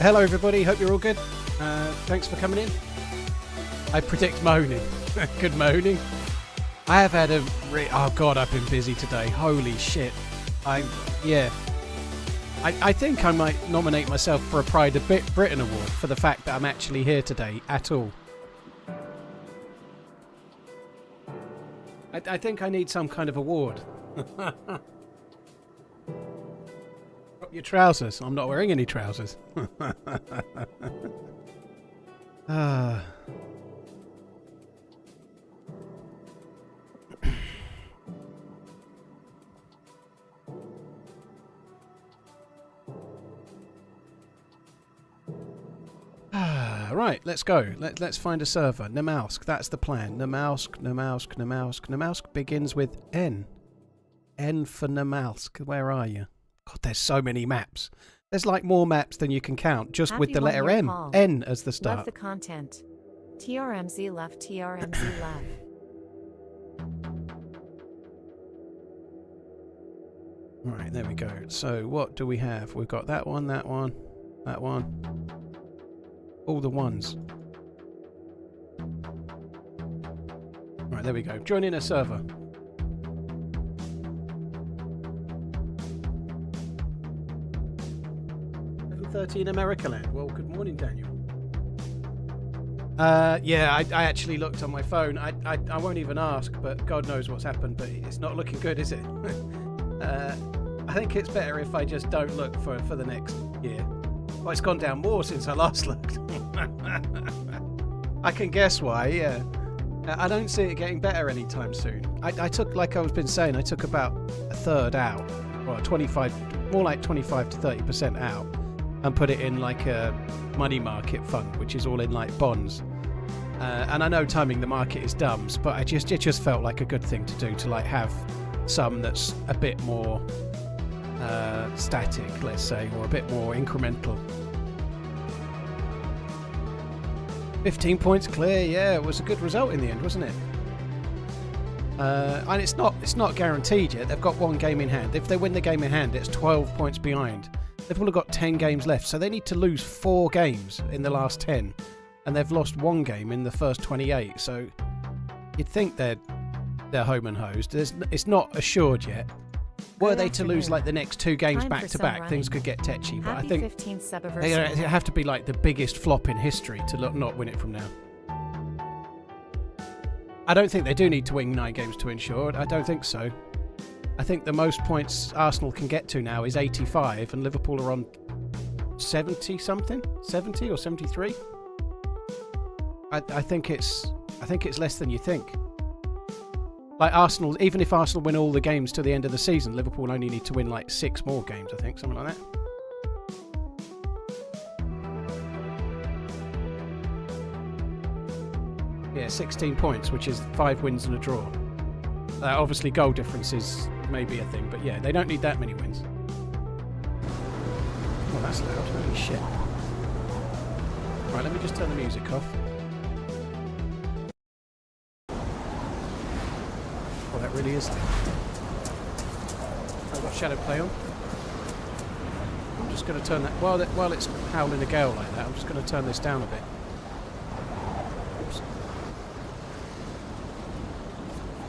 Hello everybody, hope you're all good. Thanks for coming in. I predict moaning. Good moaning. I have had a oh god, I've been busy today. Holy shit. I think I might nominate myself for a Pride of Britain award for the fact that I'm actually here today at all. I think I need some kind of award. Drop your trousers. I'm not wearing any trousers. Right, let's go. Let's find a server. Namalsk, that's the plan. Namalsk begins with N. N for Namalsk. Where are you? God, there's so many maps. There's like more maps than you can count, just with the letter M. Call. N as the start. Love the content. TRMZ left, TRMZ left. Right, there we go. So what do we have? We've got that one, that one, that one. All the ones. Right, there we go. Join in a server. 7:30 in America land. Well, good morning, Daniel. Yeah, I actually looked on my phone. I won't even ask, but God knows what's happened, but it's not looking good, is it? I think it's better if I just don't look for the next year. Well, it's gone down more since I last looked. I can guess why, yeah. I don't see it getting better anytime soon. I took, like I've been saying, I took about a third out. Well, 25, more like 25 to 30% out. And put it in like a money market fund, which is all in like bonds. And I know timing the market is dumb, but it just felt like a good thing to do, to like have some that's a bit more static, let's say, or a bit more incremental. 15 points clear, yeah, it was a good result in the end, wasn't it? And it's not guaranteed yet. They've got one game in hand. If they win the game in hand, it's 12 points behind. They've only got 10 games left, so they need to lose 4 games in the last 10, and they've lost 1 game in the first 28. So you'd think they're home and hosed. It's not assured yet. Were they to lose like the next 2 games back to back, things could get tetchy. But I think they have to be like the biggest flop in history to not win it from now. I don't think they do need to win 9 games to ensure. I don't think so. I think the most points Arsenal can get to now is 85, and Liverpool are on 70 something, 70 or 73. I think it's less than you think. Like Arsenal, even if Arsenal win all the games to the end of the season, Liverpool only need to win like 6 more games, I think, something like that. Yeah, 16 points, which is 5 wins and a draw. Obviously, goal difference is maybe a thing, but yeah, they don't need that many wins. Oh, that's loud. Holy shit. Right, let me just turn the music off. Oh, that really is loud. I've got Shadow Play on. I'm just going to turn that... While it's howling a gale like that, I'm just going to turn this down a bit.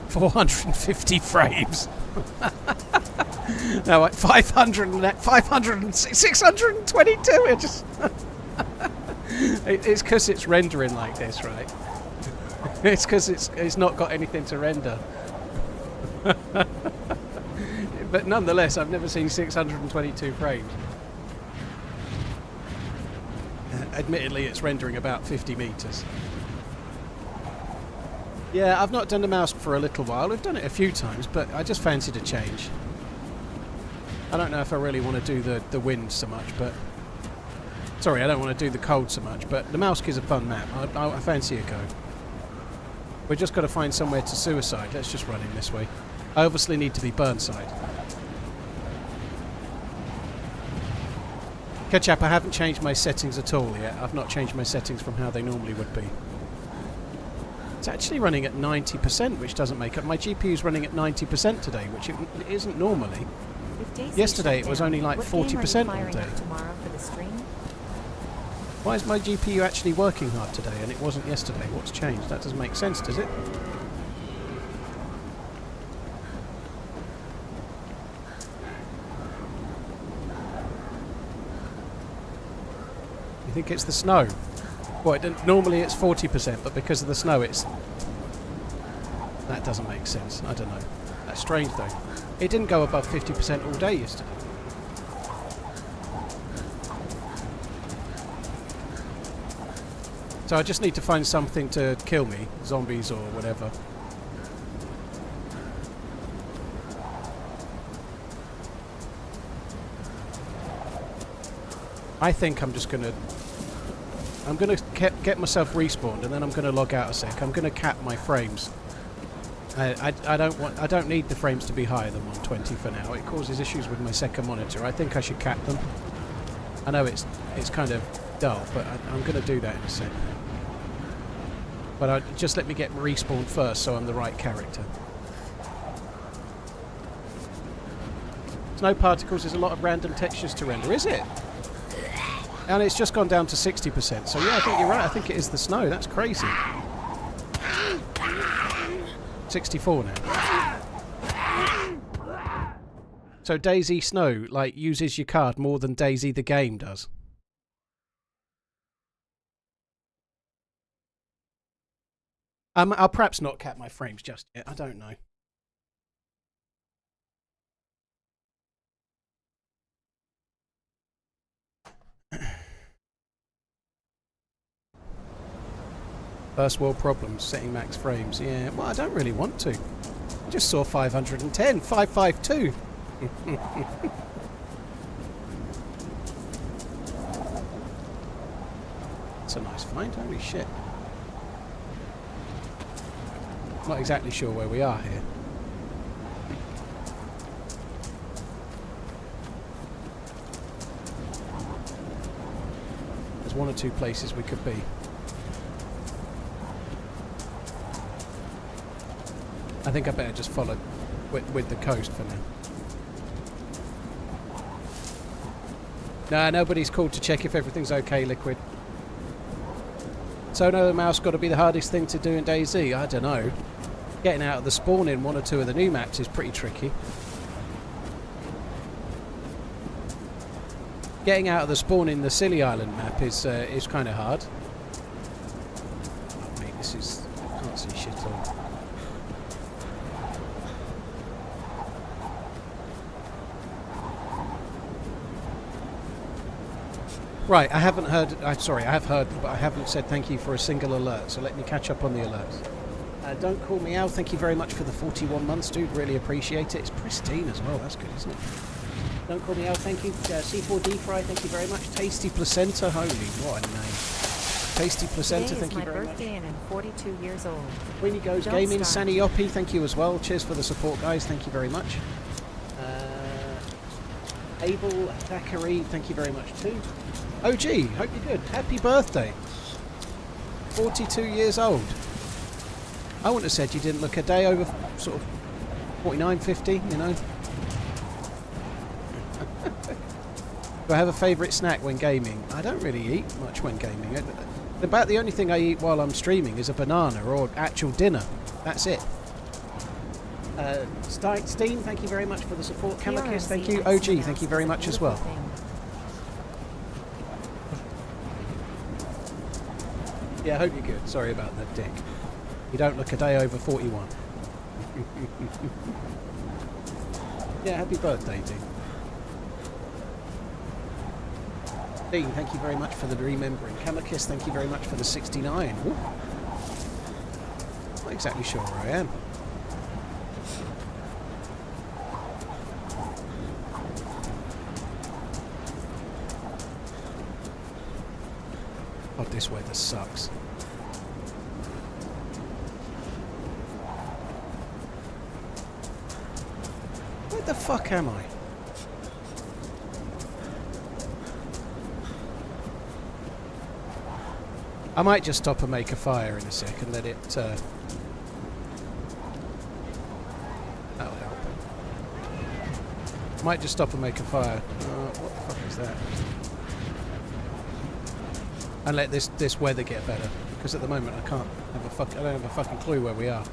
450 frames. No, like 622. It just it's because it's rendering like this, right? It's because it's not got anything to render. But nonetheless, I've never seen 622 frames. Admittedly, it's rendering about 50 meters. Yeah, I've not done the mouse for a little while. We've done it a few times, but I just fancied a change. I don't know if I really want to do the wind so much, but... Sorry, I don't want to do the cold so much, but the Namalsk is a fun map. I fancy a go. We've just got to find somewhere to suicide. Let's just run in this way. I obviously need to be Burnside. Ketchup, I haven't changed my settings at all yet. I've not changed my settings from how they normally would be. It's actually running at 90%, which doesn't make up. My GPU's running at 90% today, which it isn't normally. If DayZ Yesterday shut it was down, only like what game are you 40% all firing day. up tomorrow for the stream? Why is my GPU actually working hard today and it wasn't yesterday? What's changed? That doesn't make sense, does it? You think it's the snow? Well, normally it's 40%, but because of the snow it's... That doesn't make sense. I don't know. That's strange though. It didn't go above 50% all day yesterday. So I just need to find something to kill me. Zombies or whatever. I think I'm just gonna... I'm gonna get myself respawned and then I'm gonna log out a sec. I'm gonna cap my frames. I don't need the frames to be higher than 120 for now. It causes issues with my second monitor. I think I should cap them. I know it's kind of dull, but I'm going to do that in a sec. But just let me get respawned first, so I'm the right character. Snow particles. There's a lot of random textures to render, is it? And it's just gone down to 60%. So yeah, I think you're right. I think it is the snow. That's crazy. 64 now. So DayZ Snow like uses your card more than DayZ the game does. I'll perhaps not cap my frames just yet. I don't know. First world problems, setting max frames. Yeah, well, I don't really want to. I just saw 510, 552. That's a nice find, holy shit. Not exactly sure where we are here. There's one or two places we could be. I think I better just follow with the coast for now. Nah, nobody's called to check if everything's okay, Liquid. So no, the mouse got to be the hardest thing to do in DayZ. I don't know. Getting out of the spawn in one or two of the new maps is pretty tricky. Getting out of the spawn in the Silly Island map is kind of hard. Oh, mate, this is... I can't see shit on. Right, I haven't heard... sorry, I have heard, but I haven't said thank you for a single alert, so let me catch up on the alerts. Don't Call Me Out, thank you very much for the 41 months, dude. Really appreciate it. It's pristine as well. That's good, isn't it? Don't Call Me Out, thank you. C4D Fry, thank you very much. Tasty Placenta, holy, what a name. Tasty Placenta, thank you very much. Today is my birthday and I'm 42 years old. Queenie Goes Don't Gaming, start. Saniopi, thank you as well. Cheers for the support, guys. Thank you very much. Abel Thackeray, thank you very much too. OG, hope you're good. Happy birthday. 42 years old. I wouldn't have said you didn't look a day over sort of 49, 50, you know. Do I have a favourite snack when gaming? I don't really eat much when gaming. About the only thing I eat while I'm streaming is a banana or actual dinner. That's it. Steen, thank you very much for the support. Kamakis, thank you. OG, thank you very much as well. Yeah, I hope you're good. Sorry about that, Dick. You don't look a day over 41. Yeah, happy birthday, Dean. Dean, thank you very much for the remembering. Kamakis, thank you very much for the 69. Ooh. Not exactly sure where I am. God, this weather sucks. Where the fuck am I? I might just stop and make a fire in a sec and let it... that'll help. Might just stop and make a fire. What the fuck is that? And let this weather get better, because at the moment I can't have I don't have a fucking clue where we are.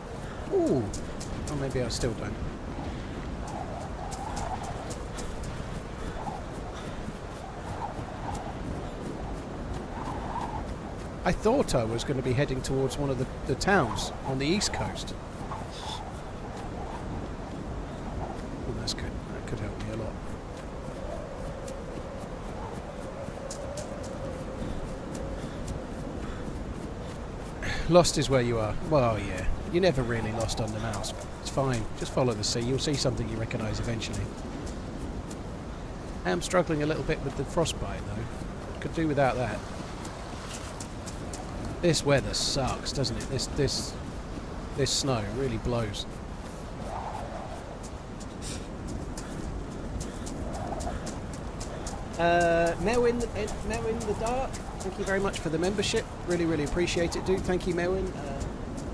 Ooh, or maybe I still don't. I thought I was going to be heading towards one of the towns on the east coast. Oh, that's good. That could help me a lot. Lost is where you are. Well, yeah. You're never really lost on Namalsk. It's fine. Just follow the sea. You'll see something you recognise eventually. I am struggling a little bit with the frostbite, though. Could do without that. This weather sucks, doesn't it? This snow really blows. Melwin the Dark, thank you very much for the membership. Really, really appreciate it, dude. Thank you, Melwin.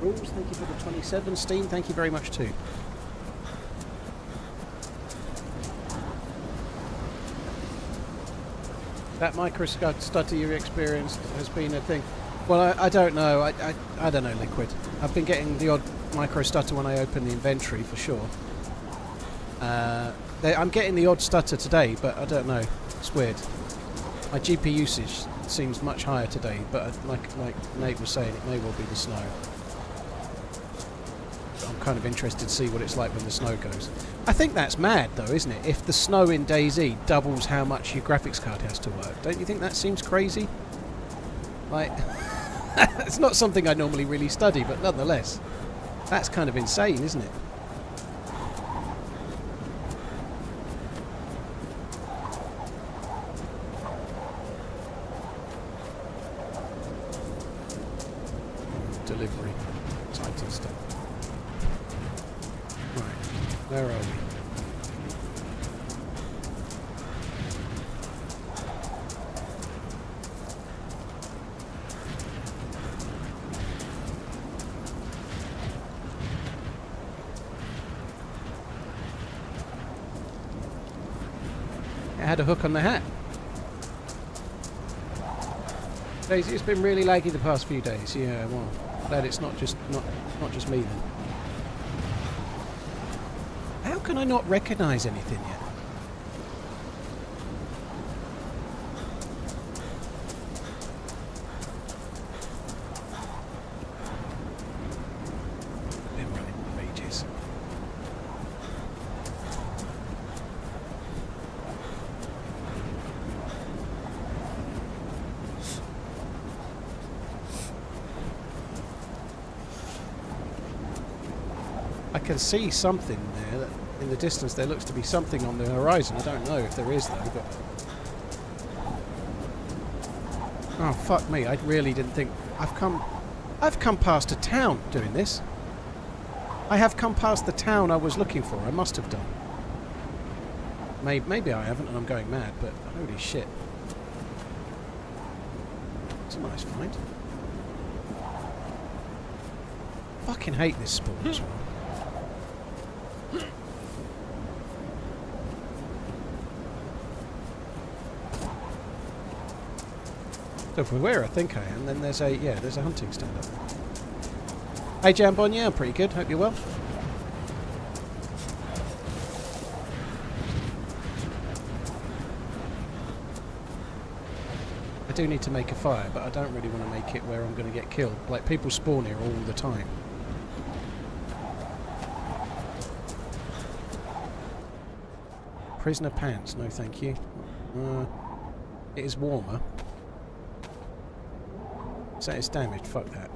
Rules, thank you for the 27. Steam, thank you very much too. That micro stutter you experienced has been a thing. Well, I don't know. I don't know, Liquid. I've been getting the odd micro stutter when I open the inventory, for sure. I'm getting the odd stutter today, but I don't know. It's weird. My GP usage seems much higher today, but like Nate was saying, it may well be the snow. I'm kind of interested to see what it's like when the snow goes. I think that's mad, though, isn't it? If the snow in DayZ doubles how much your graphics card has to work, don't you think that seems crazy? Like, it's not something I normally really study, but nonetheless, that's kind of insane, isn't it? Delivery. Titan stuff. Right. Where are we? It had a hook on the hat. DayZ, it's been really laggy the past few days. Yeah, well, glad it's not just me then. How can I not recognise anything yet? Been running for ages. I can see something there. That in the distance there looks to be something on the horizon. I don't know if there is though, but... Oh, fuck me. I really didn't think... I've come past a town doing this. I have come past the town I was looking for. I must have done. Maybe I haven't and I'm going mad, but holy shit. It's a nice find. Fucking hate this spawn as well. So from where I think I am, then there's a hunting stand up there. Hey Jambon, yeah, I'm pretty good. Hope you're well. I do need to make a fire, but I don't really want to make it where I'm going to get killed. Like, people spawn here all the time. Prisoner pants, no thank you. It is warmer. So it's damaged, fuck that.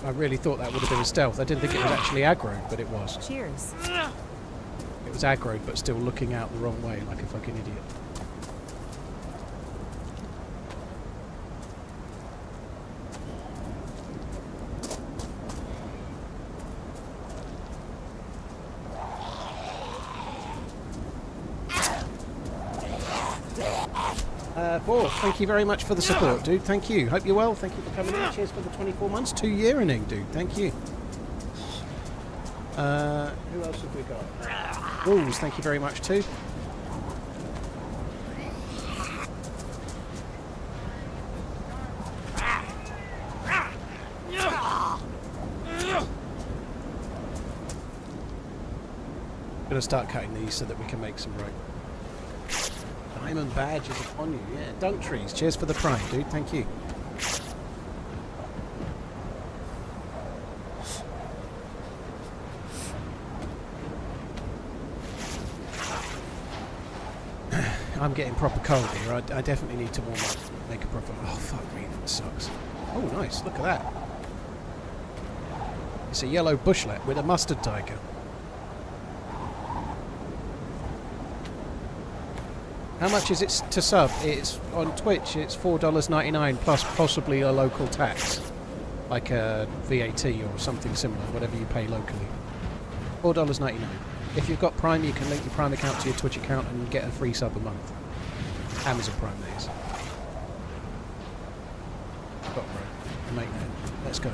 I really thought that would have been a stealth. I didn't think it was actually aggroed, but it was. Cheers. It was aggroed, but still looking out the wrong way like a fucking idiot. Paul, thank you very much for the support, dude. Thank you. Hope you're well. Thank you for coming in. Cheers for the 24 months. 2 year inning, dude. Thank you. Who else have we got? Wolves, thank you very much too. Gonna start cutting these so that we can make some rope. Diamond badge is upon you. Yeah, dunk trees. Cheers for the prime, dude. Thank you. I'm getting proper cold here. I definitely need to warm up. Make a proper... Oh, fuck me. That sucks. Oh, nice. Look at that. It's a yellow bushlet with a mustard tiger. How much is it to sub? It's on Twitch. It's $4.99 plus possibly a local tax, like a VAT or something similar, whatever you pay locally. $4.99. If you've got Prime, you can link your Prime account to your Twitch account and get a free sub a month. Amazon Prime days. Got rope. Make that. Let's go.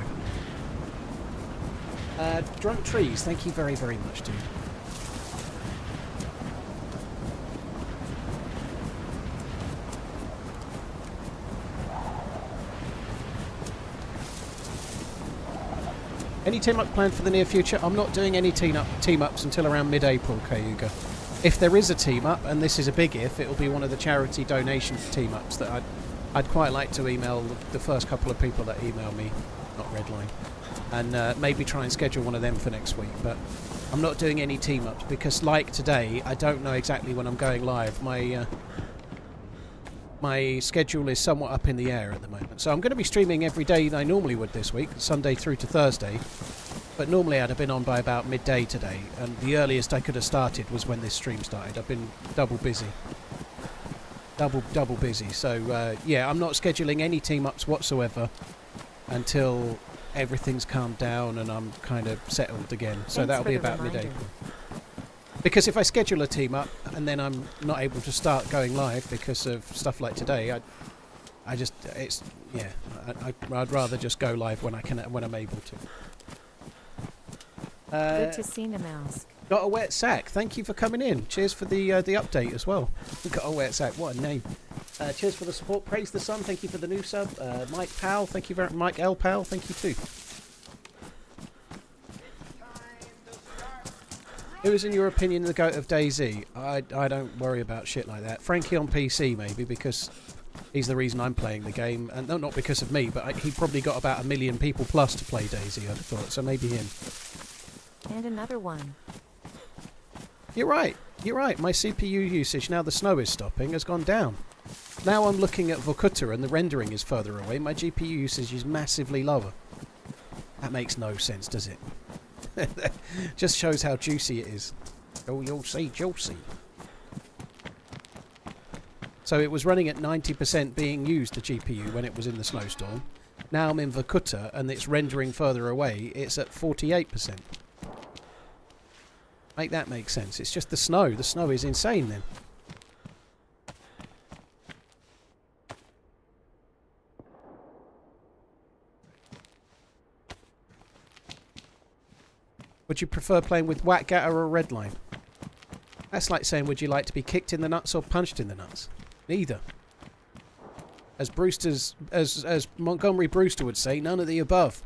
Drunk Trees. Thank you very, very much, dude. Any team-up planned for the near future? I'm not doing any team-ups until around mid-April, Kayuga. If there is a team-up, and this is a big if, it'll be one of the charity donation team-ups that I'd quite like to email the first couple of people that email me, not Redline, and maybe try and schedule one of them for next week. But I'm not doing any team-ups because, like today, I don't know exactly when I'm going live. My schedule is somewhat up in the air at the moment. So I'm going to be streaming every day that I normally would this week, Sunday through to Thursday. But normally I'd have been on by about midday today, and the earliest I could have started was when this stream started. I've been double busy. Double busy. So, yeah, I'm not scheduling any team-ups whatsoever until everything's calmed down and I'm kind of settled again. So that'll be about mid-April. Because if I schedule a team up and then I'm not able to start going live because of stuff like today, I'd rather just go live when I'm able to. Good to see Namalsk. Got a wet sack. Thank you for coming in. Cheers for the update as well. Got a wet sack. What a name. Cheers for the support. Praise the sun. Thank you for the new sub. Mike Powell. Thank you very much. Mike L. Powell. Thank you too. Who is, in your opinion, the GOAT of DayZ? I don't worry about shit like that. Frankie on PC, maybe, because he's the reason I'm playing the game. And not because of me, but he probably got about 1 million people plus to play DayZ, I'd have thought. So maybe him. And another one. You're right. You're right. My CPU usage, now the snow is stopping, has gone down. Now I'm looking at Vorkuta and the rendering is further away. My GPU usage is massively lower. That makes no sense, does it? Just shows how juicy it is. Oh, you'll see, juicy. So it was running at 90% being used, the GPU, when it was in the snowstorm. Now I'm in Vorkuta and it's rendering further away. It's at 48%. Make that make sense. It's just the snow. The snow is insane then. Would you prefer playing with Whack-Gatter or Redline? That's like saying, would you like to be kicked in the nuts or punched in the nuts? Neither. As Montgomery Brewster would say, none of the above.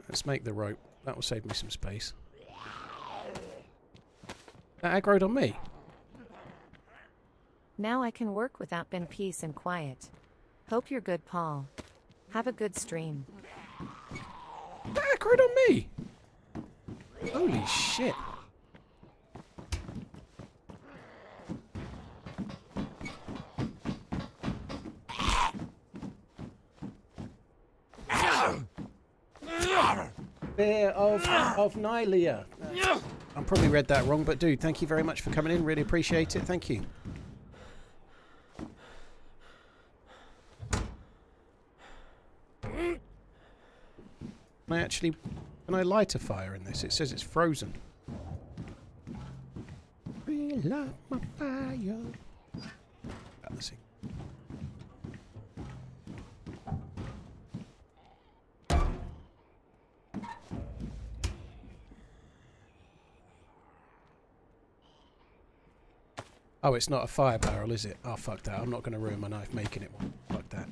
Let's make the rope. That will save me some space. That aggroed on me. Now I can work without been peace and quiet. Hope you're good, Paul. Have a good stream. That aggroed on me. Holy shit. Fear of Nylia. I probably read that wrong, but dude, thank you very much for coming in. Really appreciate it. Thank you. Can I light a fire in this? It says it's frozen. Relight my fire. Let's see. Oh, it's not a fire barrel, is it? Oh, fuck that. I'm not going to ruin my knife making it one. Fuck that.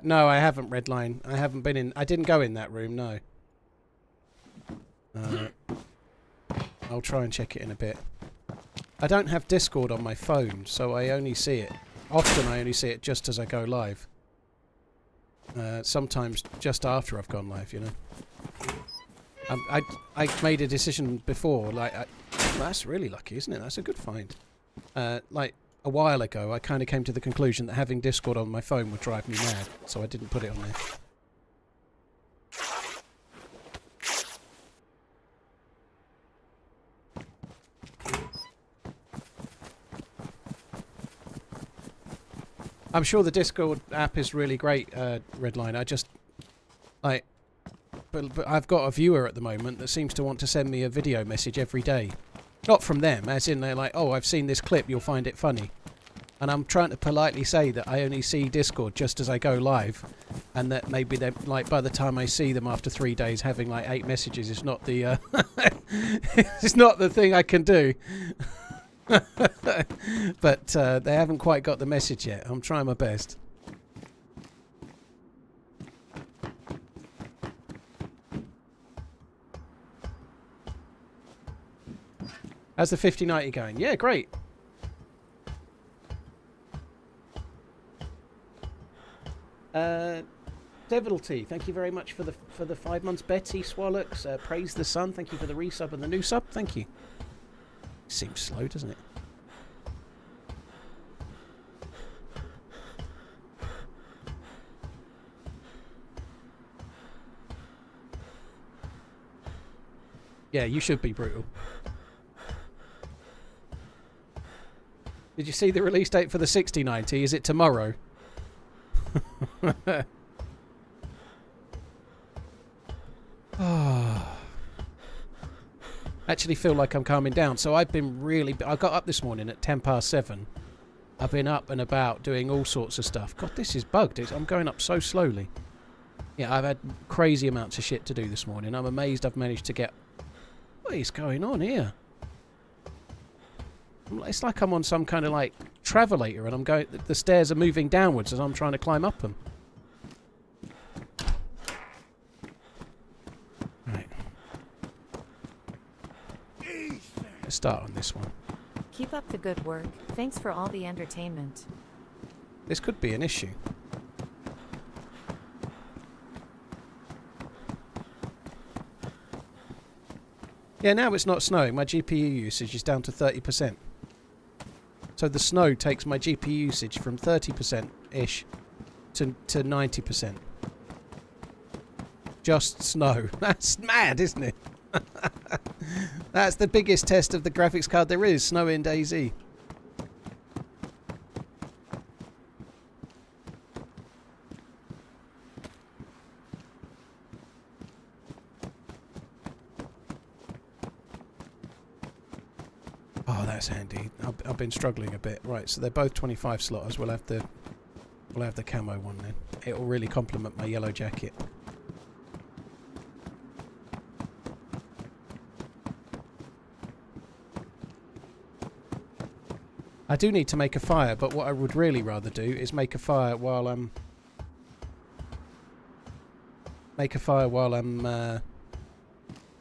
No, I haven't, Redline. I haven't been in... I didn't go in that room, no. I'll try and check it in a bit. I don't have Discord on my phone, so I only see it. Often I only see it just as I go live. Sometimes just after I've gone live, you know. I made a decision before, like... that's really lucky, isn't it? That's a good find. Like... A while ago, I kind of came to the conclusion that having Discord on my phone would drive me mad, so I didn't put it on there. I'm sure the Discord app is really great, Redline. I just... like... But I've got a viewer at the moment that seems to want to send me a video message every day. Not from them, as in they're like, oh, I've seen this clip, you'll find it funny. And I'm trying to politely say that I only see Discord just as I go live, and that maybe they like by the time I see them after 3 days having like 8 messages is not the it's not the thing I can do. But they haven't quite got the message yet. I'm trying my best. How's the 5090 going? Yeah, great. Devilty, thank you very much for the 5 months. Betty Swallocks, Praise the Sun, thank you for the resub and the new sub. Thank you. Seems slow, doesn't it? Yeah, you should be brutal. Did you see the release date for the 6090? Is it tomorrow? Actually feel like I'm calming down. So I've been really... I got up this morning at 7:10. I've been up and about doing all sorts of stuff. God, this is bugged. I'm going up so slowly. Yeah, I've had crazy amounts of shit to do this morning. I'm amazed I've managed to get... What is going on here? It's like I'm on some kind of like travelator and I'm going... The stairs are moving downwards as I'm trying to climb up them. Right. Let's start on this one. Keep up the good work. Thanks for all the entertainment. This could be an issue. Yeah, now it's not snowing. My GPU usage is down to 30%. So the snow takes my GPU usage from 30%-ish to 90%. Just snow. That's mad, isn't it? That's the biggest test of the graphics card there is, snow in DayZ. Oh, that's handy. I've been struggling a bit. Right, so they're both 25 slotters. We'll have the camo one then. It'll really complement my yellow jacket. I do need to make a fire, but what I would really rather do is make a fire while I'm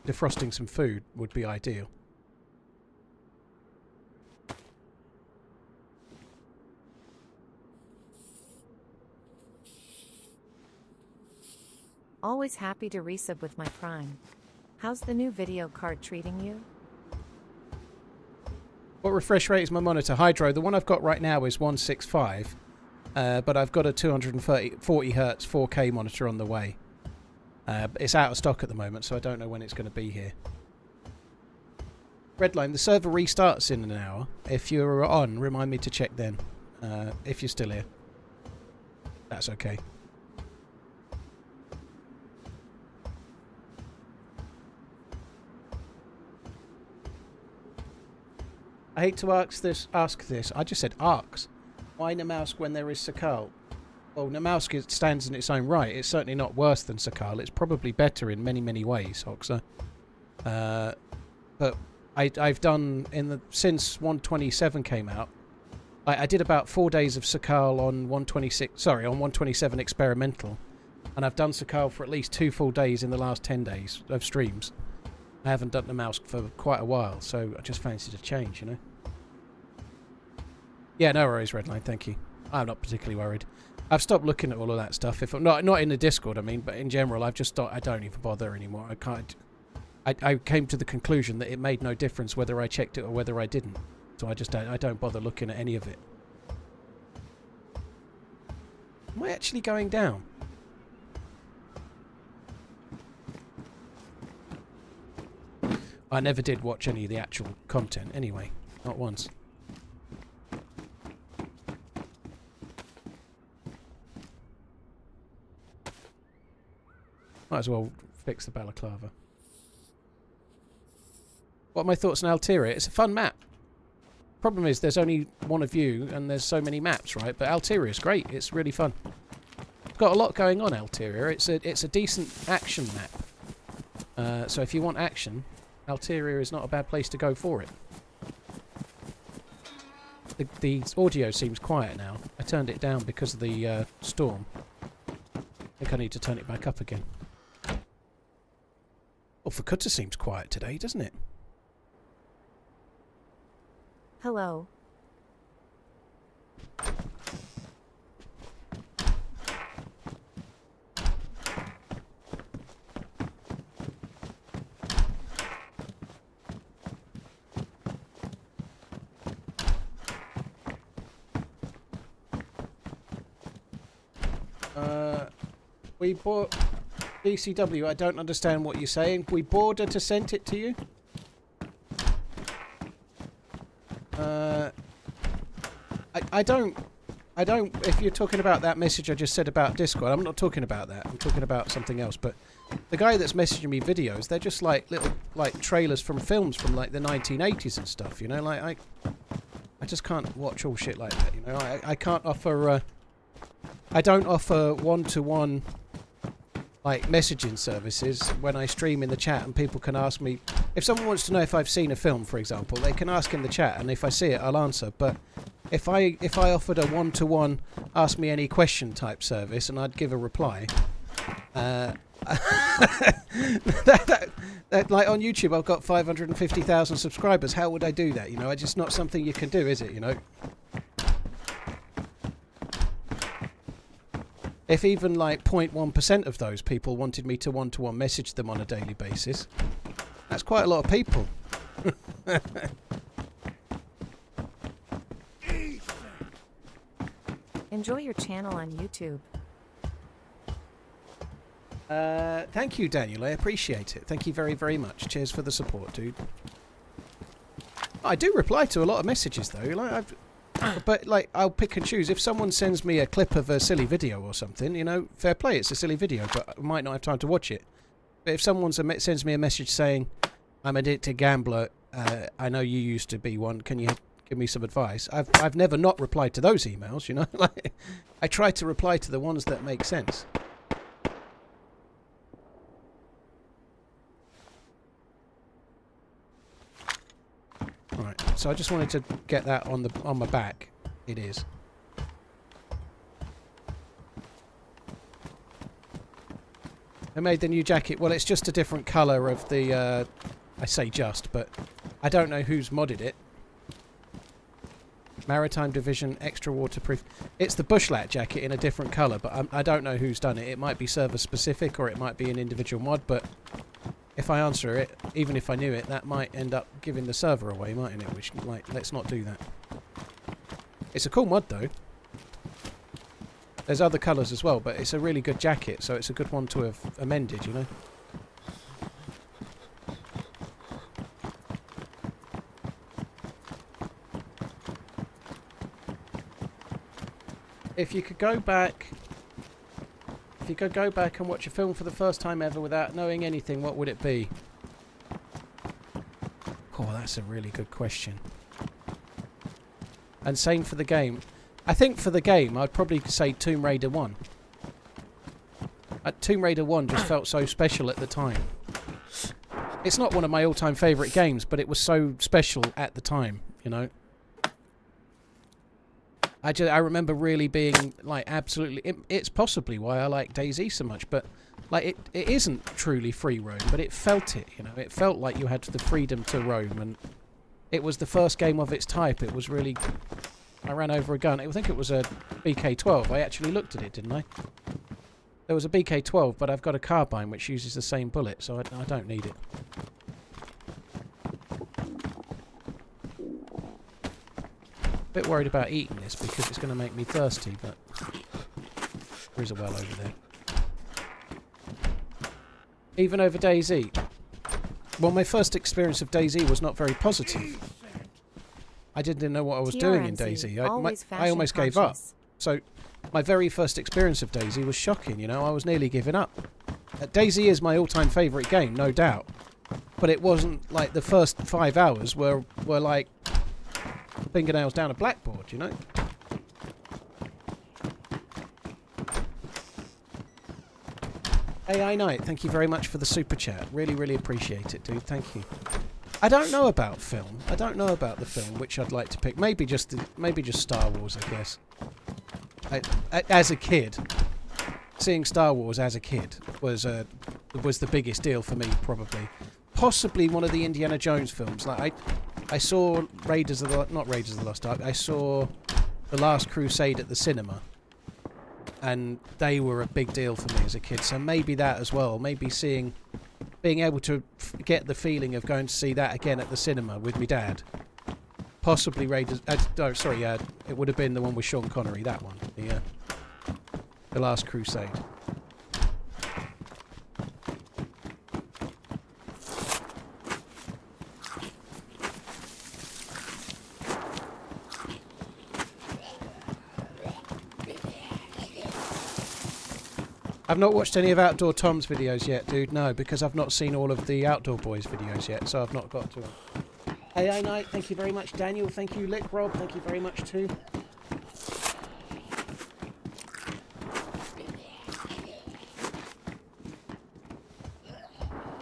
defrosting some food would be ideal. Always happy to resub with my Prime. How's the new video card treating you? What refresh rate is my monitor? Hydro, the one I've got right now is 165, but I've got a 240 hertz 4K monitor on the way. It's out of stock at the moment, so I don't know when it's going to be here. Redline, the server restarts in an hour. If you're on, remind me to check then. If you're still here. That's okay. I hate to ask this. I just said arcs. Why Namalsk when there is Sakal? Well, Namalsk stands in its own right. It's certainly not worse than Sakal. It's probably better in many, many ways, Hoxer. But I've done since 127 came out. I did about 4 days of Sakal on 127 experimental, and I've done Sakal for at least 2 full days in the last 10 days of streams. I haven't done Namalsk for quite a while, so I just fancied a change, you know. Yeah, no worries, Redline. Thank you. I'm not particularly worried. I've stopped looking at all of that stuff. If I'm not in the Discord, I mean, but in general, I've just thought I don't even bother anymore. I can't. I came to the conclusion that it made no difference whether I checked it or whether I didn't. So I don't bother looking at any of it. Am I actually going down? I never did watch any of the actual content anyway. Not once. Might as well fix the balaclava. What are my thoughts on Alteria? It's a fun map. Problem is there's only one of you and there's so many maps, right? But Alteria is great. It's really fun. It's got a lot going on, Alteria. It's a decent action map. So if you want action, Alteria is not a bad place to go for it. The audio seems quiet now. I turned it down because of the storm. I think I need to turn it back up again. Well, Fukuta seems quiet today, doesn't it? Hello. We bought DCW. I don't understand what you're saying. We border to send it to you. I don't. If you're talking about that message I just said about Discord, I'm not talking about that. I'm talking about something else. But the guy that's messaging me videos, they're just like little trailers from films from like the 1980s and stuff. You know, like I just can't watch all shit like that. You know, I can't offer. I don't offer one-to-one like messaging services when I stream in the chat, and people can ask me if someone wants to know if I've seen a film, for example. They can ask in the chat, and if I see it, I'll answer. But if I offered a one-to-one ask me any question type service, and I'd give a reply, that like on YouTube, I've got 550,000 subscribers. How would I do that? You know, it's just not something you can do, is it? You know. If even like 0.1% of those people wanted me to one-to-one message them on a daily basis, that's quite a lot of people. Enjoy your channel on YouTube. Thank you, Daniel. I appreciate it. Thank you very, very much. Cheers for the support, dude. I do reply to a lot of messages, though. Like but like I'll pick and choose. If someone sends me a clip of a silly video or something, you know, fair play, it's a silly video, but I might not have time to watch it. But if someone sends me a message saying, I'm an addicted gambler, I know you used to be one, can you give me some advice? I've never not replied to those emails, you know. Like, I try to reply to the ones that make sense. Right, so I just wanted to get that on my back. It is. I made the new jacket. Well, it's just a different colour of the. I say just, but I don't know who's modded it. Maritime Division extra waterproof. It's the bushlat jacket in a different colour, but I don't know who's done it. It might be server specific or it might be an individual mod, but if I answer it, even if I knew it, that might end up giving the server away, mightn't it? Which, like, let's not do that. It's a cool mod, though. There's other colours as well, but it's a really good jacket, so it's a good one to have amended, you know? If you could go back... If you could go back and watch a film for the first time ever without knowing anything, what would it be? Oh, that's a really good question. And same for the game. I think for the game, I'd probably say Tomb Raider 1. Tomb Raider 1 just felt so special at the time. It's not one of my all-time favourite games, but it was so special at the time, you know? I remember really being, like, absolutely... It's possibly why I like DayZ so much, but, like, it isn't truly free roam, but it felt it, you know? It felt like you had the freedom to roam, and it was the first game of its type. It was really... I ran over a gun. I think it was a BK-12. I actually looked at it, didn't I? There was a BK-12, but I've got a carbine which uses the same bullet, so I don't need it. Bit worried about eating this because it's going to make me thirsty, but there is a well over there. Even over DayZ. Well, my first experience of DayZ was not very positive. I didn't know what I was doing in DayZ. I almost gave up. So my very first experience of DayZ was shocking, you know. I was nearly giving up. DayZ is my all-time favourite game, no doubt. But it wasn't like the first 5 hours were like fingernails down a blackboard, you know. AI Knight, thank you very much for the super chat. Really, really appreciate it, dude. Thank you. I don't know about film. I don't know about the film, which I'd like to pick. Maybe just Star Wars, I guess. As a kid, seeing Star Wars as a kid was the biggest deal for me, probably. Possibly one of the Indiana Jones films. Like I saw not Raiders of the Lost Ark. I saw The Last Crusade at the cinema, and they were a big deal for me as a kid. So maybe that as well. Maybe being able to get the feeling of going to see that again at the cinema with my dad. Possibly Raiders... it would have been the one with Sean Connery, that one. The Last Crusade. I've not watched any of Outdoor Tom's videos yet, dude. No, because I've not seen all of the Outdoor Boys videos yet, so I've not got to them. AI Knight, thank you very much. Daniel, thank you. Lick Rob, thank you very much too.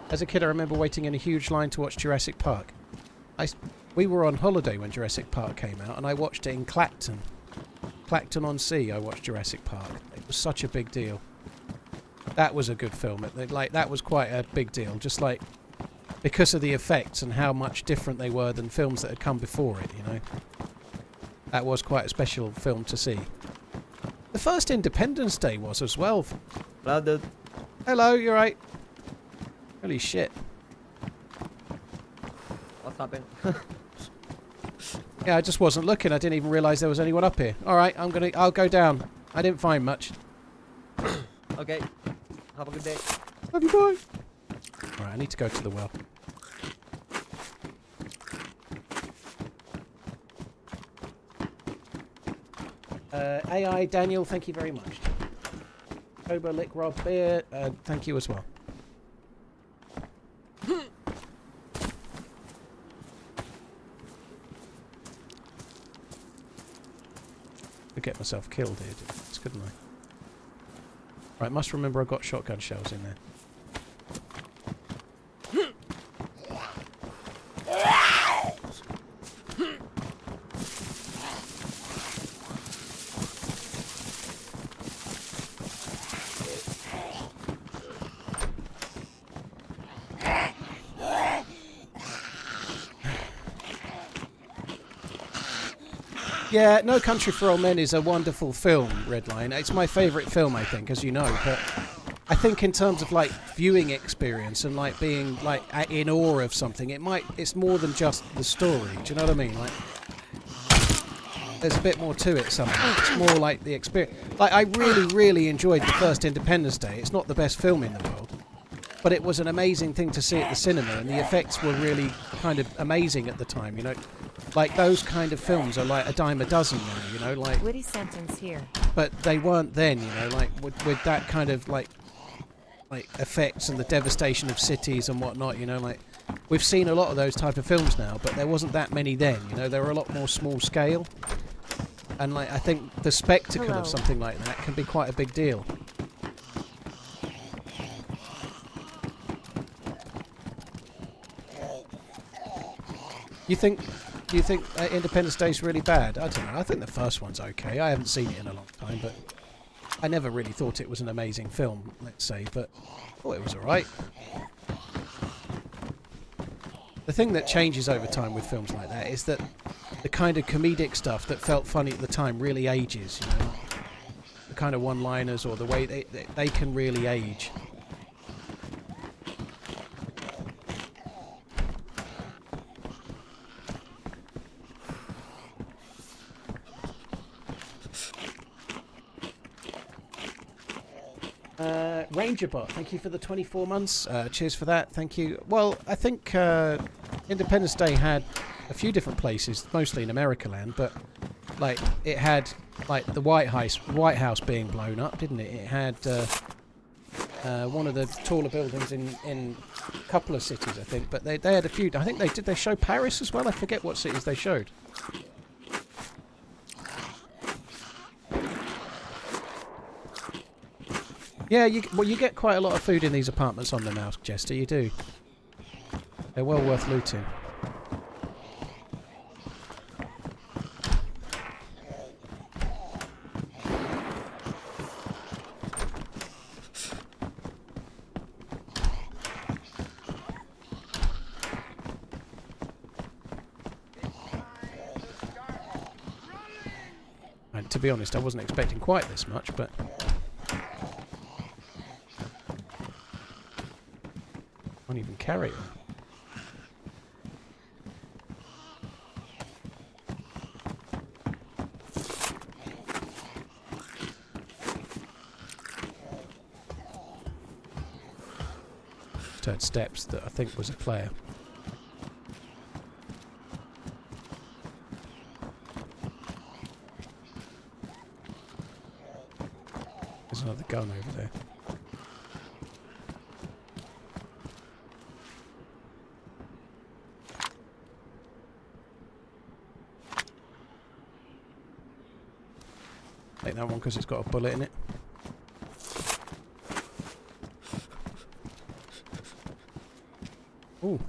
As a kid, I remember waiting in a huge line to watch Jurassic Park. We were on holiday when Jurassic Park came out, and I watched it in Clacton. Clacton-on-Sea, I watched Jurassic Park. It was such a big deal. That was a good film. That was quite a big deal. Just like because of the effects and how much different they were than films that had come before it, you know. That was quite a special film to see. The first Independence Day was as well. Hello, dude. Hello, you're right. Holy shit. What's happened? Yeah, I just wasn't looking. I didn't even realise there was anyone up here. All right, I'll go down. I didn't find much. Okay. Have a good day. Love you, boy. All right, I need to go to the well. AI Daniel, thank you very much. Cobra, Lick, Rob, Beer, thank you as well. Could get myself killed here, couldn't I? Right, must remember I've got shotgun shells in there. Yeah, No Country for Old Men is a wonderful film, Redline. It's my favourite film, I think, as you know. But I think in terms of like viewing experience and like being like in awe of something, it's more than just the story. Do you know what I mean? Like, there's a bit more to it somehow. It's more like the experience. Like, I really enjoyed the first Independence Day. It's not the best film in the world, but it was an amazing thing to see at the cinema, and the effects were really kind of amazing at the time, you know. Like, those kind of films are like a dime a dozen now, you know, like... Witty sentence here. But they weren't then, you know, like, with that kind of, like effects and the devastation of cities and whatnot, you know, like... We've seen a lot of those type of films now, but there wasn't that many then, you know. They were a lot more small scale. And, like, I think the spectacle of something like that can be quite a big deal. Do you think Independence Day is really bad? I don't know. I think the first one's okay. I haven't seen it in a long time, but I never really thought it was an amazing film, let's say, but I thought it was alright. The thing that changes over time with films like that is that the kind of comedic stuff that felt funny at the time really ages, you know. The kind of one-liners or the way they can really age. Rangerbot, thank you for the 24 months. Cheers for that. Thank you. Well, I think Independence Day had a few different places, mostly in America land, but like it had like the White House being blown up, didn't it? It had one of the taller buildings in a couple of cities, I think, but they had a few. I think they show Paris as well. I forget what cities they showed. Yeah, you get quite a lot of food in these apartments on the Namalsk, Jester, you do. They're well worth looting. And to be honest, I wasn't expecting quite this much, but... Can't even carry it. Just heard steps that I think was a player. There's another gun over there. Take that one because it's got a bullet in it. Ooh.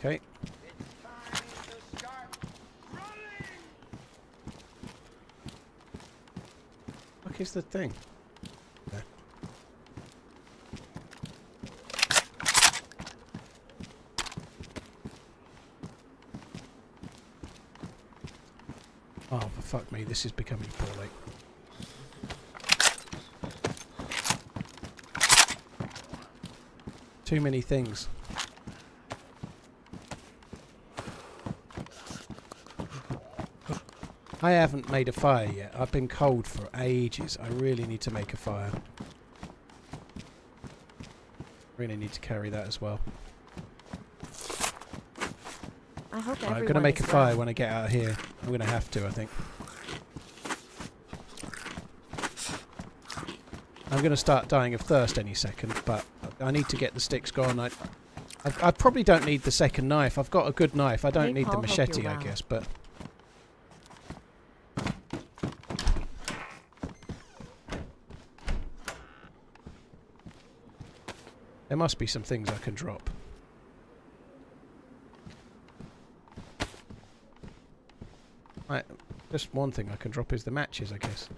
Okay. What is the thing? There. Oh, for fuck me, this is becoming poorly. Too many things. I haven't made a fire yet. I've been cold for ages. I really need to make a fire. Really need to carry that as well. I hope I'm going to make a fire when I get out of here. I'm going to have to, I think. I'm going to start dying of thirst any second, but I need to get the sticks gone. I probably don't need the second knife. I've got a good knife. I don't need the machete, I guess, but... There must be some things I can drop. Right, just one thing I can drop is the matches, I guess.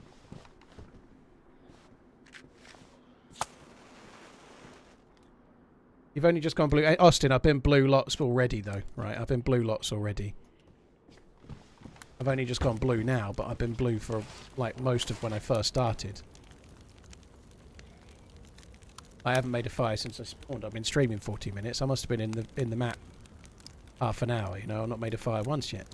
You've only just gone blue. Hey, Austin, I've been blue lots already, though. Right, I've been blue lots already. I've only just gone blue now, but I've been blue for, like, most of when I first started. I haven't made a fire since I spawned. I've been streaming 40 minutes. I must have been in the map half an hour, you know. I've not made a fire once yet.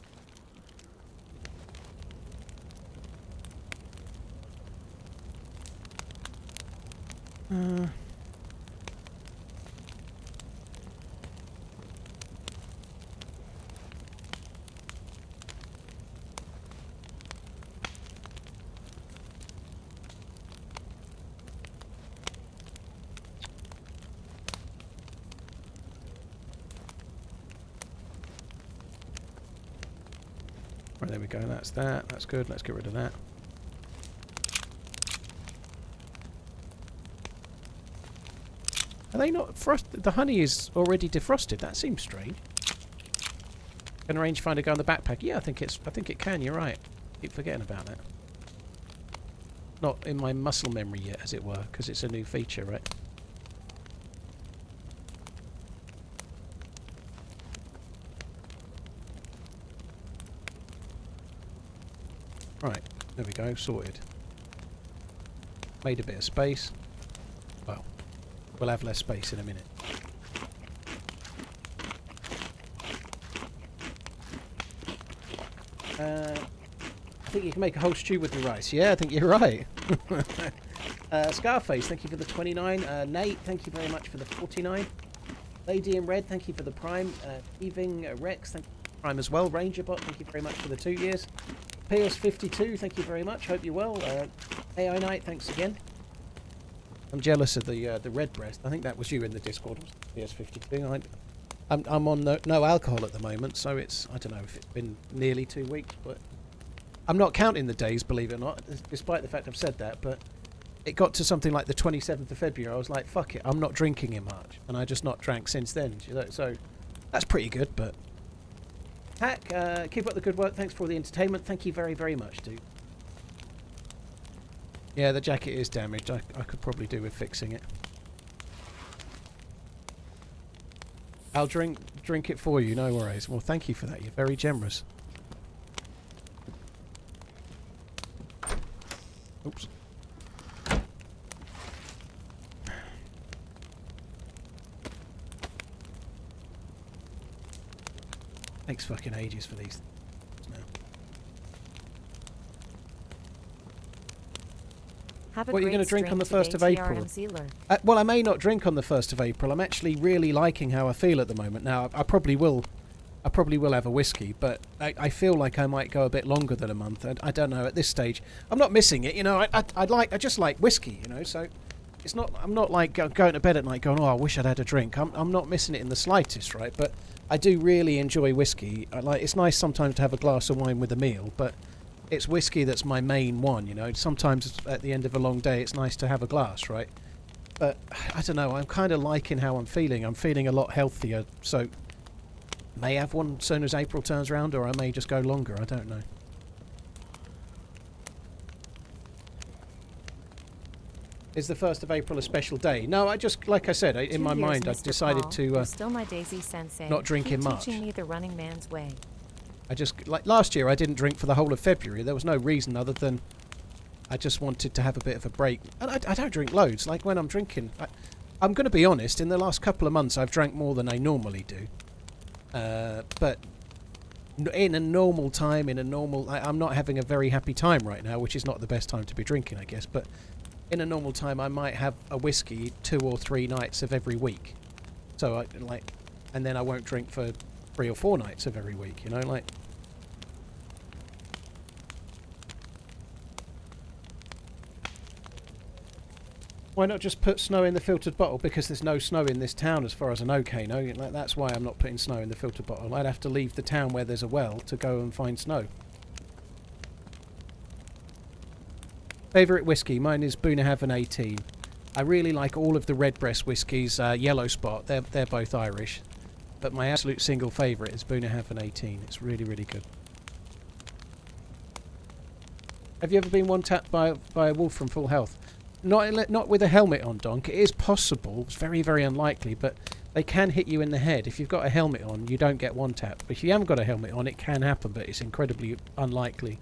Right, there we go. That's that. That's good. Let's get rid of that. Are they not frosted? The honey is already defrosted. That seems strange. Can a rangefinder go on the backpack? Yeah, I think it can. You're right. Keep forgetting about that. Not in my muscle memory yet, as it were, because it's a new feature, right? Right, there we go, sorted. Made a bit of space. Well, we'll have less space in a minute. I think you can make a whole stew with the rice. Yeah, I think you're right. Scarface, thank you for the 29. Nate, thank you very much for the 49. Lady in Red, thank you for the Prime. Eving Rex, thank you for the Prime as well. Rangerbot, thank you very much for the 2 years. PS52, thank you very much. Hope you're well. AI Knight, thanks again. I'm jealous of the red breast. I think that was you in the Discord. PS52. I'm on no alcohol at the moment, so it's, I don't know if it's been nearly 2 weeks, but I'm not counting the days, believe it or not, despite the fact I've said that. But it got to something like the 27th of February. I was like, fuck it, I'm not drinking in March, and I just not drank since then. So that's pretty good, but. Hack, keep up the good work. Thanks for all the entertainment. Thank you very, very much, dude. Yeah, the jacket is damaged. I could probably do with fixing it. I'll drink it for you, no worries. Well, thank you for that. You're very generous. Oops. Takes fucking ages for these now. What are you going to drink on the 1st of April? Well, I may not drink on the 1st of April. I'm actually really liking how I feel at the moment. Now, I probably will have a whiskey, but I feel like I might go a bit longer than a month. I don't know. At this stage, I'm not missing it. You know, I just like whiskey. You know, so it's not. I'm not like going to bed at night going, oh, I wish I'd had a drink. I'm not missing it in the slightest, right? But I do really enjoy whiskey. It's nice sometimes to have a glass of wine with a meal, but it's whiskey that's my main one, you know. Sometimes at the end of a long day it's nice to have a glass, right? But I don't know, I'm kind of liking how I'm feeling. I'm feeling a lot healthier, so may have one as soon as April turns around, or I may just go longer, I don't know. Is the 1st of April a special day? No, I just, like I said, in my mind, I've decided to still my DayZ sensei. not drink in March. Teaching me the running man's way. I just, like last year, I didn't drink for the whole of February. There was no reason other than I just wanted to have a bit of a break. And I don't drink loads. Like when I'm drinking, I'm going to be honest, in the last couple of months, I've drank more than I normally do. But in a normal time, I'm not having a very happy time right now, which is not the best time to be drinking, I guess. But in a normal time, I might have a whiskey 2 or 3 nights of every week. So and then I won't drink for 3 or 4 nights of every week, you know, like. Why not just put snow in the filtered bottle? Because there's no snow in this town as far as I know, Kano. Like, that's why I'm not putting snow in the filtered bottle. I'd have to leave the town where there's a well to go and find snow. Favourite whiskey? Mine is Bunnahabhain 18. I really like all of the Redbreast whiskies. Yellow Spot, they're both Irish. But my absolute single favourite is Bunnahabhain 18. It's really, really good. Have you ever been one-tapped by a wolf from full health? Not with a helmet on, Donk. It is possible. It's very, very unlikely, but they can hit you in the head. If you've got a helmet on, you don't get one-tapped. But if you haven't got a helmet on, it can happen, but it's incredibly unlikely.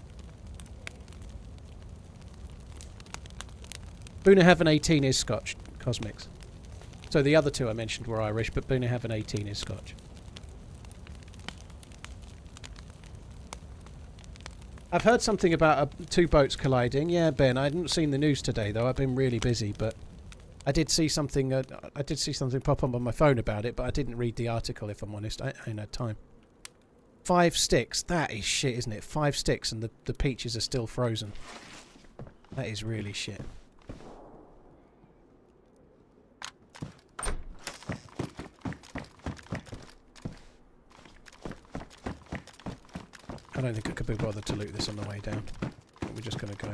Bunnahabhain 18 is Scotch, Cosmics. So the other two I mentioned were Irish, but Booneham 18 is Scotch. I've heard something about two boats colliding. Yeah, Ben, I hadn't seen the news today though. I've been really busy, but I did see something. I did see something pop up on my phone about it, but I didn't read the article. If I'm honest, I ain't had time. 5 sticks. That is shit, isn't it? 5 sticks, and the peaches are still frozen. That is really shit. I don't think I could be bothered to loot this on the way down. We're just going to go.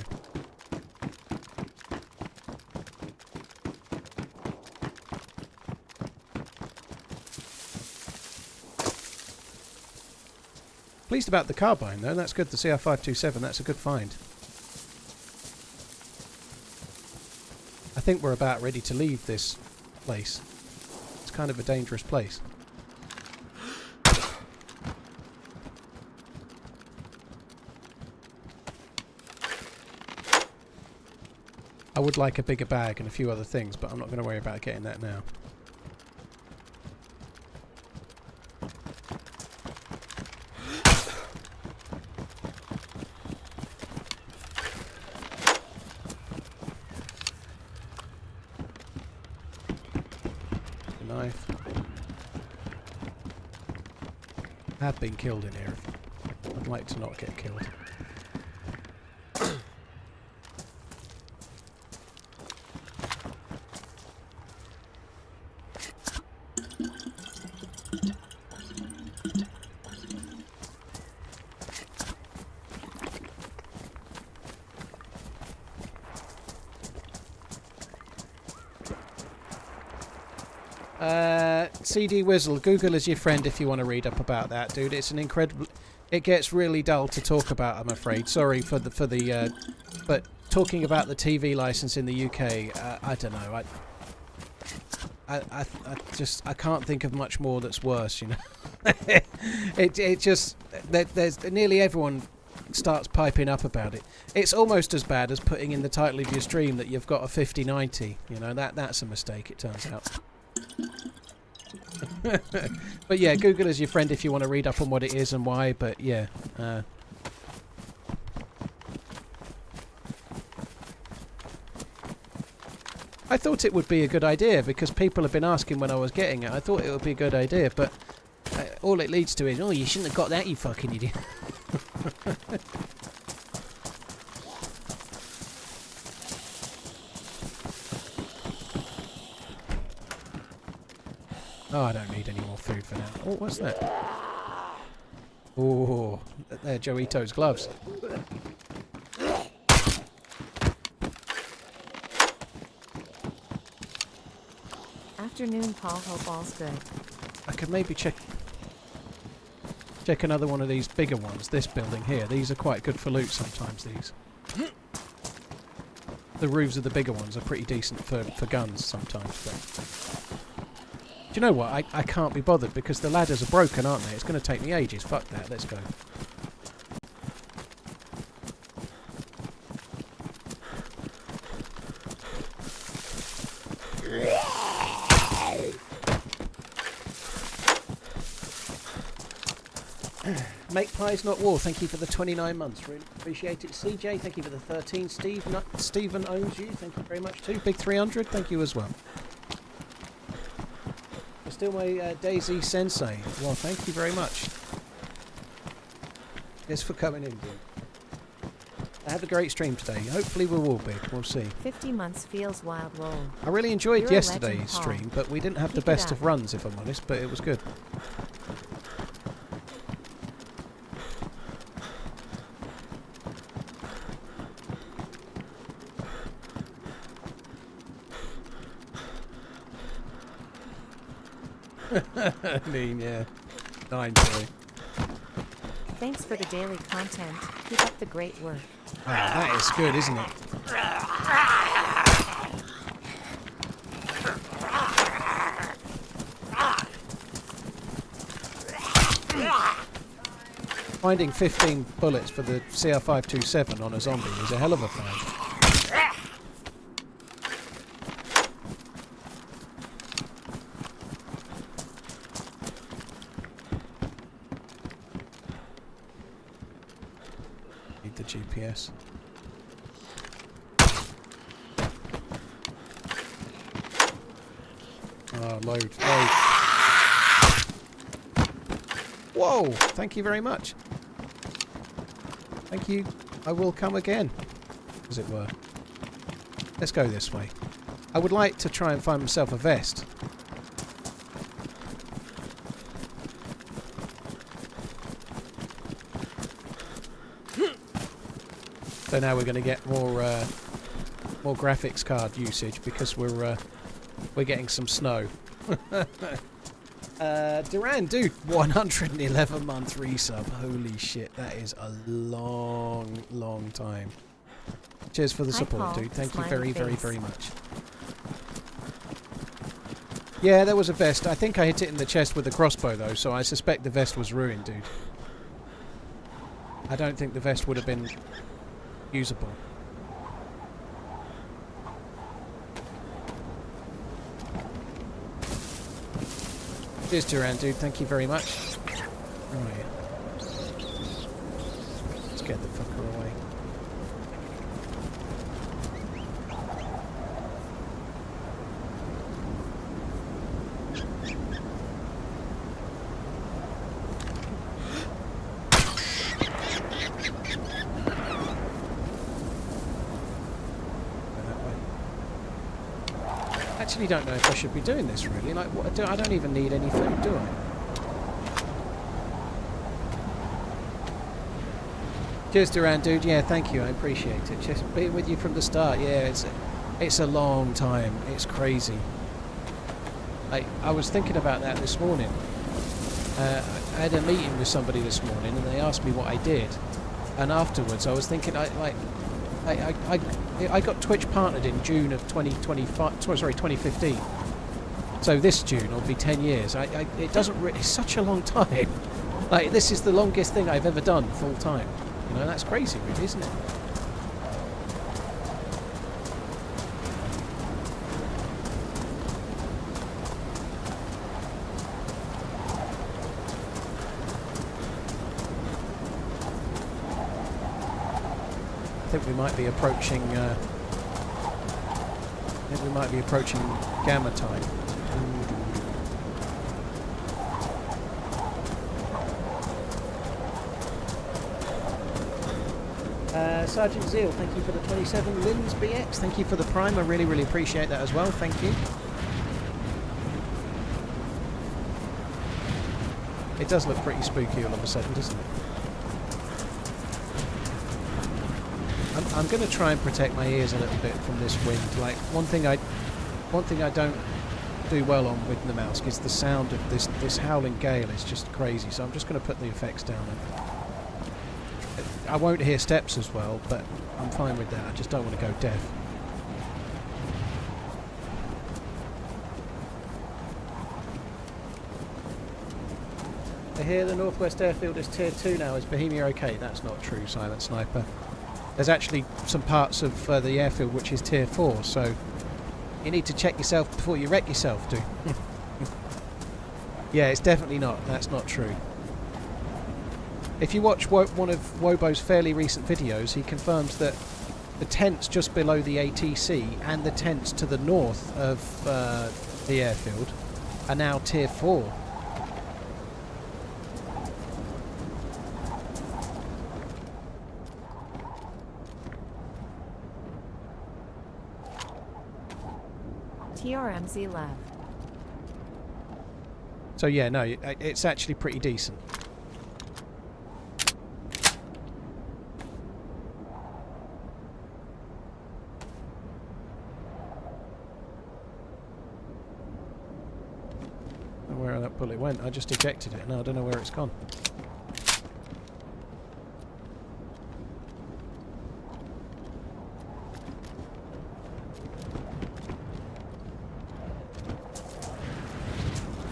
Pleased about the carbine though, that's good. The CR527, that's a good find. I think we're about ready to leave this place. It's kind of a dangerous place. I would like a bigger bag and a few other things, but I'm not going to worry about getting that now. A knife. I have been killed in here. I'd like to not get killed. CD Wizzle, Google is your friend if you want to read up about that, dude. It's an incredible. It gets really dull to talk about, I'm afraid. Sorry for the but talking about the TV license in the UK, I don't know. I can't think of much more that's worse, you know. it just there's nearly everyone starts piping up about it. It's almost as bad as putting in the title of your stream that you've got a 5090. You know, that's a mistake, it turns out. But yeah, Google is your friend if you want to read up on what it is and why, but yeah. I thought it would be a good idea because people have been asking when I was getting it. I thought it would be a good idea, but all it leads to is, oh, you shouldn't have got that, you fucking idiot. Oh, I don't need any more food for now. Oh, what's that? Oh, they're Joito's gloves. Afternoon, Paul. Hope all's good. I could maybe check another one of these bigger ones. This building here. These are quite good for loot sometimes, these. The roofs of the bigger ones are pretty decent for guns sometimes, but... Do you know what? I can't be bothered because the ladders are broken, aren't they? It's going to take me ages. Fuck that. Let's go. Make pies, not war. Thank you for the 29 months. Really appreciate it. CJ, thank you for the 13. Stephen owns you. Thank you very much too. Big 300. Thank you as well. Still my DayZ Sensei. Well, thank you very much. Yes, for coming in, dude. I had a great stream today. Hopefully we will be. We'll see. 50 months feels wild roll. I really enjoyed You're yesterday's stream, but we didn't have the best of runs, if I'm honest, but it was good. I mean, yeah. 9 joy. Thanks for the daily content. Keep up the great work. Ah, that is good, isn't it? Finding 15 bullets for the CR527 on a zombie is a hell of a find. Need the GPS. Oh, load. Whoa! Thank you very much. Thank you. I will come again, as it were. Let's go this way. I would like to try and find myself a vest. So now we're going to get more graphics card usage because we're getting some snow. Duran, dude, 111-month resub. Holy shit, that is a long time. Cheers for the support, Paul. dude. Thank you Smiley very much. Yeah, there was a vest. I think I hit it in the chest with a crossbow, though, so I suspect the vest was ruined, dude. I don't think the vest would have been usable. Cheers, Duran, dude. Thank you very much. Right. Let's get the fucker away. I actually don't know if I should be doing this really. Like, what, I don't even need any food, do I? Cheers, Duran, dude. Yeah, thank you. I appreciate it. Just being with you from the start. Yeah, it's a long time. It's crazy. I was thinking about that this morning. I had a meeting with somebody this morning, and they asked me what I did. And afterwards, I was thinking, I got Twitch partnered in June of 2015. So this June will be 10 years. It doesn't. It's such a long time. Like, this is the longest thing I've ever done full time. You know, that's crazy, really, isn't it? I think we might be approaching. Gamma time. Sergeant Zeal, thank you for the 27. Lynn's BX, thank you for the Prime. I really appreciate that as well. Thank you. It does look pretty spooky all of a sudden, doesn't it? I'm going to try and protect my ears a little bit from this wind. Like, one thing I don't do well on with Namalsk is the sound of this howling gale. It's just crazy. So I'm just going to put the effects down. I won't hear steps as well, but I'm fine with that. I just don't want to go deaf. I hear the Northwest Airfield is Tier 2 now. Is Bohemia okay? That's not true, Silent Sniper. There's actually some parts of the airfield which is Tier 4, so you need to check yourself before you wreck yourself, dude. Yeah, it's definitely not. That's not true. If you watch one of Wobo's fairly recent videos, he confirms that the tents just below the ATC and the tents to the north of the airfield are now Tier 4. TRMZ left. So yeah, no, it's actually pretty decent. Where that bullet went, I just ejected it. Now I don't know where it's gone.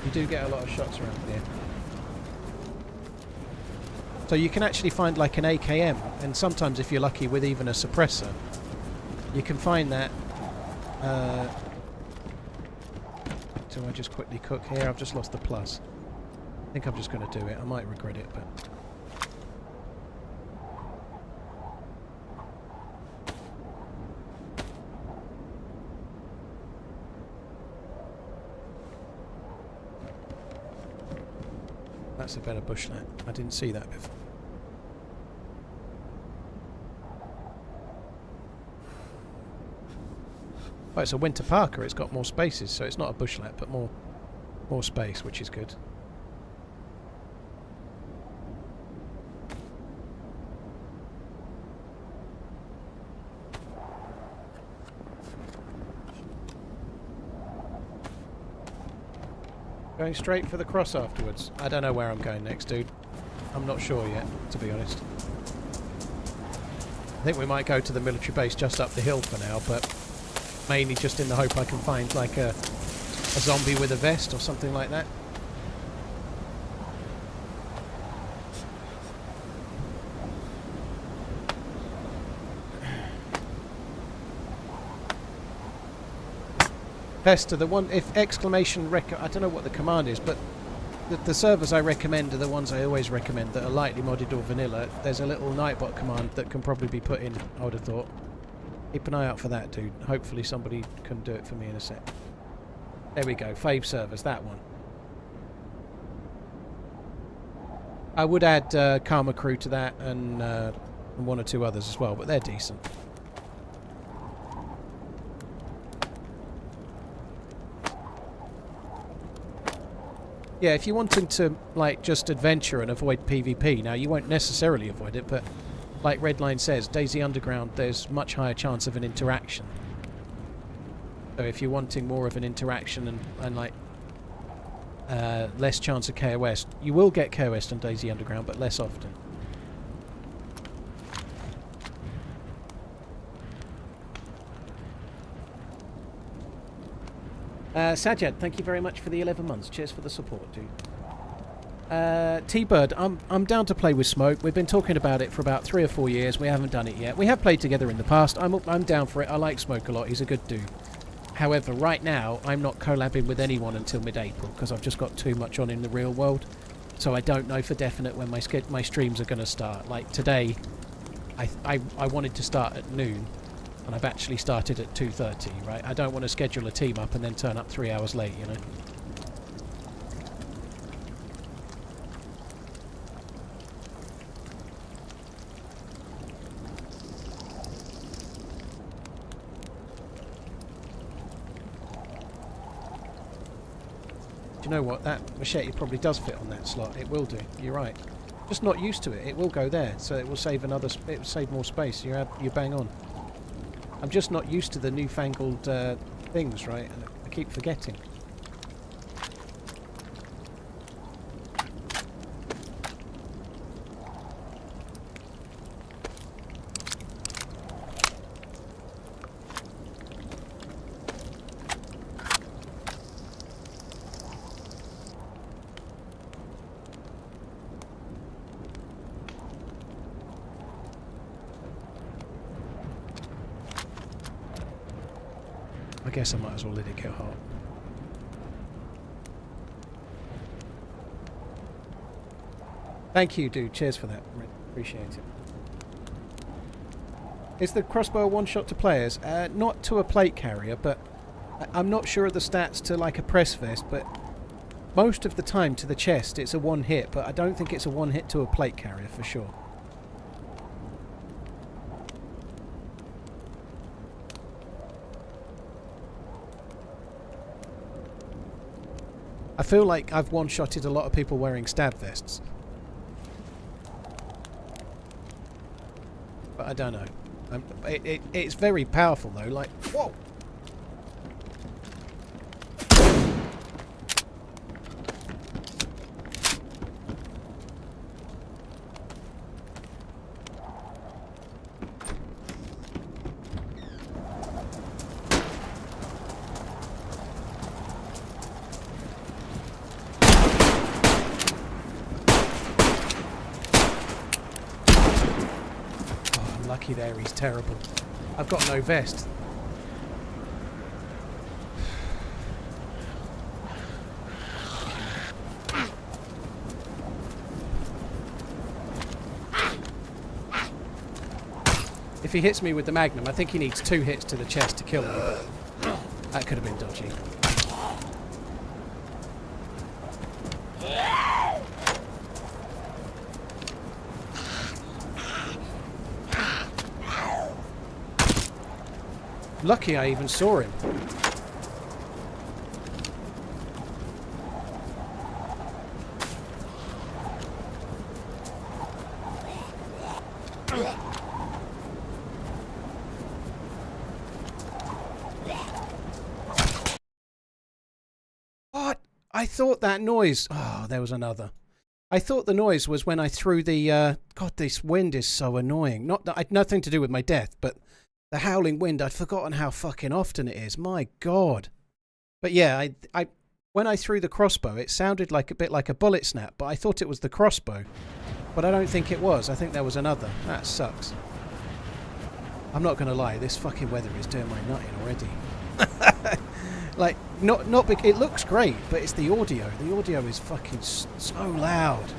You do get a lot of shots around here. So you can actually find like an AKM, and sometimes if you're lucky with even a suppressor, you can find that. Do I just quickly cook here? I've just lost the plus. I think I'm just going to do it. I might regret it, but... that's a better bushlet. I didn't see that before. Oh, it's a winter parka. It's got more spaces, so it's not a bushlet, but more space, which is good. Going straight for the cross afterwards. I don't know where I'm going next, dude. I'm not sure yet, to be honest. I think we might go to the military base just up the hill for now, but mainly just in the hope I can find like a zombie with a vest or something like that. Vesta, the one, if exclamation I don't know what the command is, but the servers I recommend are the ones I always recommend that are lightly modded or vanilla. There's a little Nightbot command that can probably be put in, I would have thought. Keep an eye out for that, dude. Hopefully somebody can do it for me in a sec. There we go, fave servers, that one. I would add Karma Crew to that and one or two others as well, but they're decent. Yeah, if you're wanting to, like, just adventure and avoid PvP, now you won't necessarily avoid it, but like Redline says, DayZ Underground, there's much higher chance of an interaction. So if you're wanting more of an interaction and like, less chance of KOS, you will get KOS on DayZ Underground, but less often. Sajad, thank you very much for the 11 months. Cheers for the support, dude. T-Bird, I'm down to play with Smoke. We've been talking about it for about 3 or 4 years. We haven't done it yet. We have played together in the past. I'm down for it. I like Smoke a lot. He's a good dude. However, right now, I'm not collabing with anyone until mid-April because I've just got too much on in the real world. So I don't know for definite when my streams are going to start. Like today, I wanted to start at noon. And I've actually started at 2:30, right? I don't want to schedule a team up and then turn up 3 hours late, you know? Do you know what? That machete probably does fit on that slot. It will do. You're right. Just not used to it. It will go there, so it will save it will save more space. You're bang on. I'm just not used to the newfangled things, right? I keep forgetting. I guess I might as well let it get hot. Thank you, dude. Cheers for that. Appreciate it. Is the crossbow a one-shot to players? Not to a plate carrier, but I'm not sure of the stats to like a press vest, but most of the time to the chest it's a one hit, but I don't think it's a one hit to a plate carrier for sure. I feel like I've one-shotted a lot of people wearing stab vests. But I don't know. It's very powerful though, like, whoa! There, he's terrible. I've got no vest. If he hits me with the Magnum, I think he needs 2 hits to the chest to kill me. That could have been dodgy. Lucky I even saw him. What? I thought that noise... Oh, there was another. I thought the noise was when I threw the... God, this wind is so annoying. Not that nothing to do with my death, but the howling wind, I'd forgotten how fucking often it is. My God. But yeah, when I threw the crossbow, it sounded like a bit like a bullet snap, but I thought it was the crossbow. But I don't think it was. I think there was another. That sucks. I'm not going to lie, this fucking weather is doing my nutting already. Like, it looks great, but it's the audio. The audio is fucking so loud.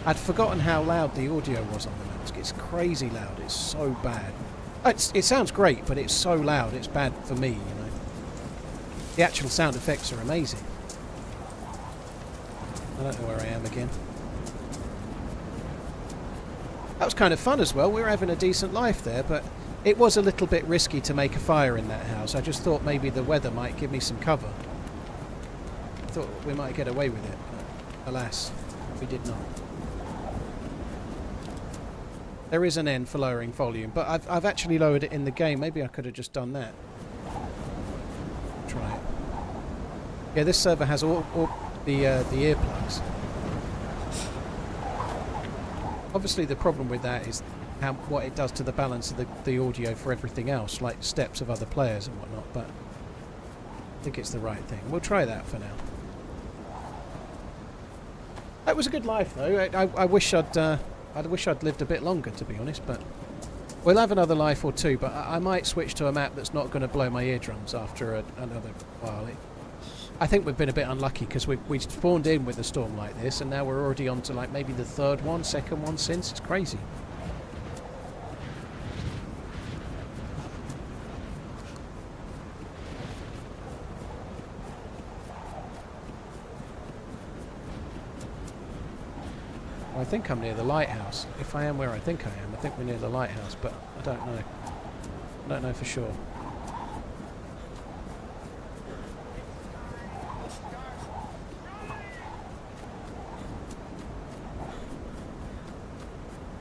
I'd forgotten how loud the audio was on the Namalsk. It's crazy loud. It's so bad. It sounds great, but it's so loud. It's bad for me, you know. The actual sound effects are amazing. I don't know where I am again. That was kind of fun as well. We were having a decent life there, but it was a little bit risky to make a fire in that house. I just thought maybe the weather might give me some cover. I thought we might get away with it, but alas, we did not. There is an N for lowering volume, but I've actually lowered it in the game. Maybe I could have just done that. Try it. Yeah, this server has all the earplugs. Obviously, the problem with that is what it does to the balance of the audio for everything else, like steps of other players and whatnot. But I think it's the right thing. We'll try that for now. That was a good life, though. I wish I'd lived a bit longer, to be honest. But we'll have another life or two. But I might switch to a map that's not going to blow my eardrums after another while. I think we've been a bit unlucky because we spawned in with a storm like this, and now we're already on to like maybe the second one since. It's crazy. I think I'm near the lighthouse. If I am where I think I am, I think we're near the lighthouse, but I don't know. I don't know for sure.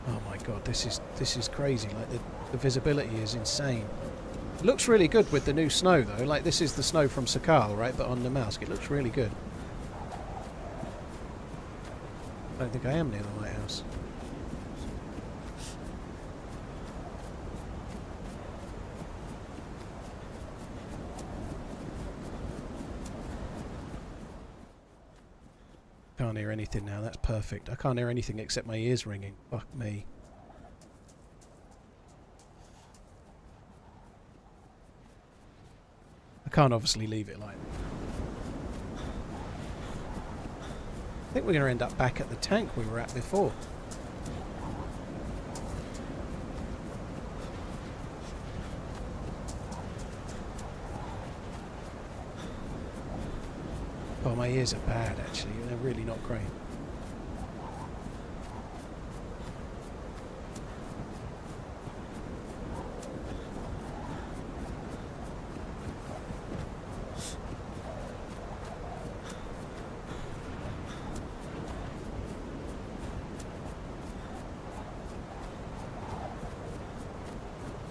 Oh my god, this is crazy. Like the visibility is insane. It looks really good with the new snow though. Like this is the snow from Sakal, right? But on Namalsk, it looks really good. I don't think I am near the lighthouse. Can't hear anything now. That's perfect. I can't hear anything except my ears ringing. Fuck me. I can't obviously leave it like that. I think we're going to end up back at the tank we were at before. Oh, my ears are bad actually. They're really not great.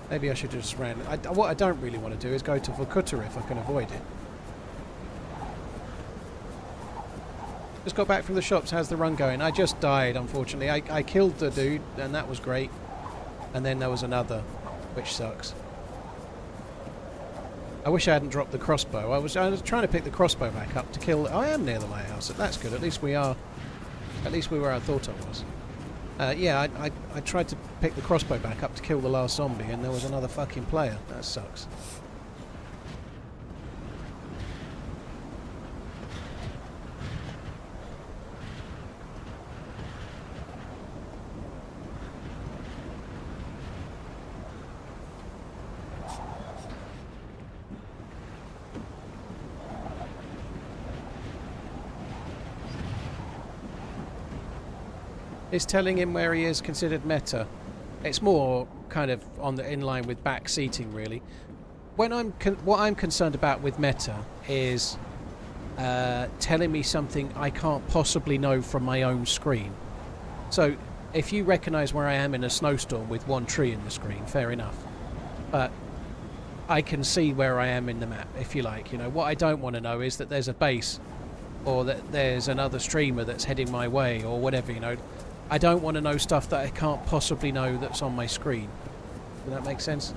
Maybe I should just ran. What I don't really want to do is go to Vorkuta if I can avoid it. Just got back from the shops. How's the run going? I just died, unfortunately. I killed the dude, and that was great. And then there was another, which sucks. I wish I hadn't dropped the crossbow. I was trying to pick the crossbow back up to kill. I am near the lighthouse. That's good. At least we are. At least we were where I thought I was. Yeah, I tried to pick the crossbow back up to kill the last zombie, and there was another fucking player. That sucks. Is telling him where he is considered meta? It's more kind of in line with back seating, really. When what I'm concerned about with Meta is telling me something I can't possibly know from my own screen. So if you recognise where I am in a snowstorm with one tree in the screen, fair enough. But I can see where I am in the map, if you like. You know, what I don't want to know is that there's a base, or that there's another streamer that's heading my way, or whatever. You know, I don't want to know stuff that I can't possibly know that's on my screen. Does that make sense?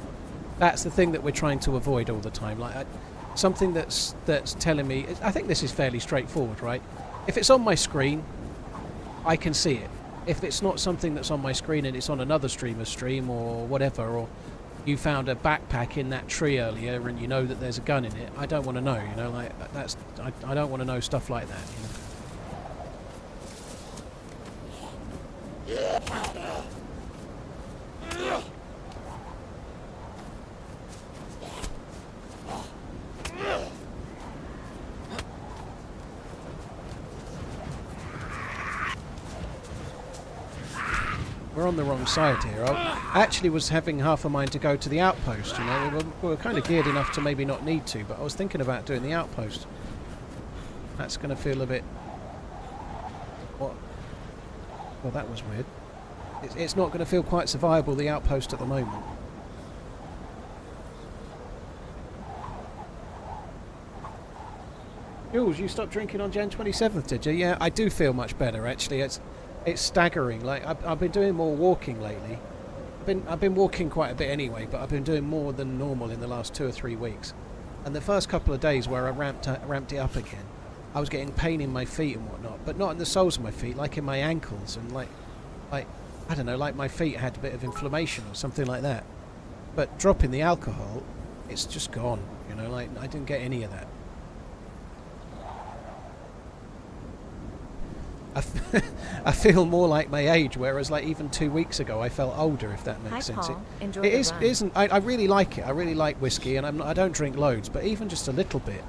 That's the thing that we're trying to avoid all the time. Like something that's telling me. I think this is fairly straightforward, right? If it's on my screen, I can see it. If it's not something that's on my screen and it's on another streamer's stream or whatever, or you found a backpack in that tree earlier and you know that there's a gun in it, I don't want to know, you know, like that's I don't want to know stuff like that, you know. We're on the wrong side here. I actually was having half a mind to go to the outpost, you know. We were kind of geared enough to maybe not need to, but I was thinking about doing the outpost. That's going to feel a bit... What? Well, that was weird. It's not going to feel quite so viable, the outpost, at the moment. Jules, you stopped drinking on Jan 27th, did you? Yeah, I do feel much better, actually. It's staggering. Like I've been doing more walking lately. I've been walking quite a bit anyway, but I've been doing more than normal in the last 2 or 3 weeks. And the first couple of days where I ramped it up again, I was getting pain in my feet and whatnot, but not in the soles of my feet, like in my ankles and like I don't know, like my feet had a bit of inflammation or something like that. But dropping the alcohol, it's just gone. You know, like I didn't get any of that. I feel more like my age, whereas like even 2 weeks ago I felt older, if that makes sense. Paul. Enjoy It the is, run. isn't. I really like it. I really like whiskey, and I don't drink loads, but even just a little bit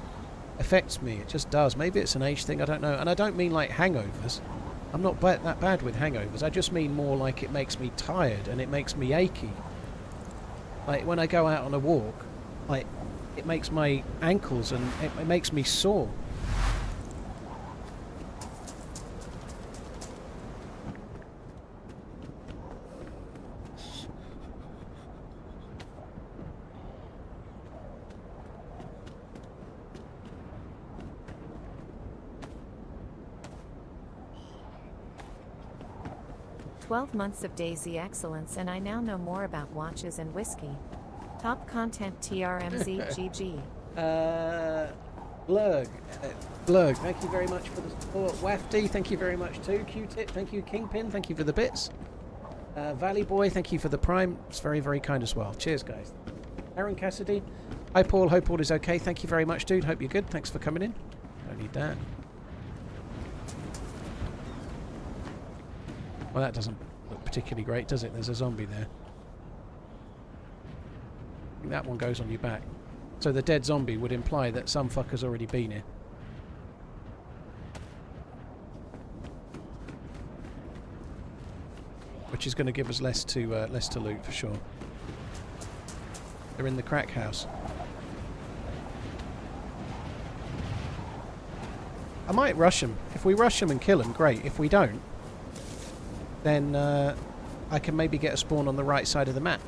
affects me. It just does. Maybe it's an age thing. I don't know. And I don't mean like hangovers. I'm not that bad with hangovers. I just mean more like it makes me tired and it makes me achy. Like when I go out on a walk, like it makes my ankles and it makes me sore. "12 months of DayZ excellence, and I now know more about watches and whiskey. Top content TRMZ GG. Blurg, thank you very much for the support. Wafty, thank you very much too. Q-Tip, thank you. Kingpin, thank you for the bits. Valley Boy, thank you for the prime. It's very, very kind as well. Cheers, guys. Aaron Cassidy, hi Paul, hope all is okay. Thank you very much, dude. Hope you're good. Thanks for coming in. Don't need that. Well, that doesn't look particularly great, does it? There's a zombie there. I think that one goes on your back. So the dead zombie would imply that some fucker's already been here. Which is going to give us less to loot for sure. They're in the crack house. I might rush them. If we rush them and kill them, great. If we don't, then I can maybe get a spawn on the right side of the map.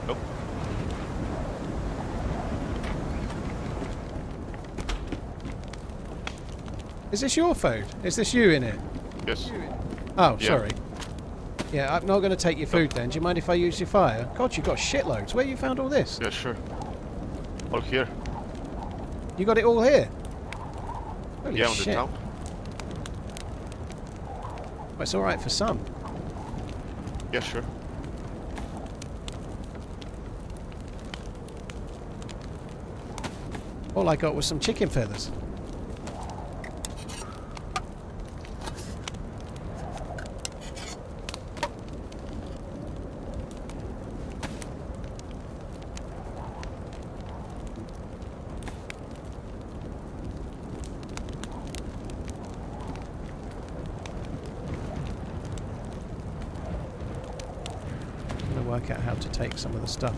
Nope. Is this your food? Is this you in it? Yes. Oh, Yeah. sorry. Yeah, I'm not going to take your food then. Do you mind if I use your fire? God, you've got shitloads. Where you found all this? Yeah, sure. All here. You got it all here? Holy Yeah, on the shit. town. Well, it's alright for some. Yeah, sure. All I got was some chicken feathers. work out how to take some of the stuff.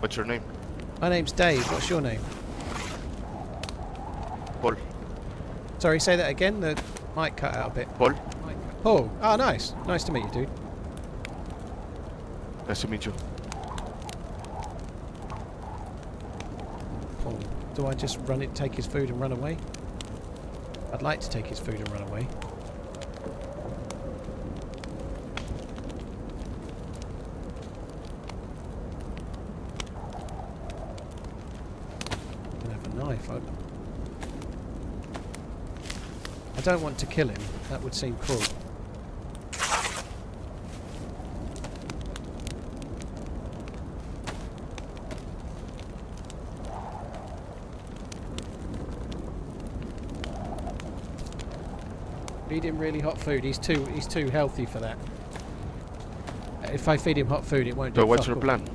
What's your name? My name's Dave. What's your name? Paul. Sorry, say that again. The mic cut out a bit. Paul. Paul. Oh, nice. Nice to meet you, dude. Nice to meet you. Paul. Do I just run it, take his food and run away? I'd like to take his food and run away. I can have a knife. I don't want to kill him. That would seem cruel. Feed him really hot food. He's too healthy for that. If I feed him hot food, it won't do. So what's fuck your all. plan?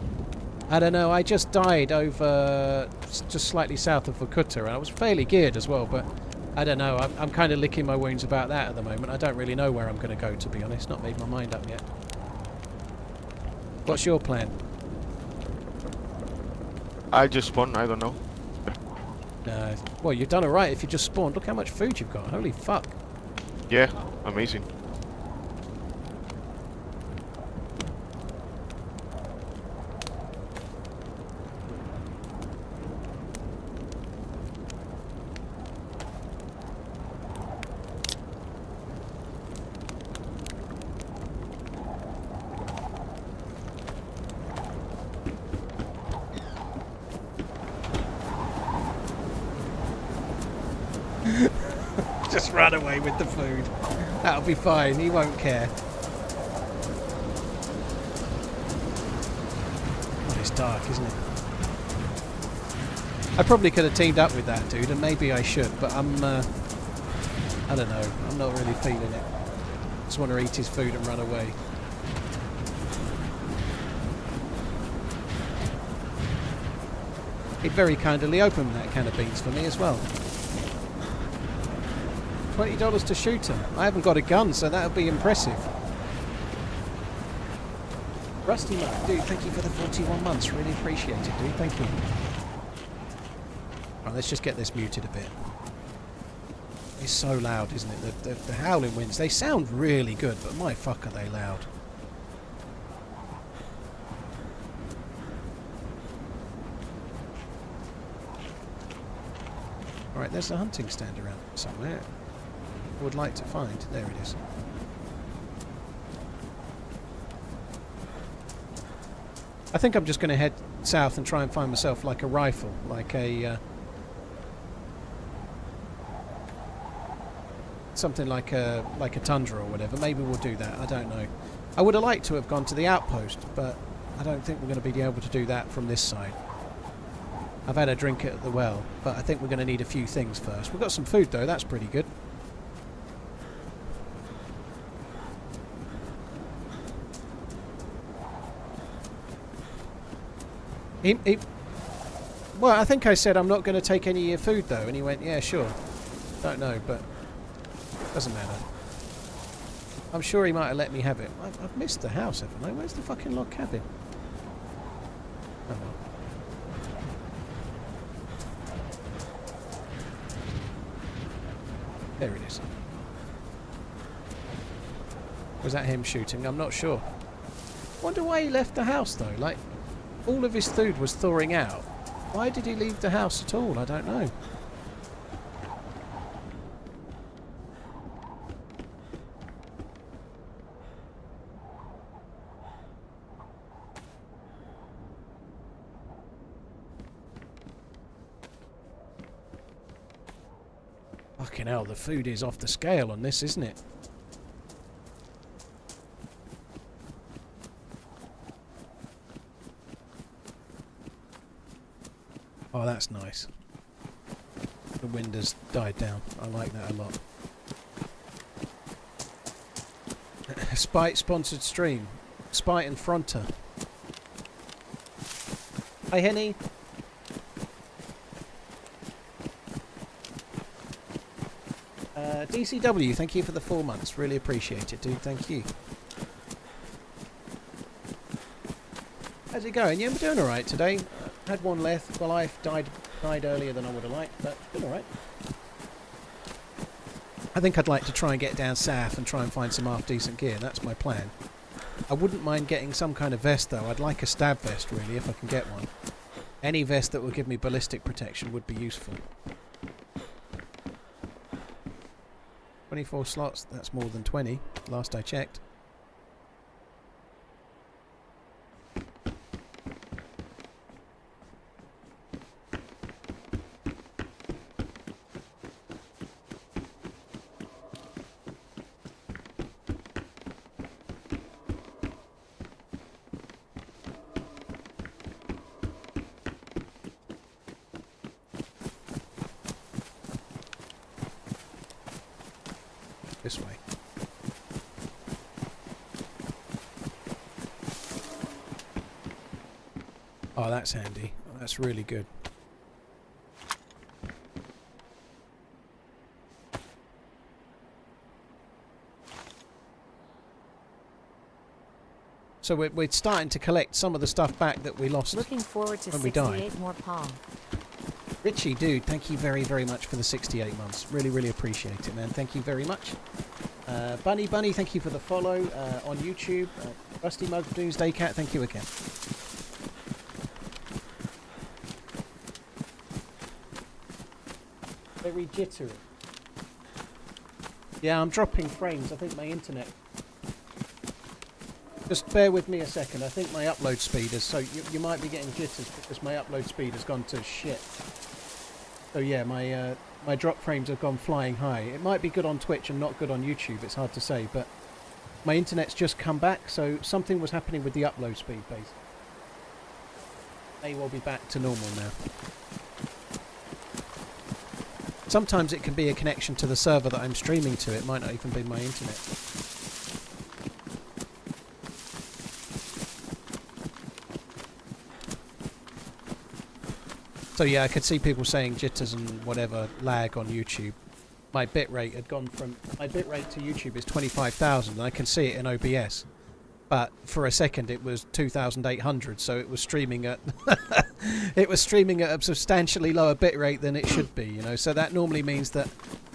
I don't know. I just died over just slightly south of Vorkuta, and I was fairly geared as well. But I don't know. I'm kind of licking my wounds about that at the moment. I don't really know where I'm going to go, to be honest. Not made my mind up yet. What's your plan? I just spawned, I don't know. Well, you've done alright if you just spawned. Look how much food you've got. Holy fuck. Yeah, amazing. Just run away with the food. That'll be fine. He won't care. Oh, it's dark, isn't it? I probably could have teamed up with that dude, and maybe I should, but I don't know. I'm not really feeling it. Just want to eat his food and run away. He'd very kindly opened that can of beans for me as well. $20 to shoot him. I haven't got a gun, so that would be impressive. Rusty Mark, dude, thank you for the 41 months. Really appreciate it, dude. Thank you. Right, let's just get this muted a bit. It's so loud, isn't it? The howling winds, they sound really good, but my fuck are they loud. Alright, there's a hunting stand around somewhere. I would like to find. There it is. I think I'm just going to head south and try and find myself like a rifle, like a something like a Tundra or whatever. Maybe we'll do that. I don't know. I would have liked to have gone to the outpost, but I don't think we're going to be able to do that from this side. I've had a drink at the well, but I think we're going to need a few things first. We've got some food though. That's pretty good. Well, I think I said I'm not going to take any of your food though, and he went, yeah, sure. Don't know, but doesn't matter. I'm sure he might have let me have it. I've missed the house, haven't I? Where's the fucking log cabin? Oh well. There it is. Was that him shooting? I'm not sure. Wonder why he left the house though. Like, all of his food was thawing out. Why did he leave the house at all? I don't know. Fucking hell, the food is off the scale on this, isn't it? Oh, that's nice. The wind has died down. I like that a lot. Spite sponsored stream. Spite and Fronter. Hi, Henny. DCW, thank you for the 4 months. Really appreciate it, dude. Thank you. How's it going? Yeah, I'm doing alright today. Had one left. Well, I died earlier than I would have liked, but been alright. I think I'd like to try and get down south and try and find some half-decent gear. That's my plan. I wouldn't mind getting some kind of vest, though. I'd like a stab vest, really, if I can get one. Any vest that will give me ballistic protection would be useful. 24 slots, that's more than 20, last I checked. This way. Oh, that's handy. That's really good. So we're starting to collect some of the stuff back that we lost. Looking forward to when we died. 68 more Paul. Richie, dude, thank you very, very much for the 68 months. Really, really appreciate it, man. Thank you very much. Bunny, thank you for the follow on YouTube. Rusty Mug, Doomsday Cat, thank you again. Very jittery. Yeah, I'm dropping frames. I think my internet... Just bear with me a second. I think my upload speed is... So you might be getting jitters because my upload speed has gone to shit. So yeah, my drop frames have gone flying high. It might be good on Twitch and not good on YouTube, it's hard to say, but my internet's just come back, so something was happening with the upload speed, basically. May well be back to normal now. Sometimes it can be a connection to the server that I'm streaming to, it might not even be my internet. So yeah, I could see people saying jitters and whatever, lag on YouTube. My bitrate had gone from... My bitrate to YouTube is 25,000 and I can see it in OBS. But for a second it was 2,800, so it was streaming at... it was streaming at a substantially lower bitrate than it should be, you know. So that normally means that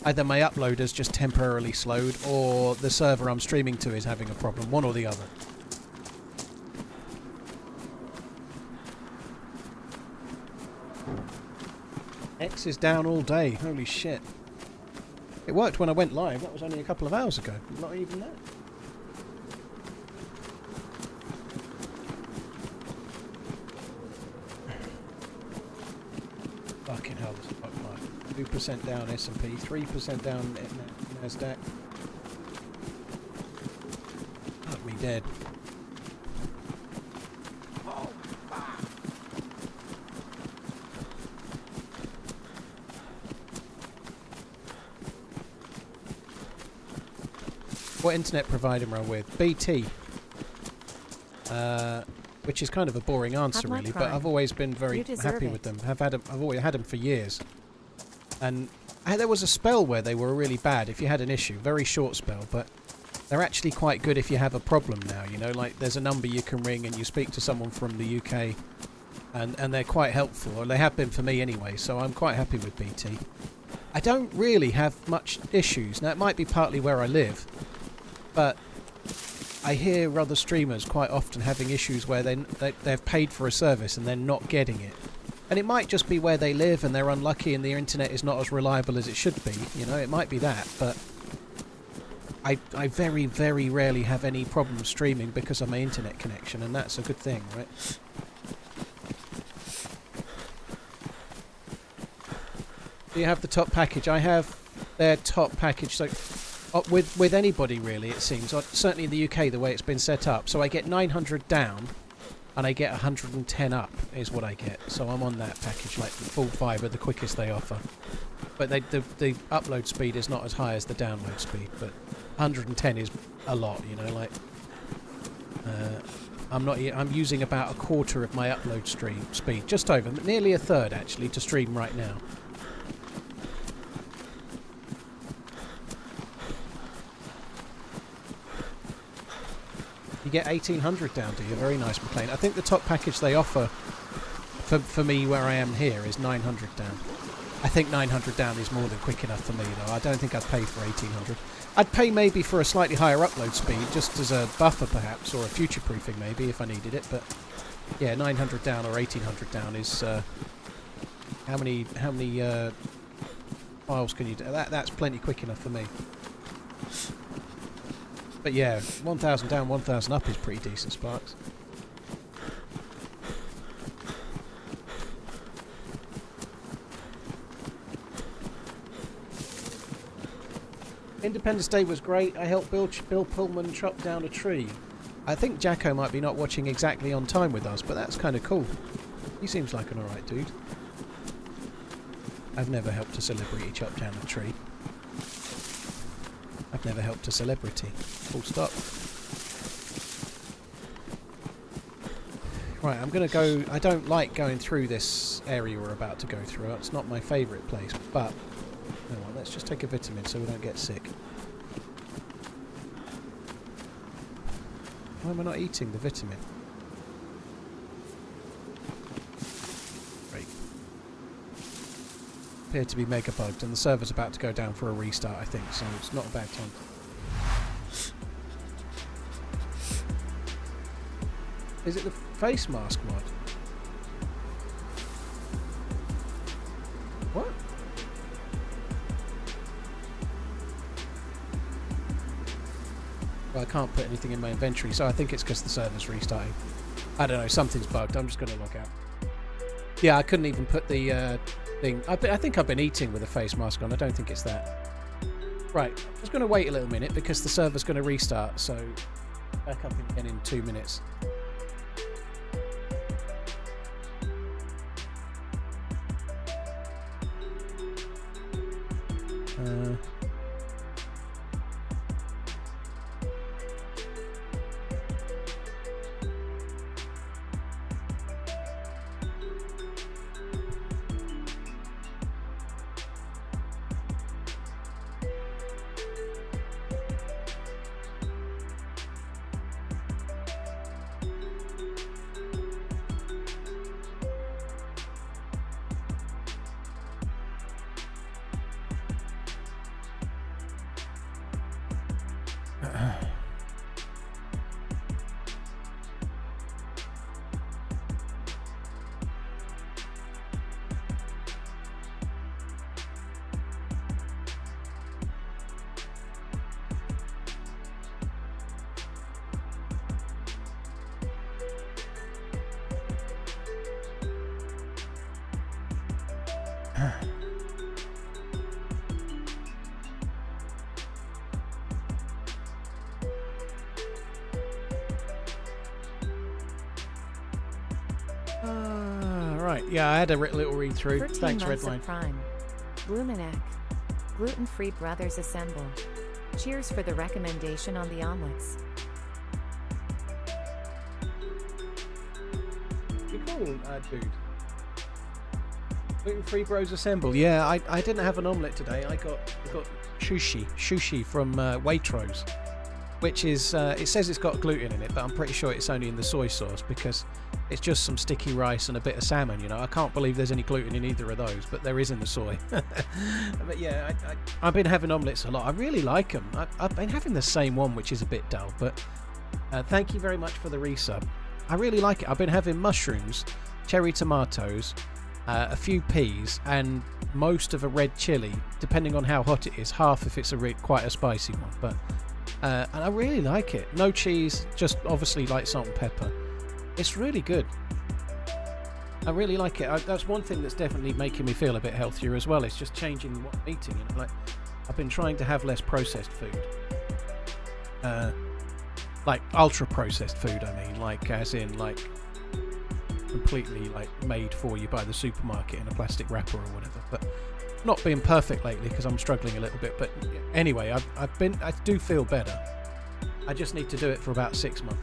either my uploader's just temporarily slowed or the server I'm streaming to is having a problem, one or the other. X is down all day. Holy shit. It worked when I went live. That was only a couple of hours ago. Not even that. Fucking hell, this is fuck life. 2% down S&P, 3% down NASDAQ. Fuck me dead. What internet provider am I with? BT. Which is kind of a boring answer, really, but I've always been very happy with them. I've always had them for years. And there was a spell where they were really bad if you had an issue. Very short spell, but they're actually quite good if you have a problem now, you know? Like, there's a number you can ring and you speak to someone from the UK, and they're quite helpful. Or they have been for me anyway, so I'm quite happy with BT. I don't really have much issues. Now, it might be partly where I live, but I hear other streamers quite often having issues where they've paid for a service and they're not getting it. And it might just be where they live and they're unlucky and their internet is not as reliable as it should be. You know, it might be that, but I very, very rarely have any problems streaming because of my internet connection, and that's a good thing, right? Do you have the top package? I have their top package. So with anybody really, it seems, certainly in the UK the way it's been set up, so I get 900 down and I get 110 up is what I get, so I'm on that package, like the full fibre, the quickest they offer, but the upload speed is not as high as the download speed, but 110 is a lot, you know, like I'm using about a quarter of my upload speed, just over, nearly a third actually, to stream right now. get 1800 down, do you? Very nice, McLean. I think the top package they offer for me where I am here is 900 down. I think 900 down is more than quick enough for me, though. I don't think I'd pay for 1800. I'd pay maybe for a slightly higher upload speed, just as a buffer perhaps, or a future-proofing maybe if I needed it. But yeah, 900 down or 1800 down is how many files can you do? That's plenty quick enough for me. But yeah, 1000 down, 1000 up is pretty decent, Sparks. Independence Day was great. I helped Bill Pullman chop down a tree. I think Jacko might be not watching exactly on time with us, but that's kind of cool. He seems like an alright dude. I've never helped a celebrity chop down a tree. I've never helped a celebrity. Full stop. Right, I'm going to go... I don't like going through this area we're about to go through. It's not my favourite place, but... Hang on, let's just take a vitamin so we don't get sick. Why am I not eating the vitamin? Great. Appear to be mega bugged, and the server's about to go down for a restart, I think, so it's not a bad time. Is it the face mask mod? What? Well, I can't put anything in my inventory, so I think it's because the server's restarting. I don't know, something's bugged. I'm just going to log out. Yeah, I couldn't even put the thing... I think I've been eating with a face mask on. I don't think it's that. Right, I'm just going to wait a little minute because the server's going to restart, so back up again in 2 minutes. Right, yeah, I had a little read through. 13 Thanks, months Redline. of Prime. Blumenac. Gluten-free brothers assemble. Cheers for the recommendation on the omelets. You cool, dude. Gluten-free bros assemble. Yeah, I didn't have an omelette today. I got sushi from Waitrose, which is it says it's got gluten in it, but I'm pretty sure it's only in the soy sauce because it's just some sticky rice and a bit of salmon. You know, I can't believe there's any gluten in either of those, but there is in the soy. But yeah, I've been having omelettes a lot. I really like them. I've been having the same one, which is a bit dull, but thank you very much for the resub. I really like it. I've been having mushrooms, cherry tomatoes, a few peas, and most of a red chilli, depending on how hot it is. Half if it's quite a spicy one, but and I really like it. No cheese, just obviously light salt and pepper. It's really good. I really like it. That's one thing that's definitely making me feel a bit healthier as well. It's just changing what I'm eating. You know, like I've been trying to have less processed food, like ultra processed food. I mean, like as in like completely like made for you by the supermarket in a plastic wrapper or whatever. But not being perfect lately because I'm struggling a little bit. But anyway, I do feel better. I just need to do it for about 6 months.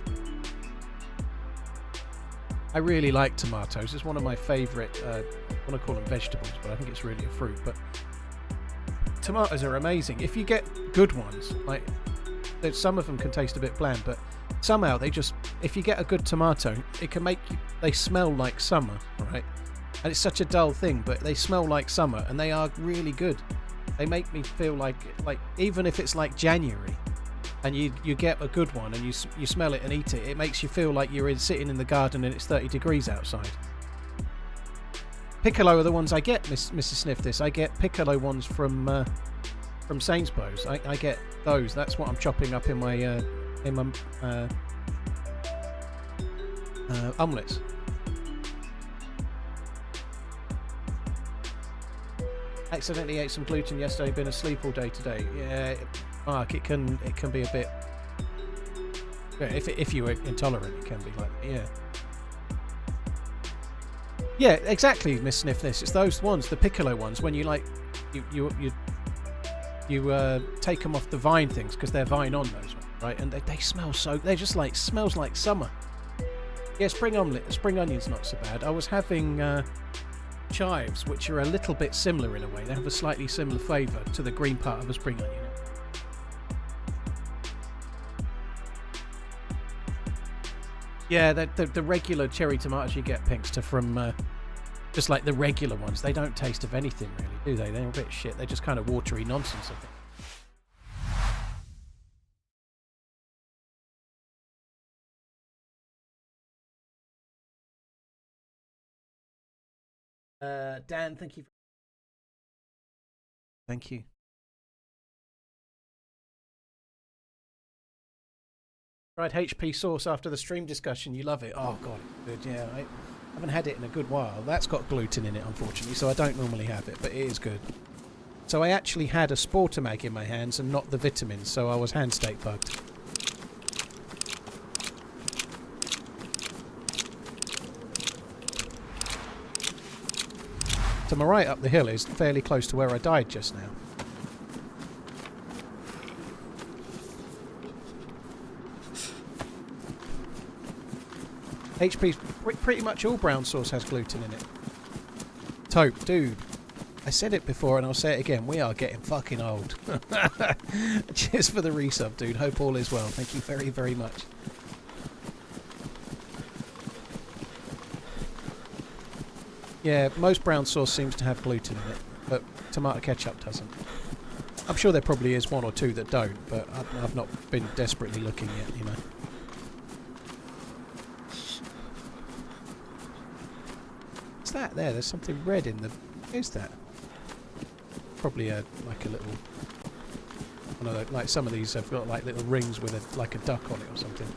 I really like tomatoes. It's one of my favourite, I want to call them vegetables, but I think it's really a fruit. But tomatoes are amazing. If you get good ones, like some of them can taste a bit bland, but somehow they just, if you get a good tomato, it can make you, they smell like summer, right? And it's such a dull thing, but they smell like summer, and they are really good. They make me feel like even if it's like January, and you get a good one, and you smell it and eat it, it makes you feel like you're sitting in the garden and it's 30 degrees outside. Piccolo are the ones I get, Mrs. Sniff this. I get piccolo ones from Sainsbury's. I get those. That's what I'm chopping up in my omelettes. Accidentally ate some gluten yesterday. Been asleep all day today. Yeah, Mark, it can be a bit. Yeah, if you were intolerant, it can be like yeah. Yeah, exactly, Miss Sniff this. It's those ones, the piccolo ones, when you like you take them off the vine things because they're vine on those ones, right? And they smell so, they're just like, smells like summer. Yeah, spring onion's not so bad. I was having chives, which are a little bit similar in a way. They have a slightly similar flavour to the green part of a spring onion. Yeah, the regular cherry tomatoes you get, Pinkster, from just like the regular ones, they don't taste of anything really, do they? They're a bit shit. They're just kind of watery nonsense, I think. Dan, thank you. Thank you. Tried HP sauce after the stream discussion. You love it. Oh god, good. Yeah, I haven't had it in a good while. That's got gluten in it, unfortunately, so I don't normally have it, but it is good. So I actually had a Sportamag in my hands and not the vitamins, so I was hand steak bugged. To my right up the hill is fairly close to where I died just now. HP's pretty much all brown sauce has gluten in it. Taupe, dude. I said it before and I'll say it again. We are getting fucking old. Cheers for the resub, dude. Hope all is well. Thank you very, very much. Yeah, most brown sauce seems to have gluten in it, but tomato ketchup doesn't. I'm sure there probably is one or two that don't, but I've not been desperately looking yet, you know. What's that there? There's something red in the... What is that? Probably like a little... I don't know, like some of these have got like little rings with like a duck on it or something.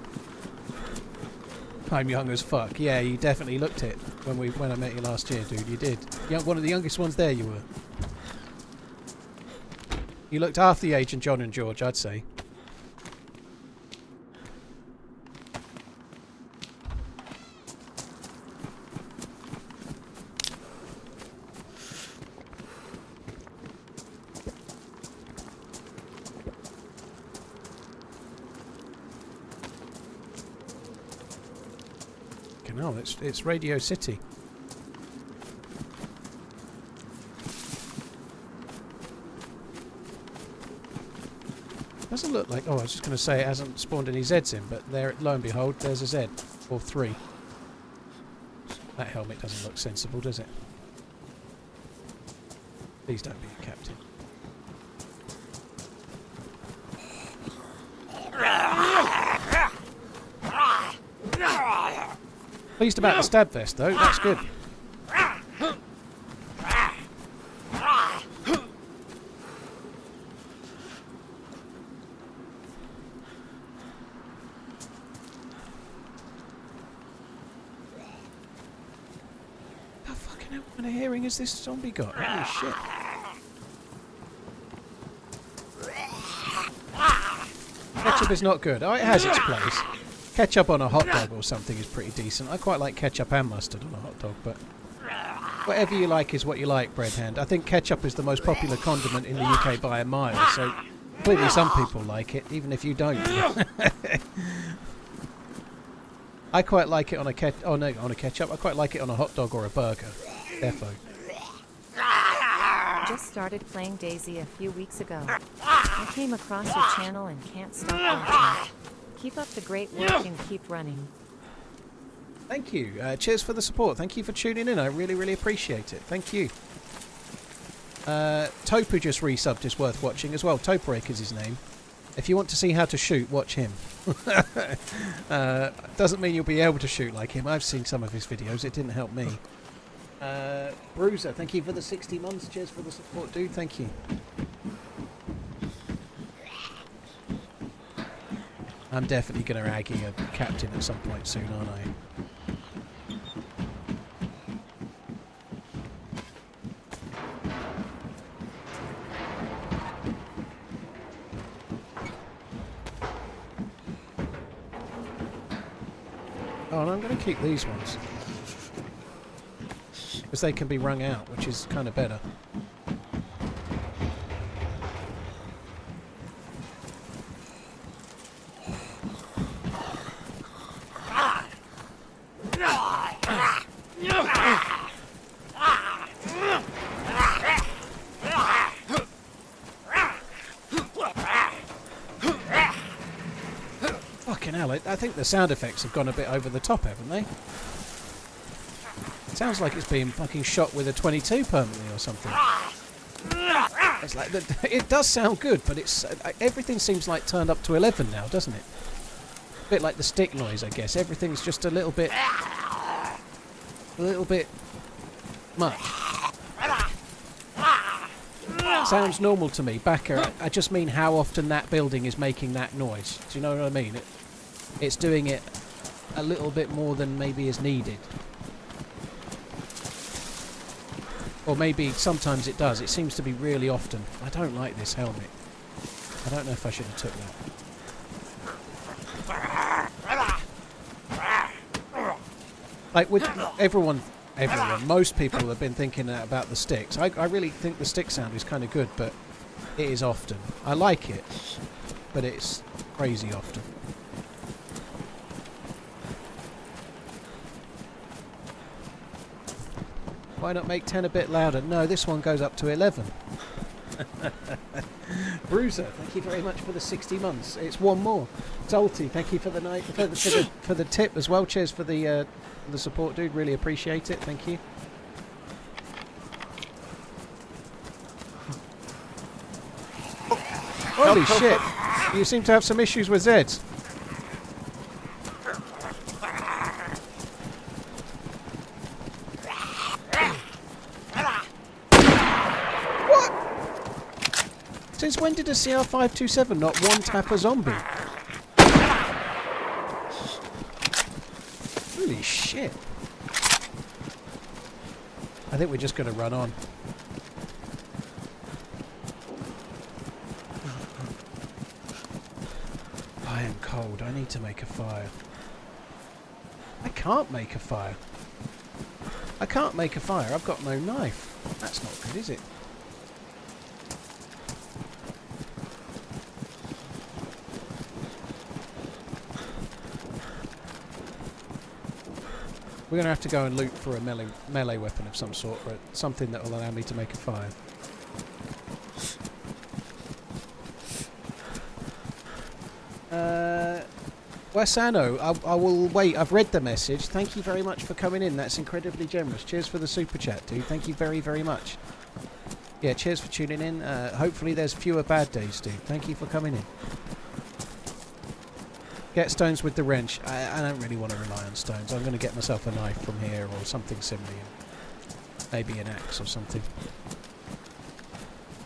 I'm young as fuck. Yeah, you definitely looked it when I met you last year, dude. You did. One of the youngest ones there you were. You looked half the age of John and George, I'd say. No, it's Radio City. Doesn't look like... Oh, I was just going to say it hasn't spawned any Zs in, but there, lo and behold, there's a Z. Or 3. That helmet doesn't look sensible, does it? Please don't be a captain. Pleased about the stab vest, though. That's good. How fucking hell kind of hearing has this zombie got? Holy shit. Ketchup is not good. Oh, it has its place. Ketchup on a hot dog or something is pretty decent. I quite like ketchup and mustard on a hot dog, but whatever you like is what you like, Breadhand. I think ketchup is the most popular condiment in the UK by a mile, so clearly some people like it, even if you don't. I quite like it on a ketchup. I quite like it on a hot dog or a burger. Defo. Just started playing DayZ a few weeks ago. I came across your channel and can't stop watching. Keep up the great work and keep running. Thank you. Cheers for the support. Thank you for tuning in. I really, really appreciate it. Thank you. Topu just resubbed is worth watching as well. Toporek is his name. If you want to see how to shoot, watch him. Doesn't mean you'll be able to shoot like him. I've seen some of his videos. It didn't help me. Bruiser, thank you for the 60 months. Cheers for the support, dude. Thank you. I'm definitely going to Aggie a captain at some point soon, aren't I? Oh, and I'm going to keep these ones. Because they can be wrung out, which is kind of better. Fucking hell, I think the sound effects have gone a bit over the top, haven't they? It sounds like it's being fucking shot with a 22 permanently or something. It's like it does sound good, but it's everything seems like turned up to 11 now, doesn't it? A bit like the stick noise, I guess. Everything's just a little bit much. Sounds normal to me. Backer, I just mean how often that building is making that noise. Do you know what I mean? It's doing it a little bit more than maybe is needed. Or maybe sometimes it does. It seems to be really often. I don't like this helmet. I don't know if I should have took that. Like with everyone, most people have been thinking about the sticks. I really think the stick sound is kind of good, but it is often. I like it, but it's crazy often. Why not make 10 a bit louder? No, this one goes up to 11. Bruiser, thank you very much for the 60 months. It's one more. Zolty, thank you for the night for the tip as well. Cheers for the support, dude. Really appreciate it. Thank you. Holy shit! You seem to have some issues with Zeds. Since when did a CR527 not one-tap a zombie? Holy shit. I think we're just going to run on. I am cold. I need to make a fire. I can't make a fire. I can't make a fire. I've got no knife. That's not good, is it? We're going to have to go and loot for a melee weapon of some sort, or something that will allow me to make a fire. Wasano, I will wait. I've read the message. Thank you very much for coming in. That's incredibly generous. Cheers for the super chat, dude. Thank you very, very much. Yeah, cheers for tuning in. Hopefully there's fewer bad days, dude. Thank you for coming in. Get stones with the wrench. I don't really want to rely on stones. I'm going to get myself a knife from here or something similar. Maybe an axe or something.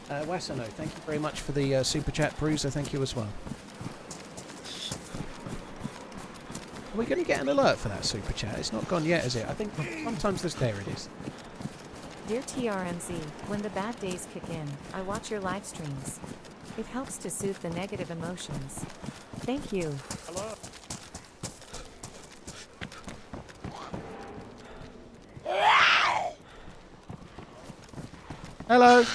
Wasano, thank you very much for the super chat. Bruiser, thank you as well. Are we going to get an alert for that super chat? It's not gone yet, is it? I think sometimes there it is. Dear TRMZ, when the bad days kick in, I watch your live streams. It helps to soothe the negative emotions. Thank you. Hello. Hello.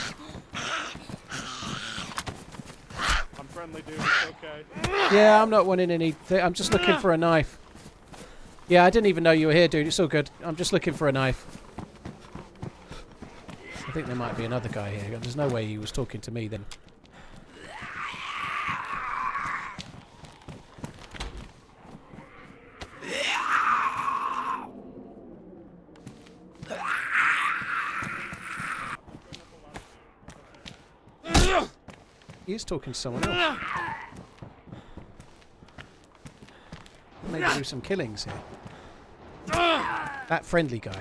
I'm friendly, dude. It's okay. Yeah, I'm not wanting anything. I'm just looking for a knife. Yeah, I didn't even know you were here, dude. It's all good. I'm just looking for a knife. I think there might be another guy here. There's no way he was talking to me then. He is talking to someone else. Maybe do some killings here. That friendly guy.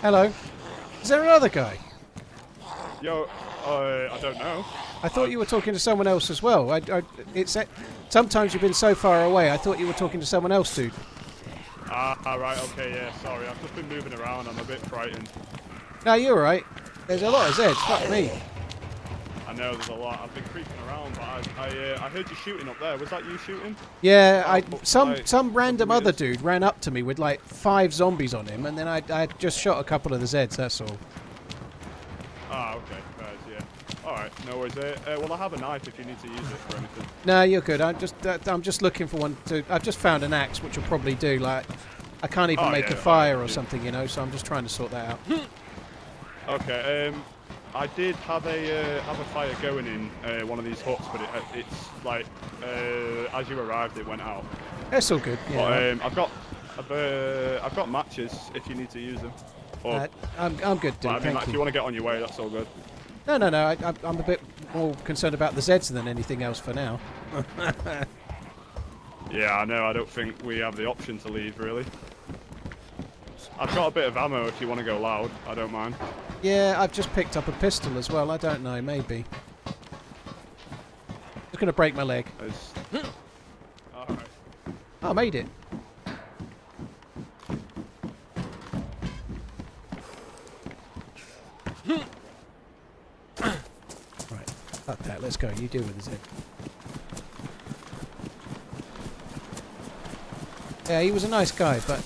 Hello. Is there another guy? Yo, I don't know. I thought you were talking to someone else as well. Sometimes you've been so far away, I thought you were talking to someone else, dude. Right, okay, yeah, sorry. I've just been moving around. I'm a bit frightened. No, you're alright. There's a lot of Zeds. Fuck me. I know there's a lot. I've been creeping around, but I heard you shooting up there. Was that you shooting? Yeah, Oh, some random weird. other dude ran up to me with like 5 zombies on him, and then I just shot a couple of the Zeds, that's all. Okay, guys, yeah. Alright, no worries. Well, I have a knife if you need to use it for anything. No, you're good. I'm just looking for one to... I've just found an axe, which will probably do. Like, I can't even make a fire or something, you know, so I'm just trying to sort that out. Okay, I did have a fire going in one of these huts, but it's like as you arrived, it went out. That's all good. Yeah. But, I've got matches if you need to use them. Or, I'm good, dude. I mean, like, if you want to get on your way, that's all good. No. I'm a bit more concerned about the Zeds than anything else for now. Yeah, I know. I don't think we have the option to leave, really. I've got a bit of ammo if you want to go loud. I don't mind. Yeah, I've just picked up a pistol as well. I don't know, maybe. Just gonna break my leg. Alright. Oh, I made it. Right, fuck that. Let's go. You deal with the Zed. Yeah, he was a nice guy, but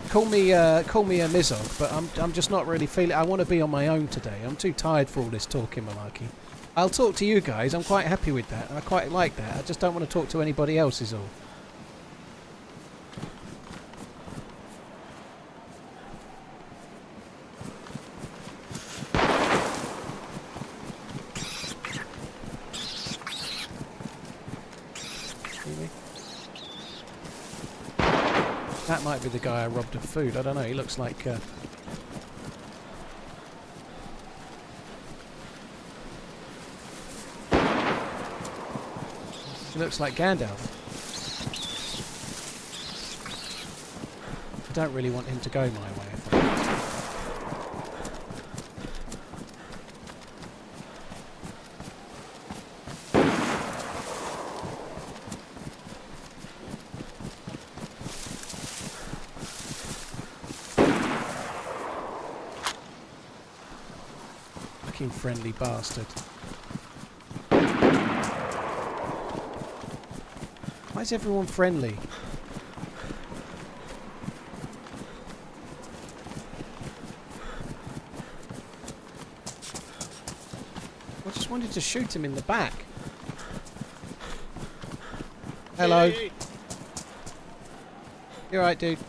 call me a Mizog, but I'm just not really feeling. I want to be on my own today. I'm too tired for all this talking malarkey. I'll talk to you guys. I'm quite happy with that. I quite like that. I just don't want to talk to anybody else. Is all. That might be the guy I robbed of food. I don't know. He looks like... he looks like Gandalf. I don't really want him to go my way. I think. Friendly bastard. Why is everyone friendly? I just wanted to shoot him in the back. Hello. Hey. You alright, dude?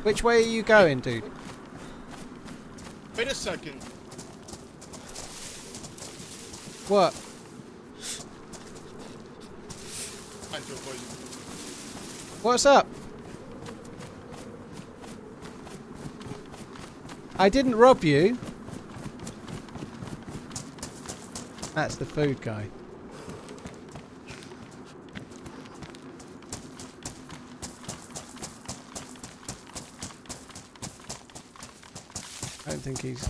Which way are you going, dude? Wait a second. What? What's up? I didn't rob you. That's the food guy. I don't think he's...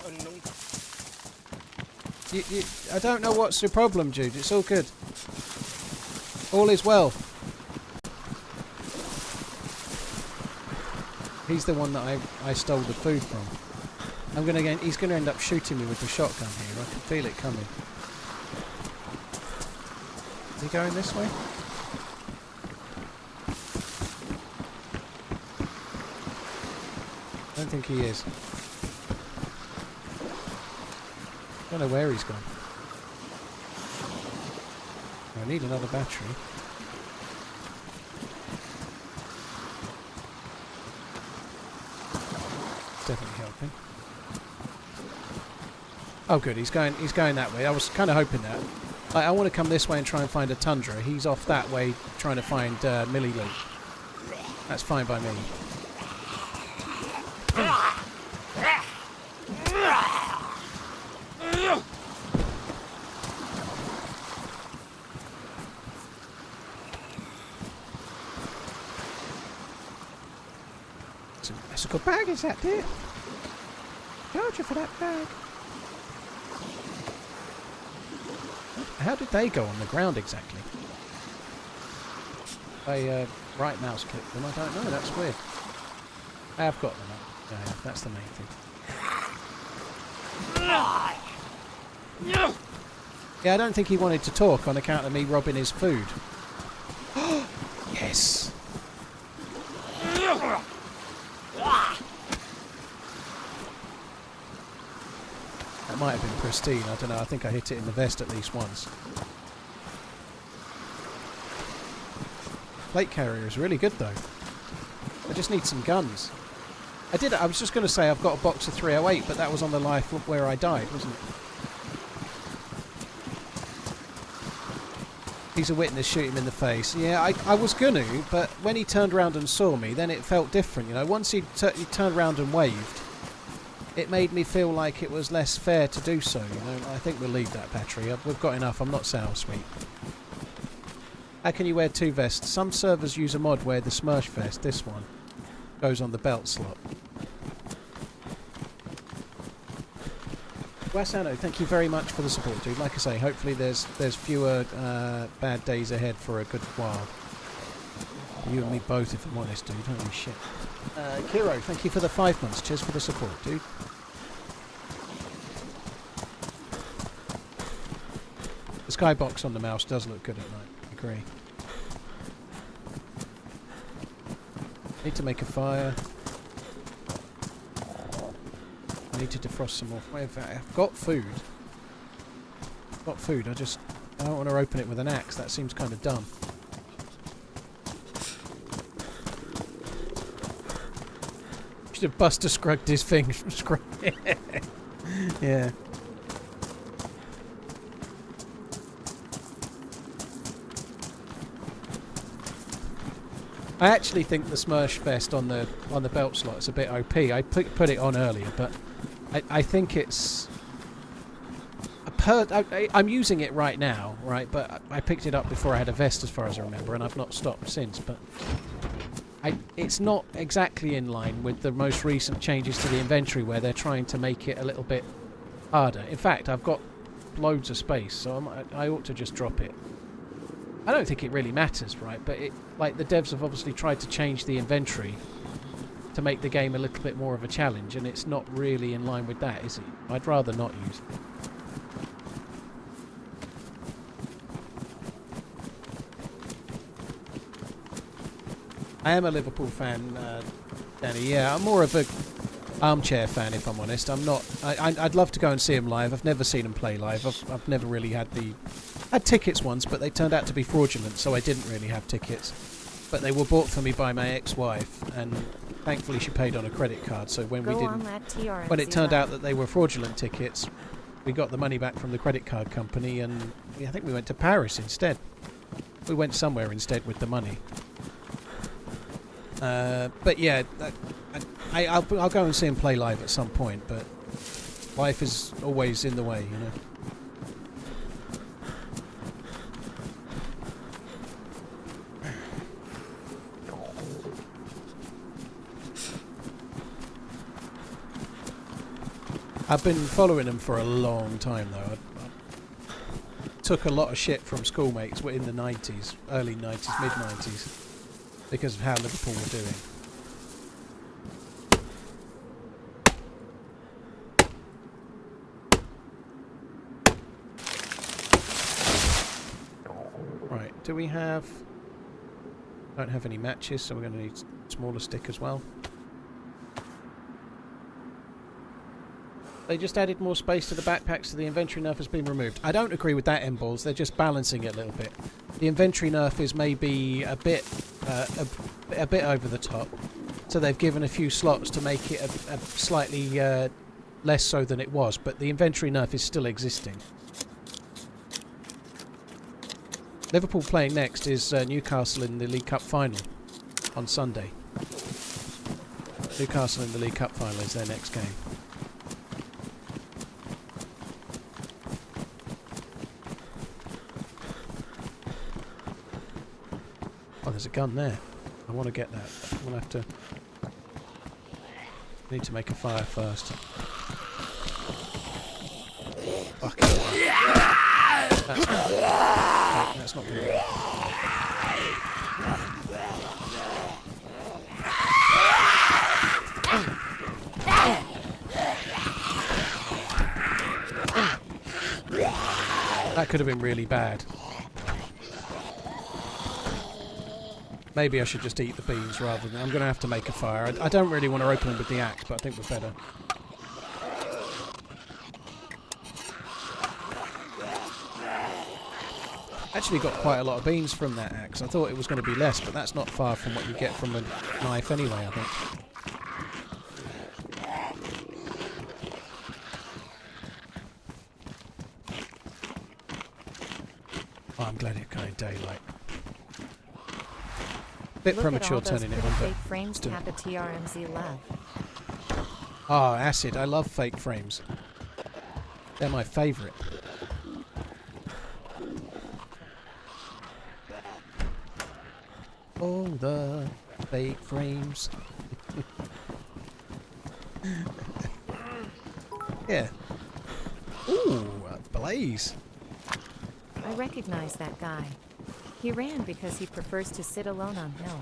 I don't know what's the problem, Jude. It's all good. All is well. He's the one that I stole the food from. He's gonna end up shooting me with the shotgun here. I can feel it coming. Is he going this way? I don't think he is. Don't know where he's gone. I need another battery. Definitely helping. Oh good, he's going that way. I was kind of hoping that. I want to come this way and try and find a tundra. He's off that way trying to find Millie loot. That's fine by me. That's a good bag, is that, dear? Charge you for that bag. How did they go on the ground exactly? I right mouse click them, I don't know, that's weird. I have got them up. Yeah, that's the main thing. Yeah, I don't think he wanted to talk on account of me robbing his food. Yes! That might have been pristine, I don't know, I think I hit it in the vest at least once. Plate carrier is really good though. I just need some guns. I was just going to say I've got a box of 308, but that was on the life where I died, wasn't it? He's a witness, shoot him in the face. Yeah, I was going to, but when he turned around and saw me, then it felt different, you know. Once he turned around and waved, it made me feel like it was less fair to do so, you know. I think we'll leave that battery. We've got enough, I'm not sour sweet. How can you wear two vests? Some servers use a mod where the Smursh vest, this one, goes on the belt slot. Wasano, thank you very much for the support, dude. Like I say, hopefully there's fewer bad days ahead for a good while. You and me both, if I'm honest, dude. Holy shit. Kiro, thank you for the 5 months. Cheers for the support, dude. The skybox on the mouse does look good at night. I agree. Need to make a fire. I need to defrost some more. I've got food. Got food. I don't want to open it with an axe. That seems kind of dumb. Should have Buster scrugged his thing. Yeah. I actually think the Smursh vest on the belt slot is a bit OP. I put it on earlier, but I think it's I'm using it right now, right? But I picked it up before I had a vest, as far as I remember, and I've not stopped since. But it's not exactly in line with the most recent changes to the inventory, where they're trying to make it a little bit harder. In fact, I've got loads of space, so I ought to just drop it. I don't think it really matters, right? But like the devs have obviously tried to change the inventory to make the game a little bit more of a challenge, and it's not really in line with that, is it? I'd rather not use it. I am a Liverpool fan, Danny. Yeah, I'm more of a armchair fan, if I'm honest. I'm not. I'd love to go and see him live. I've never seen him play live. I've never really had tickets once, but they turned out to be fraudulent, so I didn't really have tickets. But they were bought for me by my ex-wife, and thankfully she paid on a credit card. So when when it turned out that they were fraudulent tickets, we got the money back from the credit card company, and I think we went to Paris instead. We went somewhere instead with the money. But yeah, I'll go and see him play live at some point, but life is always in the way, you know. I've been following him for a long time though. I took a lot of shit from schoolmates in the 90s, early 90s, mid 90s. Because of how Liverpool were doing. do we have... Don't have any matches, so we're going to need a smaller stick as well. They just added more space to the backpacks, so the inventory nerf has been removed. I don't agree with that, M-Balls. They're just balancing it a little bit. The inventory nerf is maybe a bit over the top. So they've given a few slots to make it a slightly less so than it was, but the inventory nerf is still existing. Liverpool playing next is Newcastle in the League Cup final on Sunday. Newcastle in the League Cup final is their next game. Oh, there's a gun there. I want to get that. We'll have to... Need to make a fire first. Fucking that's not good. That could have been really bad. Maybe I should just eat the beans rather than... I'm going to have to make a fire. I don't really want to open them with the axe, but I think we're better. Actually got quite a lot of beans from that axe. I thought it was going to be less, but that's not far from what you get from a knife anyway, I think. Oh, I'm glad it's going daylight. Bit Look premature at all those turning it pretty on, fake but frames still. Kappa TRMZ love. Oh, acid. I love fake frames. They're my favourite. All the fake frames. Yeah. Ooh, a blaze. I recognize that guy. He ran because he prefers to sit alone on hill.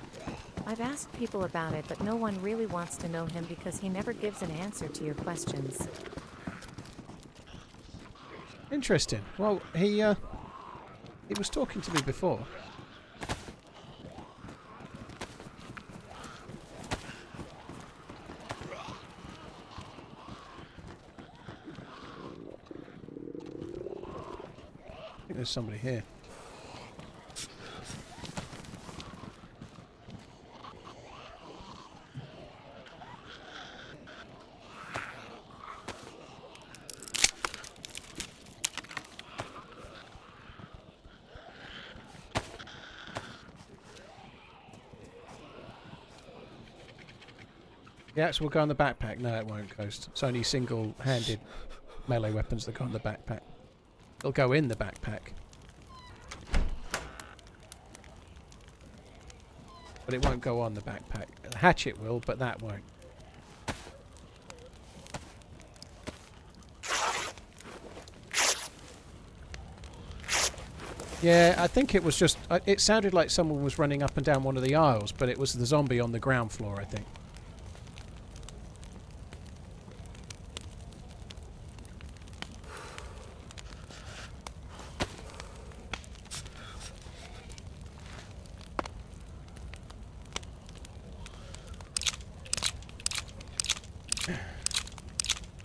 I've asked people about it, but no one really wants to know him because he never gives an answer to your questions. Interesting. Well, he was talking to me before. I think there's somebody here. The axe will go in the backpack. No, it won't, Ghost. It's only single-handed melee weapons that go in the backpack. It'll go in the backpack. But it won't go on the backpack. The hatchet will, but that won't. Yeah, I think it was just... it sounded like someone was running up and down one of the aisles, but it was the zombie on the ground floor, I think.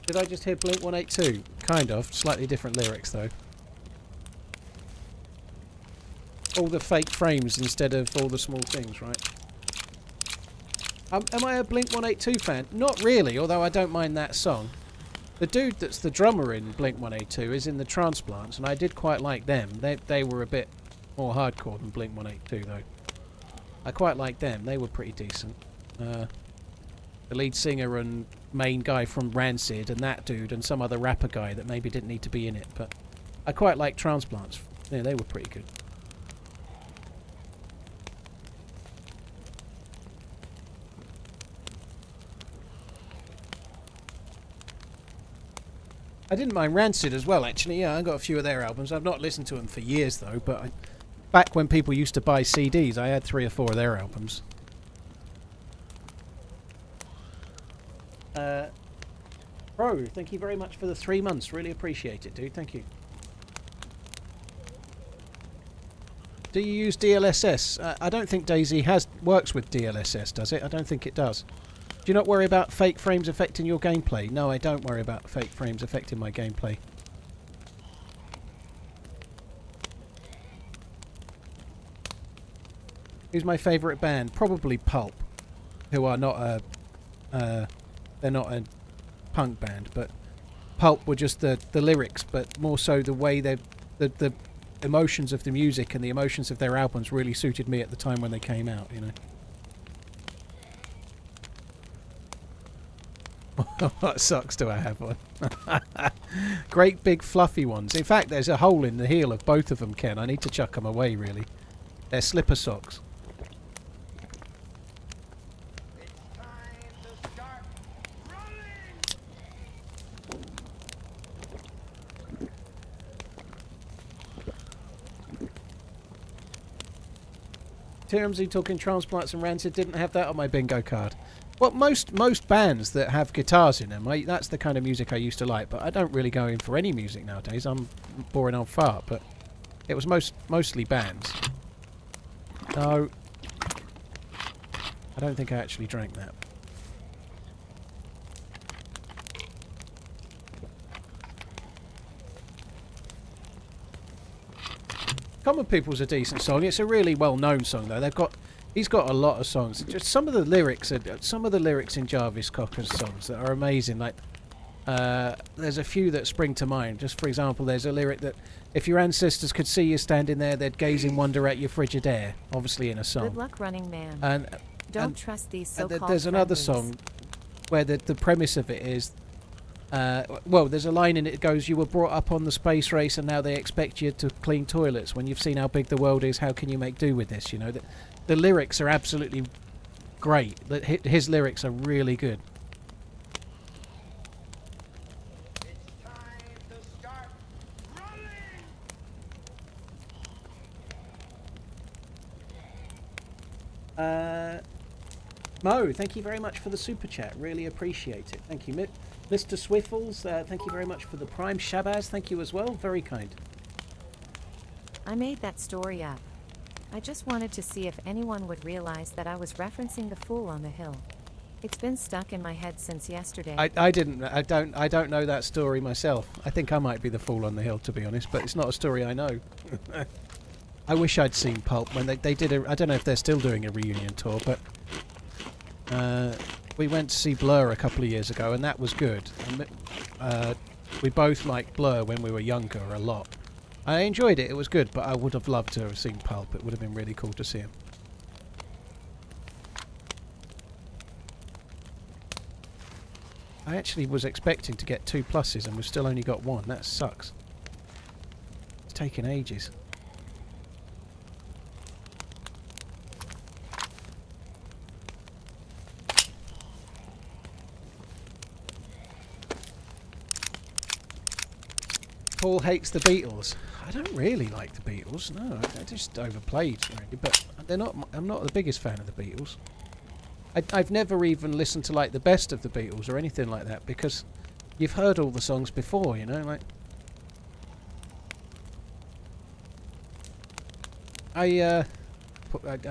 Did I just hear Blink 182? Kind of. Slightly different lyrics, though. All the fake frames instead of all the small things, right? Am I a Blink 182 fan? Not really, although I don't mind that song. The dude that's the drummer in Blink 182 is in the Transplants, and I did quite like them. They were a bit more hardcore than Blink 182, though. I quite liked them. They were pretty decent. The lead singer and main guy from Rancid and that dude and some other rapper guy that maybe didn't need to be in it, but I quite like Transplants. Yeah, they were pretty good. I didn't mind Rancid as well, actually. Yeah, I got a few of their albums. I've not listened to them for years, though, but back when people used to buy CDs, I had 3 or 4 of their albums. Bro, thank you very much for the 3 months. Really appreciate it, dude. Thank you. Do you use DLSS? I don't think DayZ works with DLSS, does it? I don't think it does. Do you not worry about fake frames affecting your gameplay? No, I don't worry about fake frames affecting my gameplay. Who's my favourite band? Probably Pulp, who are not a... they're not a punk band, but Pulp were just the lyrics, but more so the way the emotions of the music and the emotions of their albums really suited me at the time when they came out, you know. What socks do I have on? Great big fluffy ones. In fact, there's a hole in the heel of both of them, Ken. I need to chuck them away, really. They're slipper socks. TRMZ talking transplants and Rancid didn't have that on my bingo card. Well, most bands that have guitars in them, that's the kind of music I used to like, but I don't really go in for any music nowadays. I'm boring old fart, but it was mostly bands. No. I don't think I actually drank that. Common People's a decent song. It's a really well-known song, though. He's got a lot of songs. Just some of the lyrics in Jarvis Cocker's songs that are amazing. Like, there's a few that spring to mind. Just for example, there's a lyric that if your ancestors could see you standing there, they'd gaze in wonder at your frigid air. Obviously, in a song. Good luck, running man. And don't trust these so-called there's another friendlies. song where the premise of it is. Well, there's a line in it that goes, you were brought up on the space race and now they expect you to clean toilets. When you've seen how big the world is, how can you make do with this? You know, the lyrics are absolutely great. His lyrics are really good. It's time to start running! Mo, thank you very much for the super chat. Really appreciate it. Thank you. Mr. Swiffles, thank you very much for the Prime. Shabazz, thank you as well. Very kind. I made that story up. I just wanted to see if anyone would realize that I was referencing the Fool on the Hill. It's been stuck in my head since yesterday. I don't know that story myself. I think I might be the Fool on the Hill, to be honest, but it's not a story I know. I wish I'd seen Pulp when they did I don't know if they're still doing a reunion tour, but we went to see Blur a couple of years ago, and that was good. And, we both liked Blur when we were younger a lot. I enjoyed it, it was good, but I would have loved to have seen Pulp. It would have been really cool to see him. I actually was expecting to get 2 pluses and we've still only got 1. That sucks. It's taken ages. Paul hates the Beatles. I don't really like the Beatles. No, they're just overplayed, really. But they're not. I'm not the biggest fan of the Beatles. I've never even listened to like the best of the Beatles or anything like that because you've heard all the songs before, you know. Like, I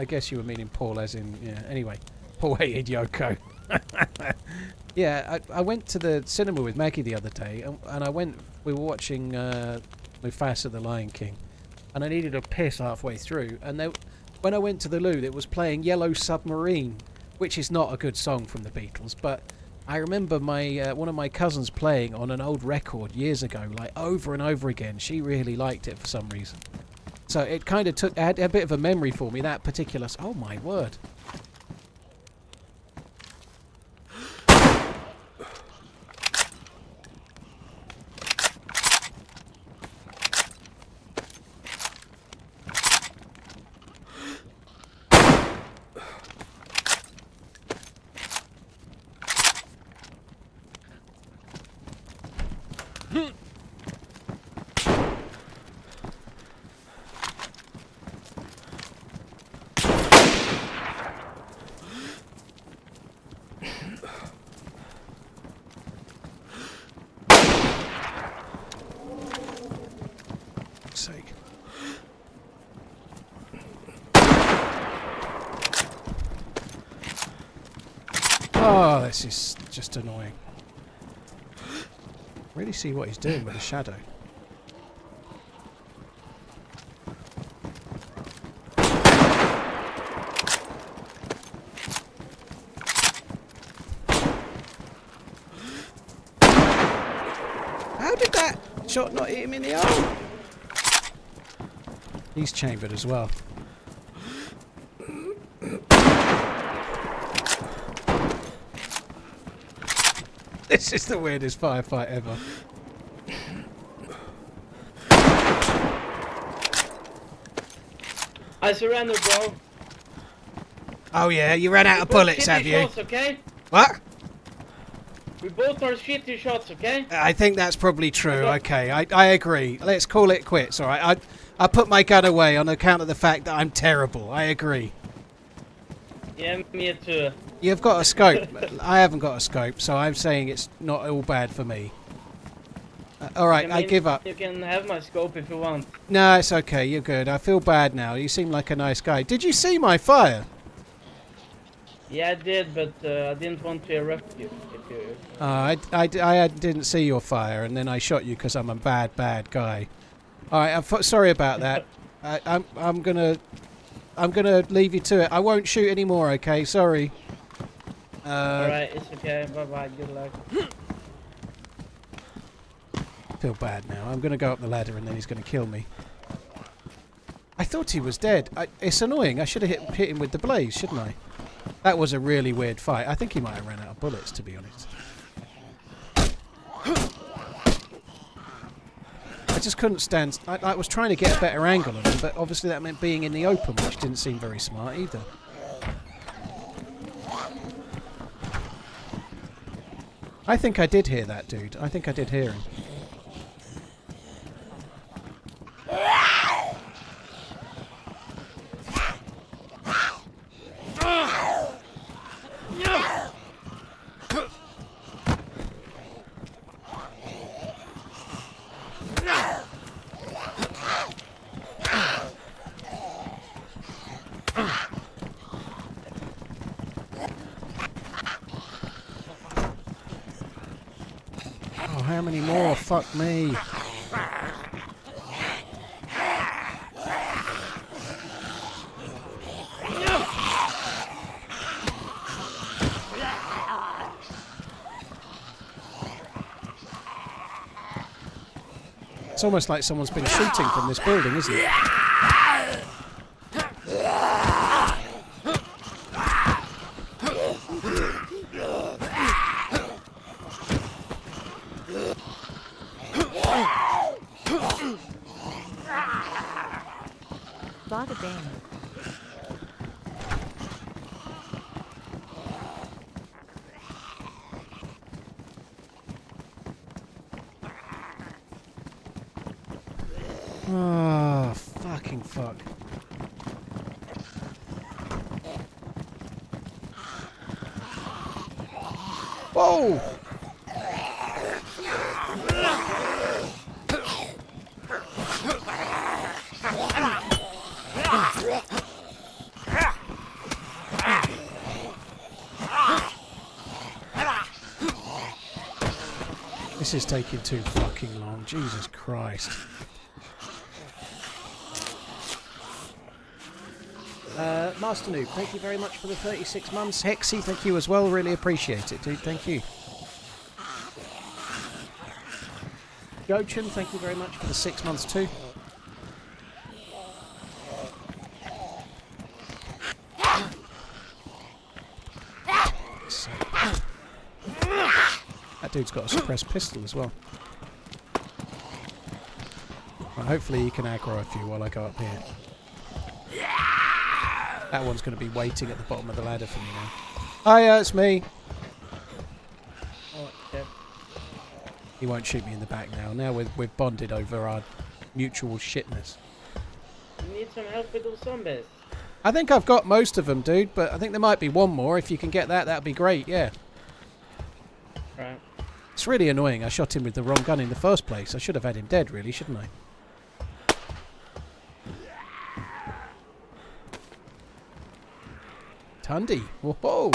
guess you were meaning Paul, as in yeah. Anyway, Paul hated Yoko. Yeah, I went to the cinema with Maggie the other day, and we were watching Mufasa the Lion King, and I needed a piss halfway through, and when I went to the loo, it was playing Yellow Submarine, which is not a good song from the Beatles, but I remember one of my cousins playing on an old record years ago, like over and over again. She really liked it for some reason. So it kind of had a bit of a memory for me, that particular... Oh my word. Oh, this is just annoying. Really see what he's doing with the shadow. How did that shot not hit him in the arm? He's chambered as well. This is the weirdest firefight ever. I surrender, bro. Oh yeah, you ran out of bullets, have you? Shots, okay? What? We both are shitty shots, okay? I think that's probably true. Okay, I agree. Let's call it quits. All right, I put my gun away on account of the fact that I'm terrible. I agree. Yeah, me too. You've got a scope. I haven't got a scope, so I'm saying it's not all bad for me. All right, I give up. You can have my scope if you want. No, it's okay. You're good. I feel bad now. You seem like a nice guy. Did you see my fire? Yeah, I did, but I didn't want to erupt you. I didn't see your fire, and then I shot you because I'm a bad guy. All right, I'm sorry about that. I'm gonna leave you to it. I won't shoot anymore. Okay, sorry. Alright, it's okay. Bye bye. Good luck. Feel bad now. I'm gonna go up the ladder, and then he's gonna kill me. I thought he was dead. It's annoying. I should have hit him with the blaze, shouldn't I? That was a really weird fight. I think he might have ran out of bullets, to be honest. I just couldn't stand... I was trying to get a better angle on him, but obviously that meant being in the open, which didn't seem very smart either. I think I did hear that dude. I think I did hear him. Oh, how many more? Fuck me. It's almost like someone's been shooting from this building, isn't it? Bada bang. Oh, fucking fuck. Whoa! This is taking too fucking long. Jesus Christ. Master Noob, thank you very much for the 36 months. Hexy, thank you as well. Really appreciate it, dude. Thank you. Gochin, thank you very much for the 6 months too. That dude's got a suppressed pistol as well. Well, hopefully he can aggro a few while I go up here. That one's going to be waiting at the bottom of the ladder for me now. Hiya, it's me. Oh, okay. He won't shoot me in the back now. Now we've bonded over our mutual shitness. You need some help with those zombies. I think I've got most of them, dude, but I think there might be one more. If you can get that, that'd be great, yeah. Right. It's really annoying. I shot him with the wrong gun in the first place. I should have had him dead, really, shouldn't I? Tundy. Whoa.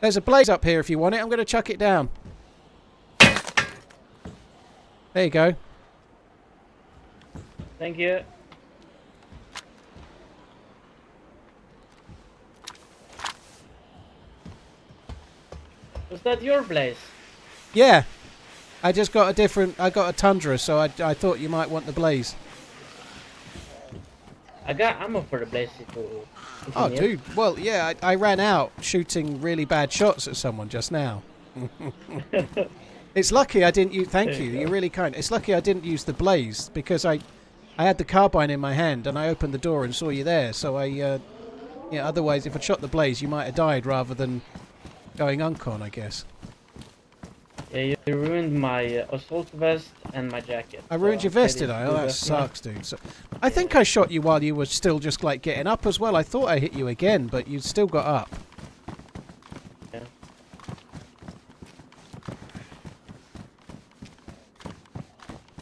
There's a blaze up here if you want it. I'm going to chuck it down. There you go. Thank you. Was that your blaze? Yeah. I just got a different... I got a Tundra, so I thought you might want the blaze. I got ammo for the blaze if you Oh, need it. dude. Well, yeah, I ran out shooting really bad shots at someone just now. It's lucky I didn't use... Thank you. You're really kind. It's lucky I didn't use the blaze because I had the carbine in my hand and I opened the door and saw you there. So yeah, otherwise, if I'd shot the blaze, you might have died rather than going uncon, I guess. Yeah, you ruined my assault vest and my jacket. I ruined your vest, did I? Oh, that sucks, dude. So, I think I shot you while you were still just, like, getting up as well. I thought I hit you again, but you still got up.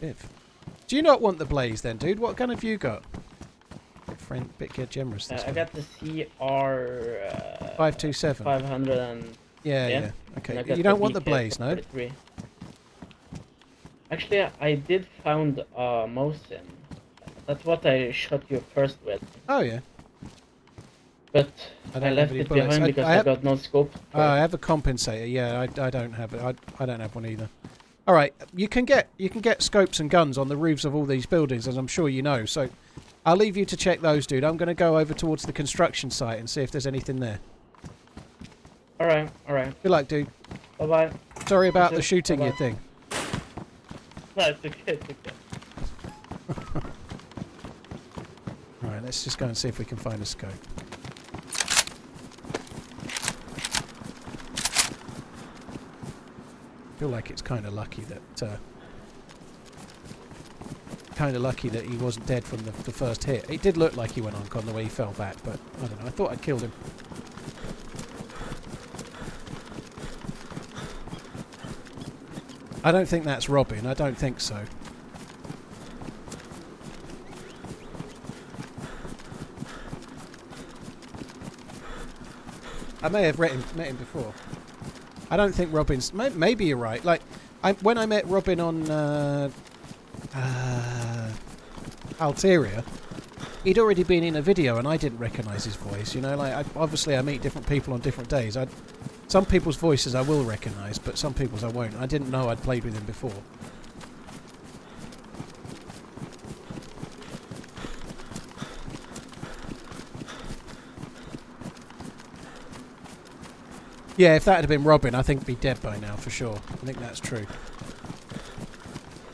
Yeah. Do you not want the blaze, then, dude? What gun have you got? Friend, bit generous this I got the CR... 527. 500 and... Yeah. Okay. You don't want the blaze, no? 43. Actually, I did found Mosin. That's what I shot you first with. Oh, yeah. But I I, don't left have any it bullets. behind because I got no scope. Oh, I have a compensator. Yeah, I don't have it. I don't have one either. All right, you can get scopes and guns on the roofs of all these buildings, as I'm sure you know. So I'll leave you to check those, dude. I'm going to go over towards the construction site and see if there's anything there. Alright. Good luck, dude. Bye-bye. Sorry about the shooting you thing. No, it's okay, it's okay. Alright, let's just go and see if we can find a scope. I feel like it's kind of lucky that he wasn't dead from the first hit. It did look like he went on the way he fell back, but I don't know. I thought I'd killed him. I don't think that's Robin. I don't think so. I may have met him before. I don't think Robin's... Maybe you're right. Like, when I met Robin on Alteria, he'd already been in a video and I didn't recognise his voice. You know, like, obviously I meet different people on different days. Some people's voices I will recognise, but some people's I won't. I didn't know I'd played with him before. Yeah, if that had been Robin, I think he'd be dead by now, for sure. I think that's true.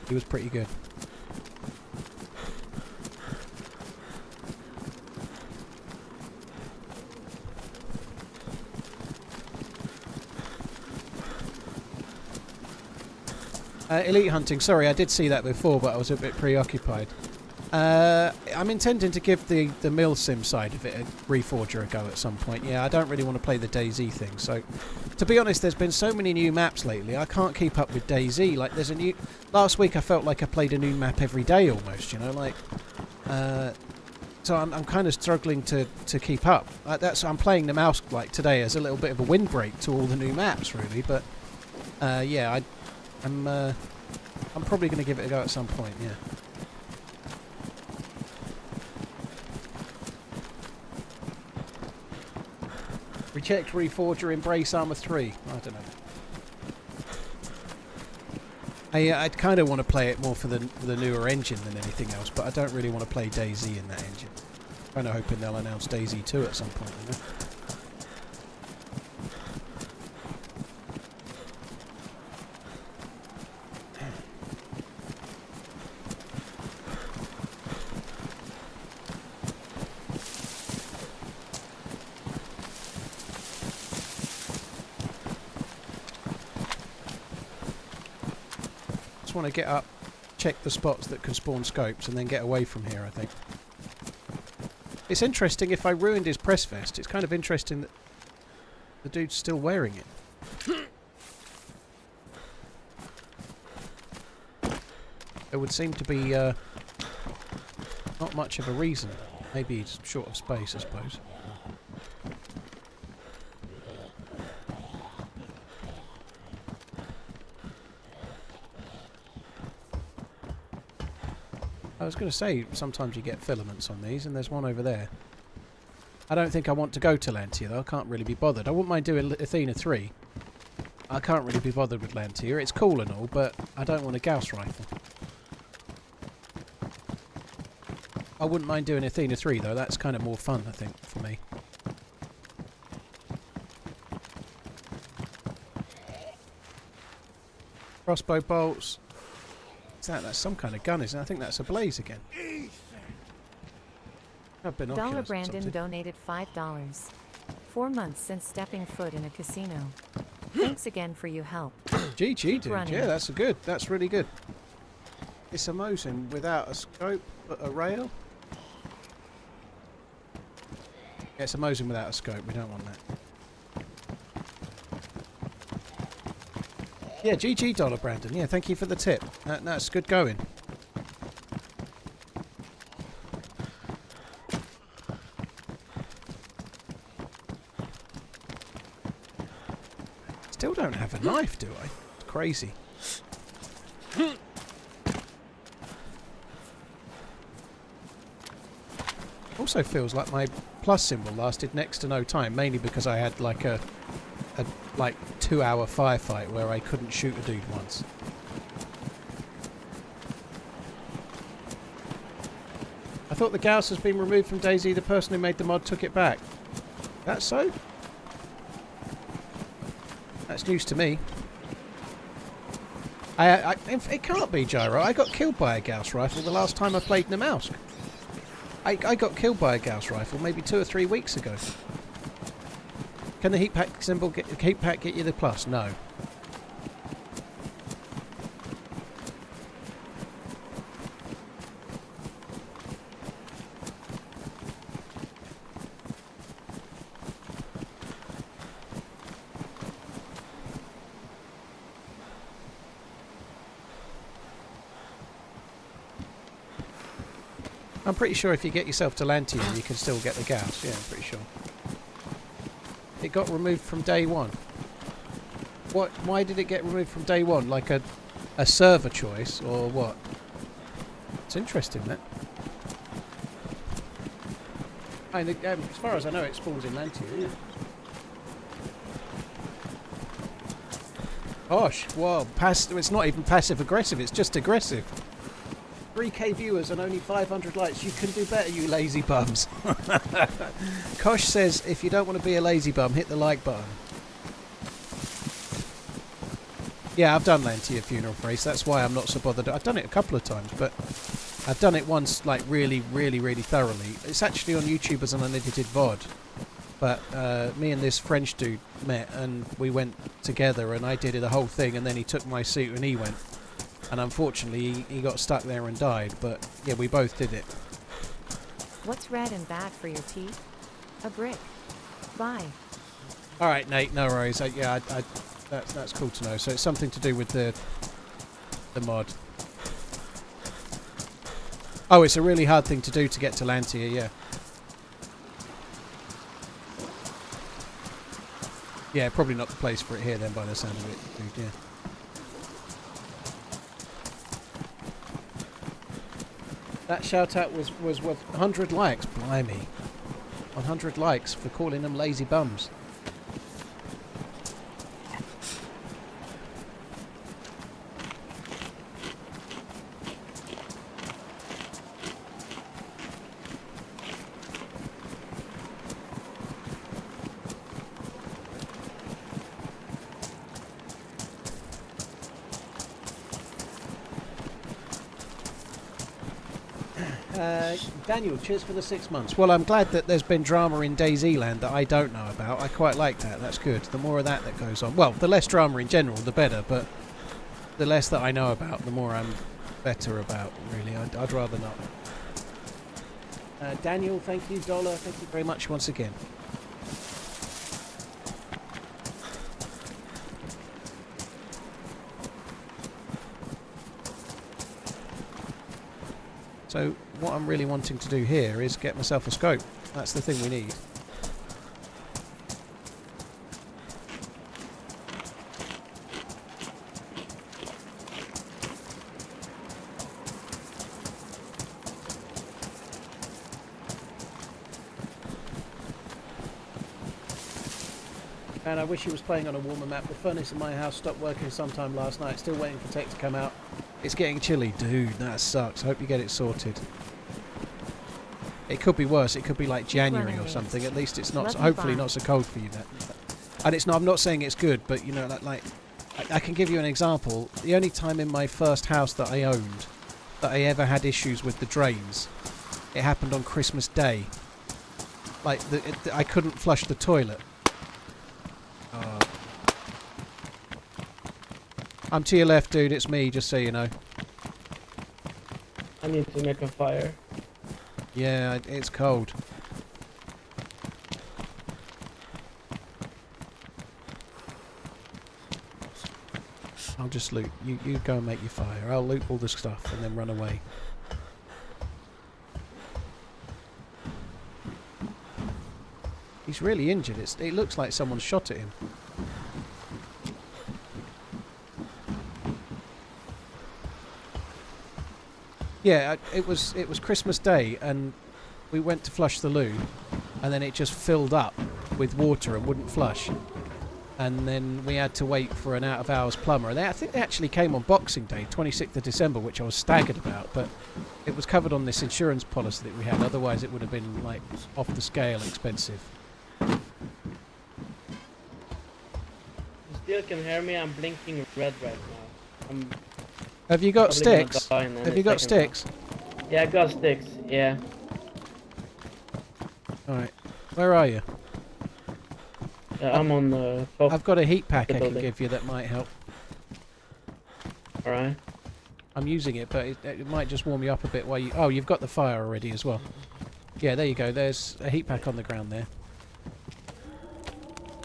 He was pretty good. Elite hunting, sorry, I did see that before, but I was a bit preoccupied. I'm intending to give the milsim side of it a reforger a go at some point. Yeah, I don't really want to play the DayZ thing, so... To be honest, there's been so many new maps lately, I can't keep up with DayZ. Like, there's a new... Last week I felt like I played a new map every day almost, you know, like... So I'm kind of struggling to keep up. I'm playing Namalsk, like, today as a little bit of a windbreak to all the new maps, really, but... yeah, I'm probably going to give it a go at some point, yeah. Reject Reforger, embrace Armour 3. I don't know. I kind of want to play it more for the newer engine than anything else, but I don't really want to play DayZ in that engine. Kind of hoping they'll announce DayZ 2 at some point, you know? Want to get up, check the spots that can spawn scopes, and then get away from here, I think. It's interesting, if I ruined his press vest, it's kind of interesting that the dude's still wearing it. There would seem to be not much of a reason. Maybe he's short of space, I suppose. I was going to say, sometimes you get filaments on these, and there's one over there. I don't think I want to go to Lantia, though. I can't really be bothered. I wouldn't mind doing Athena 3. I can't really be bothered with Lantia. It's cool and all, but I don't want a Gauss rifle. I wouldn't mind doing Athena 3, though. That's kind of more fun, I think, for me. Crossbow bolts. What's that? That's some kind of gun, isn't it? I think that's a blaze again. Dollar Brandon donated $5. 4 months since stepping foot in a casino. Thanks again for your help. GG, dude. running. Yeah, that's good. That's really good. It's a Mosin without a scope, but a rail. Yeah, it's a Mosin without a scope. We don't want that. Yeah, GG, Dollar Brandon. Yeah, thank you for the tip. That's good going. Still don't have a knife, do I? It's crazy. Also feels like my plus symbol lasted next to no time, mainly because I had like a 2-hour firefight where I couldn't shoot a dude once. I thought the Gauss has been removed from DayZ. The person who made the mod took it back. That's so? That's news to me. It can't be, Gyro. I got killed by a Gauss rifle the last time I played Namalsk. I got killed by a Gauss rifle maybe 2 or 3 weeks ago. Can the heat pack symbol get you the plus? No. I'm pretty sure if you get yourself to Lantia, you can still get the Gauss. Yeah, I'm pretty sure. It got removed from day one. What? Why did it get removed from day one? Like a server choice or what? It's interesting, that. As far as I know, it spawns in Lantia. Yeah. Gosh, well, it's not even passive aggressive. It's just aggressive. 3k viewers and only 500 likes. You can do better, you lazy bums. Kosh says, if you don't want to be a lazy bum, hit the like button. Yeah, I've done Lantia Funeral Race. That's why I'm not so bothered. I've done it a couple of times, but I've done it once, like, really, really, really thoroughly. It's actually on YouTube as an unedited VOD. But me and this French dude met, and we went together, and I did the whole thing, and then he took my seat and he went. And unfortunately, he got stuck there and died. But yeah, we both did it. What's red and bad for your teeth? A brick. Bye. All right, Nate. No worries. That's cool to know. So it's something to do with the mod. Oh, it's a really hard thing to do to get to Lantia. Yeah. Yeah, probably not the place for it here then, by the sound of it, dude. Yeah. That shout out was worth 100 likes. Blimey. 100 likes for calling them lazy bums. Daniel, cheers for the 6 months. Well, I'm glad that there's been drama in DayZ land that I don't know about. I quite like that. That's good. The more of that goes on. Well, the less drama in general, the better. But the less that I know about, the more I'm better about, really. I'd rather not. Daniel, thank you. Dollar, thank you very much once again. So what I'm really wanting to do here is get myself a scope. That's the thing we need. And I wish he was playing on a warmer map. The furnace in my house stopped working sometime last night. Still waiting for tech to come out. It's getting chilly. Dude, that sucks. I hope you get it sorted. It could be worse. It could be like January or something. At least it's not. Hopefully not so cold for you. And it's not. I'm not saying it's good, but you know, like I can give you an example. The only time in my first house that I owned that I ever had issues with the drains, it happened on Christmas Day. Like I couldn't flush the toilet. I'm to your left, dude. It's me, just so you know. I need to make a fire. Yeah, it's cold. I'll just loot. You go and make your fire. I'll loot all the stuff and then run away. He's really injured. It looks like someone shot at him. Yeah, it was Christmas Day, and we went to flush the loo, and then it just filled up with water and wouldn't flush. And then we had to wait for an out-of-hours plumber. And I think they actually came on Boxing Day, 26th of December, which I was staggered about, but it was covered on this insurance policy that we had. Otherwise, it would have been like off the scale expensive. You still can hear me. I'm blinking red right now. Have you got probably sticks? gonna die in Have any you got second sticks? now. Yeah, I got sticks. Yeah. Alright. Where are you? I'm on the top. I've got a heat pack the I can building. give you that might help. Alright. I'm using it, but it might just warm you up a bit while you... Oh, you've got the fire already as well. Yeah, there you go. There's a heat pack on the ground there.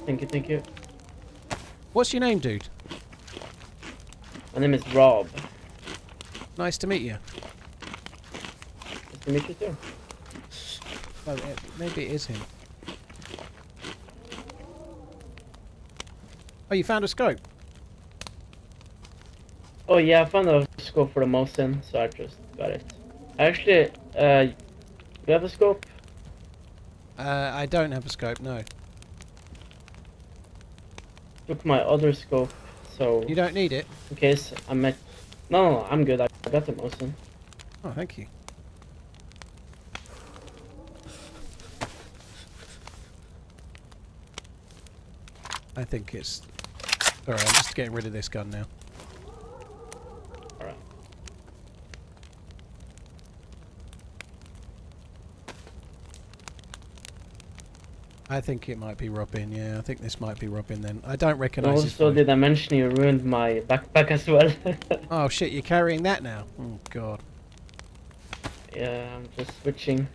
Thank you, thank you. What's your name, dude? My name is Rob. Nice to meet you. Nice to meet you too. Oh, maybe it is him. Oh, you found a scope? Oh yeah, I found a scope for the Mosin, so I just got it. Actually, you have a scope? I don't have a scope, no. Took my other scope, so You don't need it? in case I met. No, I'm good. I got the Mosin. Oh, thank you. I think it's... Alright, I'm just getting rid of this gun now. Alright. I think it might be Robin, yeah. I think this might be Robin then. I don't recognise his Also, voice. did I mention you ruined my backpack as well? Oh shit, you're carrying that now? Oh god. Yeah, I'm just switching.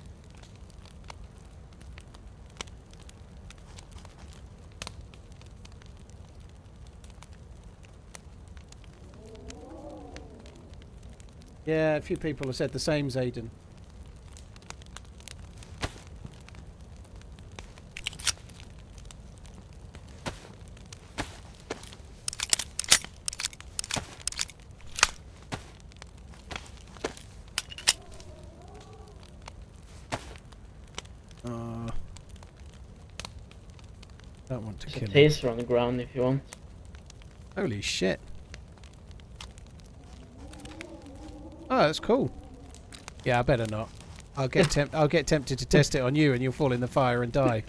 Yeah, a few people have said the same, Zayden. Don't want to There's a kill him. taser on the ground if you want. Holy shit. Oh, that's cool. Yeah, I better not. I'll get tempted to test it on you and you'll fall in the fire and die.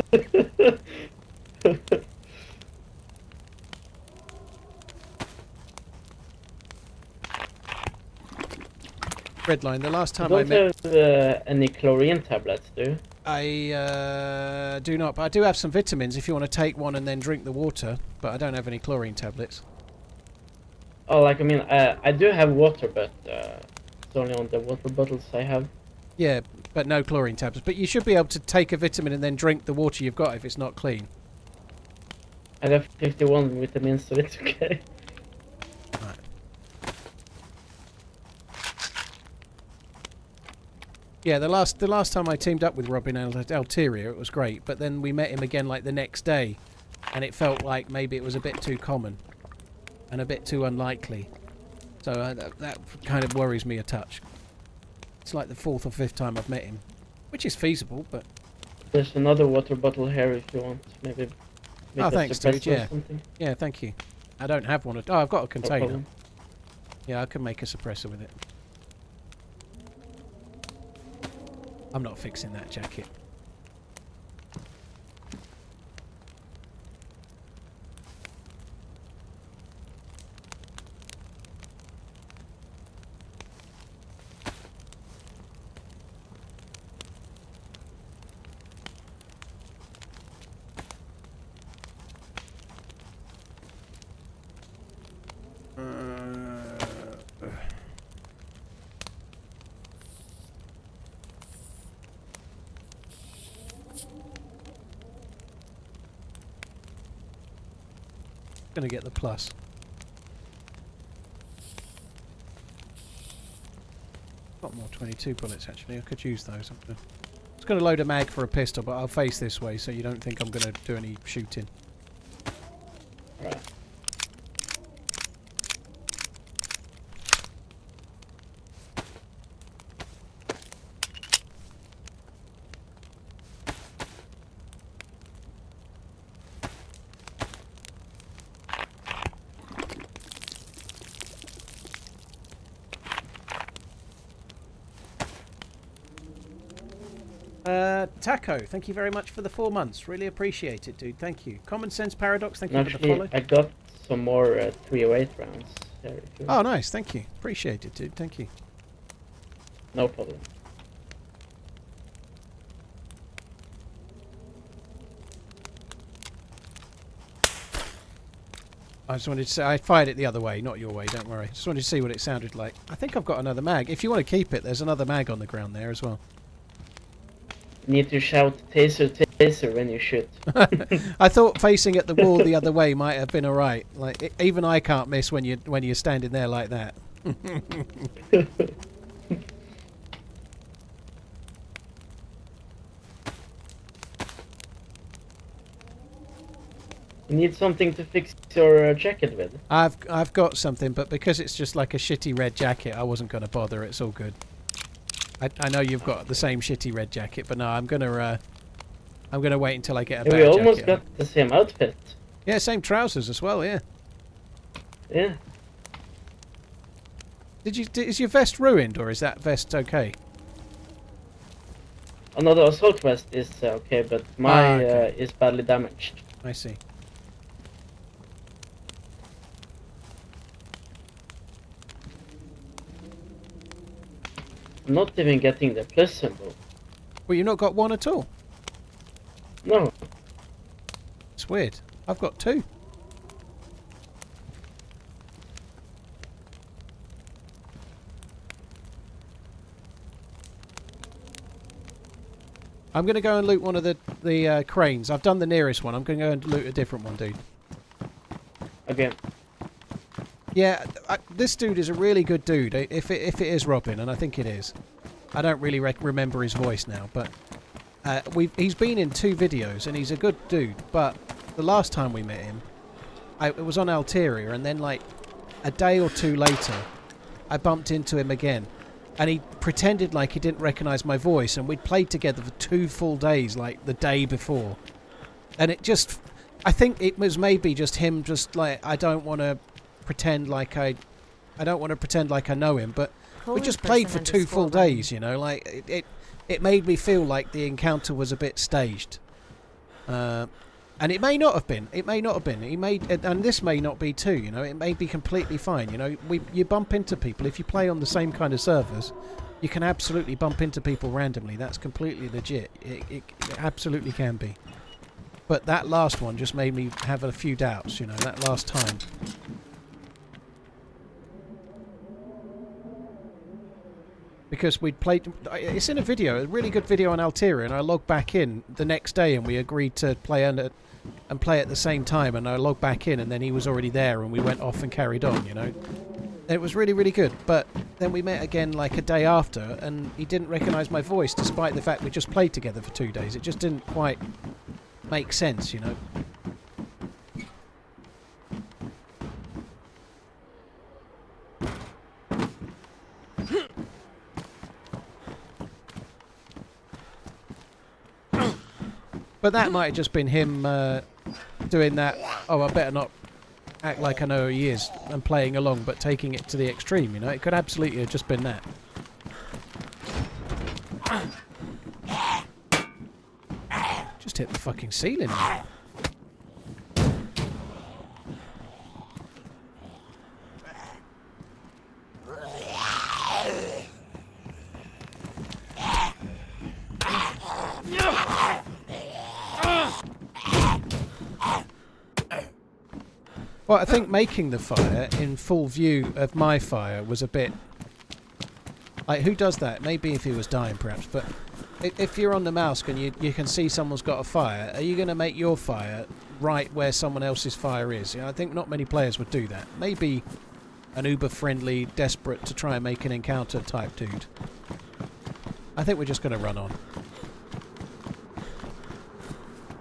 Redline, the last time I Don't met... have any chlorine tablets, do you? I do not, but I do have some vitamins if you want to take one and then drink the water, but I don't have any chlorine tablets. Oh, like, I mean, I do have water, but it's only on the water bottles I have. Yeah, but no chlorine tablets. But you should be able to take a vitamin and then drink the water you've got if it's not clean. I got 51 vitamins, so it's okay. Right. Yeah, the last time I teamed up with Robin Alteria, it was great. But then we met him again like the next day, and it felt like maybe it was a bit too common and a bit too unlikely. So that kind of worries me a touch. It's like the 4th or 5th time I've met him, which is feasible, but... There's another water bottle here if you want. Maybe With Oh, the thanks, dude. suppressor or Yeah. something? Yeah, thank you. I don't have one. Oh, I've got a No container. problem. Yeah, I can make a suppressor with it. I'm not fixing that jacket. Gonna get the plus. Got more 22 bullets actually. I could use those. I'm just gonna load a mag for a pistol, but I'll face this way so you don't think I'm gonna do any shooting. Right. Taco, thank you very much for the 4 months. Really appreciate it, dude. Thank you. Common Sense Paradox, thank you for the Actually, follow. I got some more 308 rounds. There, if you Oh, nice. Thank you. Appreciate it, dude. Thank you. No problem. I just wanted to say, I fired it the other way, not your way, don't worry. Just wanted to see what it sounded like. I think I've got another mag. If you want to keep it, there's another mag on the ground there as well. Need to shout taser, taser when you shoot. I thought facing at the wall the other way might have been alright. Like, even I can't miss when you're standing there like that. You need something to fix your jacket with. I've got something, but because it's just like a shitty red jacket, I wasn't going to bother. It's all good. I know you've got the same shitty red jacket, but no, I'm gonna wait until I get a Yeah, better we almost jacket. got the same outfit. Yeah, same trousers as well. Yeah. Yeah. Is your vest ruined, or is that vest okay? Another assault vest is okay, but my okay. is badly damaged. I see. I'm not even getting the plus symbol. Well, you've not got one at all. No. It's weird. I've got two. I'm going to go and loot one of the cranes. I've done the nearest one. I'm going to go and loot a different one, dude. Again. Yeah, this dude is a really good dude. If it is Robin, and I think it is. I don't really remember his voice now, but he's been in 2 videos, and he's a good dude. But the last time we met him, it was on Alteria, and then like a day or 2 later, I bumped into him again. And he pretended like he didn't recognise my voice, and we'd played together for 2 full days, like the day before. And it just, I think it was maybe just him, just like, I don't want to pretend like I know him, but we just played for 2 full days, you know, like it made me feel like the encounter was a bit staged. And it may not have been. It may not have been. And this may not be too. You know, it may be completely fine. You know, you bump into people if you play on the same kind of servers. You can absolutely bump into people randomly. That's completely legit. It absolutely can be. But that last one just made me have a few doubts. You know, that last time. Because we'd played. It's in a video, a really good video on Alteria, and I logged back in the next day, and we agreed to play and play at the same time, and I logged back in, and then he was already there, and we went off and carried on, you know. It was really, really good, but then we met again like a day after, and he didn't recognise my voice, despite the fact we just played together for 2 days. It just didn't quite make sense, you know. But that might have just been him doing that, oh, I better not act like I know who he is and playing along, but taking it to the extreme, you know? It could absolutely have just been that. Just hit the fucking ceiling. Well, I think making the fire in full view of my fire was a bit... Like, who does that? Maybe if he was dying, perhaps, but if you're on the Namalsk and you can see someone's got a fire, are you going to make your fire right where someone else's fire is? You know, I think not many players would do that. Maybe an uber-friendly, desperate to try and make an encounter type dude. I think we're just going to run on.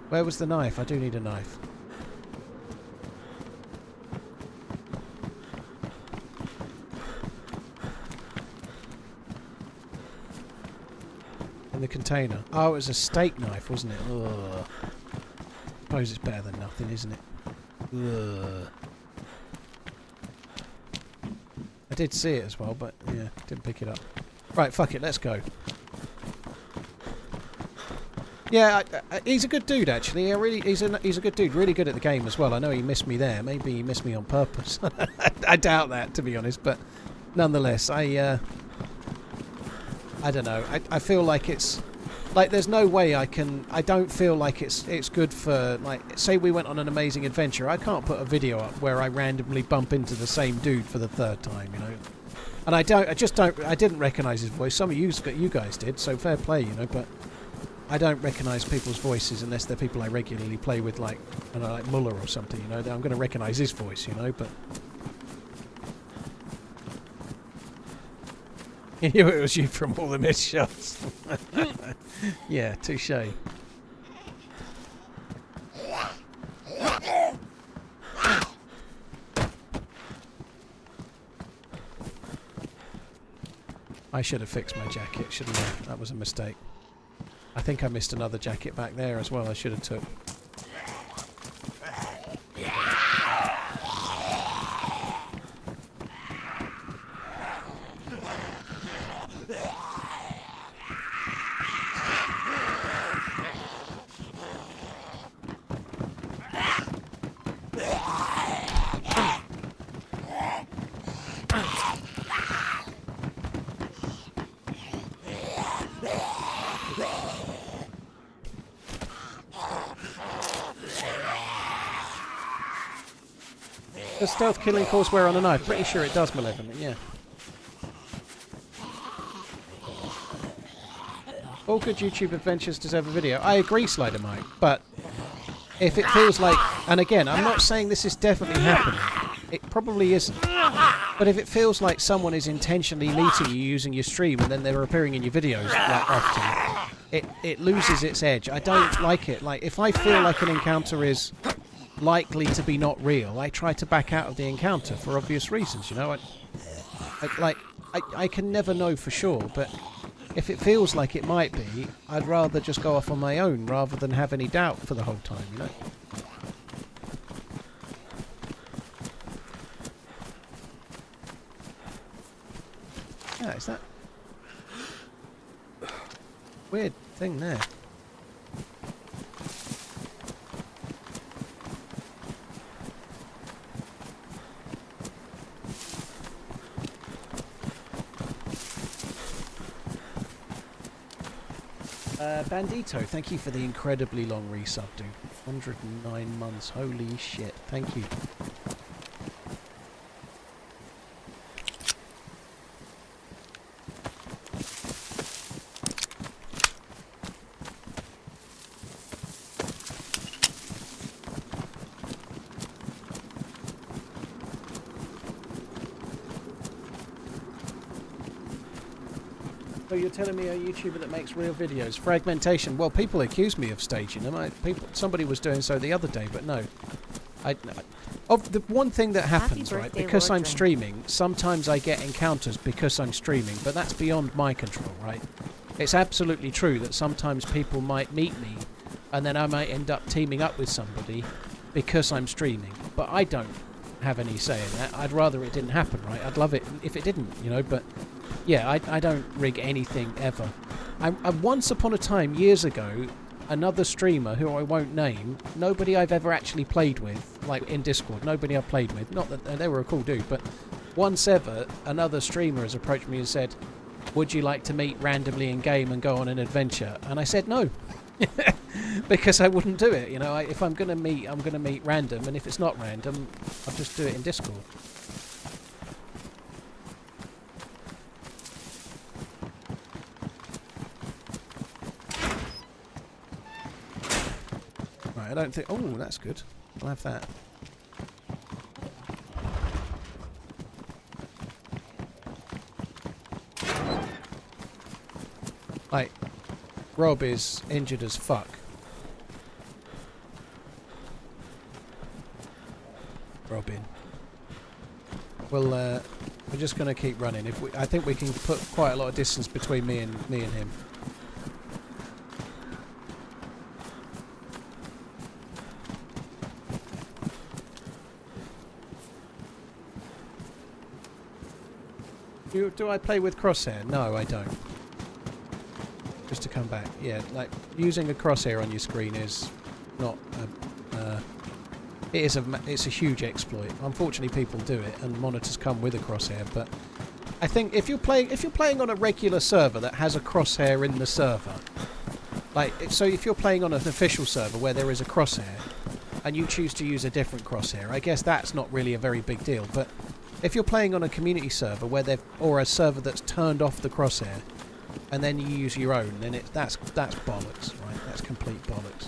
Where was the knife? I do need a knife. In the container. Oh, it was a steak knife, wasn't it? Ugh. Suppose it's better than nothing, isn't it? Ugh. I did see it as well, but yeah, didn't pick it up. Right, fuck it, let's go. Yeah, he's a good dude actually. He's a good dude, really good at the game as well. I know he missed me there. Maybe he missed me on purpose. I doubt that, to be honest, but nonetheless, I don't know. I feel like it's like there's no way I don't feel like it's good for, like, say we went on an amazing adventure. I can't put a video up where I randomly bump into the same dude for the third time, you know. And I didn't recognise his voice. Some of you guys did, so fair play, you know, but I don't recognise people's voices unless they're people I regularly play with, like, I don't know, like Muller or something, you know. I'm going to recognise his voice, you know, but you knew it was you from all the missed shots. Yeah, touche. I should have fixed my jacket, shouldn't I? That was a mistake. I think I missed another jacket back there as well I should have took. Does stealth killing cause wear on a knife? Pretty sure it does, Malevolent, yeah. All good YouTube adventures deserve a video. I agree, Slider Mike, but if it feels like... And again, I'm not saying this is definitely happening. It probably isn't. But if it feels like someone is intentionally meeting you using your stream and then they're appearing in your videos like often, it loses its edge. I don't like it. Like, if I feel like an encounter is likely to be not real, I try to back out of the encounter for obvious reasons, you know. I can never know for sure, but if it feels like it might be, I'd rather just go off on my own rather than have any doubt for the whole time, you know. Yeah, is that weird thing there? Bandito, thank you for the incredibly long resub, dude. 109 months, holy shit. Thank you. So you're telling me a YouTuber that makes real videos, fragmentation? Well, people accuse me of staging them. Somebody was doing so the other day, but no. The one thing that happens, right, because I'm streaming, sometimes I get encounters because I'm streaming, but that's beyond my control, right? It's absolutely true that sometimes people might meet me, and then I might end up teaming up with somebody, because I'm streaming. But I don't have any say in that. I'd rather it didn't happen, right? I'd love it if it didn't, you know, but yeah, I don't rig anything ever. I once upon a time, years ago, another streamer who I won't name, nobody I've ever actually played with, like in Discord, nobody I've played with, not that they were a cool dude, but once ever, another streamer has approached me and said, would you like to meet randomly in game and go on an adventure? And I said no. Because I wouldn't do it, you know. If I'm going to meet, I'm going to meet random, and if it's not random, I'll just do it in Discord. Right, I don't think... Oh, that's good. I'll have that. Like, Rob is injured as fuck. Robin. Well, we're just going to keep running. I think we can put quite a lot of distance between me and him. Do I play with crosshair? No, I don't. Just to come back, yeah, like using a crosshair on your screen is not it's a huge exploit. Unfortunately, people do it, and monitors come with a crosshair. But I think if you're playing on a regular server that has a crosshair in the server, like so, if you're playing on an official server where there is a crosshair, and you choose to use a different crosshair, I guess that's not really a very big deal. But if you're playing on a community server or a server that's turned off the crosshair, and then you use your own, then that's bollocks, right? That's complete bollocks.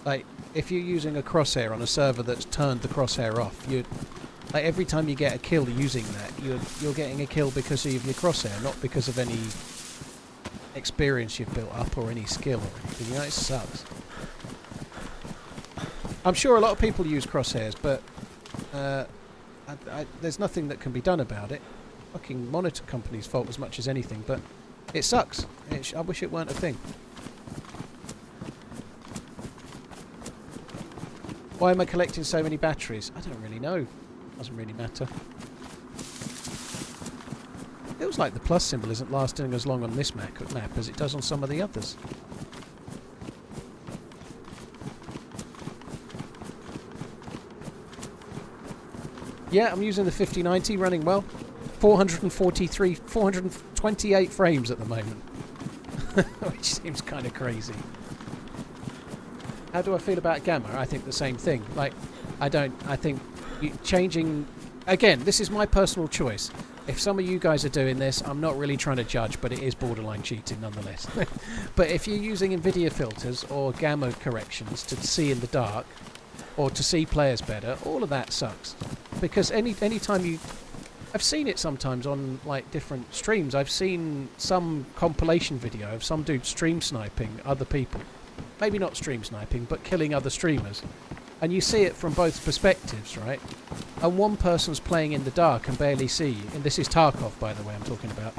Like, if you're using a crosshair on a server that's turned the crosshair off, like every time you get a kill using that, you're getting a kill because of your crosshair, not because of any experience you've built up or any skill or anything. You know, it sucks. I'm sure a lot of people use crosshairs, but there's nothing that can be done about it. Fucking monitor company's fault as much as anything, but it sucks. I wish it weren't a thing. Why am I collecting so many batteries? I don't really know. Doesn't really matter. Feels like the plus symbol isn't lasting as long on this map as it does on some of the others. Yeah, I'm using the 5090, running well. 428 frames at the moment. Which seems kind of crazy. How do I feel about Gamma? I think the same thing. Like, I think changing... Again, this is my personal choice. If some of you guys are doing this, I'm not really trying to judge, but it is borderline cheating nonetheless. But if you're using NVIDIA filters or Gamma corrections to see in the dark, or to see players better, all of that sucks. Because any time you... I've seen it sometimes on like different streams. I've seen some compilation video of some dude stream sniping other people. Maybe not stream sniping, but killing other streamers. And you see it from both perspectives, right? And one person's playing in the dark and barely see. And this is Tarkov, by the way, I'm talking about.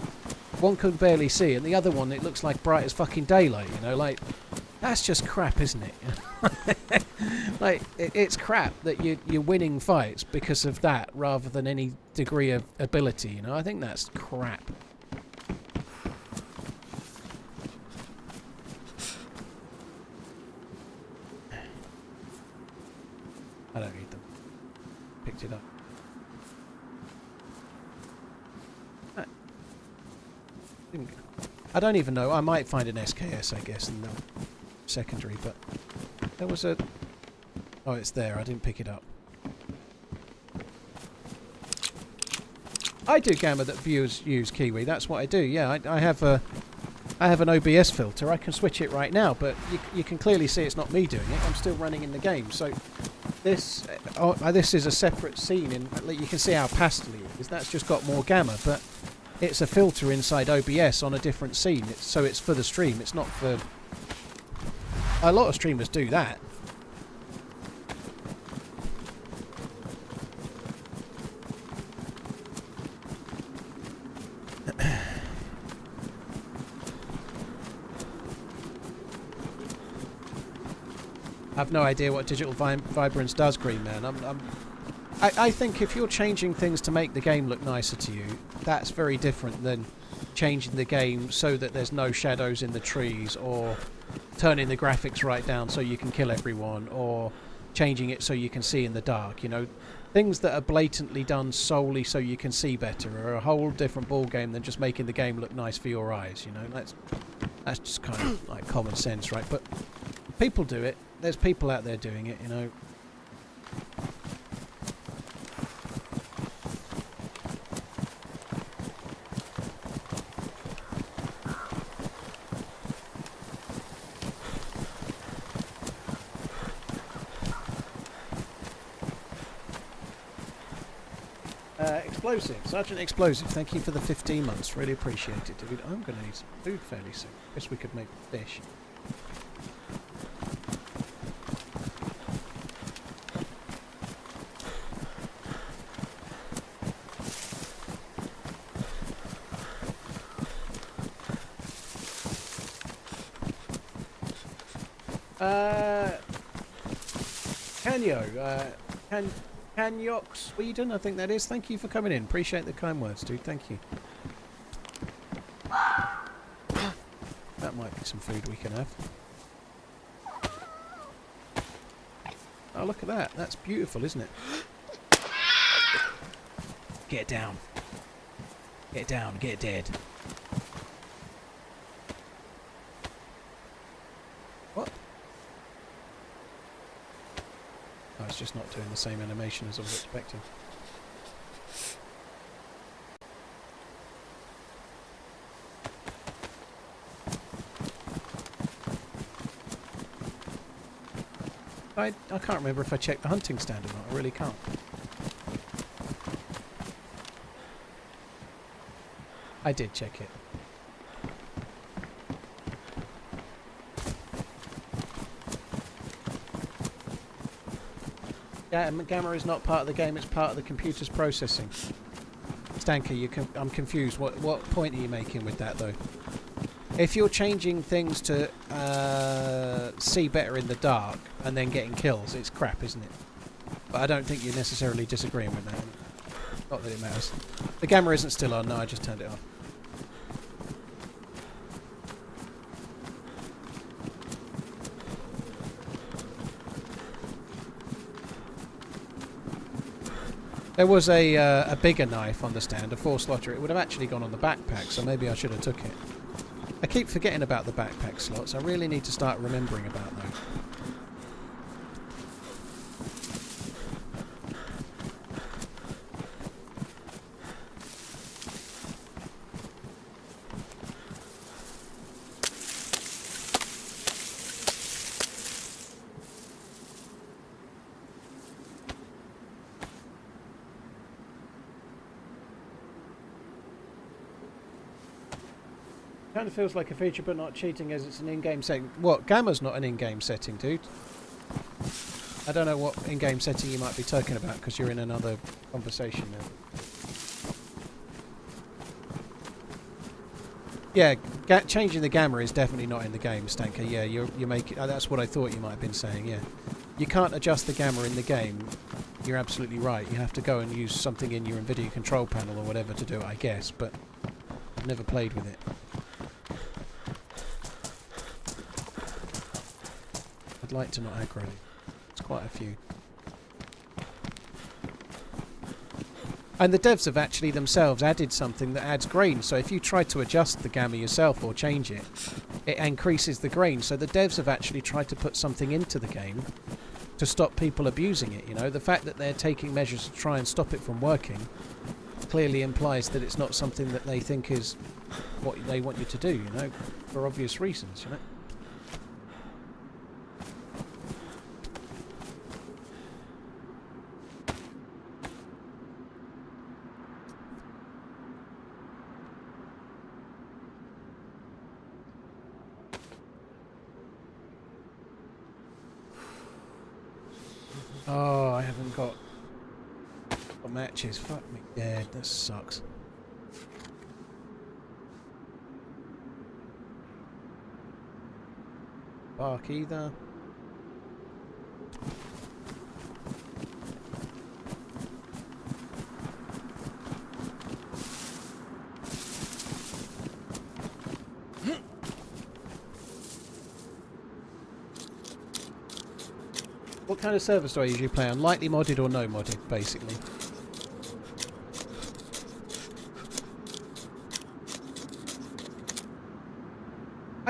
One can barely see, and the other one, it looks like bright as fucking daylight, you know? Like, that's just crap, isn't it? Like, it's crap that you're winning fights because of that rather than any degree of ability, you know? I think that's crap. I don't need them. Picked it up. I don't even know. I might find an SKS, I guess, in the secondary, but there was a... Oh, it's there. I didn't pick it up. I do Gamma that viewers use Kiwi. That's what I do. Yeah, I have an OBS filter. I can switch it right now, but you can clearly see it's not me doing it. I'm still running in the game. So this is a separate scene. You can see how pastely it is. That's just got more Gamma, but it's a filter inside OBS on a different scene. So it's for the stream. It's not for... A lot of streamers do that. I've no idea what digital vibrance does, Green Man. I think if you're changing things to make the game look nicer to you, that's very different than changing the game so that there's no shadows in the trees, or turning the graphics right down so you can kill everyone, or changing it so you can see in the dark. You know, things that are blatantly done solely so you can see better are a whole different ball game than just making the game look nice for your eyes. You know, that's just kind of like common sense, right? But people do it. There's people out there doing it, you know. Explosive. Sergeant Explosive, thank you for the 15 months. Really appreciate it, dude. I'm going to need some food fairly soon. Guess we could make fish. Kanyok, Sweden, I think that is. Thank you for coming in. Appreciate the kind words, dude. Thank you. That might be some food we can have. Oh, look at that. That's beautiful, isn't it? Get down. Get down. Get dead. What? Oh, it's just not doing the same animation as I was expecting. I can't remember if I checked the hunting stand or not. I really can't. I did check it. Yeah, Gamma is not part of the game, it's part of the computer's processing. Stanker, I'm confused. What point are you making with that, though? If you're changing things to see better in the dark and then getting kills, it's crap, isn't it? But I don't think you're necessarily disagreeing with that. Not that it matters. The Gamma isn't still on. No, I just turned it off. There was a bigger knife on the stand, a 4-slotter. It would have actually gone on the backpack, so maybe I should have took it. I keep forgetting about the backpack slots. I really need to start remembering about those. Kind of feels like a feature but not cheating as it's an in-game setting. What? Gamma's not an in-game setting, dude. I don't know what in-game setting you might be talking about because you're in another conversation now. Yeah, changing the Gamma is definitely not in the game, Stanker. Yeah, you're making. That's what I thought you might have been saying. Yeah, you can't adjust the Gamma in the game. You're absolutely right. You have to go and use something in your NVIDIA control panel or whatever to do it, I guess. But I've never played with it. I'd like to not aggro. It's quite a few. And the devs have actually themselves added something that adds grain. So if you try to adjust the Gamma yourself or change it, it increases the grain. So the devs have actually tried to put something into the game to stop people abusing it. You know, the fact that they're taking measures to try and stop it from working clearly implies that it's not something that they think is what they want you to do, you know, for obvious reasons, you know. Oh, I haven't got matches. Fuck me dead. That sucks. Bark either. What kind of servers do I usually play on? Lightly modded or no modded, basically.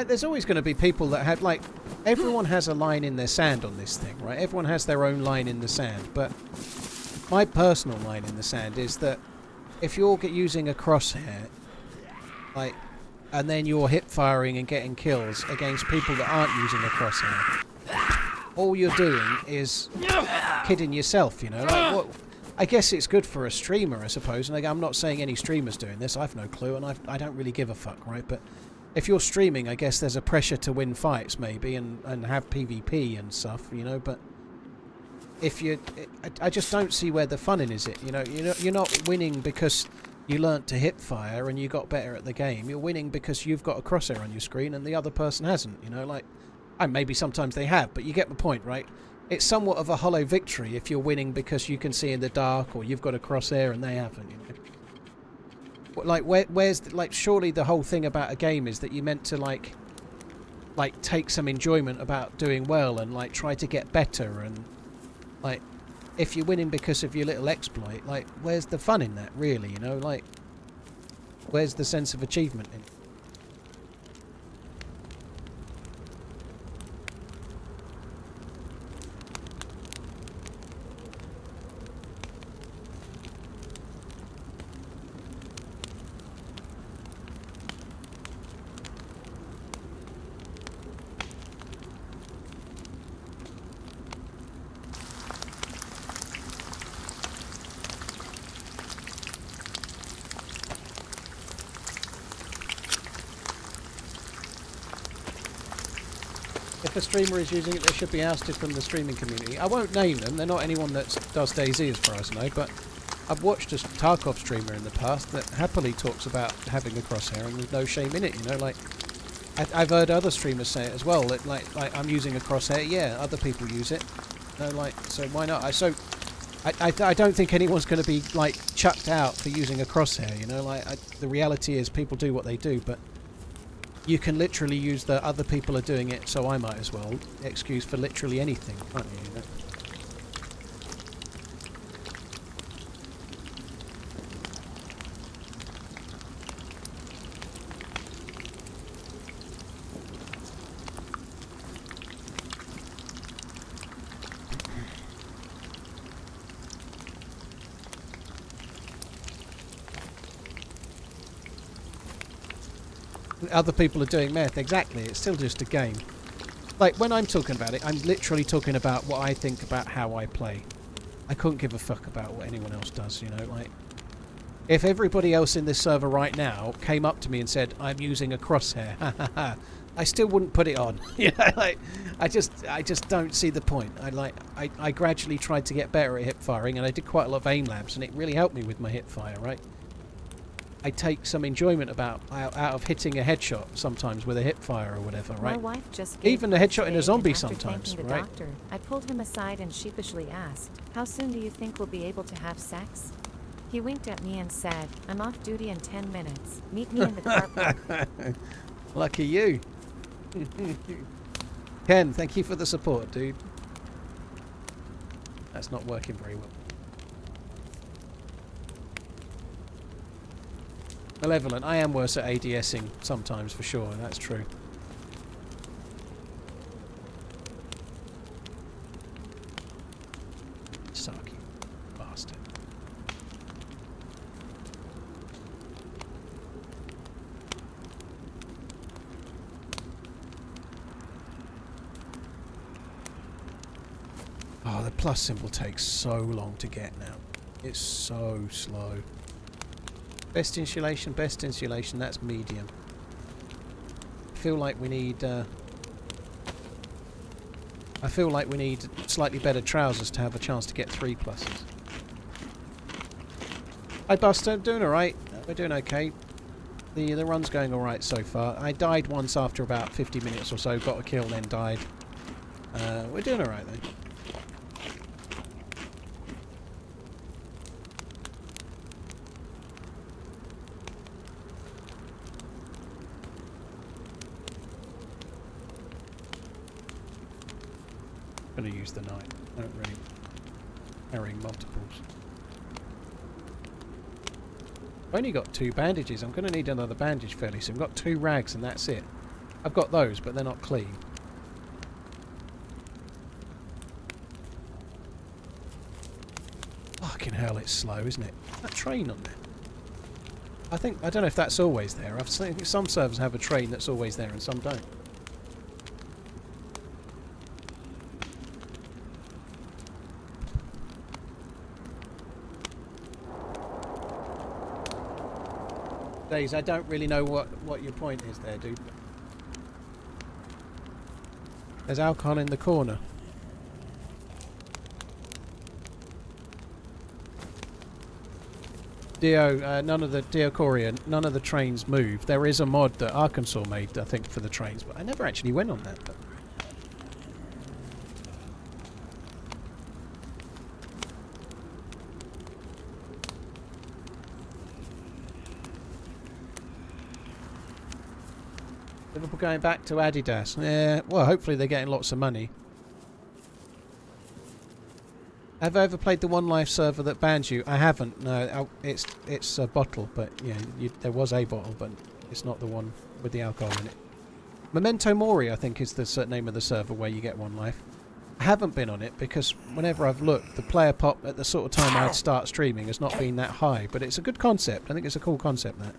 There's always going to be people that have, like, everyone has a line in their sand on this thing, right? Everyone has their own line in the sand, but my personal line in the sand is that if you're using a crosshair, like, and then you're hip firing and getting kills against people that aren't using a crosshair, all you're doing is kidding yourself, you know? Like, what? I guess it's good for a streamer, I suppose, and I'm not saying any streamer's doing this, I've no clue, and I don't really give a fuck, right? But if you're streaming, I guess there's a pressure to win fights, maybe, and have PvP and stuff, you know, but if you... I just don't see where the fun in is it, you know? You're not winning because you learnt to hip fire and you got better at the game. You're winning because you've got a crosshair on your screen and the other person hasn't, you know, like... And maybe sometimes they have, but you get the point, right? It's somewhat of a hollow victory if you're winning because you can see in the dark or you've got a crosshair and they haven't, you know? Like, where's... Like, surely the whole thing about a game is that you're meant to, like, take some enjoyment about doing well and, like, try to get better and, like, if you're winning because of your little exploit, like, where's the fun in that, really, you know? Like, where's the sense of achievement in it? If a streamer is using it, they should be ousted from the streaming community. I won't name them. They're not anyone that does DayZ as far as I know, but I've watched a Tarkov streamer in the past that happily talks about having a crosshair and there's no shame in it, you know, like... I've heard other streamers say it as well, that like I'm using a crosshair, yeah, other people use it. No, like, so why not? I don't think anyone's going to be, like, chucked out for using a crosshair, you know, like, the reality is people do what they do, but... You can literally use the other people are doing it, so I might as well. Excuse for literally anything, can't you? You know? Other people are doing meth, exactly, it's still just a game. Like, when I'm talking about it, I'm literally talking about what I think about how I play. I couldn't give a fuck about what anyone else does, you know, like... If everybody else in this server right now came up to me and said, I'm using a crosshair, I still wouldn't put it on. You know, like, I just don't see the point. I gradually tried to get better at hip firing, and I did quite a lot of aim labs, and it really helped me with my hip fire, right? I take some enjoyment out of hitting a headshot sometimes with a hip fire or whatever, right? My wife just even a headshot in a zombie after sometimes, thanking the right? doctor, I pulled him aside and sheepishly asked, "How soon do you think we'll be able to have sex?" He winked at me and said, "I'm off duty in 10 minutes. Meet me in the carport." Lucky you. Ken, thank you for the support, dude. That's not working very well. Malevolent, I am worse at ADSing sometimes, for sure, that's true. Sucky bastard. Oh, the plus symbol takes so long to get now. It's so slow. Best insulation, that's medium. I feel like we need slightly better trousers to have a chance to get 3 pluses. Hi Buster, doing alright. We're doing okay. The run's going alright so far. I died once after about 50 minutes or so, got a kill, then died. We're doing alright though. going to use the knife. I don't really carrying multiples. I've only got 2 bandages. I'm going to need another bandage fairly soon. I've got 2 rags and that's it. I've got those, but they're not clean. Fucking hell, it's slow, isn't it? That train on there. I don't know if that's always there. I've seen some servers have a train that's always there and some don't. DayZ, I don't really know what your point is there, dude. There's alcohol in the corner. Dio, none of the trains move. There is a mod that Arkansas made, I think, for the trains, but I never actually went on that. But Liverpool going back to Adidas. Yeah, well, hopefully they're getting lots of money. Have I ever played the One Life server that bans you? I haven't. No, it's a bottle, but yeah, there was a bottle, but it's not the one with the alcohol in it. Memento Mori, I think, is the name of the server where you get One Life. I haven't been on it because whenever I've looked, the player pop at the sort of time I'd start streaming has not been that high. But it's a good concept. I think it's a cool concept, that.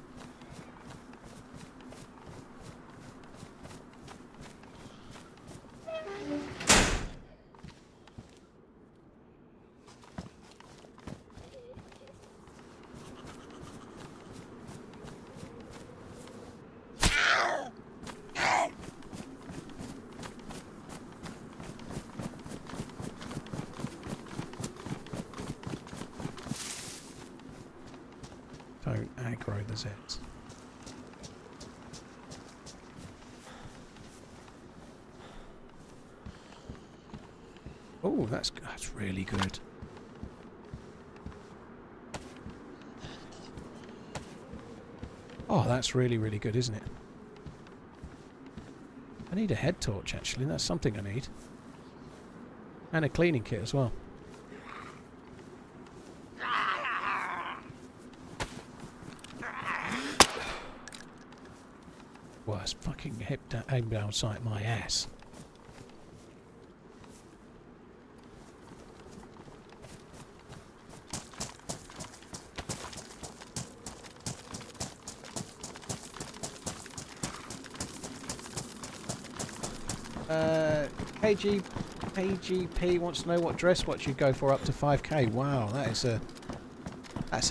Don't aggro the Zets. Oh, that's really good. Oh, that's really, really good, isn't it? I need a head torch, actually. That's something I need. And a cleaning kit as well. Worst fucking aimed down sight my ass. KGP wants to know what dress watch you go for up to 5k. Wow, that's a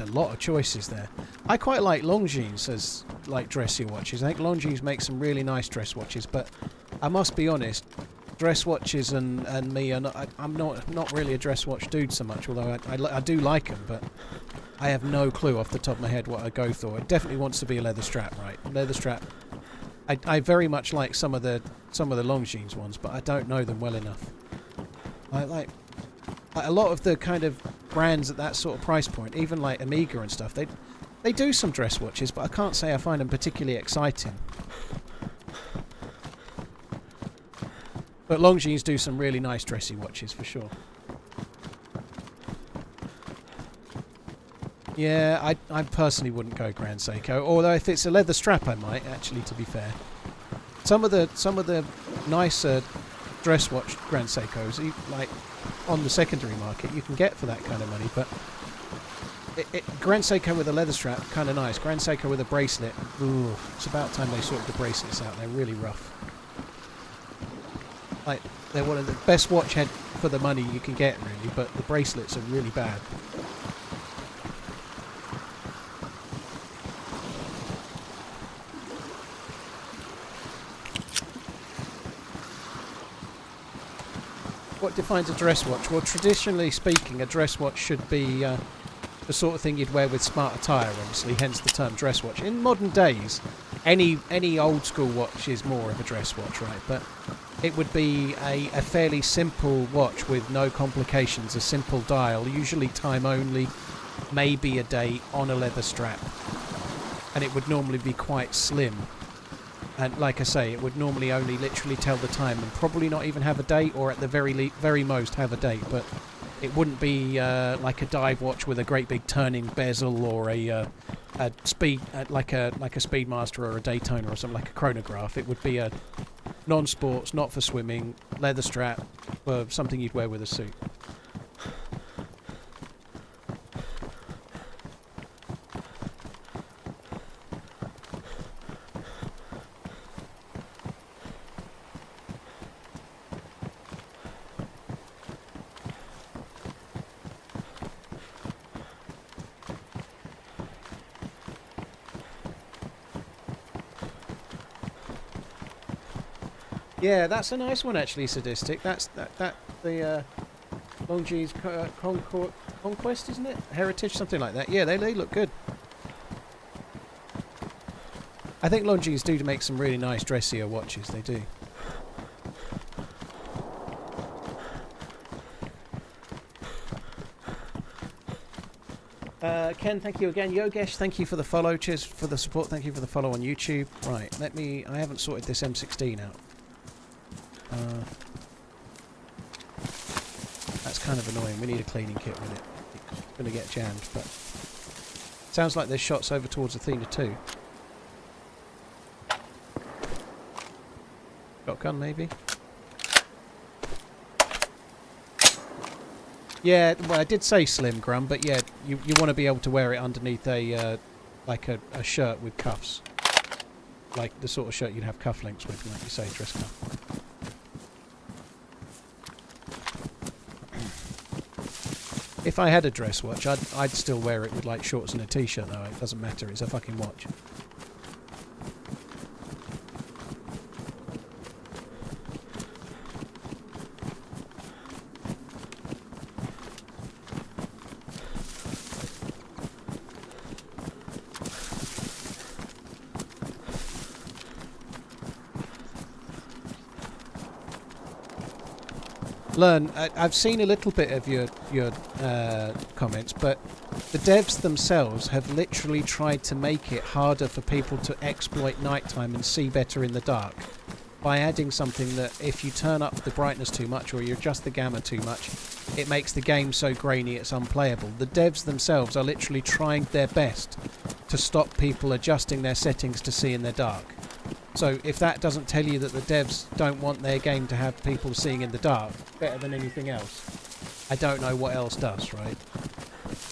lot of choices there. I quite like Longines as like dressy watches. I think Longines make some really nice dress watches, but I must be honest, dress watches and me are not. I'm not really a dress watch dude so much. Although I do like them, but I have no clue off the top of my head what I go for. It definitely wants to be a leather strap, right? Leather strap. I very much like some of the Longines ones, but I don't know them well enough. I like a lot of the kind of brands at that sort of price point, even like Amiga and stuff. They do some dress watches, but I can't say I find them particularly exciting. But Longines do some really nice dressy watches for sure. Yeah, I personally wouldn't go Grand Seiko, although if it's a leather strap I might, actually, to be fair. Some of the nicer dress watch Grand Seikos, like on the secondary market, you can get for that kind of money, but Grand Seiko with a leather strap, kind of nice. Grand Seiko with a bracelet, ooh, it's about time they sorted the bracelets out. They're really rough. Like, they're one of the best watch head for the money you can get, really, but the bracelets are really bad. What defines a dress watch? Well, traditionally speaking, a dress watch should be the sort of thing you'd wear with smart attire, obviously, hence the term dress watch. In modern days, any old school watch is more of a dress watch, right? But it would be a fairly simple watch with no complications, a simple dial, usually time only, maybe a date, on a leather strap. And it would normally be quite slim. And like I say, it would normally only literally tell the time and probably not even have a date, or at the very most have a date. But it wouldn't be like a dive watch with a great big turning bezel, or a speed like a Speedmaster or a Daytona or something, like a chronograph. It would be a non-sports, not for swimming, leather strap, or something you'd wear with a suit. Yeah, that's a nice one actually, Sadistic. That's the Longines Conquest, isn't it? Heritage, something like that. Yeah, they look good. I think Longines do make some really nice dressier watches. They do. Ken, thank you again. Yogesh, thank you for the follow. Cheers for the support. Thank you for the follow on YouTube. Right, I haven't sorted this M16 out. That's kind of annoying. We need a cleaning kit with it. It's going to get jammed, but sounds like there's shots over towards Athena 2. Shotgun, maybe? Yeah, well, I did say slim, Grum, but yeah, you want to be able to wear it underneath a like a shirt with cuffs, like the sort of shirt you'd have cufflinks with, like you say, dress cuff. If I had a dress watch, I'd still wear it with like shorts and a t-shirt though. It doesn't matter. It's a fucking watch. Learn, I've seen a little bit of your comments, but the devs themselves have literally tried to make it harder for people to exploit nighttime and see better in the dark by adding something that if you turn up the brightness too much or you adjust the gamma too much, it makes the game so grainy it's unplayable. The devs themselves are literally trying their best to stop people adjusting their settings to see in the dark. So if that doesn't tell you that the devs don't want their game to have people seeing in the dark better than anything else, I don't know what else does, right?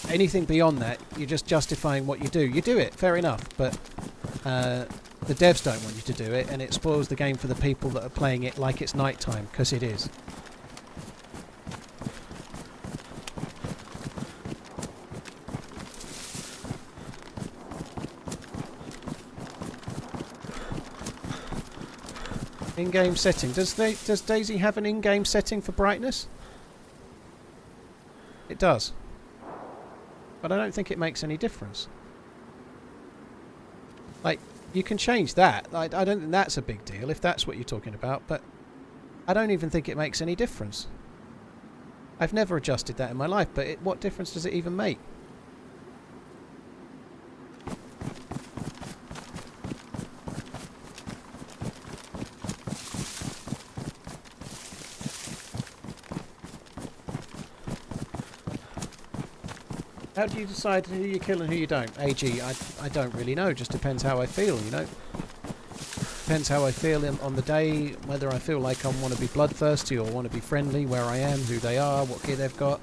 Anything beyond that, you're just justifying what you do. You do it, fair enough, but the devs don't want you to do it, and it spoils the game for the people that are playing it like it's nighttime, because it is. In-game setting. Does DayZ have an in-game setting for brightness? It does. But I don't think it makes any difference. Like, you can change that. I don't think that's a big deal, if that's what you're talking about, but I don't even think it makes any difference. I've never adjusted that in my life, but what difference does it even make? How do you decide who you kill and who you don't? AG, I don't really know. Just depends how I feel, you know. Depends how I feel on the day, whether I feel like I want to be bloodthirsty or want to be friendly, where I am, who they are, what gear they've got.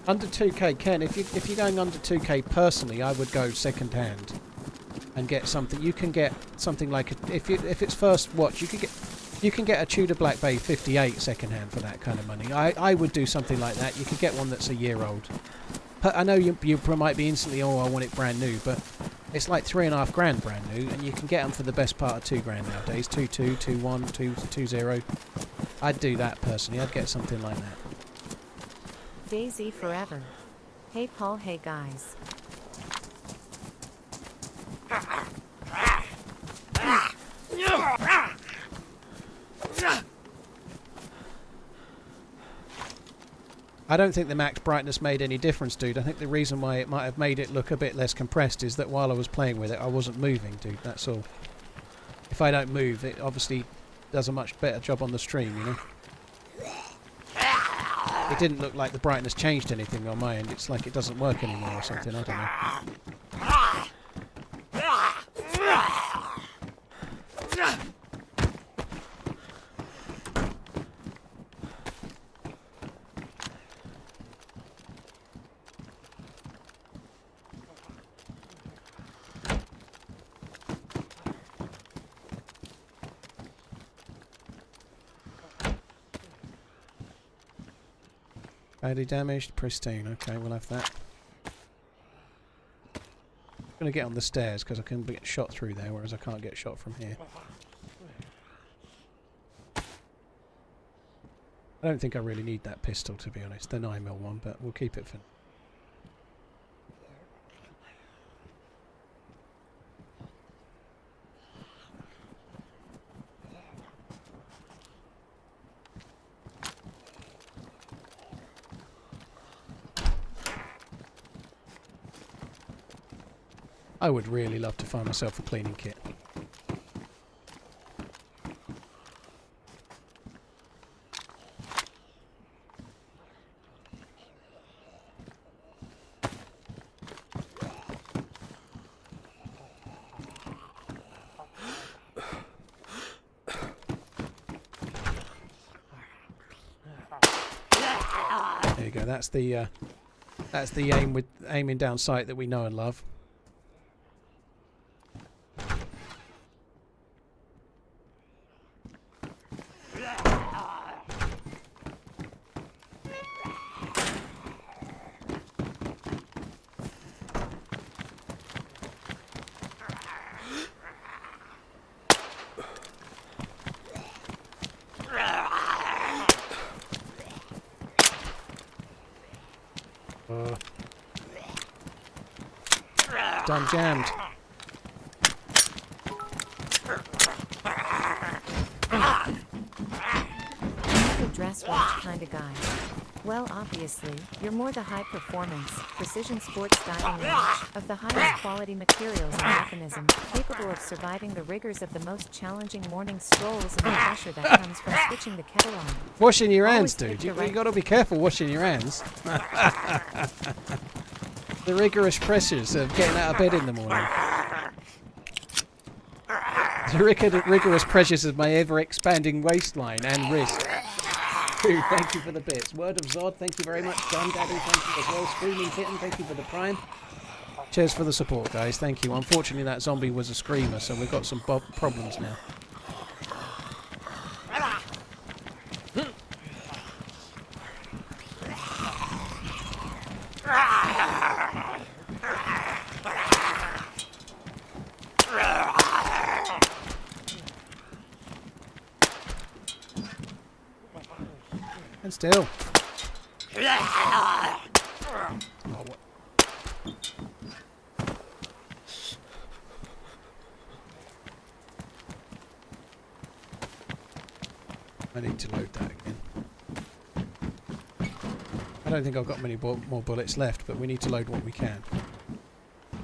Under 2k, Ken, if you're going under 2k personally, I would go second hand and get something. You can get something like if it's first watch, you can get a Tudor Black Bay 58 second hand for that kind of money. I would do something like that. You could get one that's a year old. I know you might be instantly, oh, I want it brand new, but it's like $3.5 grand brand new, and you can get them for the best part of $2 grand nowadays. 2.2, 2.1, 2.20. I'd do that personally. I'd get something like that. DayZ forever. Hey Paul, hey guys. I don't think the max brightness made any difference, dude. I think the reason why it might have made it look a bit less compressed is that while I was playing with it, I wasn't moving, dude. That's all. If I don't move, it obviously does a much better job on the stream, you know? It didn't look like the brightness changed anything on my end. It's like it doesn't work anymore or something. I don't know. Badly damaged, pristine. Okay, we'll have that. I'm going to get on the stairs because I can get shot through there, whereas I can't get shot from here. I don't think I really need that pistol, to be honest, the 9mm one, but we'll keep it for now. I would really love to find myself a cleaning kit. There you go. That's the aiming down sight that we know and love. Done jammed. You're the dress watch kind of guy. Well, obviously, you're more the high performance, precision sports styling watch, of the highest quality materials and mechanism, capable of surviving the rigors of the most challenging morning strolls and the pressure that comes from switching the kettle on. Washing your hands, Always dude. pick the You right- got to be careful washing your hands. The rigorous pressures of getting out of bed in the morning. The rigorous pressures of my ever-expanding waistline and wrist. Dude, thank you for the bits. Word of Zod, thank you very much. Gun Daddy, thank you as well. Screaming Kitten, thank you for the prime. Cheers for the support, guys. Thank you. Unfortunately, that zombie was a screamer, so we've got some problems now. And still. Oh, what? I need to load that again. I don't think I've got many more bullets left, but we need to load what we can.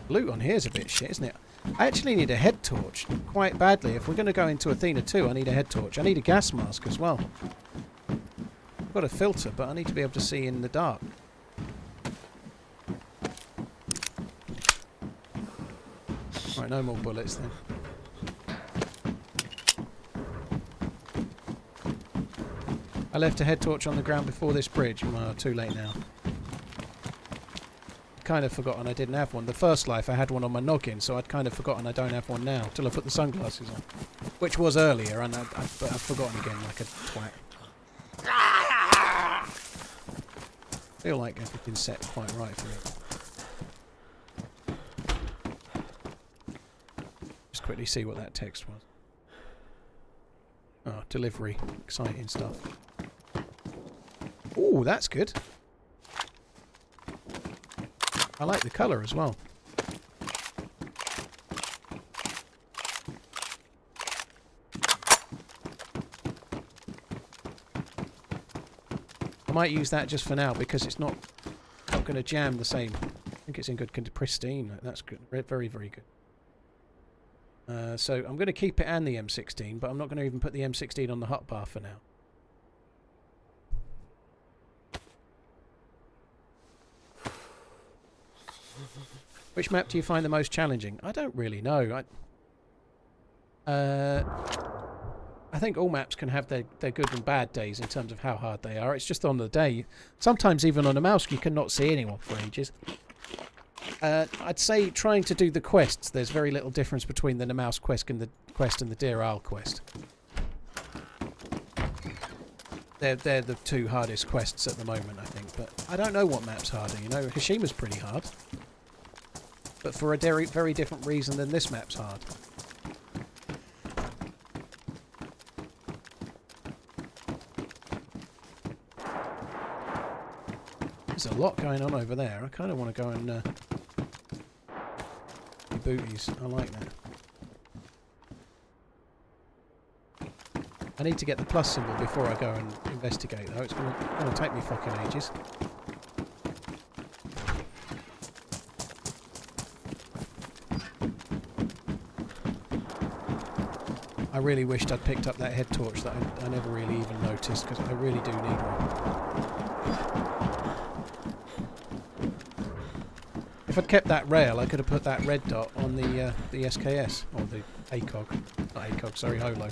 Loot on here is a bit shit, isn't it? I actually need a head torch quite badly. If we're going to go into Athena 2, I need a head torch. I need a gas mask as well. I've got a filter, but I need to be able to see in the dark. Right, no more bullets then. I left a head torch on the ground before this bridge. Well, too late now. Kind of forgotten I didn't have one. The first life I had one on my noggin, so I'd kind of forgotten I don't have one now till I put the sunglasses on, which was earlier, and I've forgotten again like a twat. Feel like everything's set quite right for me. Just quickly see what that text was. Oh, delivery. Exciting stuff. Ooh, that's good. I like the colour as well. I might use that just for now because it's not going to jam the same. I think it's in good condition. Pristine. That's good. Very, very good. So I'm going to keep it and the M16, but I'm not going to even put the M16 on the hotbar for now. Which map do you find the most challenging? I don't really know. I think all maps can have their good and bad days in terms of how hard they are. It's just on the day. Sometimes even on Namalsk you cannot see anyone for ages. I'd say trying to do the quests, there's very little difference between the Namalsk quest and the DayZ quest. They're the two hardest quests at the moment, I think. But I don't know what map's harder, you know. Hishima's pretty hard. But for a very different reason than this map's hard. There's a lot going on over there. I kind of want to go and do booties. I like that. I need to get the plus symbol before I go and investigate, though. It's going to take me fucking ages. I really wished I'd picked up that head torch that I never really even noticed, because I really do need one. If I'd kept that rail, I could have put that red dot on the SKS, or the ACOG. Not ACOG, sorry, Holo.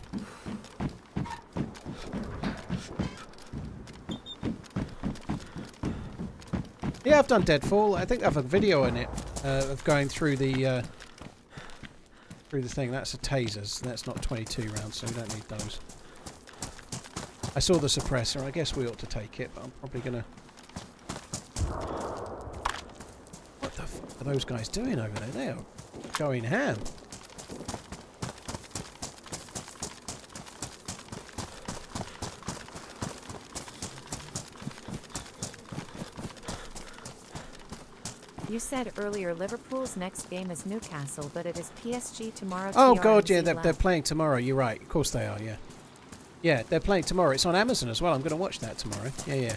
Yeah, I've done Deadfall. I think I have a video in it of going through the thing. That's a tasers. That's not 22 rounds, so we don't need those. I saw the suppressor. I guess we ought to take it, but I'm probably gonna... What the fuck are those guys doing over there? They are going ham. You said earlier Liverpool's next game is Newcastle, but it is PSG tomorrow. Oh god, yeah, TRMZ they're playing tomorrow. You're right. Of course they are, yeah. Yeah, they're playing tomorrow. It's on Amazon as well. I'm going to watch that tomorrow. Yeah.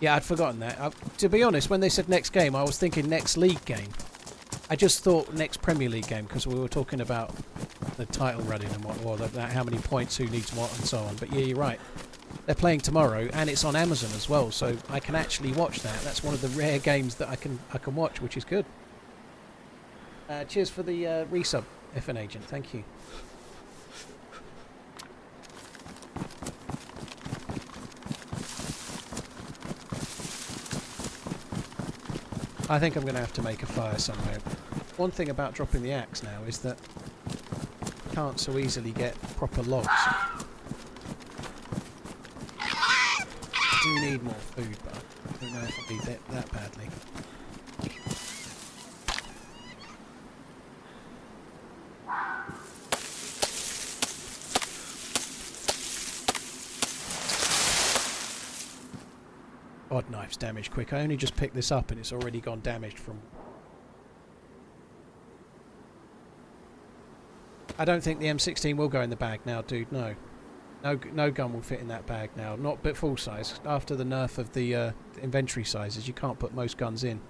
Yeah, I'd forgotten that. To be honest, when they said next game, I was thinking next league game. I just thought next Premier League game, because we were talking about the title running and how many points, who needs what, and so on. But yeah, you're right. They're playing tomorrow, and it's on Amazon as well, so I can actually watch that. That's one of the rare games that I can watch, which is good. Cheers for the resub, FN Agent. Thank you. I think I'm going to have to make a fire somewhere. One thing about dropping the axe now is that you can't so easily get proper logs. I do need more food, but I don't know if I need it that badly. Odd knife's damaged quick. I only just picked this up and it's already gone damaged from... I don't think the M16 will go in the bag now, dude, no. No gun will fit in that bag now. Not but full size. After the nerf of the inventory sizes, you can't put most guns in.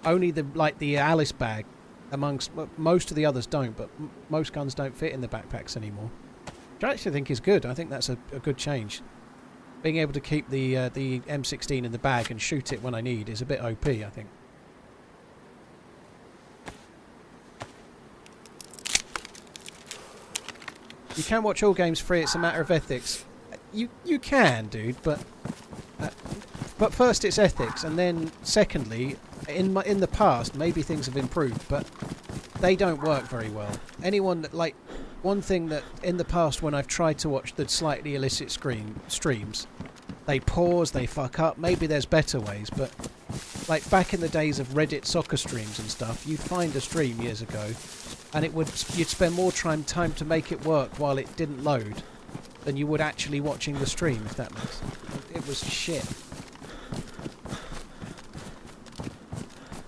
Only the Alice bag, amongst most of the others don't, but most guns don't fit in the backpacks anymore. Which I actually think is good. I think that's a good change. Being able to keep the M16 in the bag and shoot it when I need is a bit OP, I think. You can watch all games free. It's a matter of ethics. You can, dude, but first it's ethics, and then secondly, in the past maybe things have improved, but they don't work very well. Anyone that one thing that in the past when I've tried to watch the slightly illicit streams, they pause, they fuck up. Maybe there's better ways, but like back in the days of Reddit soccer streams and stuff, you'd find a stream years ago, and you'd spend more time to make it work while it didn't load than you would actually watching the stream, if that makes sense. It was shit.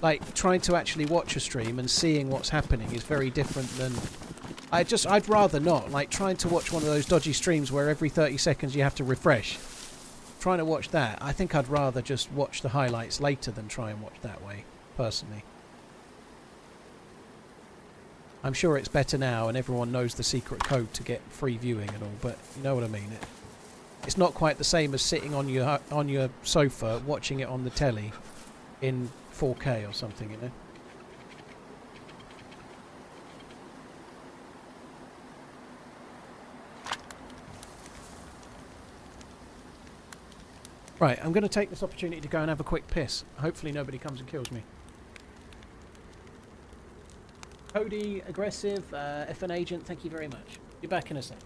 Like trying to actually watch a stream and seeing what's happening is very different than... I'd rather not. Like trying to watch one of those dodgy streams where every 30 seconds you have to refresh. trying to watch that, I think I'd rather just watch the highlights later than try and watch that way, personally. I'm sure it's better now and everyone knows the secret code to get free viewing and all, but you know what I mean. It's not quite the same as sitting on your sofa watching it on the telly in 4K or something, you know. Right, I'm going to take this opportunity to go and have a quick piss. Hopefully nobody comes and kills me. Cody, aggressive, FN agent, thank you very much. You're back in a sec.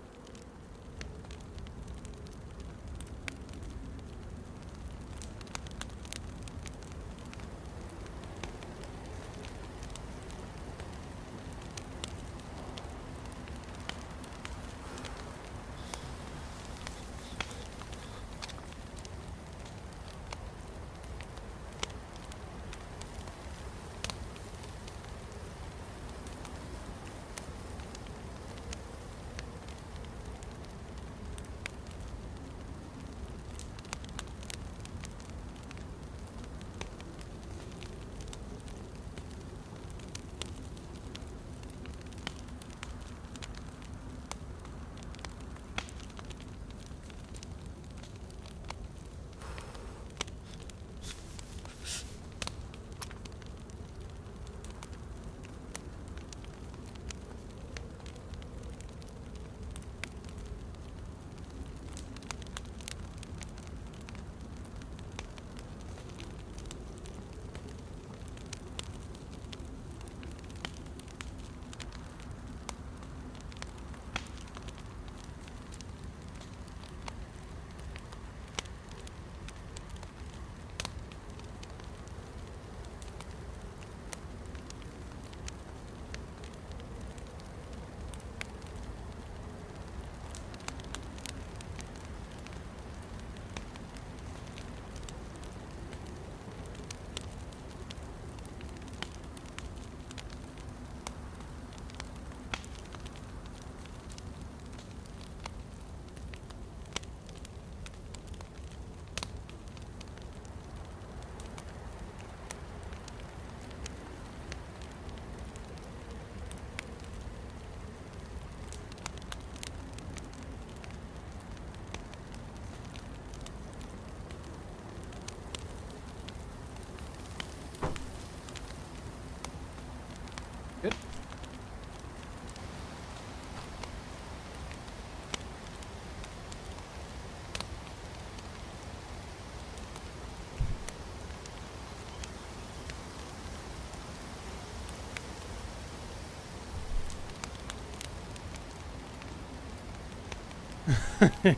Good.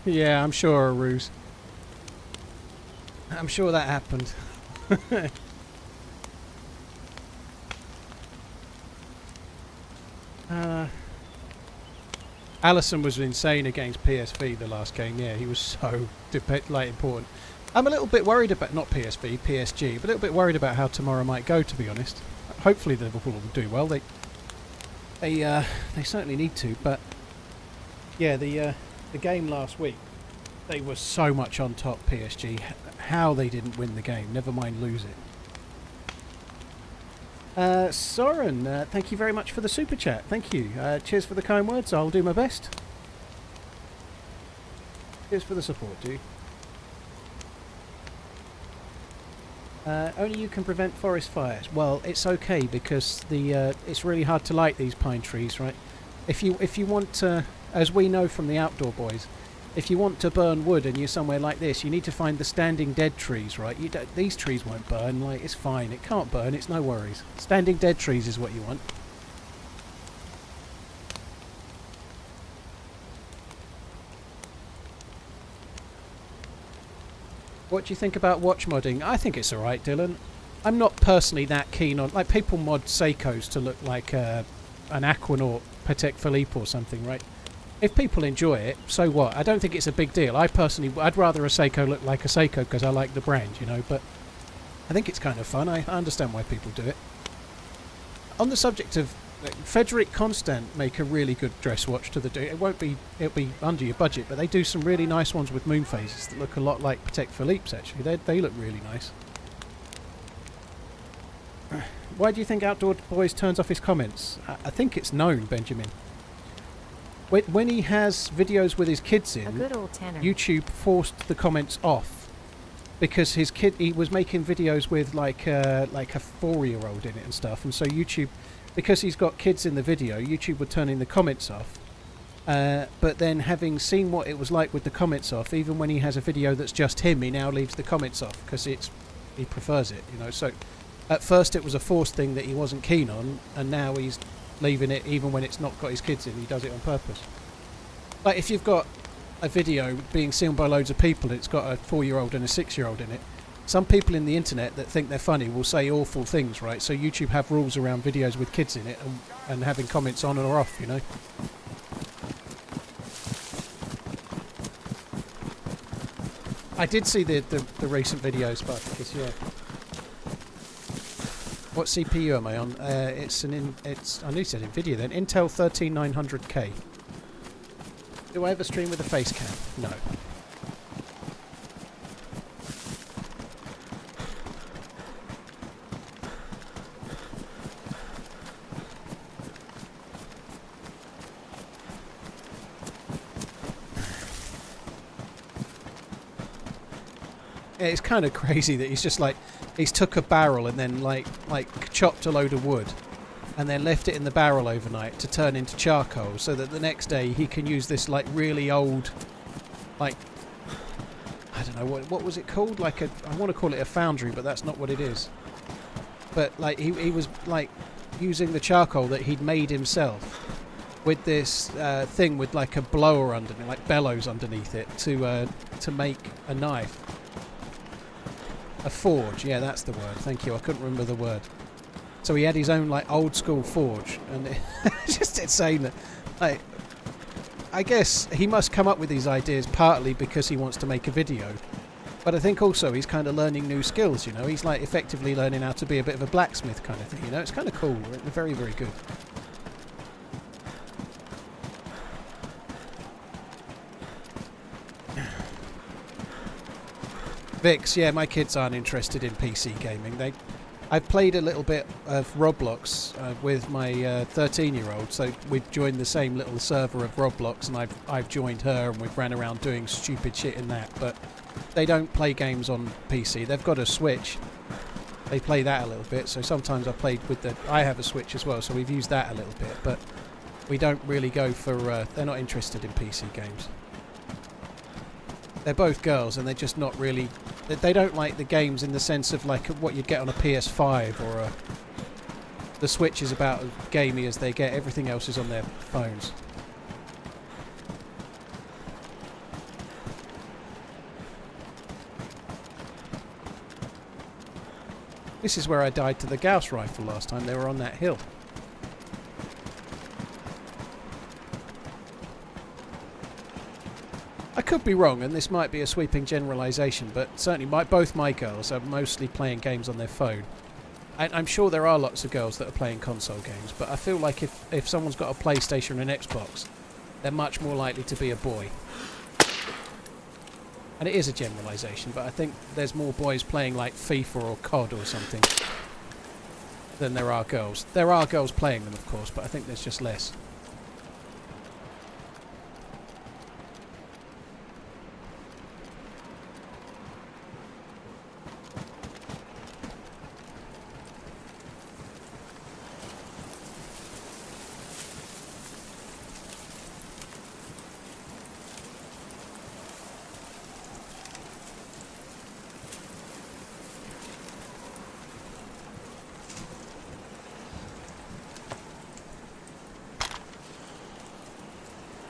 Yeah, I'm sure a ruse. I'm sure that happened. Allison was insane against PSV the last game. Yeah, he was so important. I'm a little bit worried about, not PSV, PSG, but a little bit worried about how tomorrow might go, to be honest. Hopefully the Liverpool will do well. They certainly need to, but yeah, the game last week, they were so much on top, PSG. How they didn't win the game, never mind lose it. Soren, thank you very much for the super chat. Thank you. Cheers for the kind words. I'll do my best. Cheers for the support, dude. Only you can prevent forest fires. Well, it's okay because it's really hard to light these pine trees, right? If you want to, as we know from the Outdoor Boys, if you want to burn wood and you're somewhere like this, you need to find the standing dead trees, right? These trees won't burn, like, it's fine. It can't burn, it's no worries. Standing dead trees is what you want. What do you think about watch modding? I think it's alright, Dylan. I'm not personally that keen on... Like, people mod Seikos to look like an Aquanaut Patek Philippe or something, right? If people enjoy it, so what? I don't think it's a big deal. I'd rather a Seiko look like a Seiko because I like the brand, you know, but I think it's kind of fun. I understand why people do it. On the subject of Frederick Constant make a really good dress watch to the. It'll be under your budget, but they do some really nice ones with moon phases that look a lot like Patek Philippe's. Actually, they look really nice. Why do you think Outdoor Boys turns off his comments? I think it's known, Benjamin. When he has videos with his kids in, A good old tenor. YouTube forced the comments off because he was making videos with like a 4-year-old in it and stuff, and so YouTube, because he's got kids in the video, YouTube were turning the comments off. But then, having seen what it was like with the comments off, even when he has a video that's just him, he now leaves the comments off because he prefers it, you know. So at first it was a forced thing that he wasn't keen on, and now he's leaving it even when it's not got his kids in. He does it on purpose. Like if you've got a video being seen by loads of people and it's got a 4-year-old and a 6-year-old in it, some people in the internet that think they're funny will say awful things, right? So YouTube have rules around videos with kids in it and having comments on or off, you know. I did see the recent videos, Spartacus, yeah. What CPU am I on? I knew it said Nvidia then. Intel 13900K. Do I ever stream with a face cam? No. Yeah, it's kind of crazy that he's just like, he's took a barrel and then like chopped a load of wood and then left it in the barrel overnight to turn into charcoal so that the next day he can use this like really old, like, I don't know, what was it called? Like I want to call it a foundry, but that's not what it is. But like he was like using the charcoal that he'd made himself with this thing with like a blower underneath, like bellows underneath it to make a knife. A forge, yeah, that's the word. Thank you. I couldn't remember the word. So he had his own like old school forge, and it's just insane that, like, I guess he must come up with these ideas partly because he wants to make a video, but I think also he's kind of learning new skills. You know, he's like effectively learning how to be a bit of a blacksmith kind of thing. You know, it's kind of cool. Very, very good. Vix, yeah, my kids aren't interested in PC gaming. I've played a little bit of Roblox with my 13-year-old, so we've joined the same little server of Roblox, and I've joined her, and we've ran around doing stupid shit in that. But they don't play games on PC. They've got a Switch. They play that a little bit. So sometimes I have a Switch as well, so we've used that a little bit. But we don't really go for. They're not interested in PC games. They're both girls, and they're just not really. They don't like the games in the sense of like what you'd get on a PS5 or the Switch is about as gamey as they get. Everything else is on their phones. This is where I died to the Gauss rifle last time. They were on that hill. I could be wrong, and this might be a sweeping generalisation, but certainly both my girls are mostly playing games on their phone. I'm sure there are lots of girls that are playing console games, but I feel like if someone's got a PlayStation and an Xbox, they're much more likely to be a boy. And it is a generalisation, but I think there's more boys playing like FIFA or COD or something than there are girls. There are girls playing them, of course, but I think there's just less.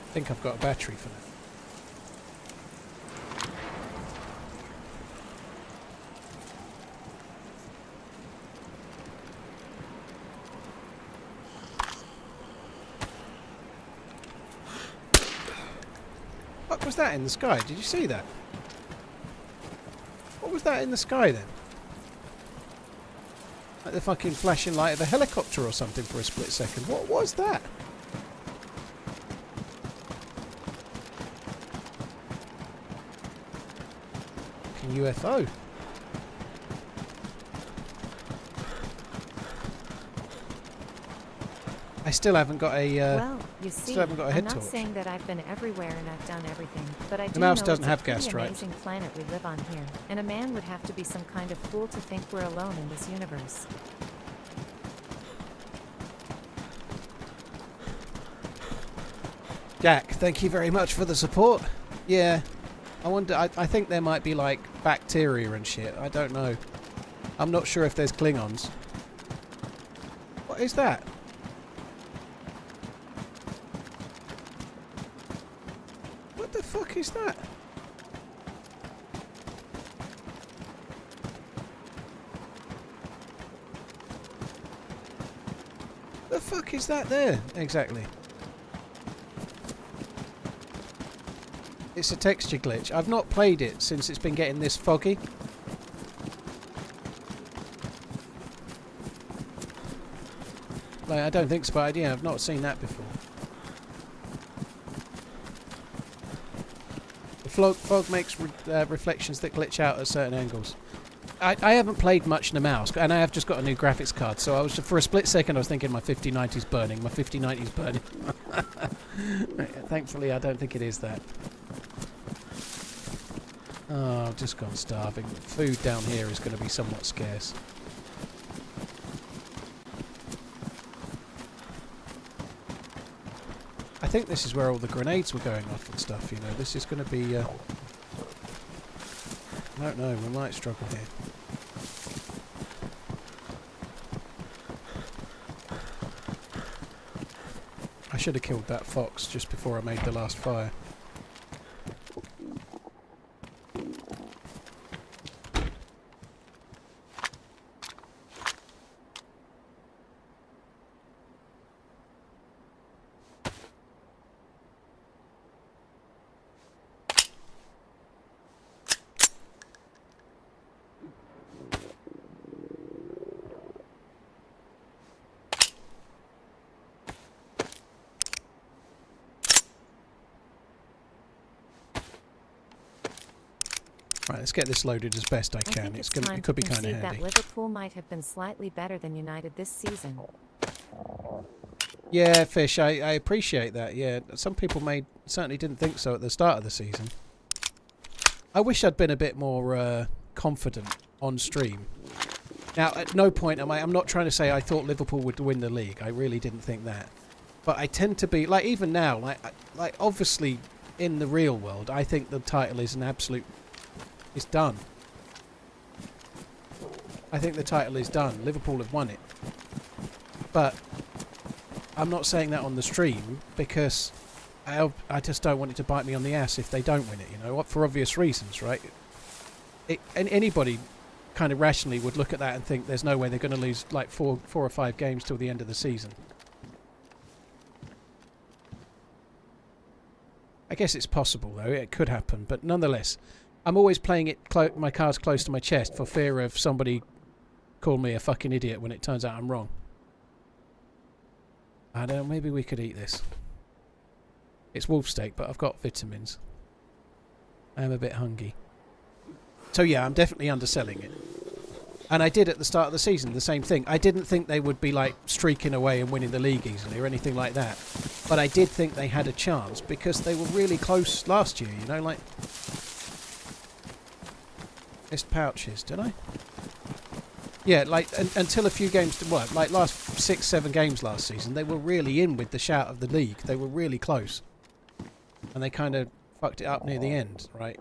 I think I've got a battery for that. What was that in the sky? Did you see that? What was that in the sky then? Like the fucking flashing light of a helicopter or something for a split second. What was that? Fucking UFO. I still haven't got a. Well, you see, still haven't got a I'm head not torch. saying that I've been everywhere and I've done everything, but I do mouse know doesn't it's have a gas pretty stripes. amazing planet we live on here, and a man would have to be some kind of fool to think we're alone in this universe. Jack, thank you very much for the support. Yeah, I wonder. I think there might be like bacteria and shit. I don't know. I'm not sure if there's Klingons. What is that? What the fuck is that? The fuck is that there? Exactly. It's a texture glitch. I've not played it since it's been getting this foggy. Like, I don't think so, but yeah, I've not seen that before. The fog makes reflections that glitch out at certain angles. I haven't played much Namalsk, and I have just got a new graphics card, so I was for a split second I was thinking my 5090's burning. My 5090's burning. Thankfully, I don't think it is that. Oh, I've just gone starving. Food down here is going to be somewhat scarce. I think this is where all the grenades were going off and stuff, you know. This is going to be... I don't know, we might struggle here. I should have killed that fox just before I made the last fire. Right, let's get this loaded as best I can. think It could be kind of concede handy. that Liverpool might have been slightly better than United this season. Yeah, Fish, I appreciate that. Yeah, some people certainly didn't think so at the start of the season. I wish I'd been a bit more confident on stream. Now, at no point I'm not trying to say I thought Liverpool would win the league. I really didn't think that. But I tend to be like, even now, like obviously in the real world, I think the title is an absolute. It's done. I think the title is done. Liverpool have won it. But I'm not saying that on the stream because I just don't want it to bite me on the ass if they don't win it, you know, for obvious reasons, right? And anybody kind of rationally would look at that and think there's no way they're going to lose like four or five games till the end of the season. I guess it's possible, though. It could happen. But nonetheless, I'm always playing it my cards close to my chest for fear of somebody calling me a fucking idiot when it turns out I'm wrong. I don't know, maybe we could eat this. It's wolf steak, but I've got vitamins. I am a bit hungry. So yeah, I'm definitely underselling it. And I did at the start of the season the same thing. I didn't think they would be like streaking away and winning the league easily or anything like that. But I did think they had a chance because they were really close last year, you know, like... Missed pouches, did I? Yeah, like until a few games, like last 6-7 games last season, they were really in with the shout of the league. They were really close. And they kind of fucked it up near the end, right?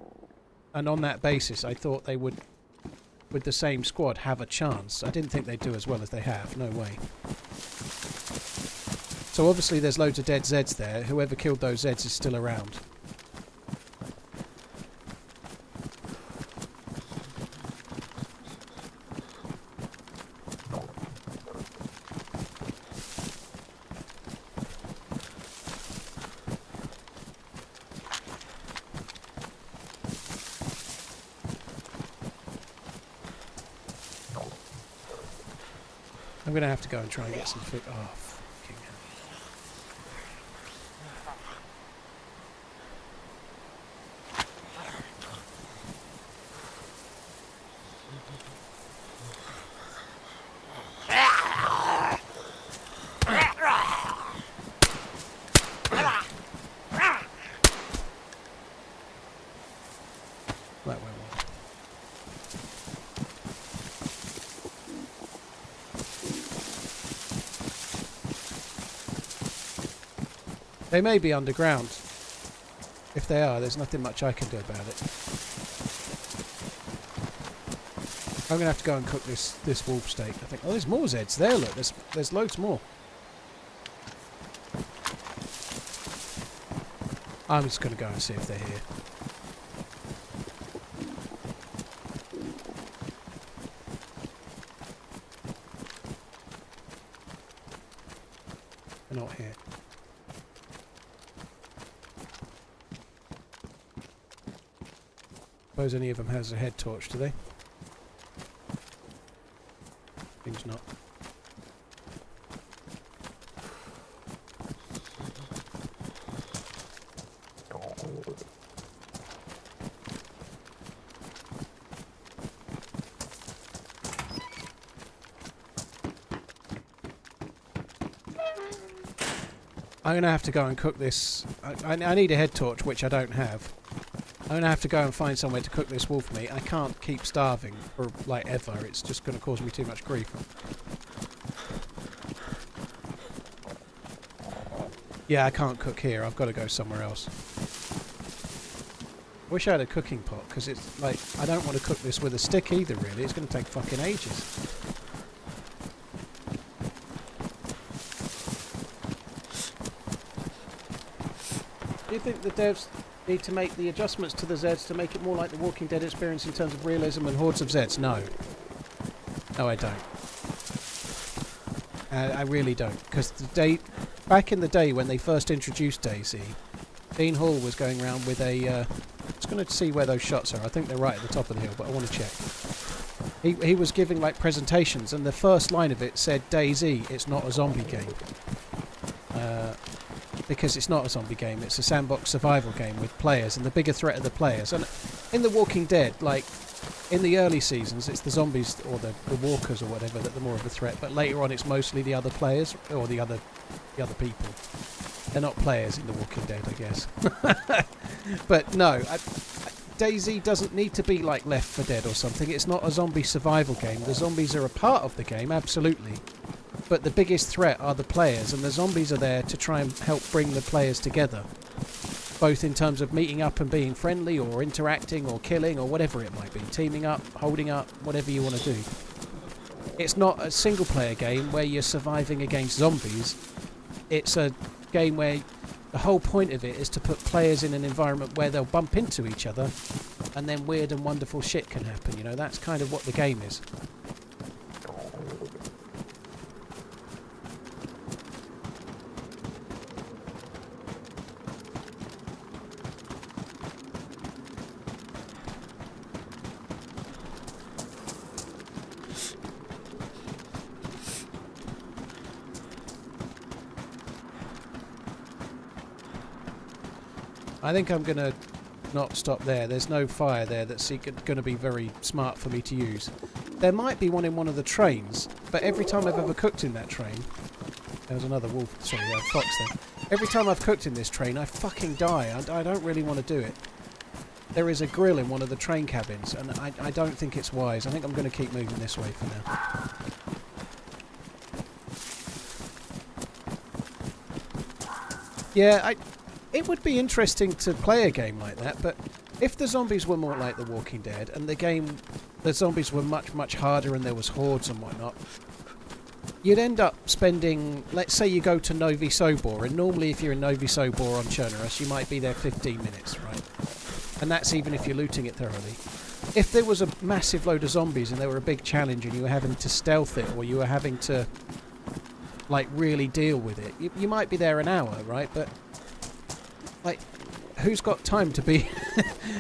And on that basis, I thought they would, with the same squad, have a chance. I didn't think they'd do as well as they have. No way. So obviously there's loads of dead Zeds there. Whoever killed those Zeds is still around. I'm going to have to go and try and get some food. Oh, fucking hell. That went well. They may be underground. If they are, there's nothing much I can do about it. I'm gonna have to go and cook this wolf steak. I think. Oh, there's more Zeds there. Look, there's loads more. I'm just gonna go and see if they're here. They're not here. Suppose any of them has a head torch, do they? Seems not. I'm going to have to go and cook this. I need a head torch, which I don't have. I'm going to have to go and find somewhere to cook this wolf meat. I can't keep starving for, like, ever. It's just going to cause me too much grief. Yeah, I can't cook here. I've got to go somewhere else. Wish I had a cooking pot, because it's, like, I don't want to cook this with a stick either, really. It's going to take fucking ages. Do you think the devs need to make the adjustments to the Zeds to make it more like the Walking Dead experience in terms of realism and hordes of Zeds? No. No, I don't. I really don't. Because back in the day when they first introduced DayZ, Dean Hall was going around with a... I was going to see where those shots are. I think they're right at the top of the hill, but I want to check. He was giving, like, presentations, and the first line of it said, DayZ, it's not a zombie game. Because it's not a zombie game, it's a sandbox survival game with players, and the bigger threat are the players. And in The Walking Dead, like, in the early seasons, it's the zombies or the walkers or whatever that are more of a threat, but later on it's mostly the other players, or the other people. They're not players in The Walking Dead, I guess. But no, DayZ doesn't need to be like Left 4 Dead or something. It's not a zombie survival game. The zombies are a part of the game, absolutely. But the biggest threat are the players, and the zombies are there to try and help bring the players together. Both in terms of meeting up and being friendly, or interacting, or killing, or whatever it might be. Teaming up, holding up, whatever you want to do. It's not a single player game where you're surviving against zombies. It's a game where the whole point of it is to put players in an environment where they'll bump into each other, and then weird and wonderful shit can happen, you know. That's kind of what the game is. I think I'm going to not stop there. There's no fire there that's going to be very smart for me to use. There might be one in one of the trains, but every time I've ever cooked in that train... There was another wolf, sorry, fox there. Every time I've cooked in this train, I fucking die. I don't really want to do it. There is a grill in one of the train cabins, and I don't think it's wise. I think I'm going to keep moving this way for now. Yeah, it would be interesting to play a game like that, but if the zombies were more like The Walking Dead, and the zombies were much, much harder and there was hordes and whatnot, you'd end up spending, let's say you go to Novi Sobor, and normally if you're in Novi Sobor on Chernobyl, you might be there 15 minutes, right? And that's even if you're looting it thoroughly. If there was a massive load of zombies and they were a big challenge and you were having to stealth it, or you were having to, like, really deal with it, you might be there an hour, right? But like, who's got time to be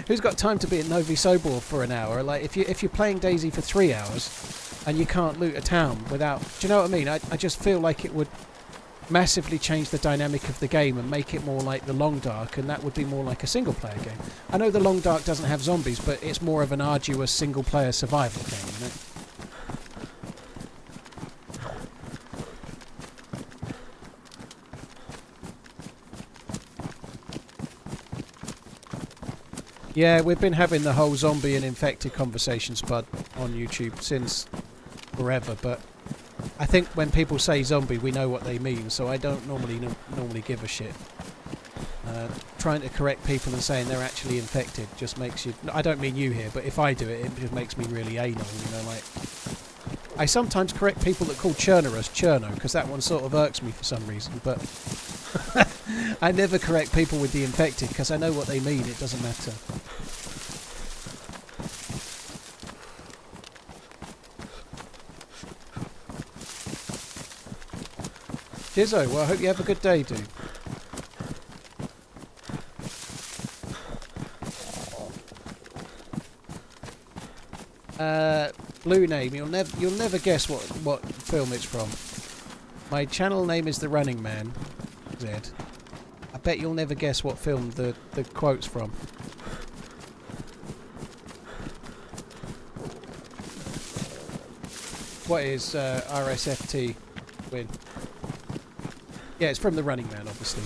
who's got time to be in Novi Sobor for an hour? Like, if you're playing DayZ for 3 hours, and you can't loot a town without... Do you know what I mean? I just feel like it would massively change the dynamic of the game and make it more like the Long Dark, and that would be more like a single player game. I know the Long Dark doesn't have zombies, but it's more of an arduous single player survival game, you know? Yeah, we've been having the whole zombie and infected conversation, Spud, on YouTube since forever, but I think when people say zombie, we know what they mean, so I don't normally give a shit. Trying to correct people and saying they're actually infected just makes you... I don't mean you here, but if I do it, it just makes me really anal, you know, like... I sometimes correct people that call Churner as Cherno, because that one sort of irks me for some reason, but... I never correct people with the infected, because I know what they mean, it doesn't matter. Jizzo, well I hope you have a good day, dude. Blue name, you'll never guess what film it's from. My channel name is TheRunningManZ. I bet you'll never guess what film the quote's from. What is RSFT win? Yeah, it's from The Running Man, obviously.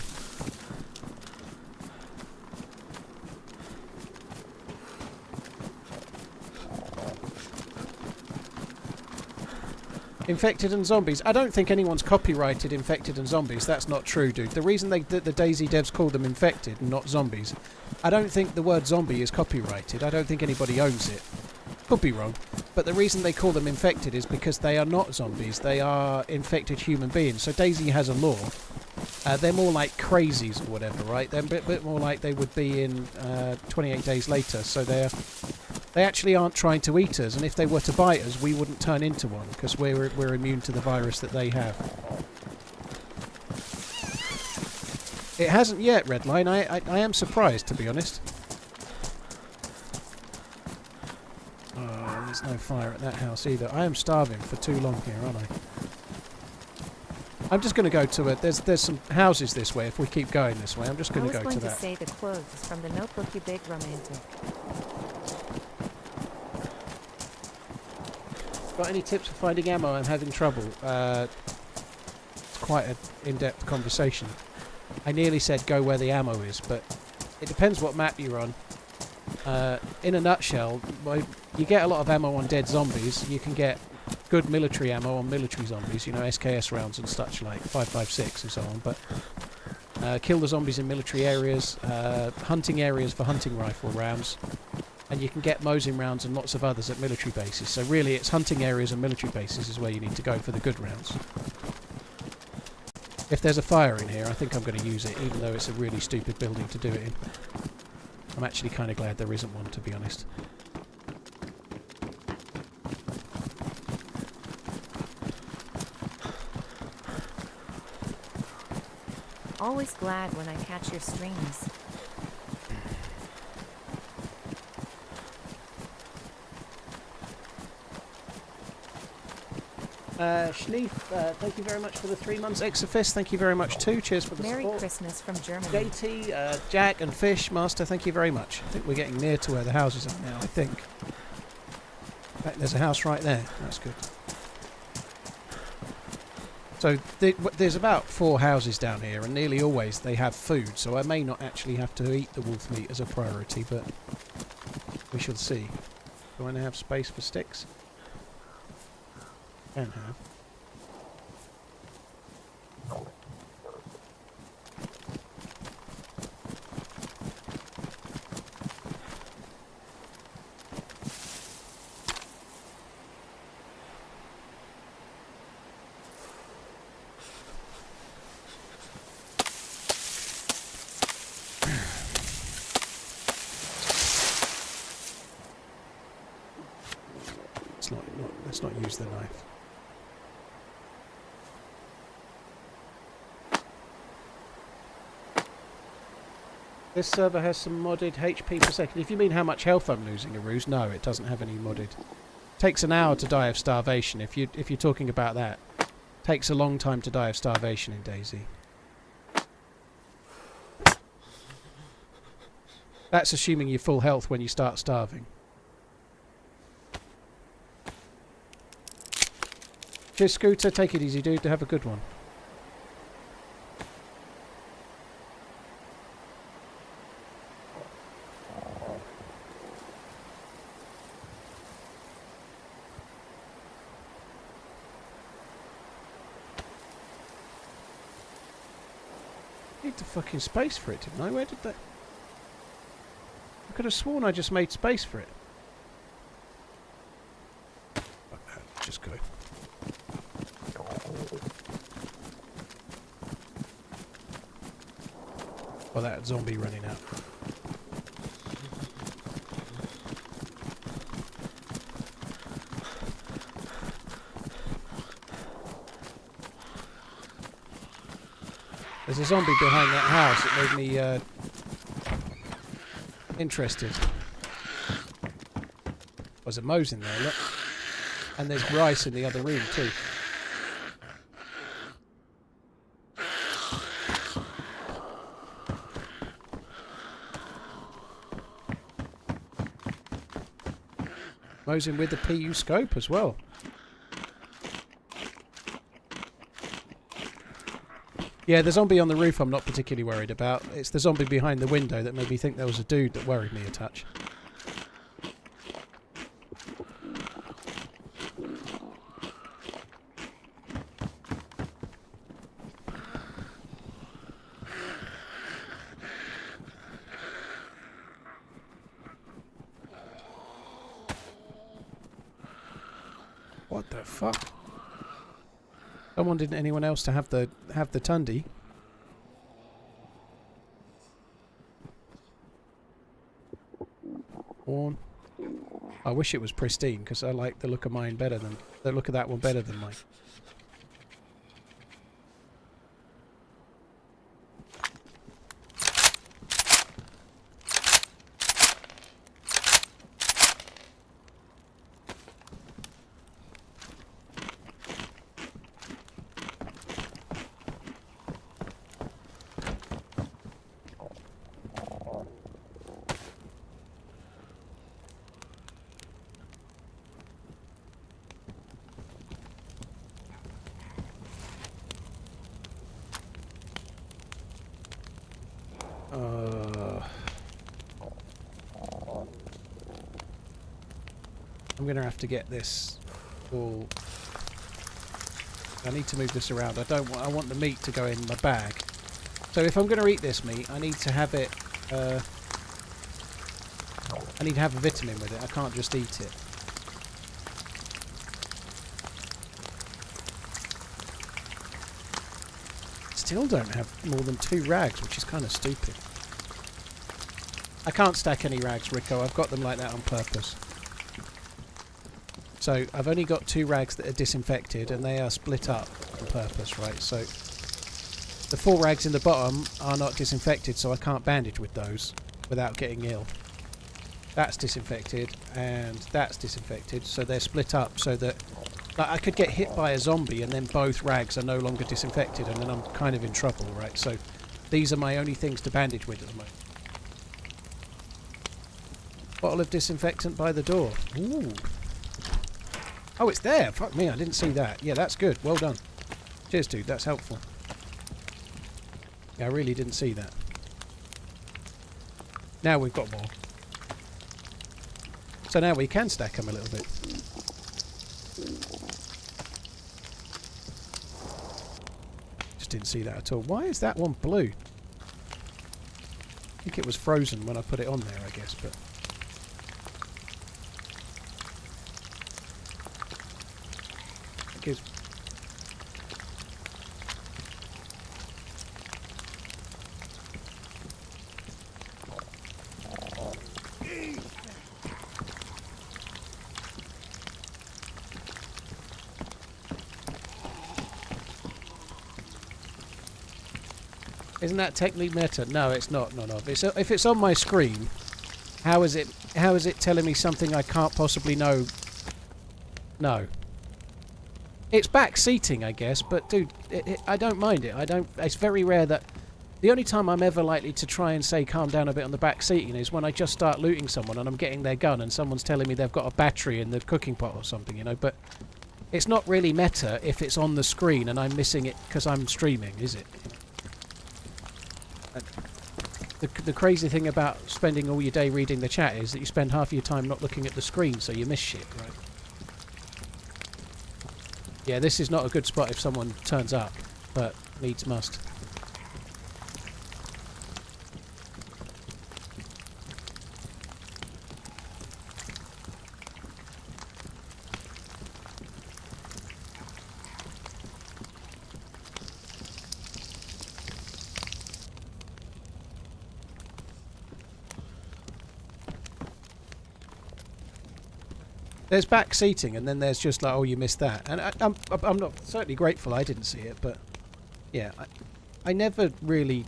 Infected and Zombies. I don't think anyone's copyrighted Infected and Zombies. That's not true, dude. The reason the DayZ devs call them Infected and not Zombies, I don't think the word zombie is copyrighted. I don't think anybody owns it. Could be wrong. But the reason they call them Infected is because they are not zombies. They are infected human beings. So DayZ has a law. They're more like crazies or whatever, right? They're a bit more like they would be in 28 Days Later. So they actually aren't trying to eat us, and if they were to bite us, we wouldn't turn into one, because we're immune to the virus that they have. It hasn't yet, Redline. I am surprised, to be honest. Oh, there's no fire at that house either. I am starving for too long here, aren't I? I'm just going to go to it. There's some houses this way. If we keep going this way, I'm just going to go to that. I was going to say the quote is from the Notebook, you big romantic. Got any tips for finding ammo? I'm having trouble. It's quite an in-depth conversation. I nearly said go where the ammo is, but it depends what map you're on. In a nutshell, you get a lot of ammo on dead zombies. You can get good military ammo on military zombies, you know, SKS rounds and such like, 5.56 and so on, but kill the zombies in military areas, hunting areas for hunting rifle rounds, and you can get Mosin rounds and lots of others at military bases. So really it's hunting areas and military bases is where you need to go for the good rounds. If there's a fire in here, I think I'm going to use it, even though it's a really stupid building to do it in. I'm actually kind of glad there isn't one, to be honest. Always glad when I catch your streams. Schneef, thank you very much for the 3 months. Exafist, thank you very much too. Cheers for the Merry support. Christmas from Germany. JT, Jack and Fish, Master, thank you very much. I think we're getting near to where the houses are now, I think. In fact, there's a house right there. That's good. So there's about 4 houses down here, and nearly always they have food, so I may not actually have to eat the wolf meat as a priority, but we shall see. Do I have space for sticks? Can have. Let's not use the knife. This server has some modded HP per second. If you mean how much health I'm losing, Aruz, no, it doesn't have any modded Takes an hour to die of starvation. If you're talking about that, takes a long time to die of starvation in DayZ. That's assuming you're full health when you start starving. Cheers, Scooter. Take it easy, dude. Have a good one. Need the fucking space for it, didn't I? Where did that... I could have sworn I just made space for it. Fuck that. Just go. Well, that zombie running out. There's a zombie behind that house. It made me interested. There's a Mo's in there, look. And there's rice in the other room too. Mo's in with the PU scope as well. Yeah, the zombie on the roof I'm not particularly worried about. It's the zombie behind the window that made me think there was a dude that worried me a touch. What the fuck? Someone didn't anyone else to have the Tundy. Worn. I wish it was pristine because I like the look of mine better than the look of that one better than mine. I'm going to have to get this all... I need to move this around. I want the meat to go in my bag. So if I'm going to eat this meat, I need to have it... I need to have a vitamin with it. I can't just eat it. Still don't have more than 2 rags, which is kind of stupid. I can't stack any rags, Rico. I've got them like that on purpose. So I've only got 2 rags that are disinfected, and they are split up on purpose, right? So the 4 rags in the bottom are not disinfected, so I can't bandage with those without getting ill. That's disinfected, and that's disinfected, so they're split up so that like, I could get hit by a zombie and then both rags are no longer disinfected, and then I'm kind of in trouble, right? So these are my only things to bandage with at the moment. Bottle of disinfectant by the door. Ooh. Oh, it's there! Fuck me, I didn't see that. Yeah, that's good. Well done. Cheers, dude. That's helpful. Yeah, I really didn't see that. Now we've got more. So now we can stack them a little bit. Just didn't see that at all. Why is that one blue? I think it was frozen when I put it on there, I guess, but... Is Isn't that technically meta? No, it's not. None of it. If it's on my screen, how is it telling me something I can't possibly know No. It's back seating, I guess, but dude, I don't mind it. It's very rare that... The only time I'm ever likely to try and say calm down a bit on the back seating is when I just start looting someone and I'm getting their gun and someone's telling me they've got a battery in the cooking pot or something, you know, but it's not really meta if it's on the screen and I'm missing it because I'm streaming, is it? The crazy thing about spending all your day reading the chat is that you spend half your time not looking at the screen, so you miss shit, right? Yeah, this is not a good spot if someone turns up, but needs must. There's back seating, and then there's just like, oh, you missed that. And I'm not certainly grateful I didn't see it, but yeah, I never really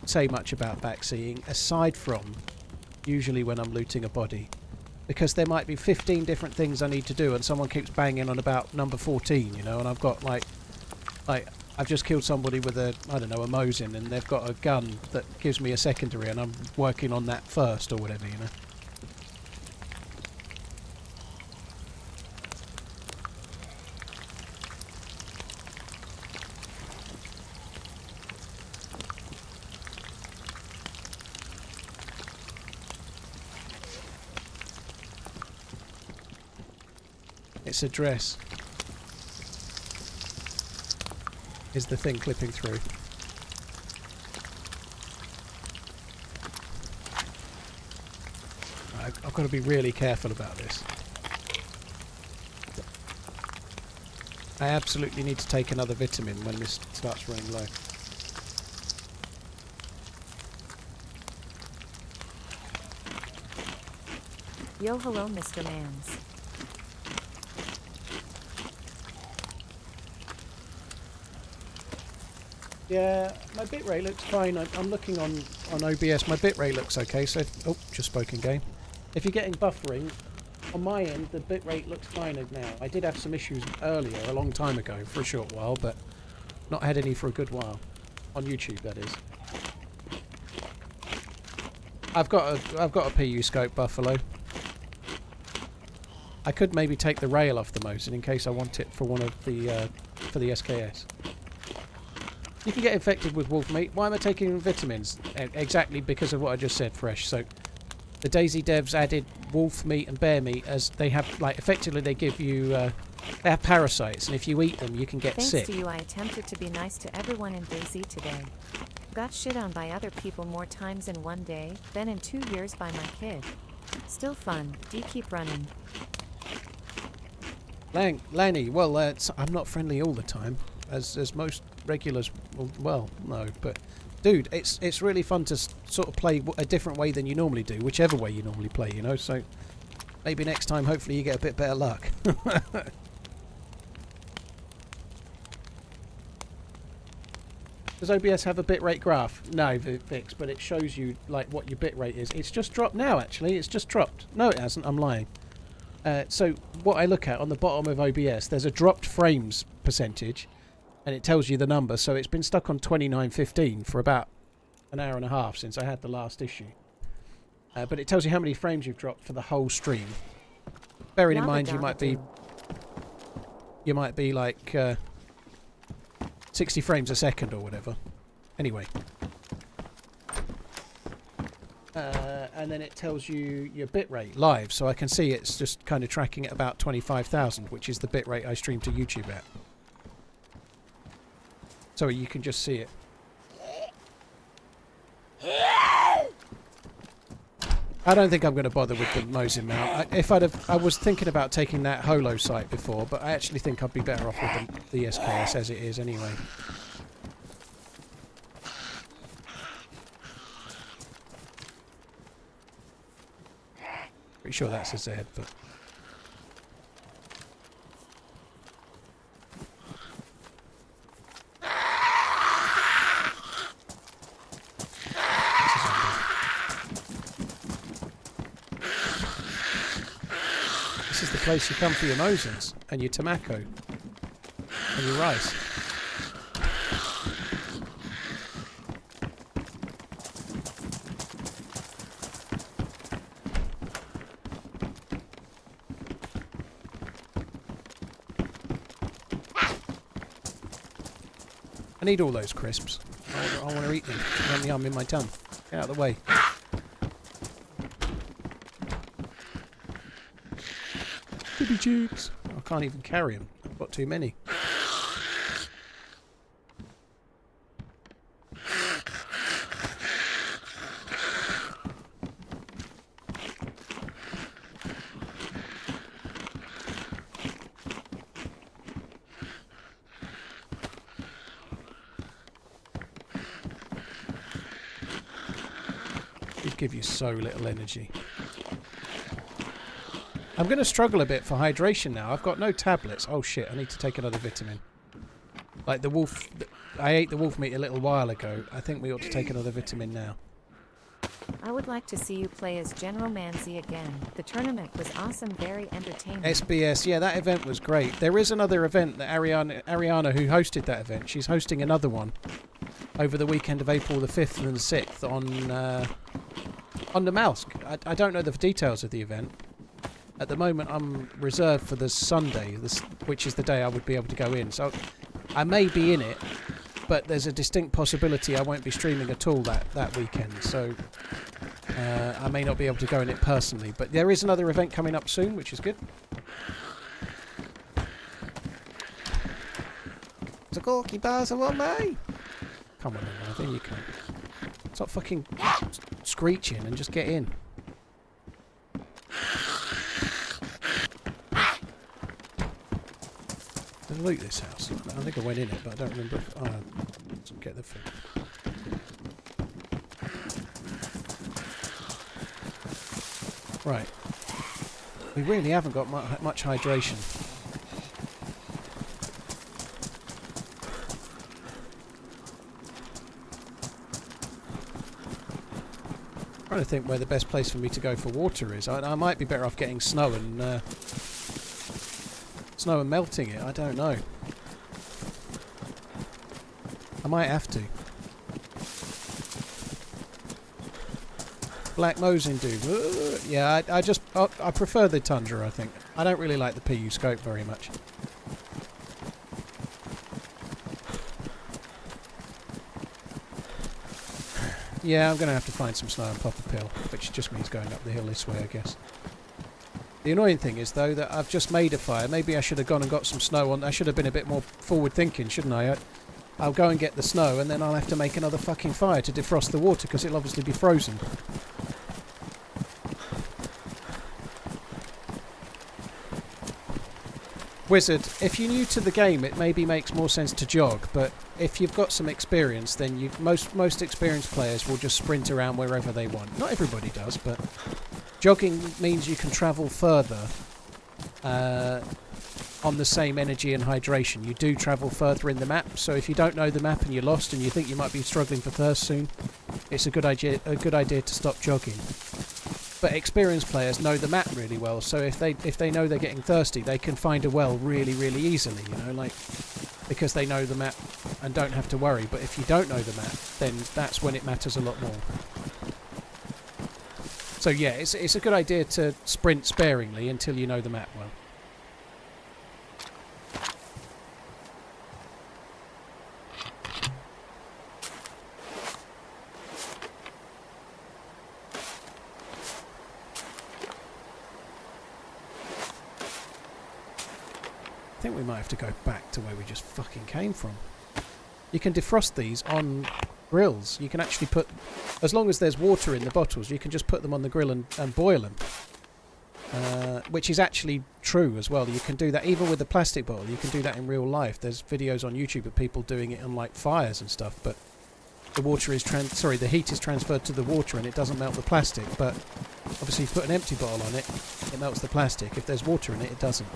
say much about back seating, aside from usually when I'm looting a body, because there might be 15 different things I need to do, and someone keeps banging on about number 14, you know, and I've got like I've just killed somebody with a, I don't know, a Mosin, and they've got a gun that gives me a secondary, and I'm working on that first or whatever, you know. Its address is the thing clipping through. I've got to be really careful about this. I absolutely need to take another vitamin when this starts running low. Yo, hello, Mr. Mans. Yeah, my bitrate looks fine. I'm looking on OBS. My bitrate looks okay. So, oh, just spoke in game. If you're getting buffering, on my end, the bitrate looks fine now. I did have some issues earlier, a long time ago, for a short while, but not had any for a good while. On YouTube, that is. I've got a PU scope, Buffalo. I could maybe take the rail off the Mosin in case I want it for one of the for the SKS. You can get infected with wolf meat. Why am I taking vitamins? Exactly because of what I just said, Fresh. So, the DayZ devs added wolf meat and bear meat as they have, like, effectively they give you, they have parasites, and if you eat them, you can get sick. Thanks to you, I attempted to be nice to everyone in DayZ today. Got shit on by other people more times in one day than in 2 years by my kid. Still fun. You keep running. Lanny, well, I'm not friendly all the time, as most regulars, well, no, but dude, it's really fun to sort of play a different way than you normally do, whichever way you normally play, you know, so maybe next time hopefully you get a bit better luck. Does OBS have a bitrate graph? No, Vix, but it shows you like what your bitrate is. It's just dropped now, actually. It's just dropped. No, it hasn't. I'm lying. So what I look at on the bottom of OBS, there's a dropped frames percentage, and it tells you the number. So it's been stuck on 2915 for about an hour and a half since I had the last issue. But it tells you how many frames you've dropped for the whole stream. Bearing in mind, you might be like 60 frames a second or whatever. Anyway. And then it tells you your bitrate live, so I can see it's just kind of tracking at about 25,000, which is the bitrate I stream to YouTube at. So you can just see it. I don't think I'm going to bother with the Mosin mount. I was thinking about taking that holo sight before, but I actually think I'd be better off with the SKS as it is anyway. Pretty sure that's a Z, but... This is the place you come for your Mosins and your tobacco and your rice. I need all those crisps. I want to eat them. Yum in my tongue. Get out of the way. Chippy tubes. I can't even carry them. I've got too many. These give you so little energy. I'm going to struggle a bit for hydration now. I've got no tablets. Oh shit, I need to take another vitamin. Like the wolf... I ate the wolf meat a little while ago. I think we ought to take another vitamin now. I would like to see you play as DayZ again. The tournament was awesome, very entertaining. SBS, yeah, that event was great. There is another event that Ariana, who hosted that event, she's hosting another one over the weekend of April the 5th and the 6th on Namalsk. I don't know the details of the event. At the moment, I'm reserved for the Sunday, which is the day I would be able to go in. So I may be in it, but there's a distinct possibility I won't be streaming at all that weekend. So I may not be able to go in it personally. But there is another event coming up soon, which is good. The corky bars are on me. Come on, then you can. Stop fucking screeching and just get in. Loot this house. I think I went in it, but I don't remember if... Oh, let's get the food. Right. We really haven't got much hydration. I'm trying to think where the best place for me to go for water is. I might be better off getting snow and melting it. I don't know. I might have to. Black Mosin dude. Yeah, I prefer the Tundra, I think. I don't really like the PU scope very much. Yeah, I'm going to have to find some snow and pop a pill, which just means going up the hill this way, I guess. The annoying thing is, though, that I've just made a fire. Maybe I should have gone and got some snow on. I should have been a bit more forward-thinking, shouldn't I? I'll go and get the snow, and then I'll have to make another fucking fire to defrost the water, because it'll obviously be frozen. Wizard, if you're new to the game, it maybe makes more sense to jog, but if you've got some experience, then most experienced players will just sprint around wherever they want. Not everybody does, but jogging means you can travel further on the same energy and hydration. You do travel further in the map, so if you don't know the map and you're lost and you think you might be struggling for thirst soon, it's a good idea to stop jogging. But experienced players know the map really well, so if they know they're getting thirsty, they can find a well really, really easily, you know, like, because they know the map and don't have to worry. But if you don't know the map, then that's when it matters a lot more. So yeah, it's a good idea to sprint sparingly until you know the map well. I think we might have to go back to where we just fucking came from. You can defrost these on grills. You can actually put, as long as there's water in the bottles, you can just put them on the grill and boil them. Which is actually true as well. You can do that even with the plastic bottle. You can do that in real life. There's videos on YouTube of people doing it on like fires and stuff, but the water is the heat is transferred to the water and it doesn't melt the plastic. But obviously, if you put an empty bottle on it, it melts the plastic. If there's water in it, it doesn't.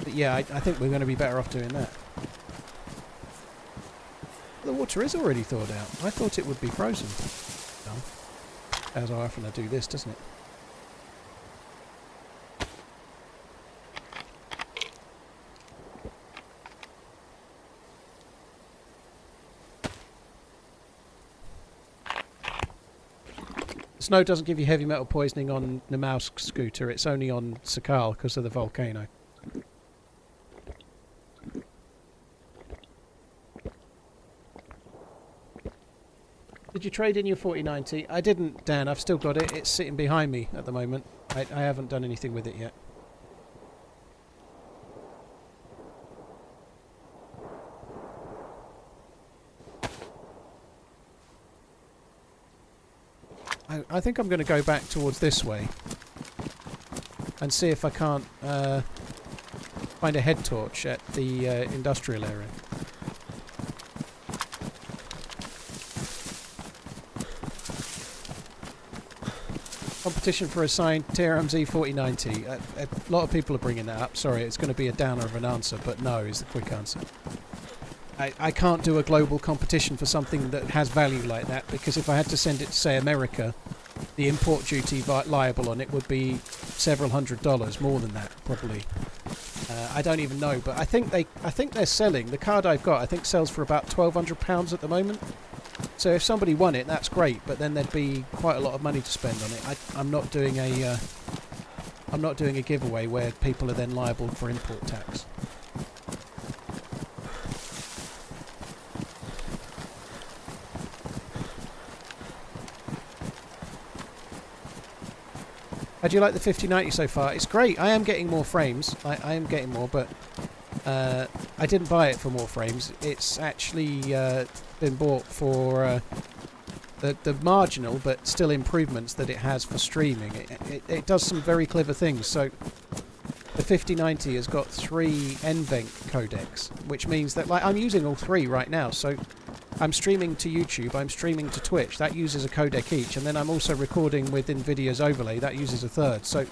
But yeah, I think we're going to be better off doing that. The water is already thawed out. I thought it would be frozen. No. As often I do this, doesn't it? Snow doesn't give you heavy metal poisoning on Namalsk scooter. It's only on Sakal because of the volcano. Did you trade in your 4090? I didn't, Dan. I've still got it. It's sitting behind me at the moment. I haven't done anything with it yet. I think I'm going to go back towards this way and see if I can't find a head torch at the industrial area. Competition for a signed TRMZ 4090. A lot of people are bringing that up. Sorry, it's going to be a downer of an answer, but no is the quick answer. I can't do a global competition for something that has value like that, because if I had to send it to, say, America, the import duty liable on it would be several $100s, more than that, probably. I don't even know, but I think they're selling. The card I've got, I think, sells for about £1,200 at the moment. So if somebody won it, that's great, but then there'd be quite a lot of money to spend on it. I'm not doing a giveaway where people are then liable for import tax. How do you like the 5090 so far? It's great. I am getting more frames. I am getting more, but I didn't buy it for more frames. It's actually been bought for the marginal but still improvements that it has for streaming. It does some very clever things. So the 5090 has got 3 NVENC codecs, which means that, like, I'm using all 3 right now. So I'm streaming to YouTube, I'm streaming to Twitch, that uses a codec each, and then I'm also recording with NVIDIA's overlay, that uses a third. So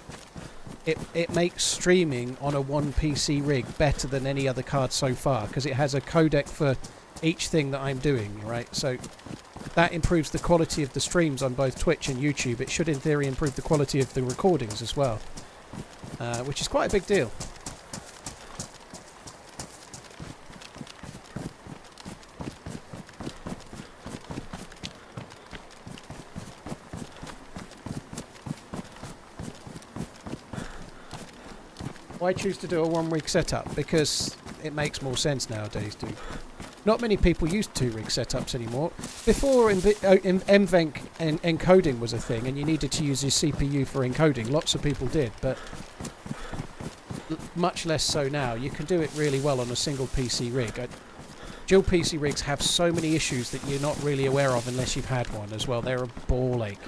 it makes streaming on a one PC rig better than any other card so far, because it has a codec for each thing that I'm doing, right? So that improves the quality of the streams on both Twitch and YouTube. It should in theory improve the quality of the recordings as well, which is quite a big deal. Why choose to do a 1 rig setup? Because it makes more sense nowadays, dude. Not many people use 2 rig setups anymore. Before NVENC encoding was a thing and you needed to use your CPU for encoding, lots of people did, but much less so now. You can do it really well on a single PC rig. Dual PC rigs have so many issues that you're not really aware of unless you've had one as well. They're a ball ache.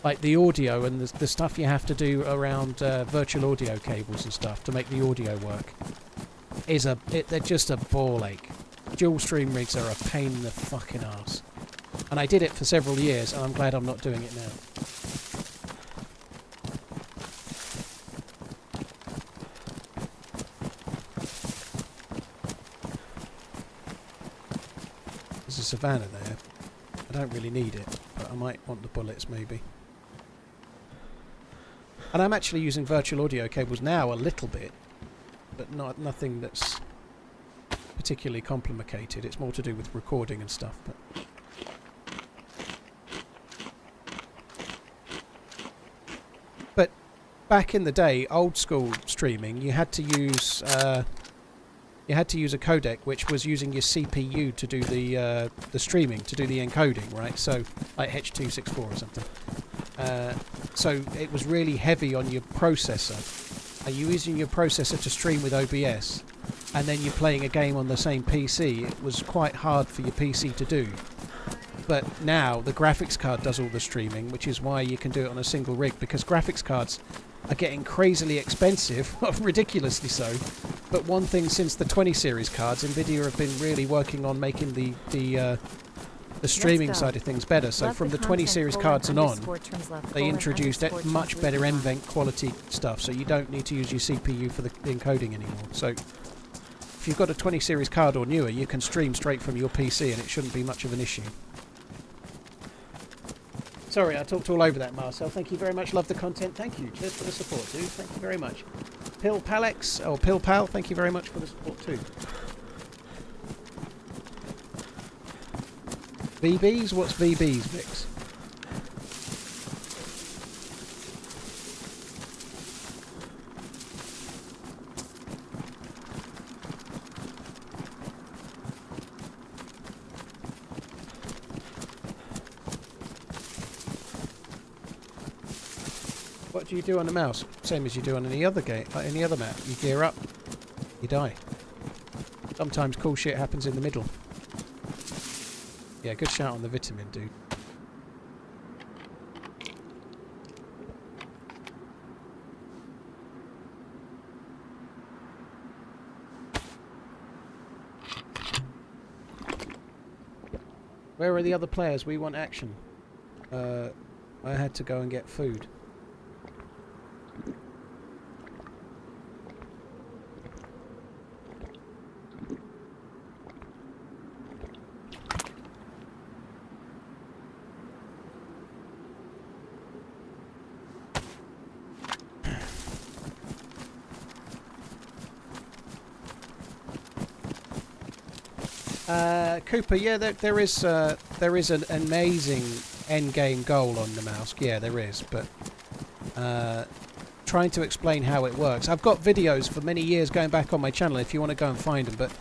Like the audio and the stuff you have to do around virtual audio cables and stuff to make the audio work they're just a ball ache. Dual stream rigs are a pain in the fucking arse. And I did it for several years, and I'm glad I'm not doing it now. There's a savannah there. I don't really need it, but I might want the bullets maybe. And I'm actually using virtual audio cables now a little bit, but nothing that's particularly complicated. It's more to do with recording and stuff. But back in the day, old school streaming, you had to use a codec which was using your CPU to do the streaming, to do the encoding, right? So like H.264 or something. So it was really heavy on your processor. Are you using your processor to stream with OBS, and then you're playing a game on the same PC? It was quite hard for your PC to do. But now the graphics card does all the streaming, which is why you can do it on a single rig, because graphics cards are getting crazily expensive, ridiculously so. But one thing since the 20 series cards, Nvidia have been really working on making the streaming side of things better. So from the 20 series cards and on, they introduced much better NVENC quality stuff, so you don't need to use your CPU for the encoding anymore. So if you've got a 20 series card or newer, you can stream straight from your PC and it shouldn't be much of an issue. Sorry, I talked all over that, Marcel. Thank you very much. Love the content. Thank you. Cheers for the support, dude. Thank you very much. Pill Palex, or Pill Pal, thank you very much for the support too. VBs? What's VBs, Vix? What do you do on the mouse? Same as you do on any other game, like any other map. You gear up, you die. Sometimes cool shit happens in the middle. Yeah, good shout on the vitamin, dude. Where are the other players? We want action. I had to go and get food. Cooper, yeah, there is an amazing endgame goal on Namalsk. Yeah, there is, but trying to explain how it works. I've got videos for many years going back on my channel if you want to go and find them, but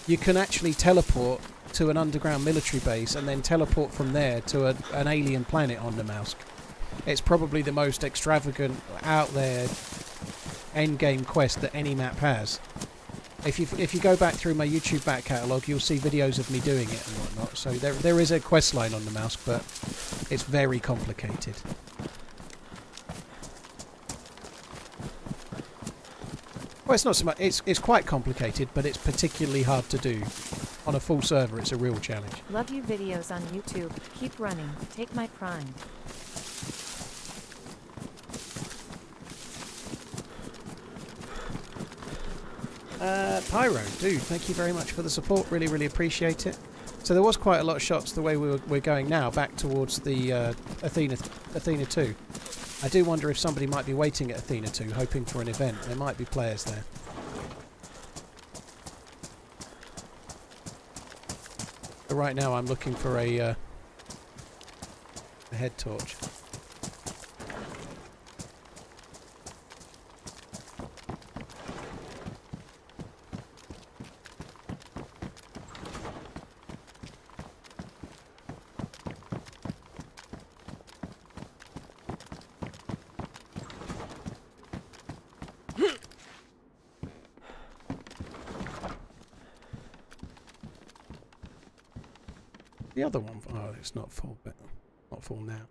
you can actually teleport to an underground military base and then teleport from there to an alien planet on Namalsk. It's probably the most extravagant, out there endgame quest that any map has. If you go back through my YouTube back catalogue, you'll see videos of me doing it and whatnot. So there is a quest line on Namalsk, but it's very complicated. Well, it's not so much. It's quite complicated, but it's particularly hard to do. On a full server, it's a real challenge. Love you videos on YouTube. Keep running. Take my prime. Pyro, dude, thank you very much for the support. Really, really appreciate it. So there was quite a lot of shots the way we're going now, back towards the Athena 2. I do wonder if somebody might be waiting at Athena 2, hoping for an event. There might be players there. But right now I'm looking for a head torch. The other one, oh, it's not full, but not full now.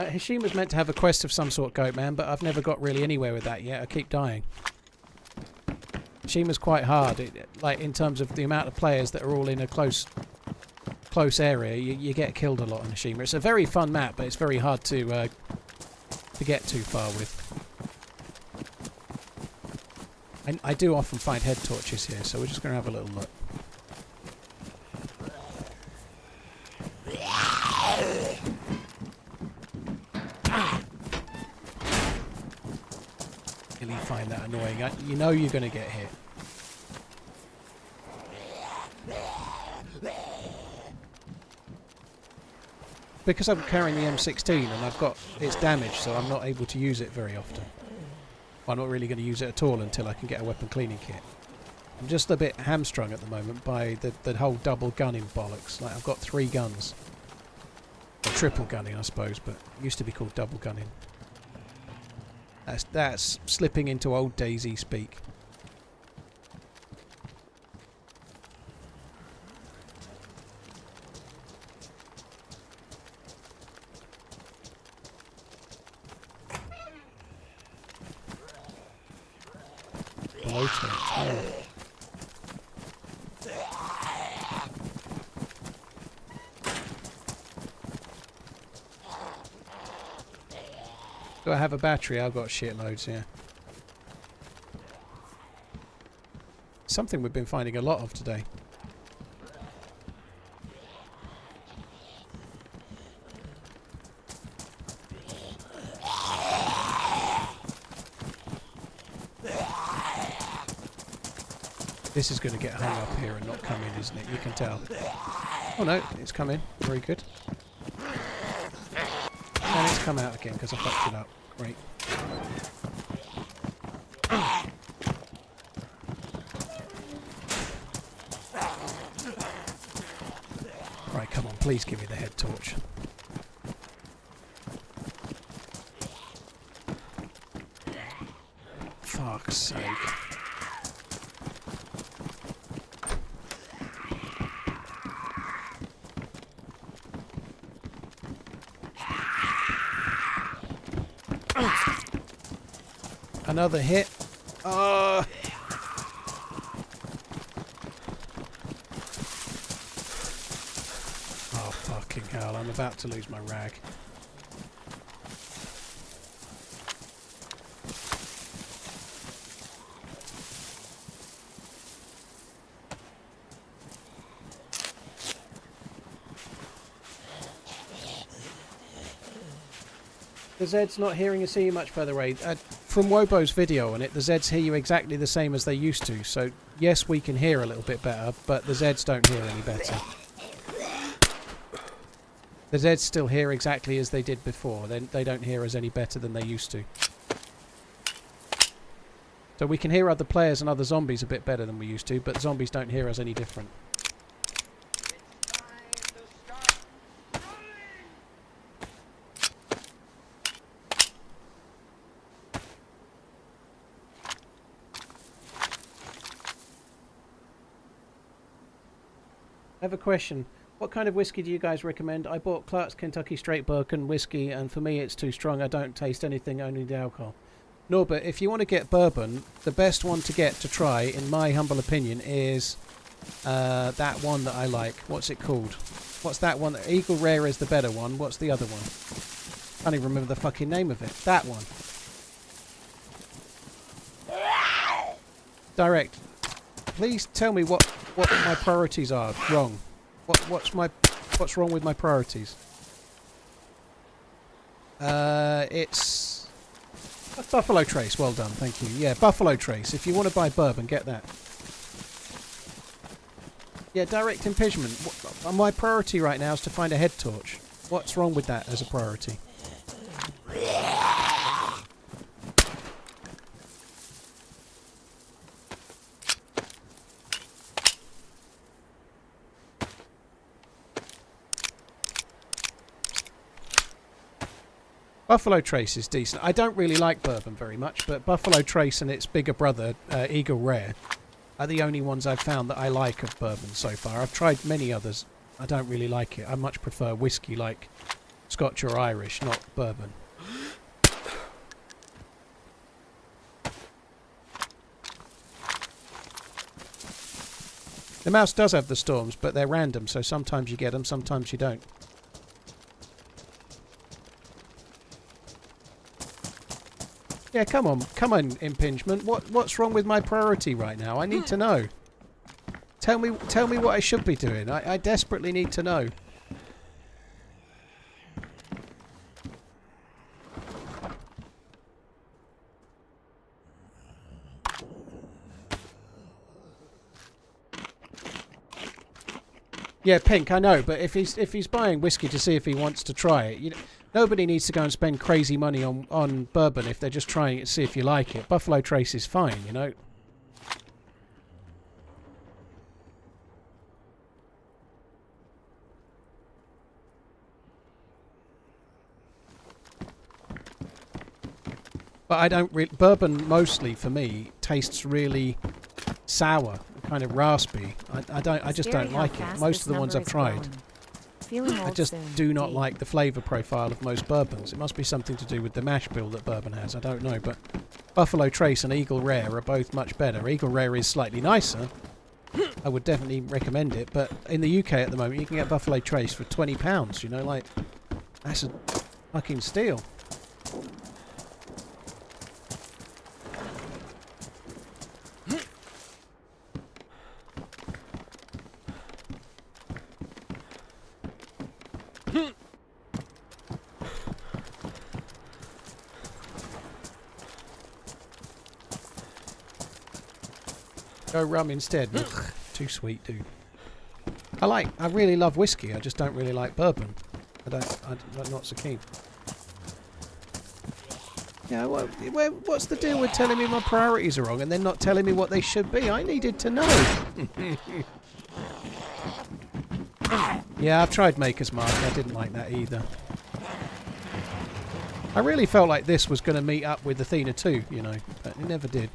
Hishima's meant to have a quest of some sort, Goatman, but I've never got really anywhere with that yet. I keep dying. Hishima's quite hard, like in terms of the amount of players that are all in a close area. You get killed a lot on Hishima. It's a very fun map, but it's very hard to get too far with. I do often find head torches here, so we're just going to have a little look. Really find that annoying. You know you're going to get hit. Because I'm carrying the M16 and I've got it's damaged, so I'm not able to use it very often. I'm not really going to use it at all until I can get a weapon cleaning kit. I'm just a bit hamstrung at the moment by the whole double gunning bollocks. Like, I've got 3 guns. Or triple gunning, I suppose, but it used to be called double gunning. That's slipping into old DayZ speak. Do I have a battery? I've got shitloads, yeah. Something we've been finding a lot of today. This is going to get hung up here and not come in, isn't it? You can tell. Oh no, it's come in. Very good. And it's come out again because I fucked it up. Great. please give me the head torch. Fuck's sake. Another hit. Oh, fucking hell. I'm about to lose my rag. The Zed's not hearing and seeing you much further away. From Wobo's video on it, the Zeds hear you exactly the same as they used to. So, yes, we can hear a little bit better, but the Zeds don't hear any better. The Zeds still hear exactly as they did before. They don't hear us any better than they used to. So we can hear other players and other zombies a bit better than we used to, but zombies don't hear us any different. I have a question. What kind of whiskey do you guys recommend? I bought Clark's Kentucky Straight Bourbon whiskey, and for me it's too strong. I don't taste anything, only the alcohol. Norbert, if you want to get bourbon, the best one to get to try, in my humble opinion, is that one that I like. What's it called? What's that one? Eagle Rare is the better one. What's the other one? I can't even remember the fucking name of it. That one. Direct. Please tell me what my priorities are wrong. What's wrong with my priorities? It's Buffalo Trace. Well done, thank you. Yeah, Buffalo Trace. If you want to buy bourbon, get that. Yeah, direct impingement. My priority right now is to find a head torch. What's wrong with that as a priority? Buffalo Trace is decent. I don't really like bourbon very much, but Buffalo Trace and its bigger brother, Eagle Rare, are the only ones I've found that I like of bourbon so far. I've tried many others. I don't really like it. I much prefer whiskey like Scotch or Irish, not bourbon. The mouse does have the storms, but they're random, so sometimes you get them, sometimes you don't. Yeah, come on, impingement. What's wrong with my priority right now? I need to know. Tell me what I should be doing. I desperately need to know. Yeah, Pink, I know, but if he's buying whiskey to see if he wants to try it, nobody needs to go and spend crazy money on bourbon if they're just trying it to see if you like it. Buffalo Trace is fine, you know. But I don't bourbon mostly for me tastes really sour, kind of raspy. I just don't like it. Most of the ones I've tried, I just do not like the flavour profile of most bourbons. It must be something to do with the mash bill that bourbon has. I don't know, but Buffalo Trace and Eagle Rare are both much better. Eagle Rare is slightly nicer. I would definitely recommend it, but in the UK at the moment you can get Buffalo Trace for £20, you know, like, that's a fucking steal. Go rum instead. Ugh, too sweet, dude. I really love whiskey. I just don't really like bourbon. I'm not so keen. Yeah, what's the deal with telling me my priorities are wrong and then not telling me what they should be? I needed to know. Yeah, I've tried Maker's Mark. I didn't like that either. I really felt like this was going to meet up with Athena 2, you know, but it never did.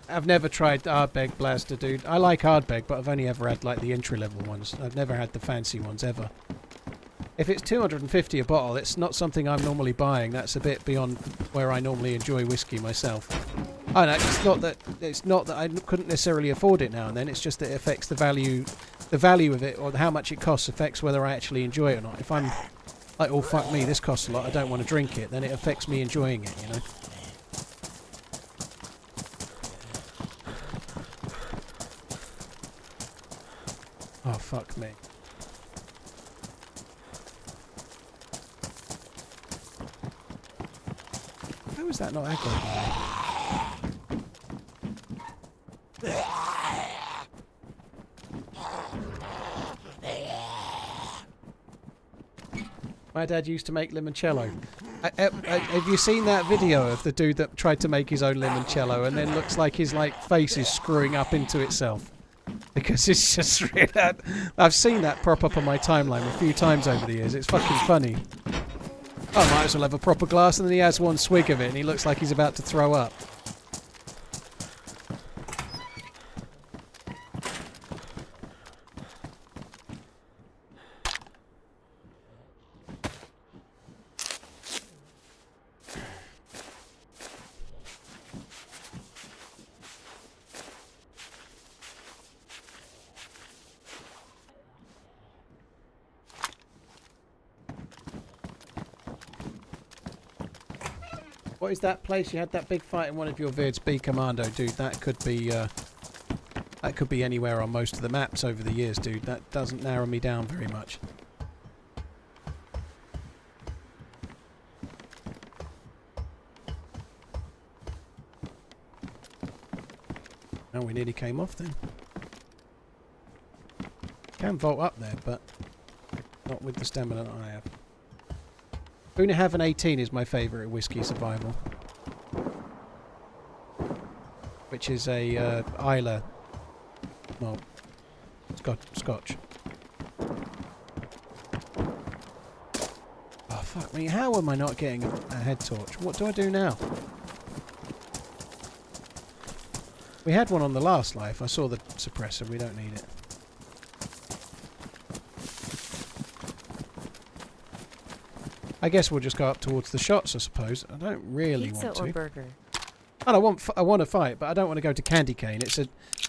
I've never tried Ardbeg Blaster, dude. I like Ardbeg, but I've only ever had like the entry-level ones. I've never had the fancy ones ever. If it's 250 a bottle, it's not something I'm normally buying. That's a bit beyond where I normally enjoy whiskey myself. Oh no, it's not that I couldn't necessarily afford it now and then. It's just that it affects the value of it, or how much it costs affects whether I actually enjoy it or not. If I'm like, oh fuck me, this costs a lot, I don't want to drink it, then it affects me enjoying it, you know. Oh, fuck me. How is that not aggro? My dad used to make limoncello. Have you seen that video of the dude that tried to make his own limoncello and then looks like his like face is screwing up into itself? Because it's just really... I've seen that prop up on my timeline a few times over the years. It's fucking funny. I might as well have a proper glass, and then he has one swig of it and he looks like he's about to throw up. What is that place? You had that big fight in one of your vids, B Commando, dude. That could be anywhere on most of the maps over the years, dude. That doesn't narrow me down very much. Oh, we nearly came off then. Can vault up there, but not with the stamina that I have. Bunnahabhain 18 is my favourite whiskey survival, which is a Islay, well, Scotch. Oh fuck me! How am I not getting a head torch? What do I do now? We had one on the last life. I saw the suppressor. We don't need it. I guess we'll just go up towards the shots, I suppose. I don't really Pizza want to. or burger? And I want to fight, but I don't want to go to Candy Cane.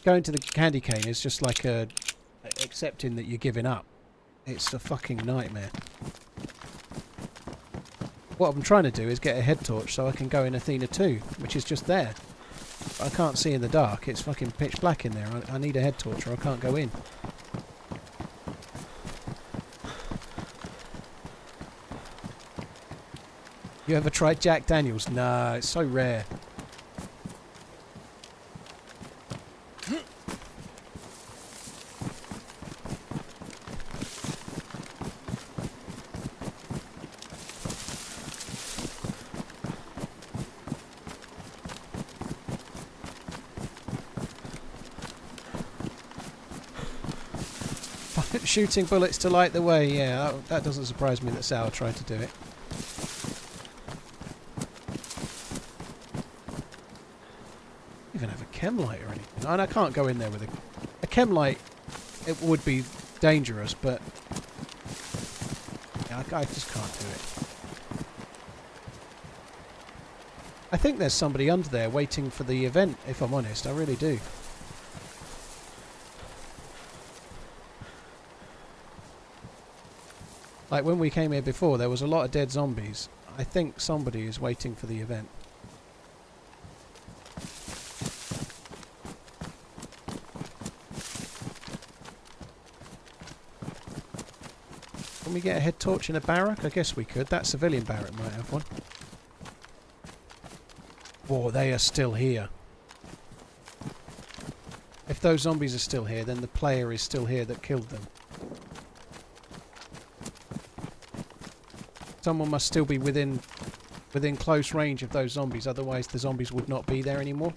Going to the Candy Cane is just like accepting that you're giving up. It's a fucking nightmare. What I'm trying to do is get a head torch so I can go in Athena 2, which is just there. But I can't see in the dark. It's fucking pitch black in there. I need a head torch or I can't go in. You ever tried Jack Daniels? No, it's so rare. Shooting bullets to light the way, yeah, that doesn't surprise me that Sour tried to do it. Even have a chem light or anything. And I can't go in there with a chem light. It would be dangerous, but yeah, I just can't do it. I think there's somebody under there waiting for the event, if I'm honest. I really do. Like when we came here before, there was a lot of dead zombies. I think somebody is waiting for the event. Can we get a head torch in a barrack? I guess we could. That civilian barrack might have one. Whoa, they are still here. If those zombies are still here, then the player is still here that killed them. Someone must still be within close range of those zombies, otherwise the zombies would not be there anymore.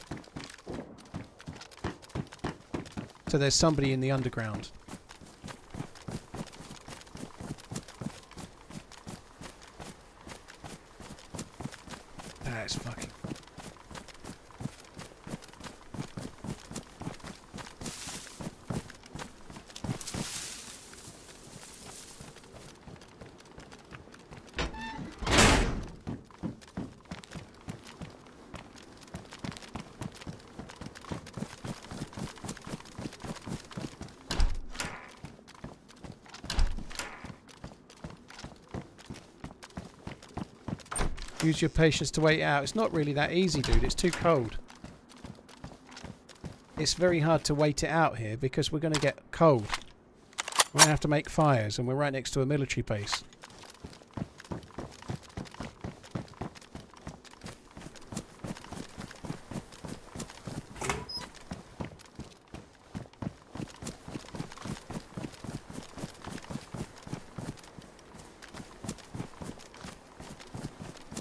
So there's somebody in the underground. That's fucking... Use your patience to wait it out. It's not really that easy, dude. It's too cold. It's very hard to wait it out here because we're going to get cold. We're going to have to make fires and we're right next to a military base.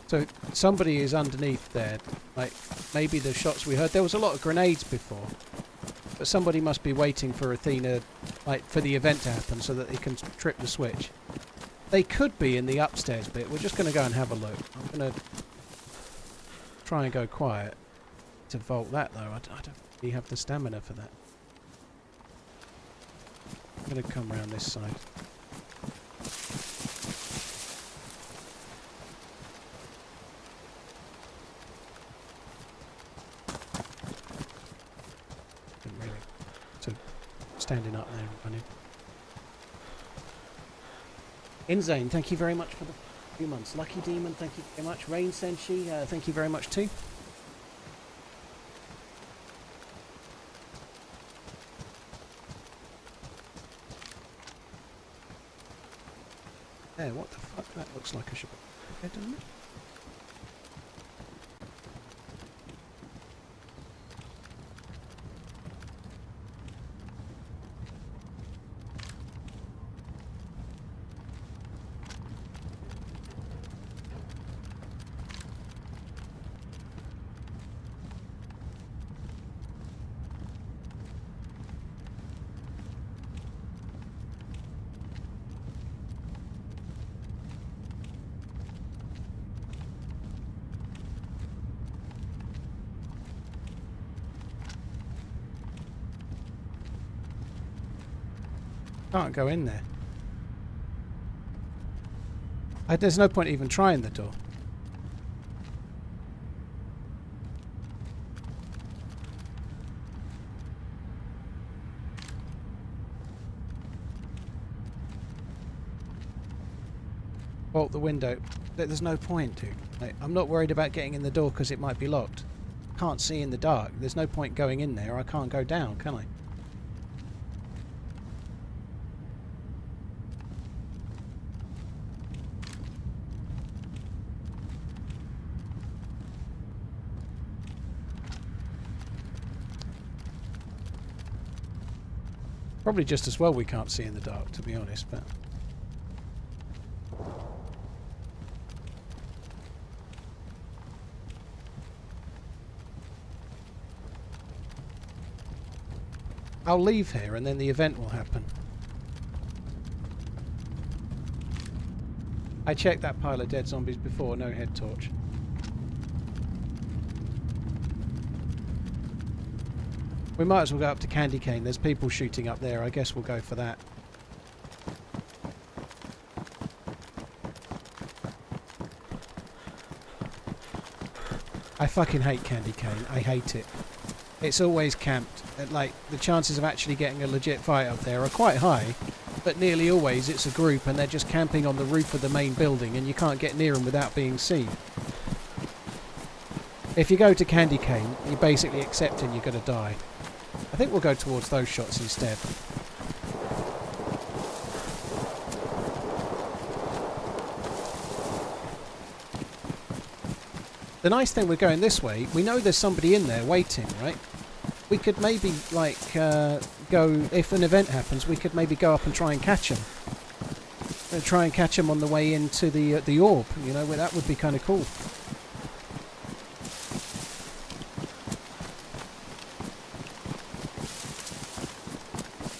So somebody is underneath there, like maybe the shots we heard. There was a lot of grenades before, but somebody must be waiting for Athena, like for the event to happen so that they can trip the switch. They could be in the upstairs bit. We're just going to go and have a look. I'm going to try and go quiet to vault that though. I don't really have the stamina for that. I'm going to come around this side. Standing up there and running. Inzane, thank you very much for the few months. Lucky Demon, thank you very much. Rain Senshi, thank you very much too. There, what the fuck? That looks like I should put doesn't it? Can't go in there. There's no point even trying the door. Bolt the window. There's no point, dude. Like, I'm not worried about getting in the door because it might be locked. Can't see in the dark. There's no point going in there. I can't go down, can I? Probably just as well we can't see in the dark, to be honest, but... I'll leave here and then the event will happen. I checked that pile of dead zombies before, no head torch. We might as well go up to Candy Cane. There's people shooting up there. I guess we'll go for that. I fucking hate Candy Cane. I hate it. It's always camped. Like, the chances of actually getting a legit fight up there are quite high, but nearly always it's a group and they're just camping on the roof of the main building and you can't get near them without being seen. If you go to Candy Cane, you're basically accepting you're going to die. I think we'll go towards those shots instead. The nice thing we're going this way, we know there's somebody in there waiting, right? We could maybe, like, go... If an event happens, we could maybe go up and try and catch them. Try and catch them on the way into the orb. You know, that would be kind of cool.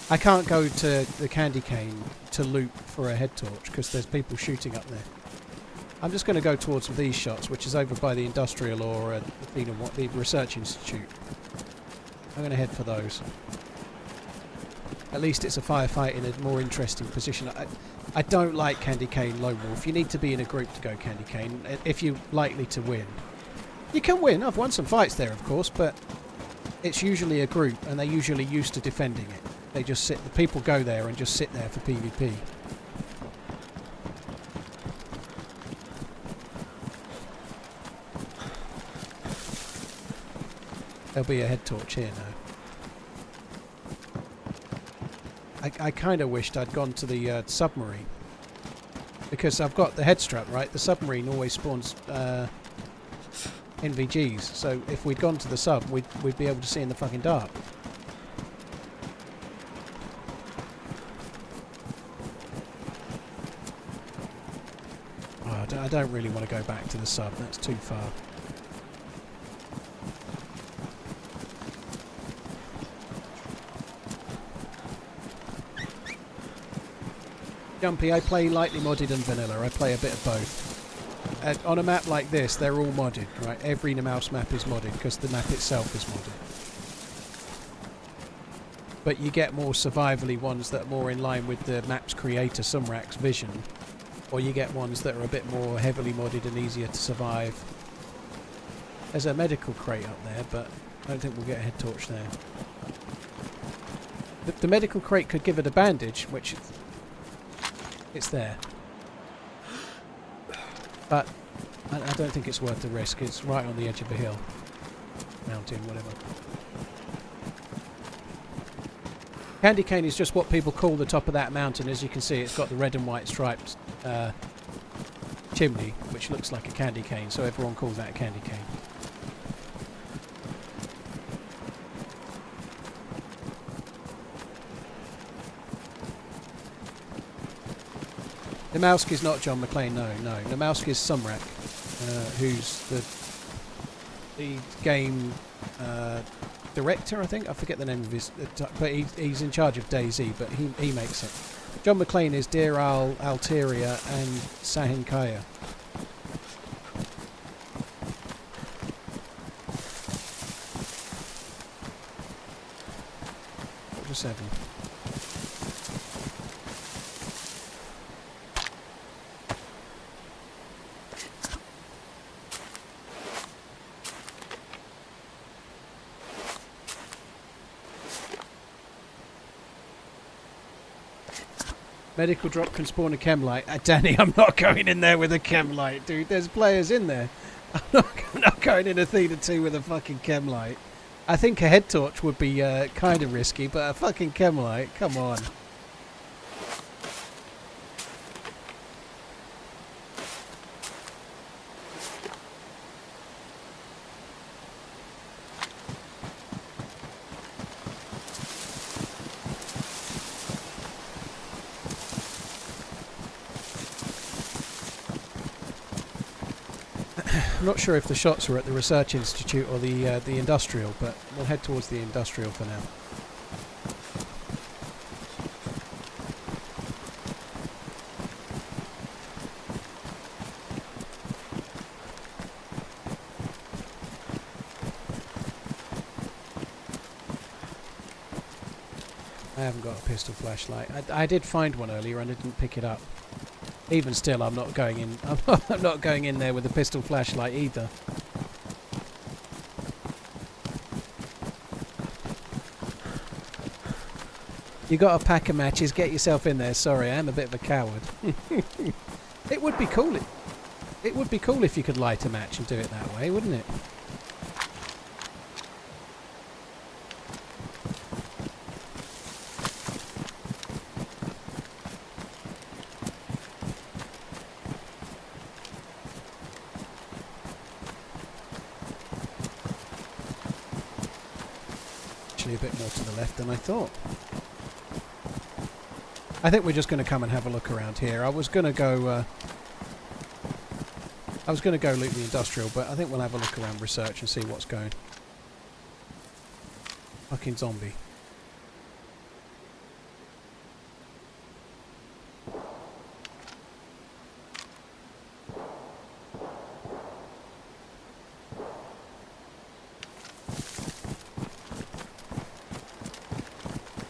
I can't go to the candy cane to loot for a head torch because there's people shooting up there. I'm just going to go towards these shots, which is over by the industrial or the research institute. I'm going to head for those. At least it's a firefight in a more interesting position. I don't like candy cane lone wolf. You need to be in a group to go candy cane if you're likely to win. You can win. I've won some fights there, of course, but it's usually a group, and they're usually used to defending it. They just sit. The people go there and just sit there for PvP. There'll be a head torch here now. I kind of wished I'd gone to the submarine, because I've got the head strap, right? The submarine always spawns NVGs, so if we'd gone to the sub, we'd be able to see in the fucking dark. Oh, I don't really want to go back to the sub, that's too far. Jumpy, I play lightly modded and vanilla. I play a bit of both. On a map like this, they're all modded, right? Every Namalsk map is modded because the map itself is modded. But you get more survivally ones that are more in line with the map's creator, Sumrak's vision. Or you get ones that are a bit more heavily modded and easier to survive. There's a medical crate up there, but I don't think we'll get a head torch there. The medical crate could give it a bandage, which... it's there. But I don't think it's worth the risk. It's right on the edge of a hill. Mountain, whatever. Candy cane is just what people call the top of that mountain. As you can see, it's got the red and white striped chimney, which looks like a candy cane, so everyone calls that a candy cane. Namalsk is not John McClane, no. Namalsk is Sumrak, who's the game director, I think. I forget the name of his... but he's in charge of DayZ, but he makes it. John McClane is Deir Altaria and Sahin Kaya. Chapter 7. Medical drop can spawn a chem light. Danny, I'm not going in there with a chem light, dude. There's players in there. I'm not going in Athena 2 with a fucking chem light. I think a head torch would be kind of risky, but a fucking chem light, come on. I'm not sure if the shots are at the Research Institute or the industrial, but we'll head towards the industrial for now. I haven't got a pistol flashlight. I did find one earlier and I didn't pick it up. Even still, I'm not going in. I'm not going in there with a pistol flashlight either. You got a pack of matches. Get yourself in there. Sorry, I am a bit of a coward. It would be cool. It would be cool if you could light a match and do it that way, wouldn't it? A bit more to the left than I thought. I think we're just going to come and have a look around here. I was going to go loot the industrial, but I think we'll have a look around research and see what's going. Fucking zombie.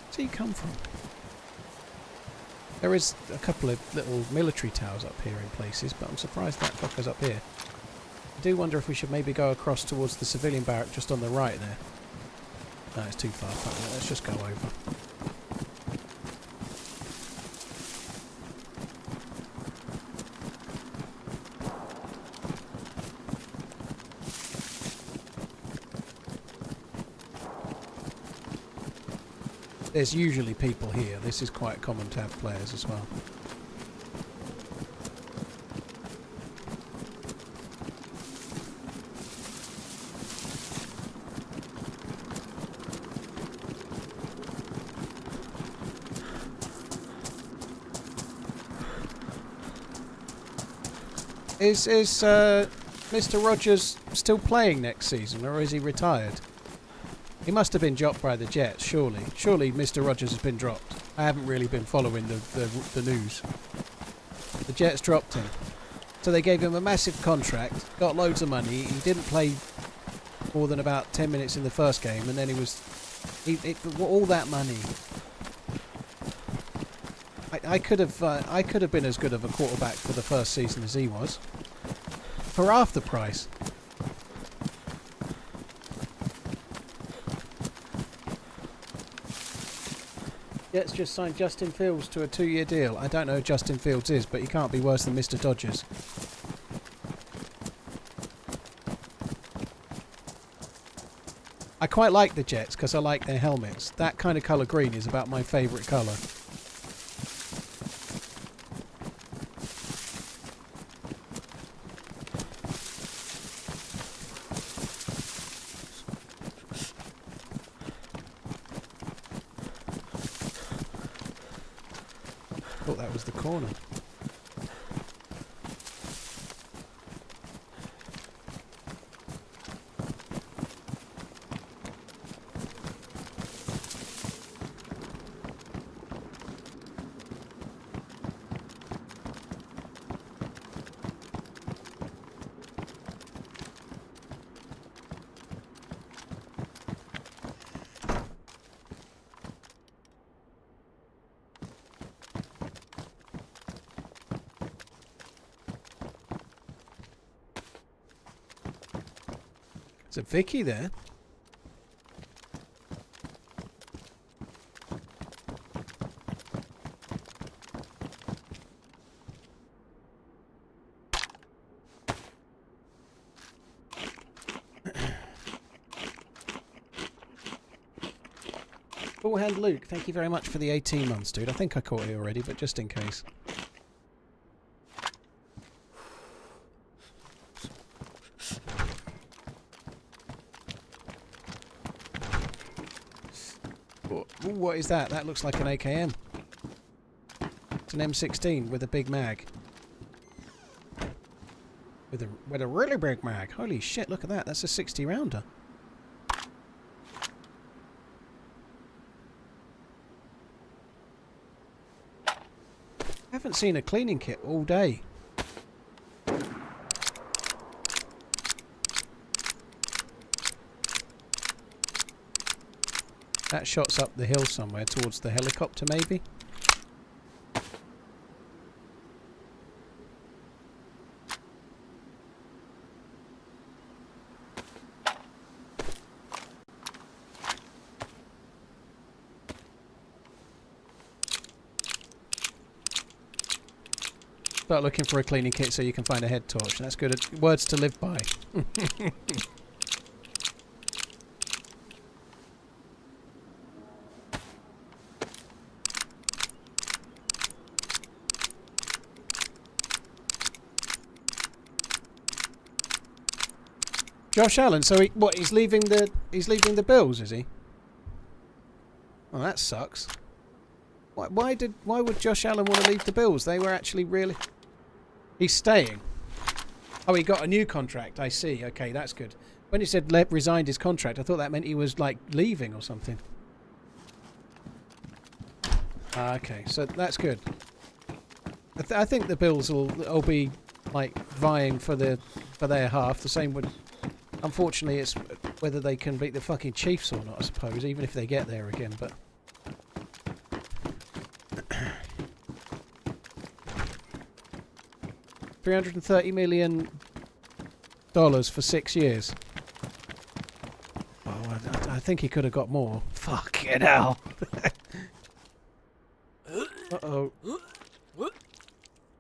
Where's he come from? There is a couple of little military towers up here in places, but I'm surprised that fucker's up here. I do wonder if we should maybe go across towards the civilian barrack just on the right there. No, it's too far. Fuck that. Let's just go over. There's usually people here. This is quite common to have players as well. Is Mr. Rogers still playing next season, or is he retired? He must have been dropped by the Jets, surely. Surely Mr. Rogers has been dropped. I haven't really been following the news. The Jets dropped him. So they gave him a massive contract, got loads of money. He didn't play more than about 10 minutes in the first game, and then all that money. I could have been as good of a quarterback for the first season as he was. For half the price. Jets just signed Justin Fields to a 2-year deal. I don't know who Justin Fields is, but he can't be worse than Mr. Dodgers. I quite like the Jets because I like their helmets. That kind of colour green is about my favourite colour. Thought that was the corner. Is it Vicky there? Full-hand Luke, thank you very much for the 18 months, dude. I think I caught it already, but just in case. Ooh, what is that? That looks like an AKM. It's an M16 with a big mag. With a really big mag. Holy shit, look at that. That's a 60 rounder. I haven't seen a cleaning kit all day. That shot's up the hill somewhere towards the helicopter, maybe? Start looking for a cleaning kit so you can find a head torch. That's good. Words to live by. Josh Allen, so he's leaving the Bills, is he? Well, that sucks. Why would Josh Allen want to leave the Bills? They were actually really... He's staying. Oh, he got a new contract. I see. Okay, that's good. When he said resigned his contract, I thought that meant he was like leaving or something. Okay, so that's good. I think the Bills will be like vying for their half. The same would. Unfortunately, it's whether they can beat the fucking Chiefs or not. I suppose, even if they get there again, but. $330 million for 6 years. Oh, I think he could have got more. Fucking hell. Uh-oh.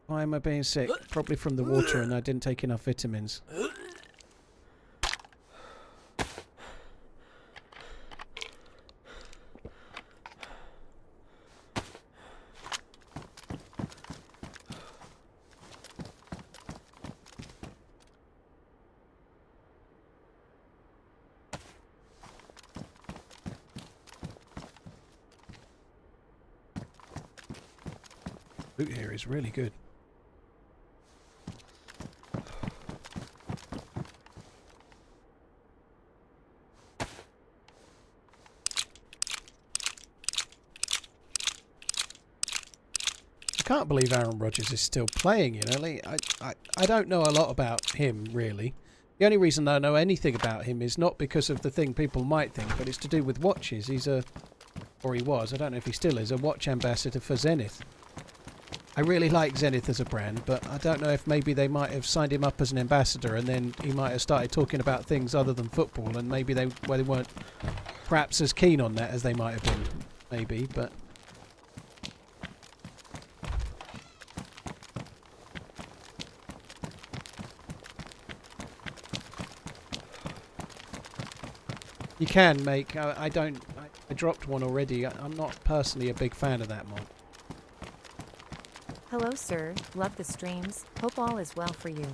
Why am I being sick? Probably from the water and I didn't take enough vitamins. Loot here is really good. I can't believe Aaron Rodgers is still playing, you know. Like, I don't know a lot about him, really. The only reason I know anything about him is not because of the thing people might think, but it's to do with watches. He's or he was, I don't know if he still is, a watch ambassador for Zenith. I really like Zenith as a brand, but I don't know if maybe they might have signed him up as an ambassador and then he might have started talking about things other than football, and maybe they weren't perhaps as keen on that as they might have been, maybe, but... You can make... I dropped one already. I'm not personally a big fan of that mod. Hello, sir. Love the streams. Hope all is well for you.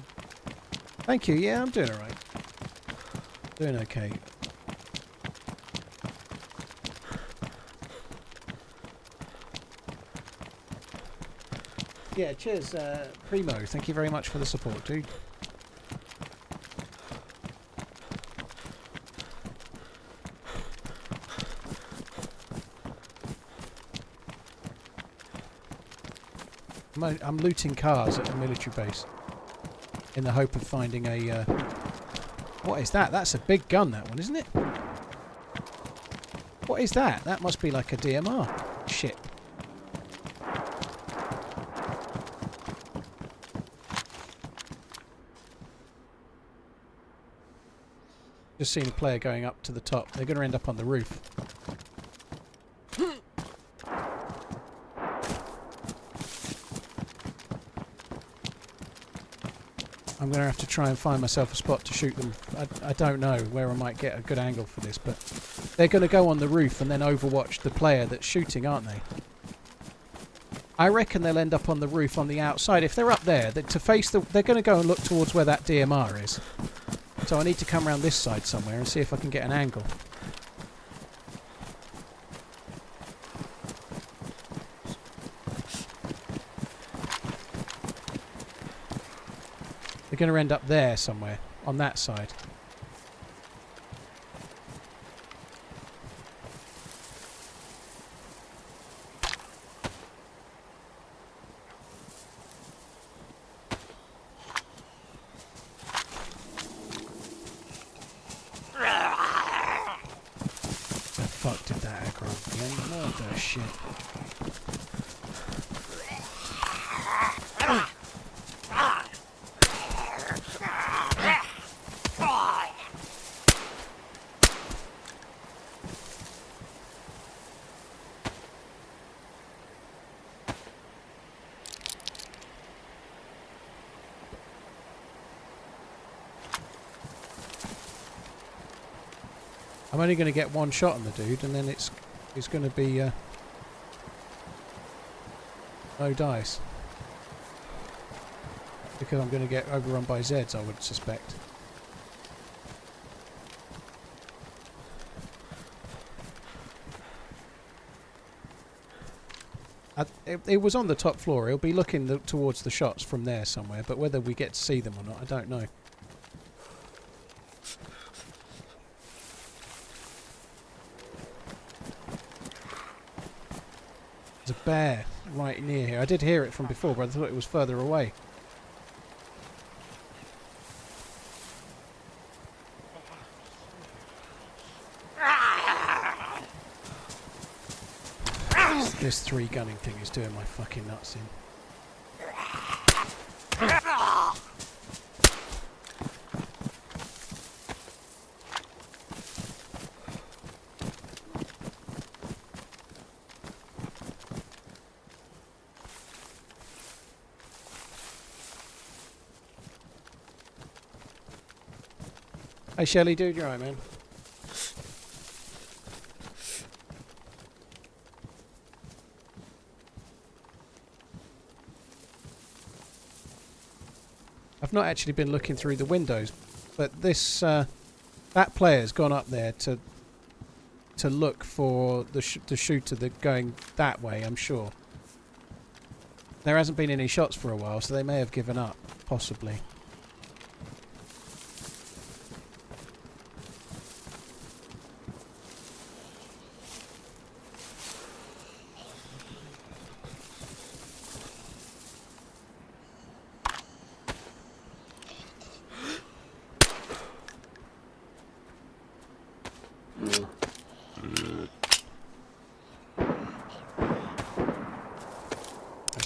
Thank you. Yeah, I'm doing alright. Doing okay. Yeah, cheers, Primo. Thank you very much for the support, dude. I'm looting cars at a military base in the hope of finding a... what is that? That's a big gun, that one, isn't it? What is that? That must be like a DMR. Shit. Just seen a player going up to the top. They're going to end up on the roof. I'm going to have to try and find myself a spot to shoot them. I don't know where I might get a good angle for this, but they're going to go on the roof and then overwatch the player that's shooting, aren't they? I reckon they'll end up on the roof on the outside. If they're up there, to face they're going to go and look towards where that DMR is. So I need to come around this side somewhere and see if I can get an angle. They're going to end up there somewhere, on that side. The fuck did that aggro again? What the shit? I'm only going to get one shot on the dude, and then it's going to be no dice. Because I'm going to get overrun by Zeds, I would suspect. It was on the top floor. He'll be looking towards the shots from there somewhere, but whether we get to see them or not, I don't know. There's a bear right near here. I did hear it from before, but I thought it was further away. This 3-gunning thing is doing my fucking nuts in. Hey Shelley, dude, you're right, man. I've not actually been looking through the windows, but this that player's gone up there to look for the shooter going that way, I'm sure. There hasn't been any shots for a while, so they may have given up, possibly.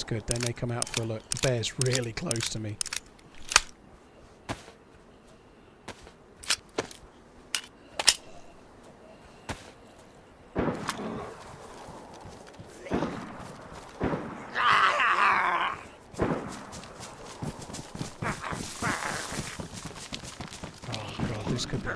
Good, they may come out for a look. The bear's really close to me. Oh god, this could be...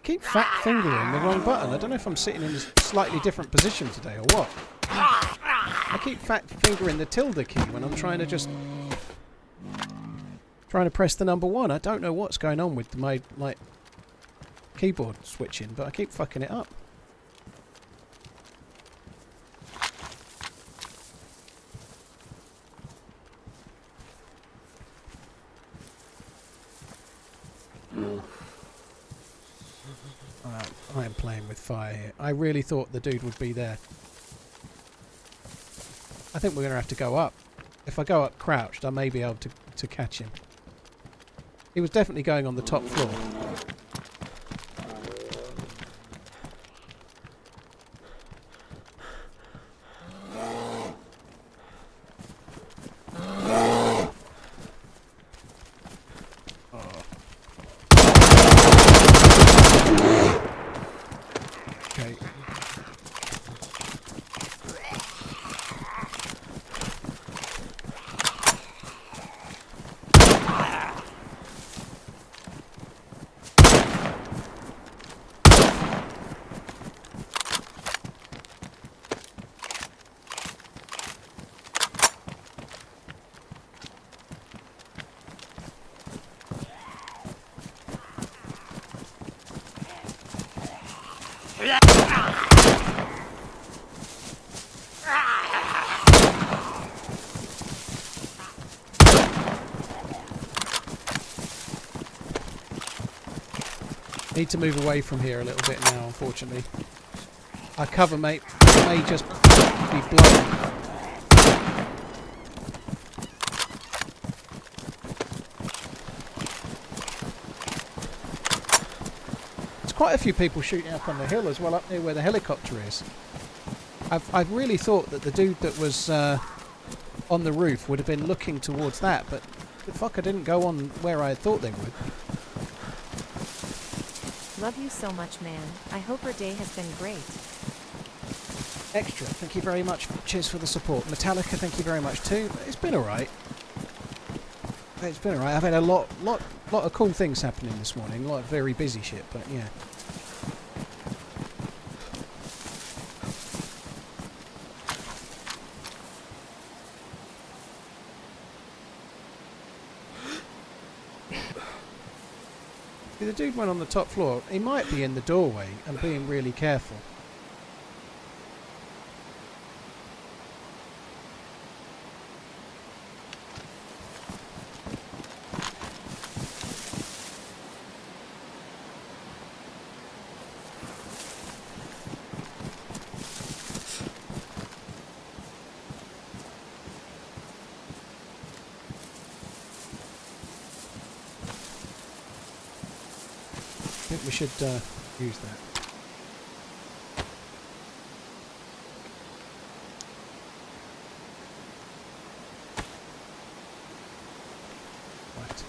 keep fat fingering the wrong button. I don't know if I'm sitting in a slightly different position today or what. I keep fat fingering the tilde key when I'm trying to press the number 1. I don't know what's going on with my keyboard switching, but I keep fucking it up. I am playing with fire here. I really thought the dude would be there. I think we're going to have to go up. If I go up crouched, I may be able to catch him. He was definitely going on the top floor. Need to move away from here a little bit now, unfortunately. Our cover may just be blown. There's quite a few people shooting up on the hill as well, up near where the helicopter is. I've really thought that the dude that was on the roof would have been looking towards that, but the fucker didn't go on where I had thought they would. Love you so much, man. I hope her day has been great. Extra, thank you very much. Cheers for the support. Metallica, thank you very much too. It's been alright. It's been alright. I've had a lot of cool things happening this morning. A lot of very busy shit, but yeah. See, the dude went on the top floor. He might be in the doorway and being really careful. I think we should use that. Right.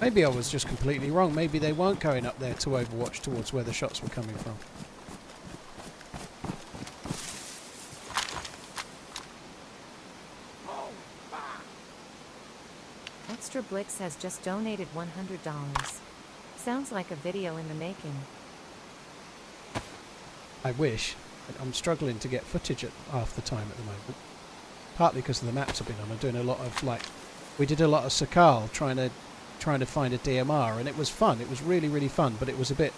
Maybe I was just completely wrong. Maybe they weren't going up there to overwatch towards where the shots were coming from. Extra Blix has just donated $100. Sounds like a video in the making. I wish. But I'm struggling to get footage at half the time at the moment. Partly because of the maps I've been on. I'm doing a lot of, like... We did a lot of Sakal trying to find a DMR, and it was fun. It was really, really fun, but it was a bit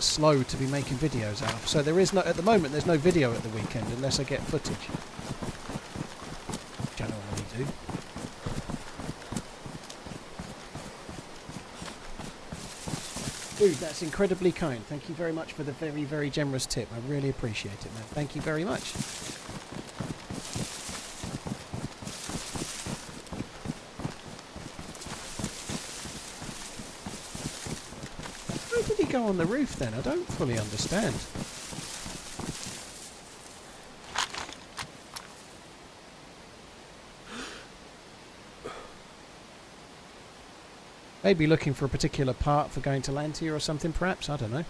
slow to be making videos out of. So there is no, at the moment, there's no video at the weekend unless I get footage. Which I normally do. Dude, that's incredibly kind. Thank you very much for the very, very generous tip. I really appreciate it, man. Thank you very much. Why did he go on the roof then? I don't fully understand. Maybe looking for a particular part for going to land here or something, perhaps? I don't know.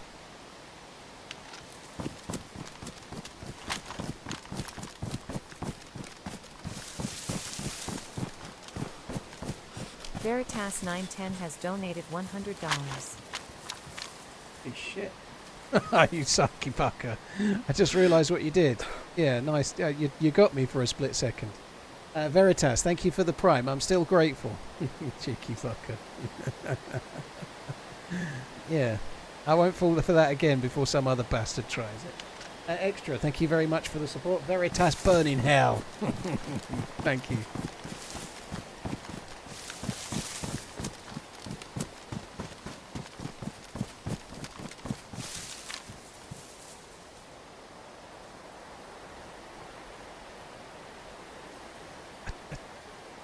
Veritas910 has donated $100. Holy shit. You sucky fucker. I just realised what you did. Yeah, nice. You got me for a split second. Veritas, thank you for the prime. I'm still grateful. Cheeky fucker. Yeah. I won't fall for that again before some other bastard tries it. Extra, thank you very much for the support. Veritas, burn in hell. Thank you.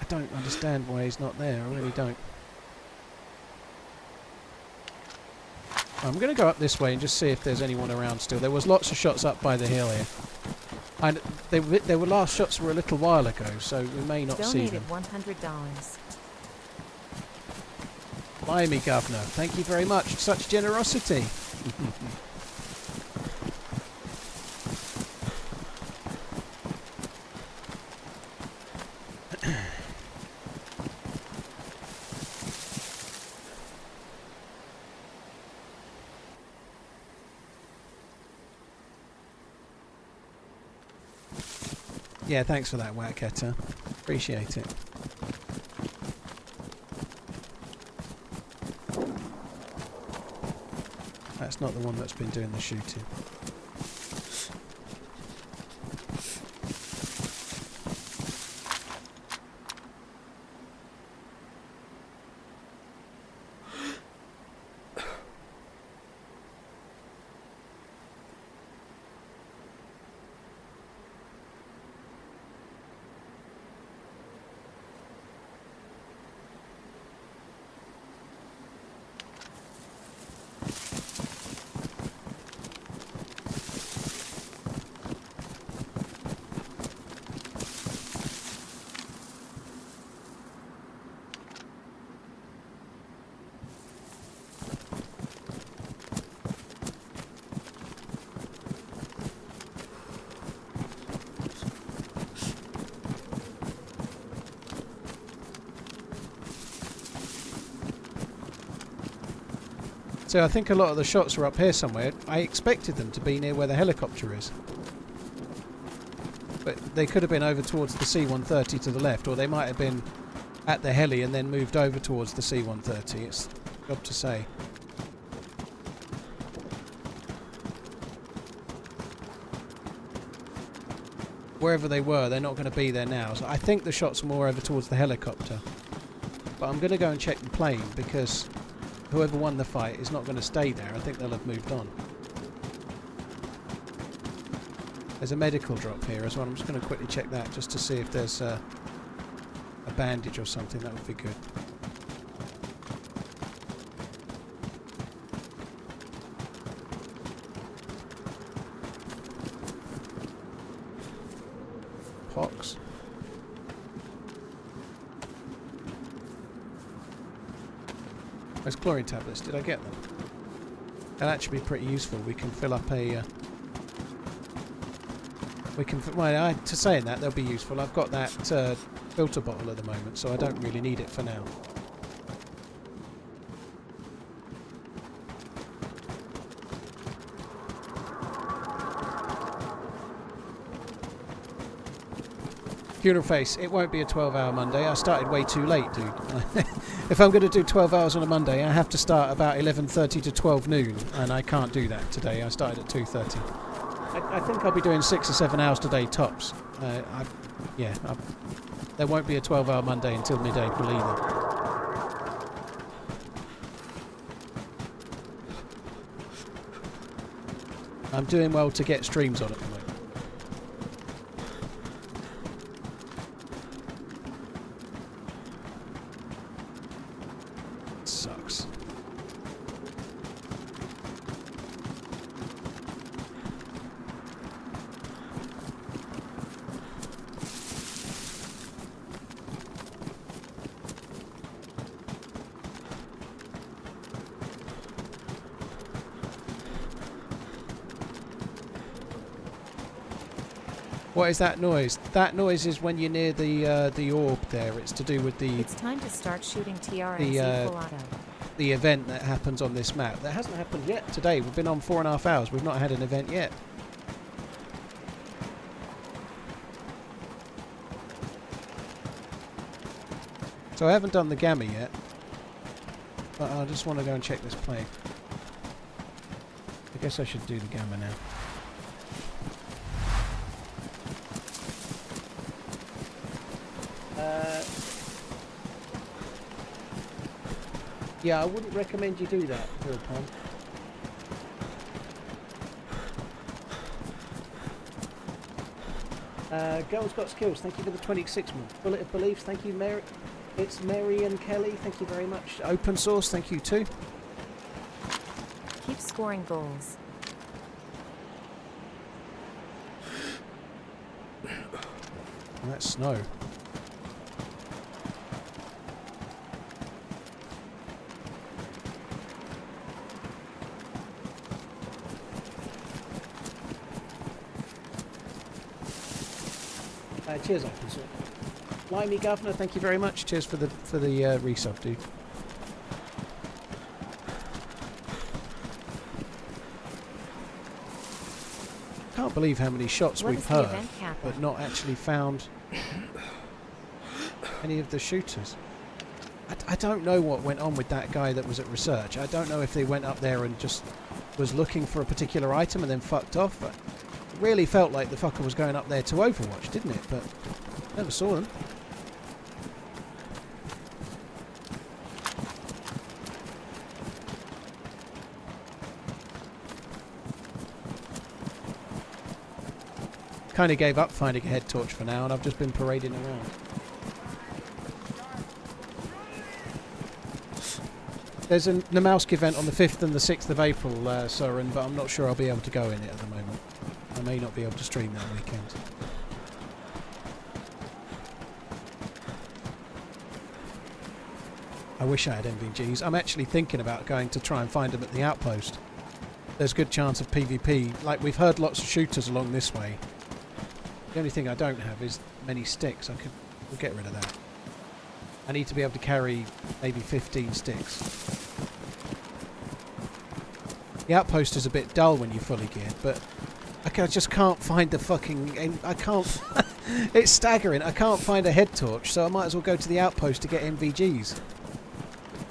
I don't understand why he's not there. I really don't. I'm going to go up this way and just see if there's anyone around still. There was lots of shots up by the hill here. And there were last shots were a little while ago, so we may not see them. Donated $100. Buy me, Governor. Thank you very much. Such generosity. Yeah, thanks for that, Wacketta. Appreciate it. That's not the one that's been doing the shooting. So I think a lot of the shots are up here somewhere. I expected them to be near where the helicopter is. But they could have been over towards the C-130 to the left, or they might have been at the heli and then moved over towards the C-130. It's a job to say. Wherever they were, they're not going to be there now. So I think the shots are more over towards the helicopter. But I'm going to go and check the plane, because whoever won the fight is not going to stay there. I think they'll have moved on. There's a medical drop here as well. I'm just going to quickly check that just to see if there's a bandage or something. That would be good. Pox. There's chlorine tablets. Did I get them? They'll actually be pretty useful. We can fill up a... well, to saying that, they'll be useful. I've got that filter bottle at the moment, so I don't really need it for now. Funeral face, it won't be a 12-hour Monday. I started way too late, dude. If I'm going to do 12 hours on a Monday, I have to start about 11:30 to 12 noon, and I can't do that today. I started at 2:30. I think I'll be doing 6 or 7 hours today tops. There won't be a 12-hour Monday until mid-April either. I'm doing well to get streams on at the moment. Sucks. What is that noise? That noise is when you're near the orb there. It's to do with the... It's time to start shooting TRMZ full auto. The event that happens on this map. That hasn't happened yet today. We've been on 4.5 hours. We've not had an event yet. So I haven't done the gamma yet. But I just want to go and check this plane. I guess I should do the gamma now. Yeah, I wouldn't recommend you do that, Phil Pond. Girls Got Skills, thank you for the 26 month. Bullet of Beliefs, thank you, Mary. It's Mary and Kelly, thank you very much. Open Source, thank you too. Keep scoring goals. And that's snow. Cheers, Open Source. Limey Governor, thank you very much. Cheers for the resub, dude. Can't believe how many shots we've heard, but not actually found any of the shooters. I don't know what went on with that guy that was at research. I don't know if they went up there and just was looking for a particular item and then fucked off. But it really felt like the fucker was going up there to Overwatch, didn't it? But never saw him. Kind of gave up finding a head torch for now, and I've just been parading around. There's a Namalsk event on the 5th and the 6th of April, Soren, but I'm not sure I'll be able to go in it at the moment. I may not be able to stream that weekend. I wish I had MVGs. I'm actually thinking about going to try and find them at the outpost. There's a good chance of PvP. Like, we've heard lots of shooters along this way. The only thing I don't have is many sticks. We'll get rid of that. I need to be able to carry maybe 15 sticks. The outpost is a bit dull when you're fully geared, but I just can't find the fucking... I can't... It's staggering. I can't find a head torch, so I might as well go to the outpost to get MVGs.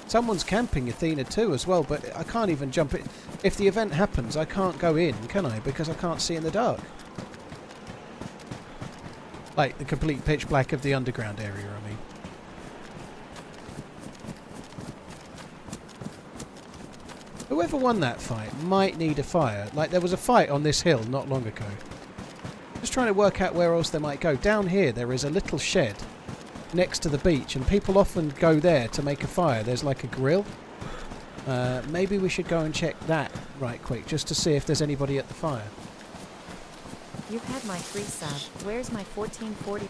Someone's camping Athena too as well, but I can't even jump it. If the event happens, I can't go in, can I? Because I can't see in the dark. Like the complete pitch black of the underground area, I mean. Whoever won that fight might need a fire. Like there was a fight on this hill not long ago. Just trying to work out where else they might go. Down here there is a little shed next to the beach, and people often go there to make a fire. There's like a grill. Maybe we should go and check that right quick, just to see if there's anybody at the fire. You've had my free sub. Where's my 1440p?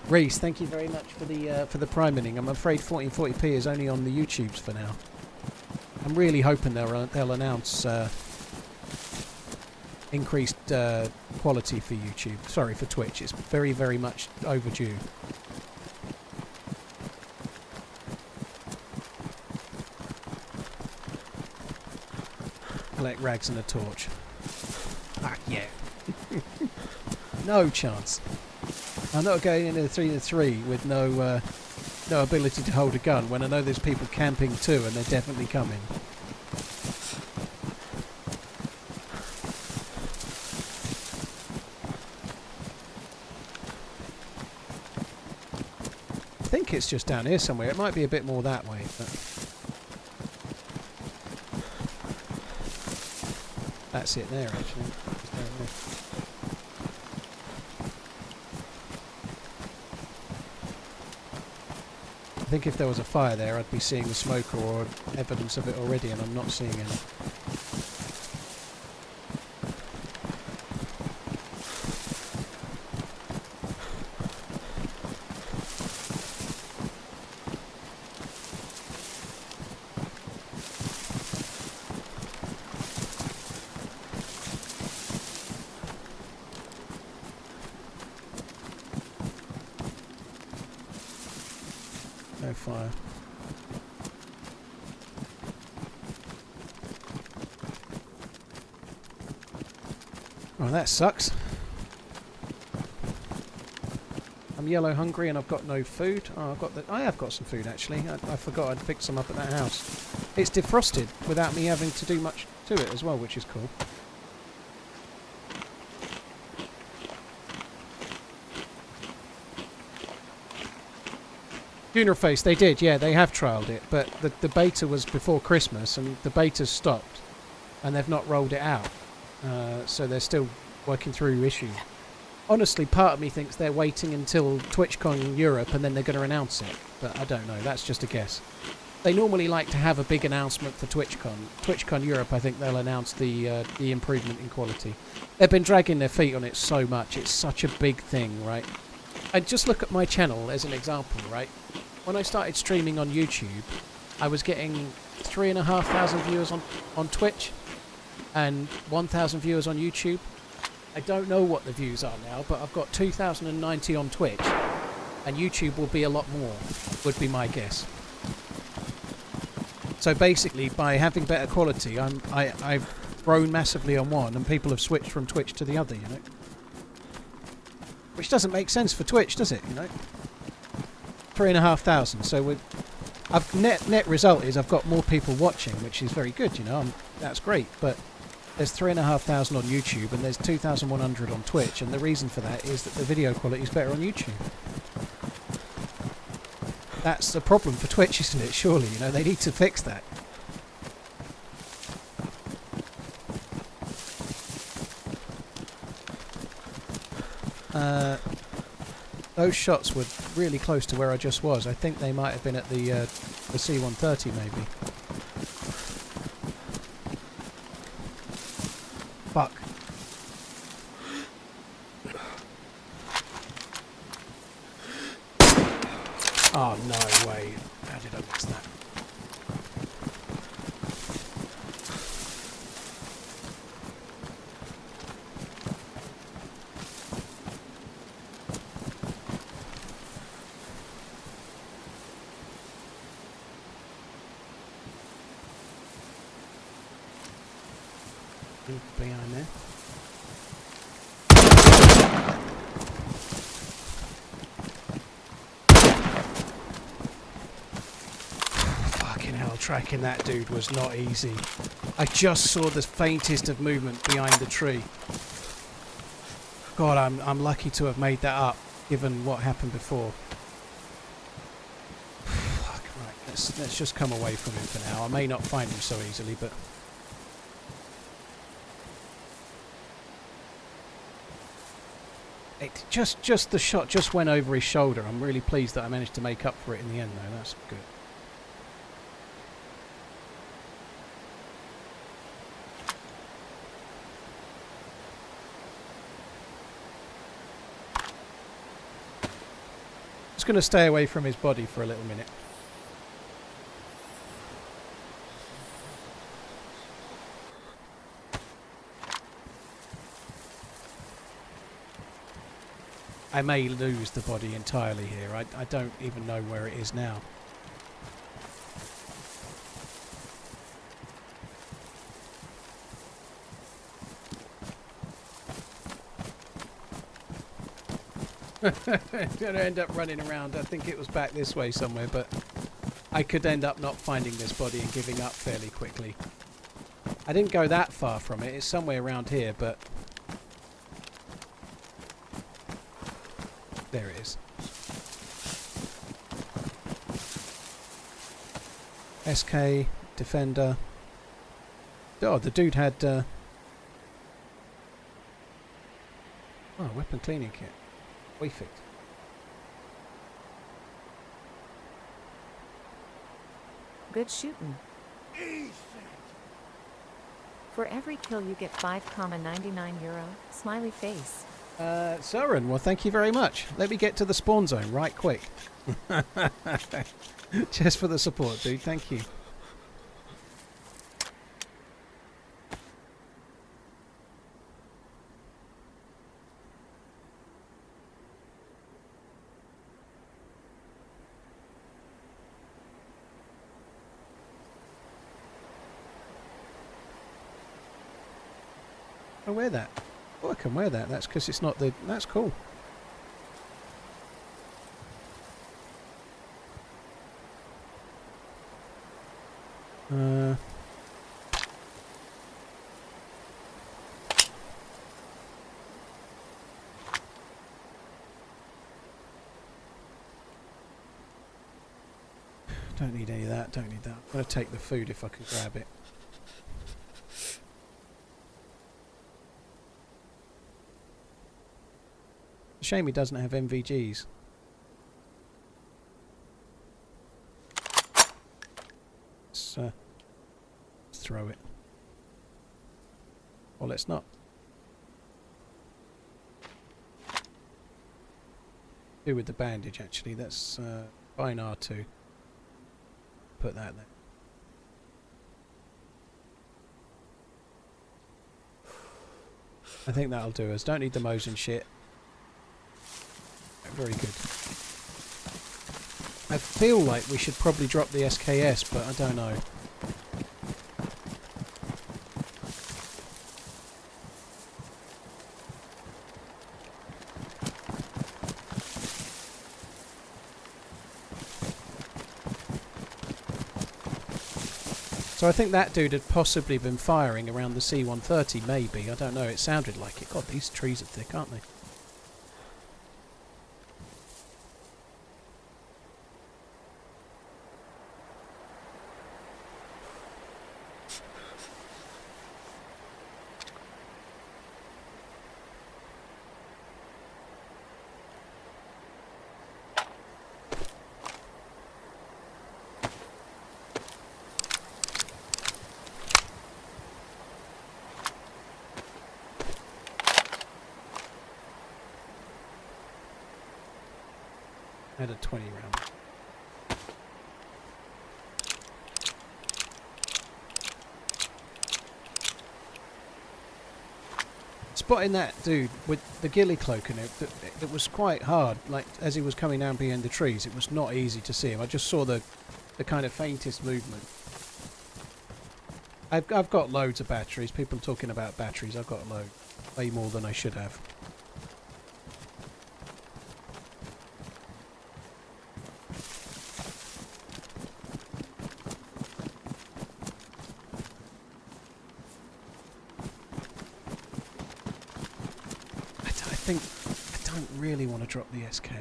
Reese, thank you very much for the priming. I'm afraid 1440p is only on the YouTubes for now. I'm really hoping they'll announce increased quality for YouTube. Sorry, for Twitch. It's very, very much overdue. Collect rags and a torch. Ah, yeah. No chance. I'm not going into the 3-3 with no ability to hold a gun when I know there's people camping too, and they're definitely coming. I think it's just down here somewhere. It might be a bit more that way, but that's it there actually. It's down there. I think if there was a fire there, I'd be seeing the smoke or evidence of it already, and I'm not seeing any. No fire. Oh, that sucks. I'm yellow hungry and I've got no food. Oh, I have got some food actually. I forgot I'd picked some up at that house. It's defrosted without me having to do much to it as well, which is cool. Funeral Face, they did, yeah, they have trialled it, but the beta was before Christmas and the beta's stopped and they've not rolled it out, so they're still working through issues. Honestly, part of me thinks they're waiting until TwitchCon Europe and then they're going to announce it, but I don't know, that's just a guess. They normally like to have a big announcement for TwitchCon. TwitchCon Europe, I think they'll announce the improvement in quality. They've been dragging their feet on it so much, it's such a big thing, right? And just look at my channel as an example, right? When I started streaming on YouTube, I was getting 3,500 viewers on Twitch and 1,000 viewers on YouTube. I don't know what the views are now, but I've got 2,090 on Twitch, and YouTube will be a lot more, would be my guess. So basically, by having better quality, I've grown massively on one, and people have switched from Twitch to the other, you know? Which doesn't make sense for Twitch, does it, you know? 3,500, so net result is I've got more people watching, which is very good, you know, that's great, but there's 3,500 on YouTube and there's 2,100 on Twitch, and the reason for that is that the video quality is better on YouTube. That's the problem for Twitch, isn't it? Surely, you know, they need to fix that. Those shots were really close to where I just was. I think they might have been at the C-130 maybe. Fuck. Oh, no way. How did I miss that? Behind there. Fucking hell, tracking that dude was not easy. I just saw the faintest of movement behind the tree. God, I'm lucky to have made that up, given what happened before. Fuck, right, let's just come away from him for now. I may not find him so easily, but... It just the shot just went over his shoulder. I'm really pleased that I managed to make up for it in the end, though. That's good. Just going to stay away from his body for a little minute. I may lose the body entirely here. I don't even know where it is now. Going to end up running around. I think it was back this way somewhere, but I could end up not finding this body and giving up fairly quickly. I didn't go that far from it. It's somewhere around here, but... There it is. SK, Defender. Oh, the dude had... Oh, weapon cleaning kit. Perfect. Good shooting. For every kill you get 5,99 euro. Smiley face. Søren, well thank you very much. Let me get to the spawn zone right quick. Just for the support, dude. Thank you. I wear that. Oh, I can wear that. That's because it's not the... That's cool. Don't need any of that. Don't need that. I'm going to take the food if I can grab it. Shame he doesn't have MVGs. Let's throw it. Well, let's not. Do with the bandage, actually. That's fine R2. Put that there. I think that'll do us. Don't need the Mosin shit. Very good. I feel like we should probably drop the SKS, but I don't know. So I think that dude had possibly been firing around the C-130, maybe. I don't know. It sounded like it. God, these trees are thick, aren't they? Had a 20 round. Spotting that dude with the ghillie cloak in it, it was quite hard. Like, as he was coming down behind the trees, it was not easy to see him. I just saw the kind of faintest movement. I've got loads of batteries. People talking about batteries. I've got a load. Way more than I should have. I don't really want to drop the SK.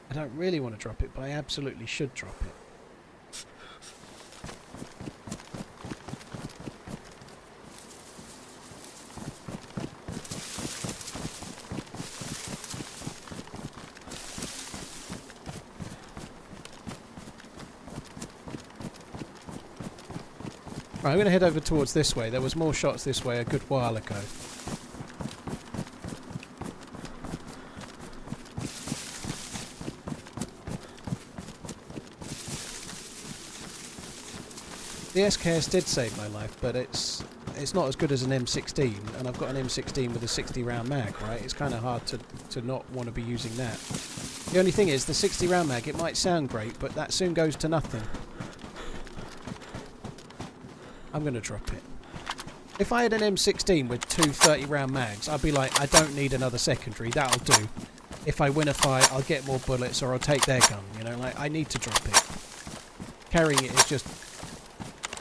I don't really want to drop it, but I absolutely should drop it. Right, I'm going to head over towards this way. There was more shots this way a good while ago. The SKS did save my life, but it's not as good as an M16, and I've got an M16 with a 60 round mag, right? It's kind of hard to not want to be using that. The only thing is, the 60 round mag, it might sound great, but that soon goes to nothing. I'm going to drop it. If I had an M16 with two 30 round mags, I'd be like, I don't need another secondary, that'll do. If I win a fight, I'll get more bullets or I'll take their gun, you know, like, I need to drop it. Carrying it is just...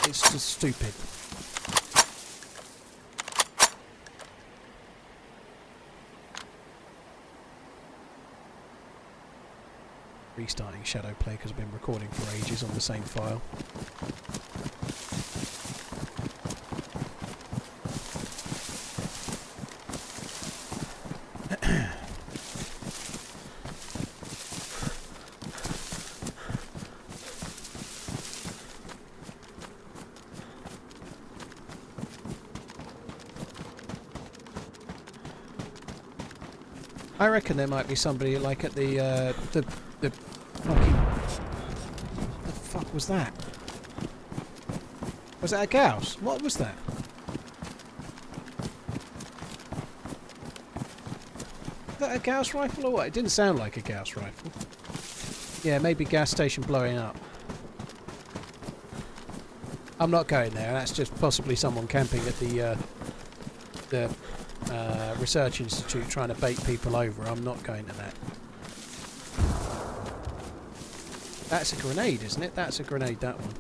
it's just stupid. Restarting Shadowplay because I've been recording for ages on the same file. I reckon there might be somebody like at the fucking... What the fuck was that? Was that a Gauss? What was that? Was that a Gauss rifle or what? It didn't sound like a Gauss rifle. Yeah, maybe gas station blowing up. I'm not going there. That's just possibly someone camping at the research institute trying to bait people over. I'm not going to that. That's a grenade, isn't it? That's a grenade, that one.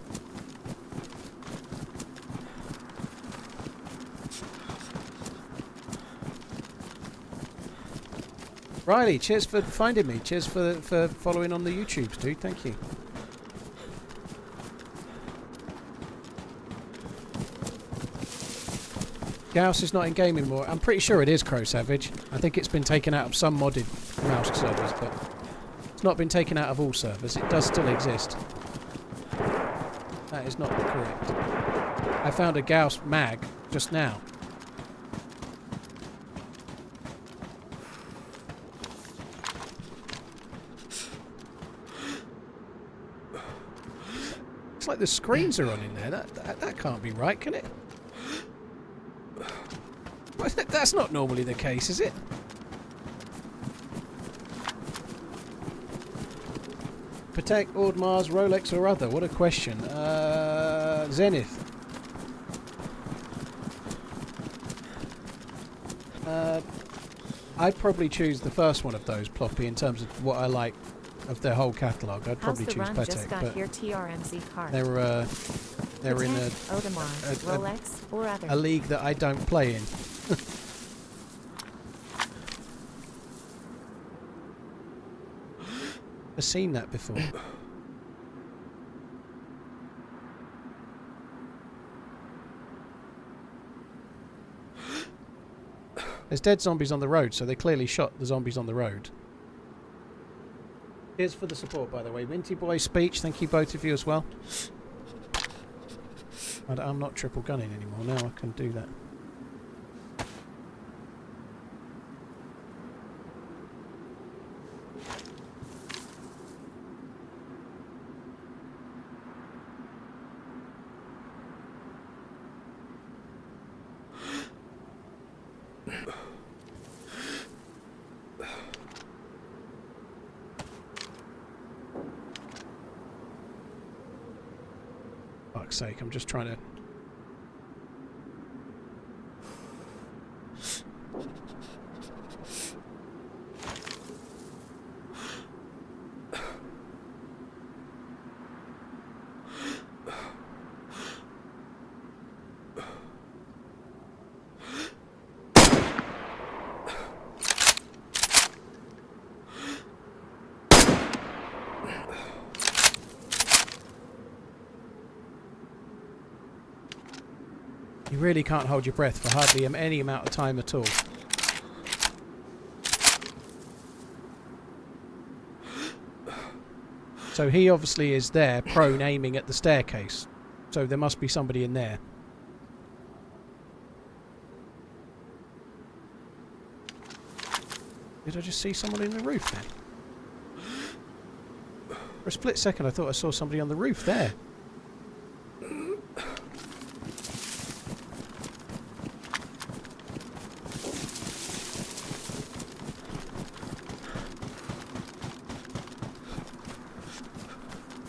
Riley, cheers for finding me. Cheers for following on the YouTubes, dude. Thank you. Gauss is not in game anymore. I'm pretty sure it is, Crow Savage. I think it's been taken out of some modded Namalsk servers, but it's not been taken out of all servers. It does still exist. That is not correct. I found a Gauss mag just now. It's like the screens are on in there. That can't be right, can it? That's not normally the case, is it? Patek, Audemars, Rolex or other? What a question. Zenith. I'd probably choose the first one of those, Ploppy, in terms of what I like of their whole catalogue. I'd probably choose Patek. Just got here TRMZ card. They're in Audemars, Rolex or other. a league that I don't play in. I've seen that before. There's dead zombies on the road, so they clearly shot the zombies on the road. Here's for the support, by the way. Minty Boy Speech, thank you both of you as well. I'm not triple gunning anymore, now I can do that. fuck's sake, I'm just trying to... You really can't hold your breath for hardly any amount of time at all. So he obviously is there, prone, aiming at the staircase. So there must be somebody in there. Did I just see someone in the roof then? For a split second I thought I saw somebody on the roof there.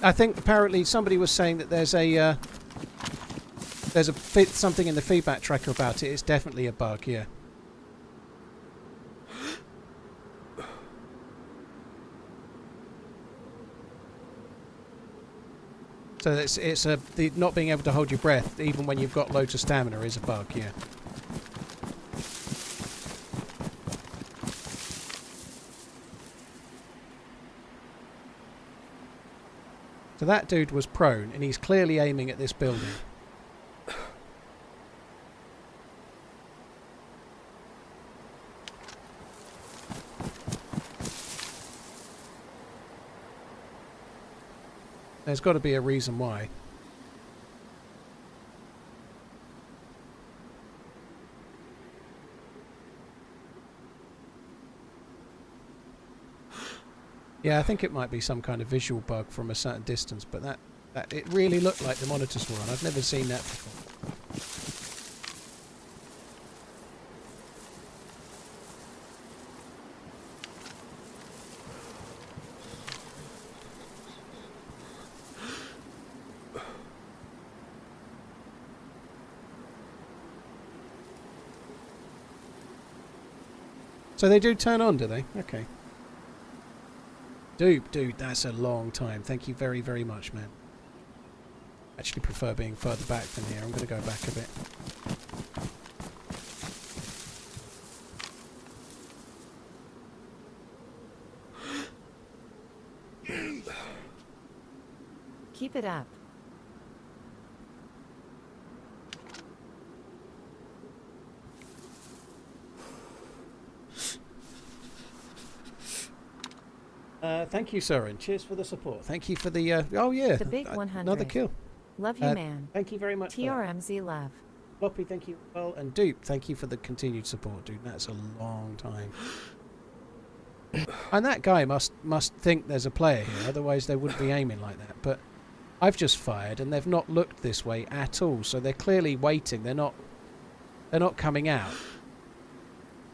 I think apparently somebody was saying that there's something in the feedback tracker about it. It's definitely a bug, yeah. So it's the not being able to hold your breath even when you've got loads of stamina is a bug, yeah. So that dude was prone, and he's clearly aiming at this building. There's got to be a reason why. Yeah, I think it might be some kind of visual bug from a certain distance, but that it really looked like the monitors were on. I've never seen that before. So they do turn on, do they? Okay. Dude, that's a long time. Thank you very, very much, man. Actually prefer being further back than here. I'm going to go back a bit. Keep it up. Thank you, Soren. Cheers for the support. Thank you for the... oh, yeah. The big 100. Another kill. Love you, man. Thank you very much. TRMZ love. Floppy, thank you. Well, and Dupe, thank you for the continued support, dude. That's a long time. And that guy must think there's a player here, otherwise they wouldn't be aiming like that. But I've just fired, and they've not looked this way at all. So they're clearly waiting. They're not coming out.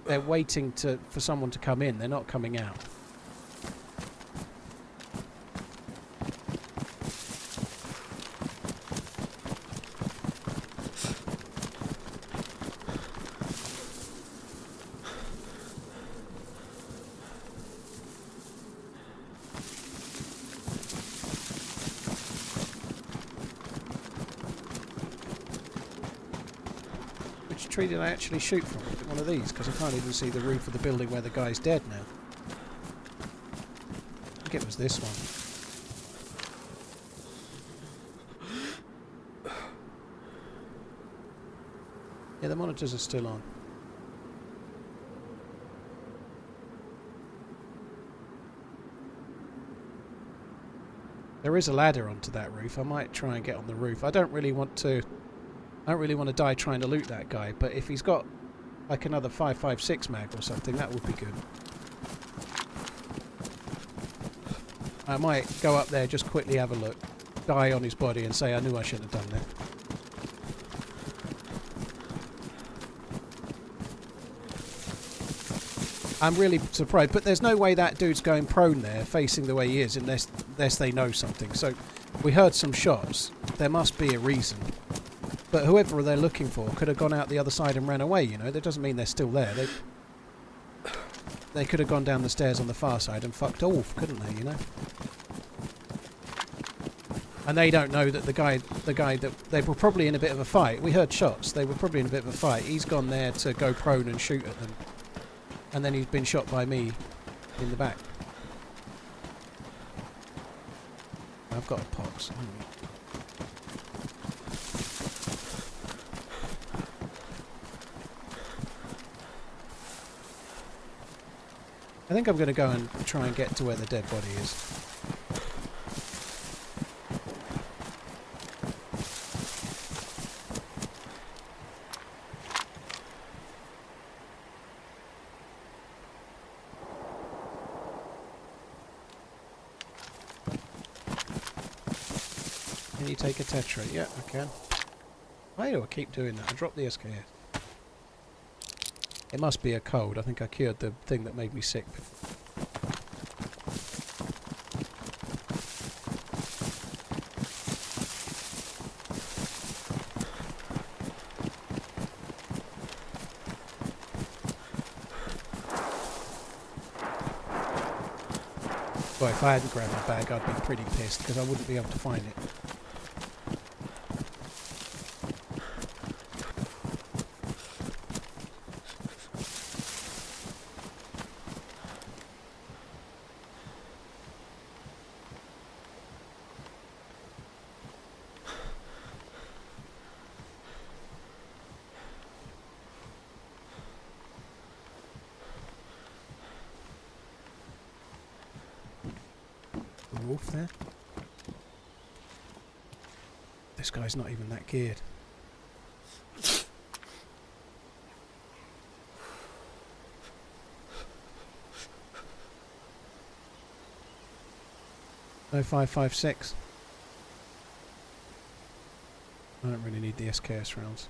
They're waiting for someone to come in. They're not coming out. Tree did I actually shoot from? Was it one of these? Because I can't even see the roof of the building where the guy's dead now. I think it was this one. Yeah, the monitors are still on. There is a ladder onto that roof. I might try and get on the roof. I don't really want to die trying to loot that guy, but if he's got like another 5.56 mag or something, that would be good. I might go up there, just quickly have a look, die on his body and say I knew I shouldn't have done that. I'm really surprised, but there's no way that dude's going prone there, facing the way he is, unless they know something. So we heard some shots. There must be a reason. But whoever they're looking for could have gone out the other side and ran away, you know. That doesn't mean they're still there. They could have gone down the stairs on the far side and fucked off, couldn't they, you know? And they don't know that the guy that they were probably in a bit of a fight. We heard shots. They were probably in a bit of a fight. He's gone there to go prone and shoot at them. And then he's been shot by me in the back. I've got a pox. I think I'm going to go and try and get to where the dead body is. Can you take a tetra? Yeah, I can. Why do I keep doing that? I dropped the SKS. It must be a cold. I think I cured the thing that made me sick. Well, if I hadn't grabbed my bag, I'd be pretty pissed because I wouldn't be able to find it. Wolf there. This guy's not even that geared. No 5.56. I don't really need the SKS rounds.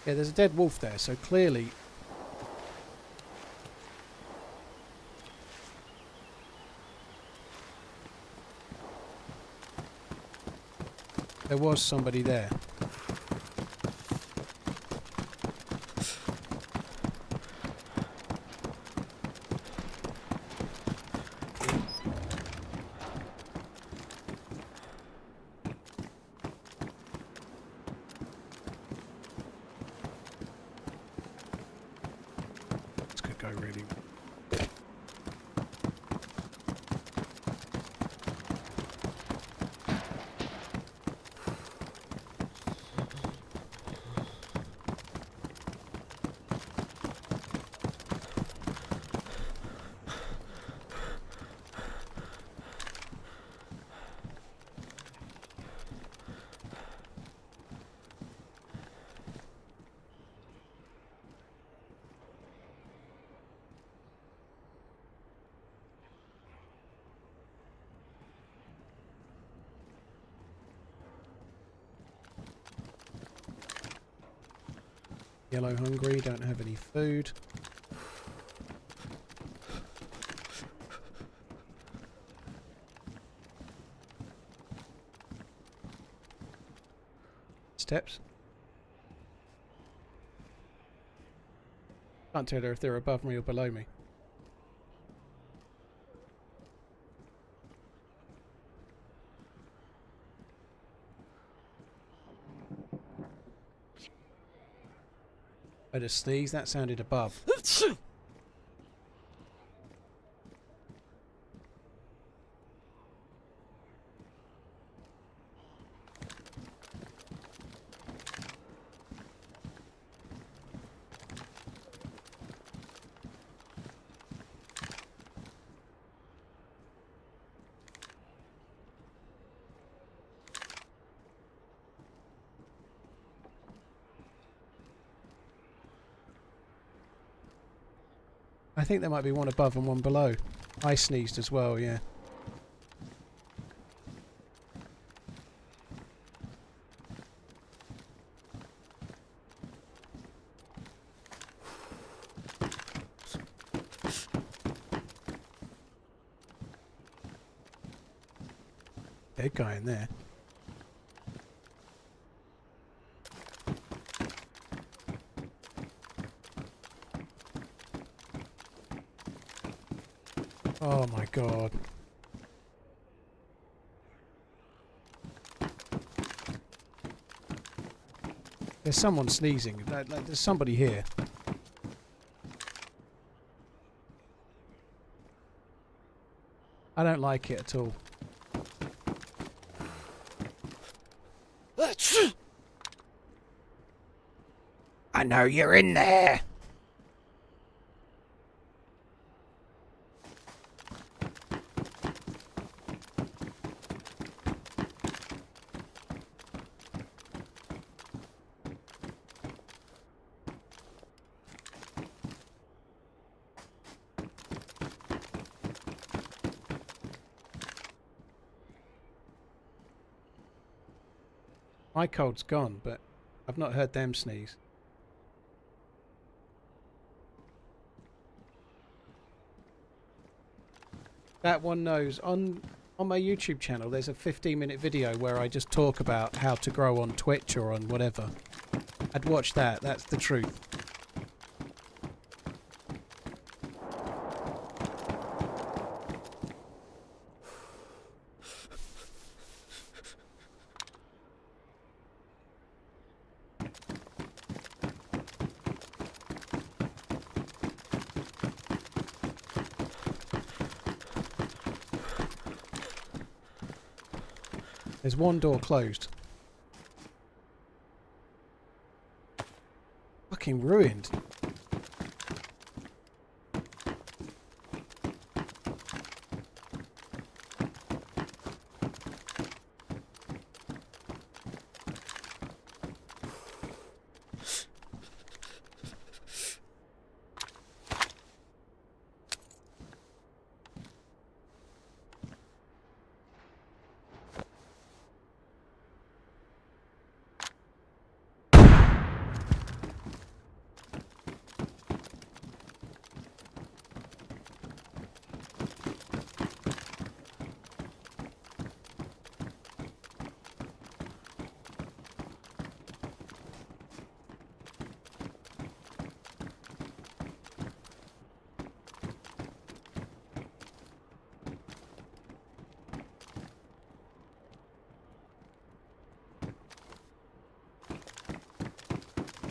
Yeah, there's a dead wolf there, so clearly there was somebody there. Go really. Yellow hungry, don't have any food. Steps. Can't tell her if they're above me or below me. I just sneeze, that sounded above. I think there might be one above and one below. I sneezed as well, yeah. dead guy in there. Oh my god. There's someone sneezing. There's somebody here. I don't like it at all. I know you're in there. My cold's gone, but I've not heard them sneeze. That one knows. On my YouTube channel, there's a 15-minute video where I just talk about how to grow on Twitch or on whatever. I'd watch that. That's the truth. There's one door closed. Fucking ruined.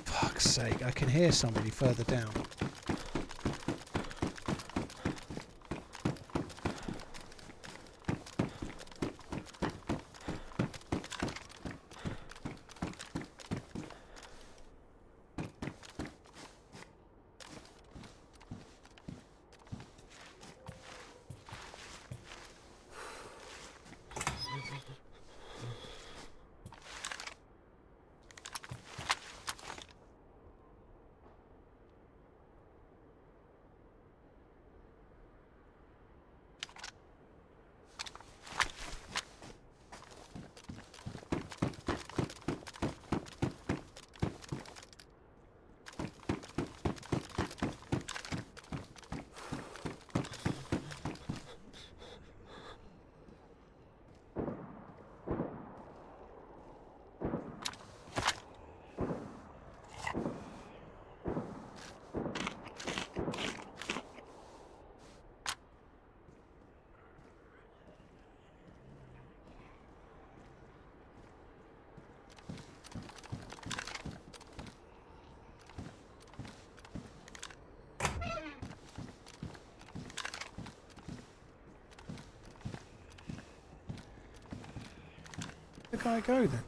Fuck's sake, I can hear somebody further down. Where can I go then?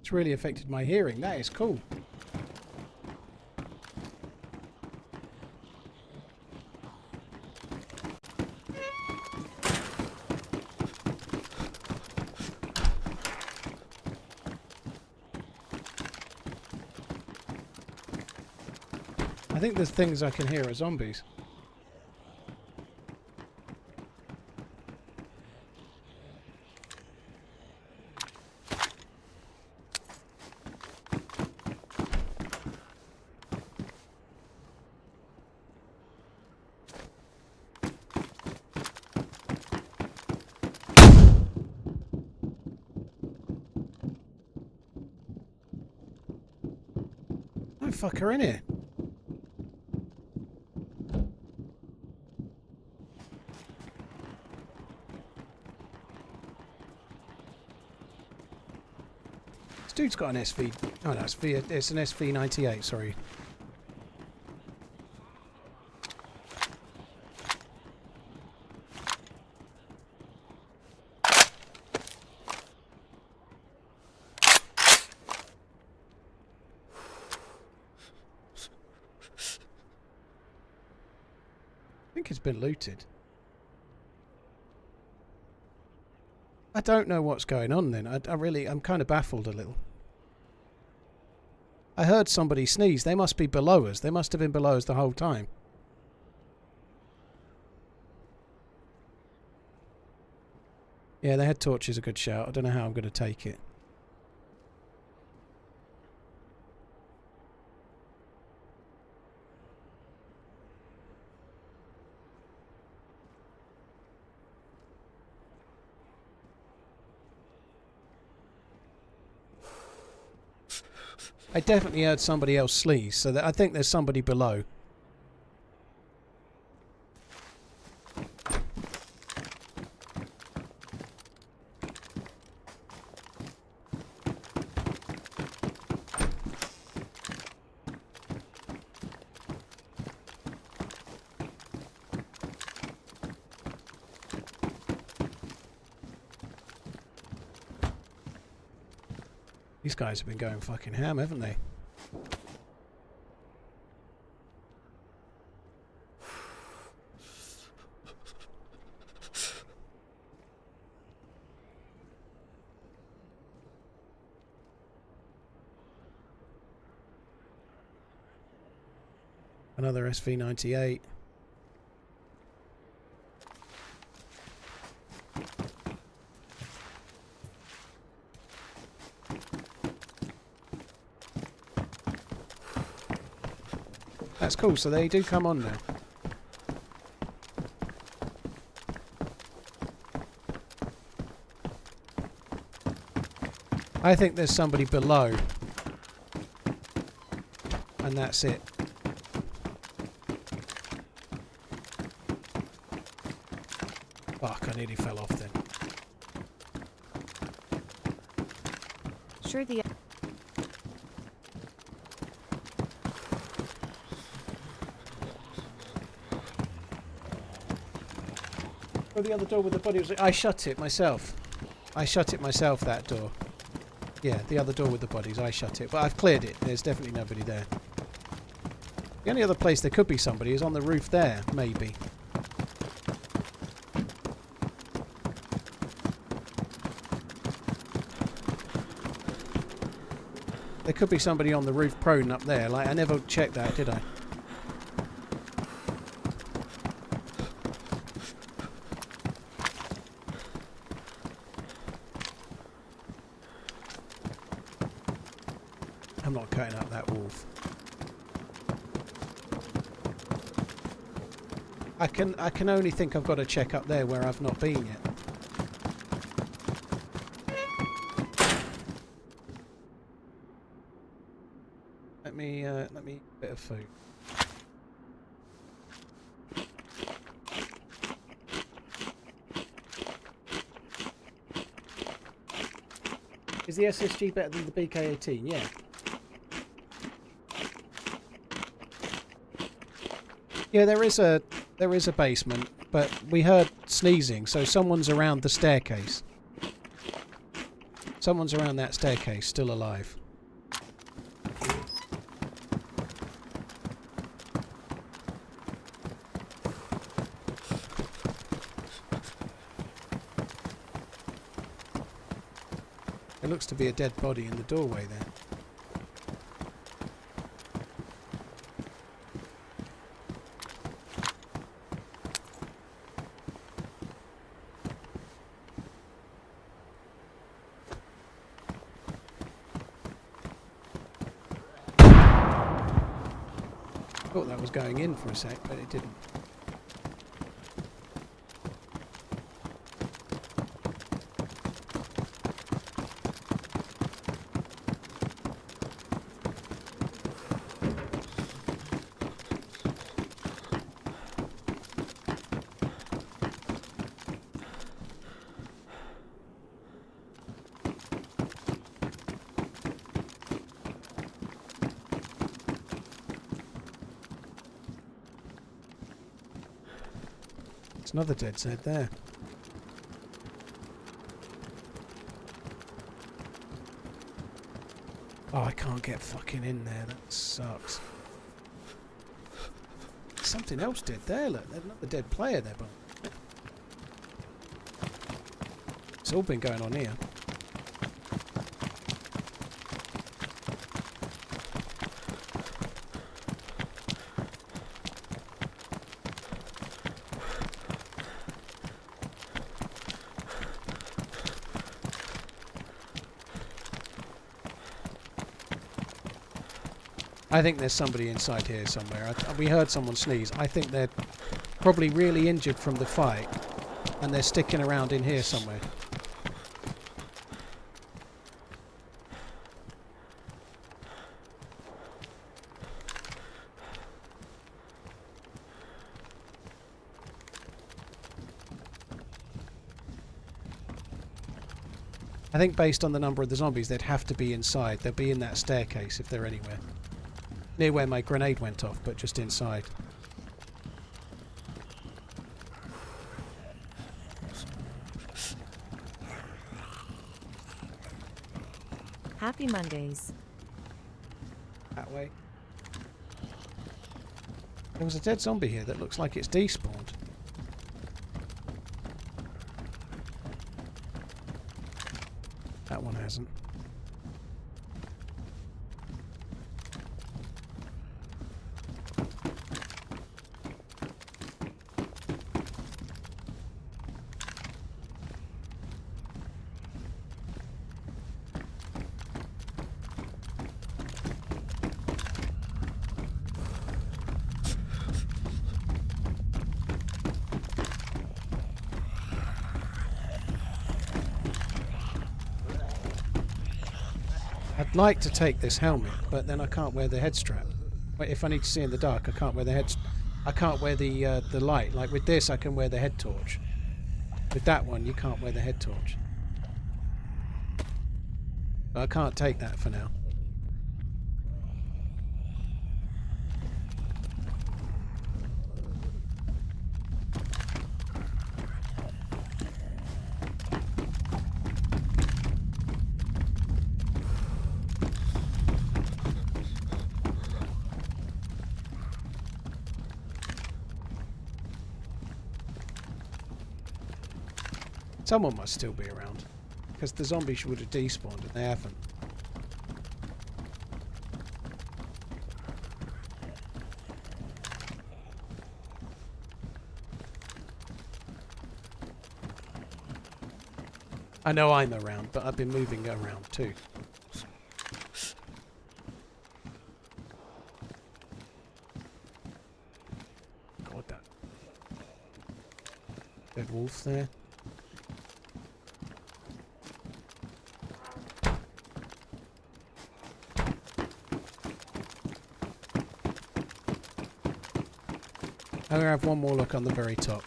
It's really affected my hearing. That is cool. I think the things I can hear are zombies. No fucker in here. This dude's got an SV. Oh no, it's an SV98. Sorry. I think it's been looted. I don't know what's going on then. I'm kind of baffled a little. I heard somebody sneeze. They must be below us. They must have been below us the whole time. Yeah, the head torch is a good shout. I don't know how I'm going to take it. I definitely heard somebody else sneeze, so I think there's somebody below. These guys have been going fucking ham, haven't they? Another SV98. That's cool, so they do come on now. I think there's somebody below. And that's it. Fuck, I nearly fell off then. Sure, the Oh, the other door with the body was... I shut it myself. I shut it myself, that door. Yeah, the other door with the bodies, I shut it. But I've cleared it. There's definitely nobody there. The only other place there could be somebody is on the roof there, maybe. There could be somebody on the roof prone up there. Like, I never checked that, did I? I'm not cutting up that wolf. I can only think I've got to check up there where I've not been yet. Let me bit of food. Is the SSG better than the BK-18? Yeah. Yeah, there is a basement, but we heard sneezing, so someone's around the staircase. Someone's around that staircase, still alive. There looks to be a dead body in the doorway there. Thought that was going in for a sec, but it didn't. Another DayZ there. Oh, I can't get fucking in there. That sucks. Something else dead there. Look, there's another dead player there, but it's all been going on here. I think there's somebody inside here somewhere. We heard someone sneeze. I think they're probably really injured from the fight and they're sticking around in here somewhere. I think based on the number of the zombies, they'd have to be inside. They'll be in that staircase if they're anywhere. Near where my grenade went off, but just inside. Happy Mondays. That way. There was a dead zombie here that looks like it's despawned. That one hasn't. I'd like to take this helmet, but then I can't wear the head strap. Wait, if I need to see in the dark, I can't wear the head. I can't wear the light. Like with this, I can wear the head torch. With that one, you can't wear the head torch. But I can't take that for now. Someone must still be around, because the zombies would have despawned and they haven't. I know I'm around, but I've been moving around too. God, that dead wolf there. I'm going to have one more look on the very top.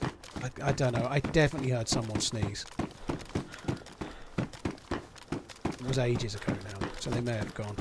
I don't know. I definitely heard someone sneeze. It was ages ago now, so they may have gone.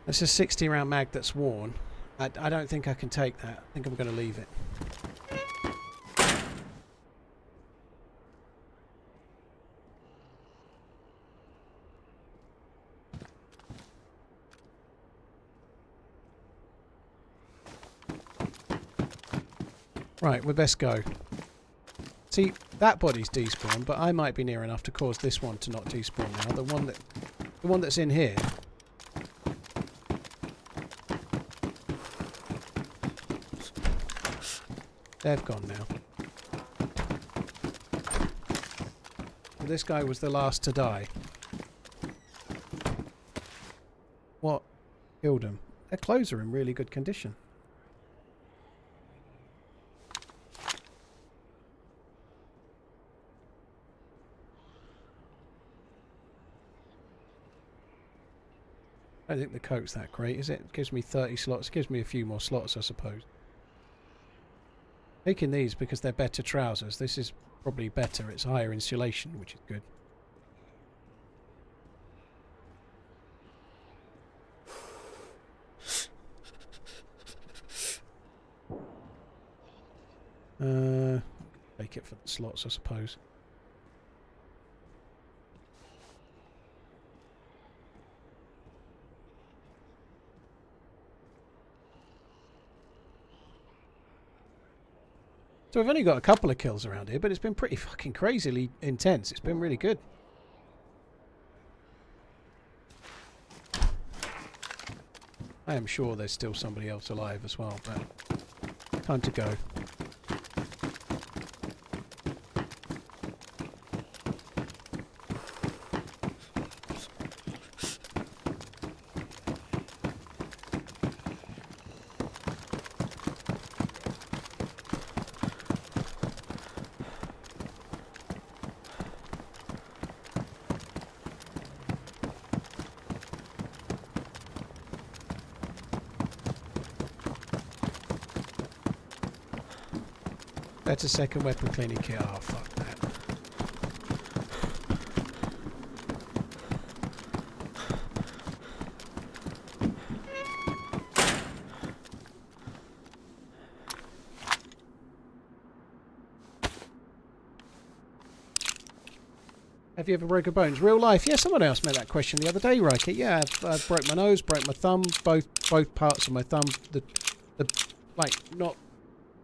That's a 60 round mag that's worn. I don't think I can take that. I think I'm going to leave it. Right, we best go. See, that body's despawned, but I might be near enough to cause this one to not despawn now. The one that's in here. They've gone now. This guy was the last to die. What killed him? Their clothes are in really good condition. I don't think the coat's that great, is it? It gives me 30 slots. It gives me a few more slots, I suppose. Taking these because they're better trousers. This is probably better. It's higher insulation, which is good. Take it for the slots, I suppose. So we've only got a couple of kills around here, but it's been pretty fucking crazily intense. It's been really good. I am sure there's still somebody else alive as well, but time to go. That's a second weapon cleaning kit. Oh, fuck that. Have you ever broken bones? Real life? Yeah, someone else made that question the other day, Riker. Yeah, I broke my nose, broke my thumb, both parts of my thumb. The like, not...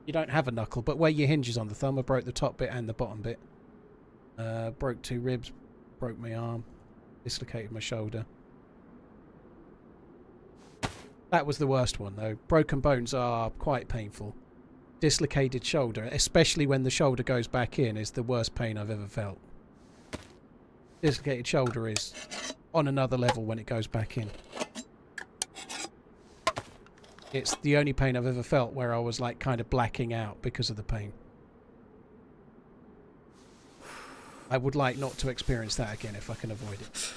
You don't have a knuckle, but where your hinge is on the thumb, I broke the top bit and the bottom bit. Broke 2 ribs, broke my arm, dislocated my shoulder. That was the worst one, though. Broken bones are quite painful. Dislocated shoulder, especially when the shoulder goes back in, is the worst pain I've ever felt. Dislocated shoulder is on another level when it goes back in. It's the only pain I've ever felt where I was like kind of blacking out because of the pain. I would like not to experience that again if I can avoid it.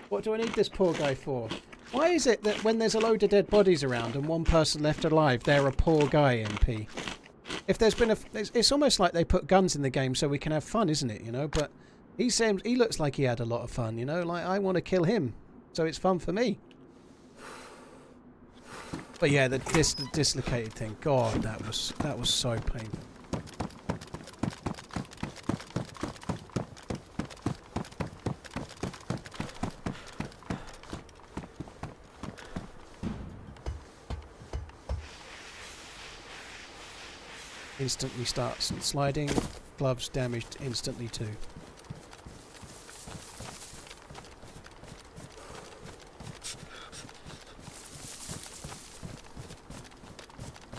What do I need this poor guy for? Why is it that when there's a load of dead bodies around and one person left alive, they're a poor guy MP? If there's been it's almost like they put guns in the game so we can have fun, isn't it? You know, but he looks like he had a lot of fun. You know, like I want to kill him, so it's fun for me. But yeah, the dislocated thing. God, that was so painful. Instantly starts sliding. Gloves damaged instantly too.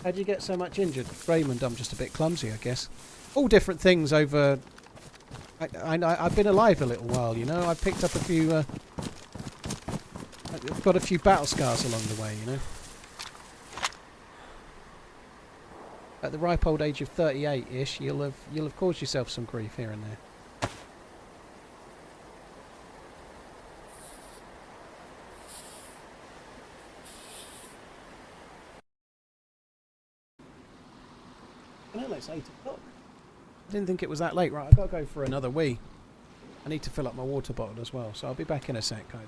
How'd you get so much injured? Raymond, I'm just a bit clumsy, I guess. All different things over... I've been alive a little while, you know. I picked up a few... I've got a few battle scars along the way, you know. At the ripe old age of 38-ish, you'll have caused yourself some grief here and there. hell, it's 8 o'clock. I didn't think it was that late. Right, I've got to go for another wee. I need to fill up my water bottle as well, so I'll be back in a sec, guys.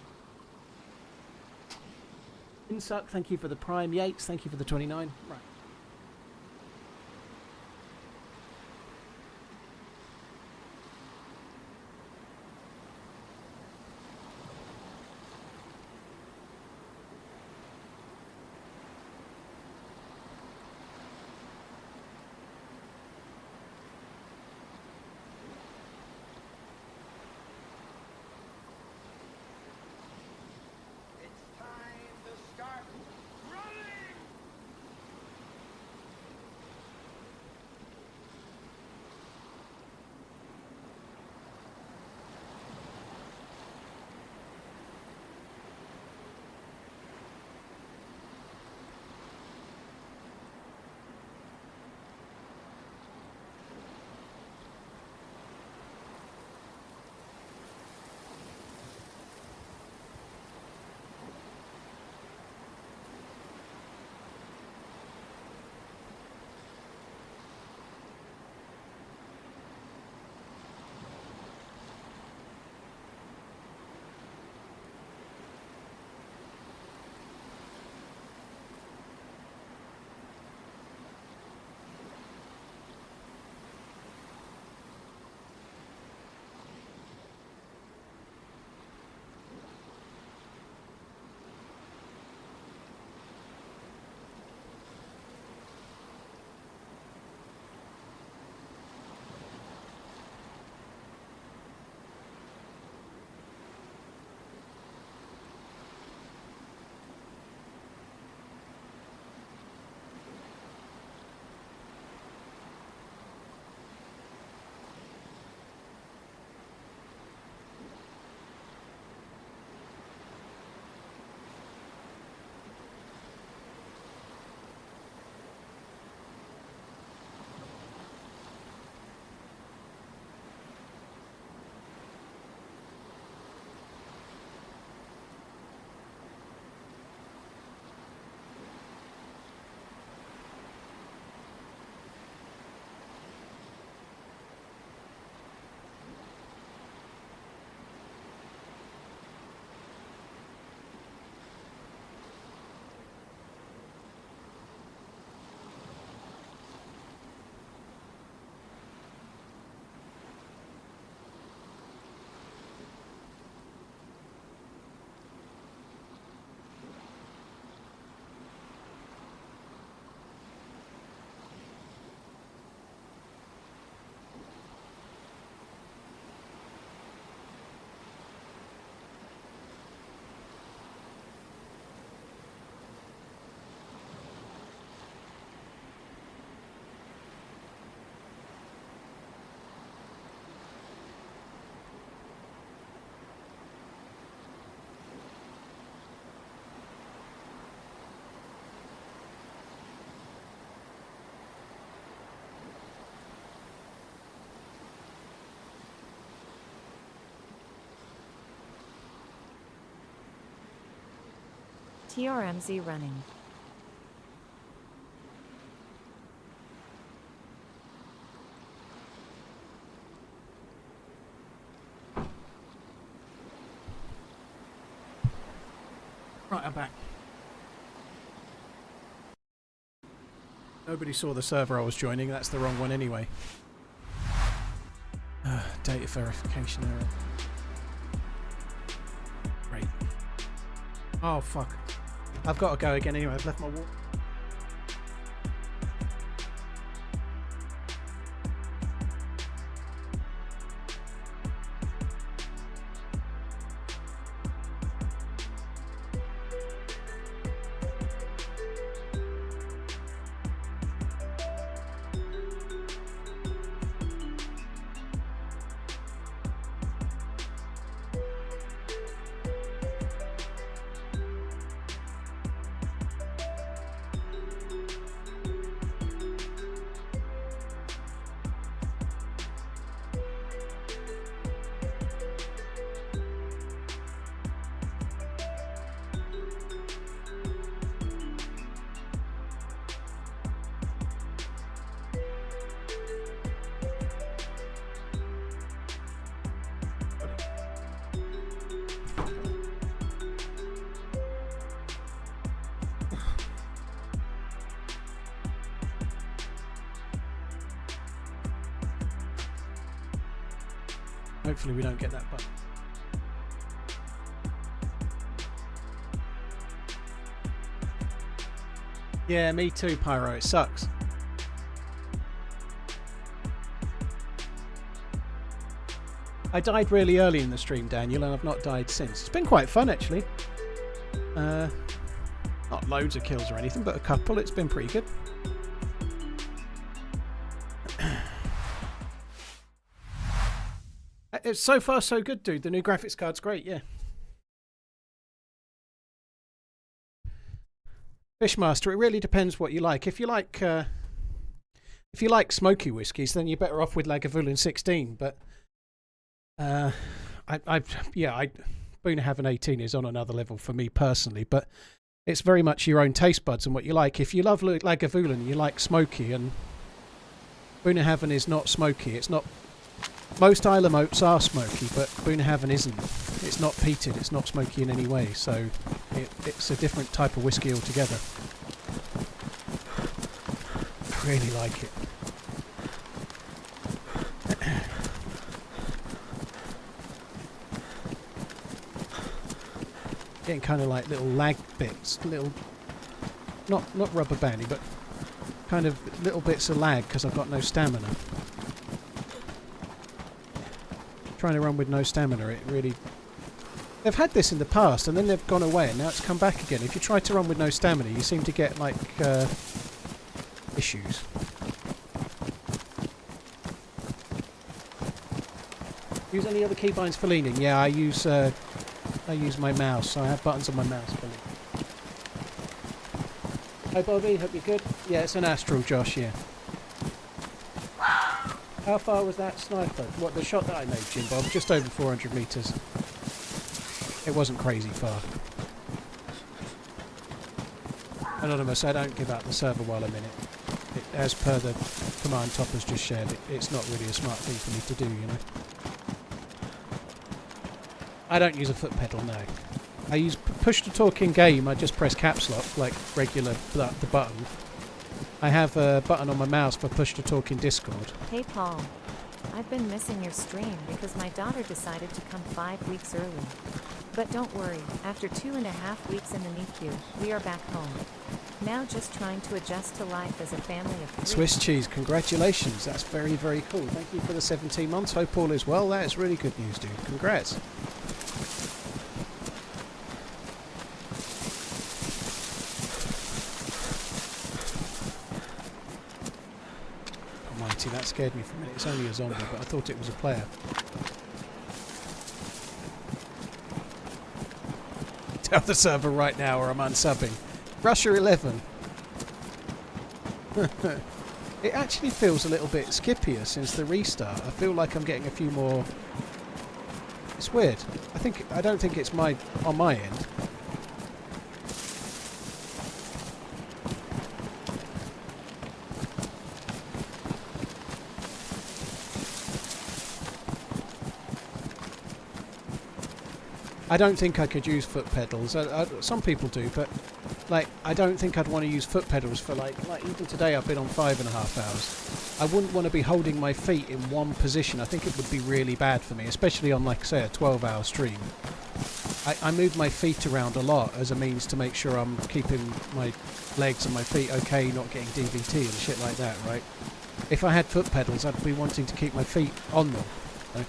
Insuck, thank you for the Prime. Yates, thank you for the 29. Right. TRMZ running. Right, I'm back. Nobody saw the server I was joining. That's the wrong one anyway. Data verification error. Great. Oh, fuck. I've got to go again anyway. I've left my water. Hopefully we don't get that bug. Yeah, me too, Pyro. It sucks. I died really early in the stream, Daniel, and I've not died since. It's been quite fun, actually. Not loads of kills or anything, but a couple. It's been pretty good. It's so far so good, dude. The new graphics card's great, yeah. Fishmaster, it really depends what you like. If you like smoky whiskies, then you're better off with Lagavulin 16. But Boonhaven 18 is on another level for me personally. But it's very much your own taste buds and what you like. If you love Lagavulin, you like smoky, and Boonhaven is not smoky. It's not. Most Isle Moats are smoky, but Boonhaven isn't. It's not peated, it's not smoky in any way, so it's a different type of whiskey altogether. I really like it. Getting kind of like little lag bits, little, not rubber bandy, but kind of little bits of lag because I've got no stamina. Trying to run with no stamina, it really... They've had this in the past and then they've gone away and now it's come back again. If you try to run with no stamina, you seem to get, like, issues. Use any other keybinds for leaning? Yeah, I use my mouse, so I have buttons on my mouse for leaning. Hi Bobby, hope you're good. Yeah, it's an Astral, Josh, yeah. How far was that sniper? What, the shot that I made, Jim Bob? Just over 400 metres. It wasn't crazy far. Anonymous, I don't give up the server while I'm in it. As per the command Top has just shared, it's not really a smart thing for me to do, you know. I don't use a foot pedal, no. I use push to talk in game, I just press caps lock, like regular, the button. I have a button on my mouse for push to talk in Discord. Hey Paul, I've been missing your stream because my daughter decided to come 5 weeks early. But don't worry, after 2.5 weeks in the NICU, we are back home. Now just trying to adjust to life as a family of 3. Swiss cheese, congratulations, that's very, very cool. Thank you for the 17 months. Hope all is well. That is really good news, dude. Congrats. Almighty, that scared me for a minute. It's only a zombie, but I thought it was a player. Tell the server right now or I'm unsubbing. Russia 11. It actually feels a little bit skippier since the restart. I feel like I'm getting a few more... It's weird. I don't think it's on my end. I don't think I could use foot pedals. Some people do, but like I don't think I'd want to use foot pedals for like even today I've been on 5.5 hours. I wouldn't want to be holding my feet in one position. I think it would be really bad for me, especially on like say a 12-hour stream. I move my feet around a lot as a means to make sure I'm keeping my legs and my feet okay, not getting DVT and shit like that, right? If I had foot pedals, I'd be wanting to keep my feet on them. So.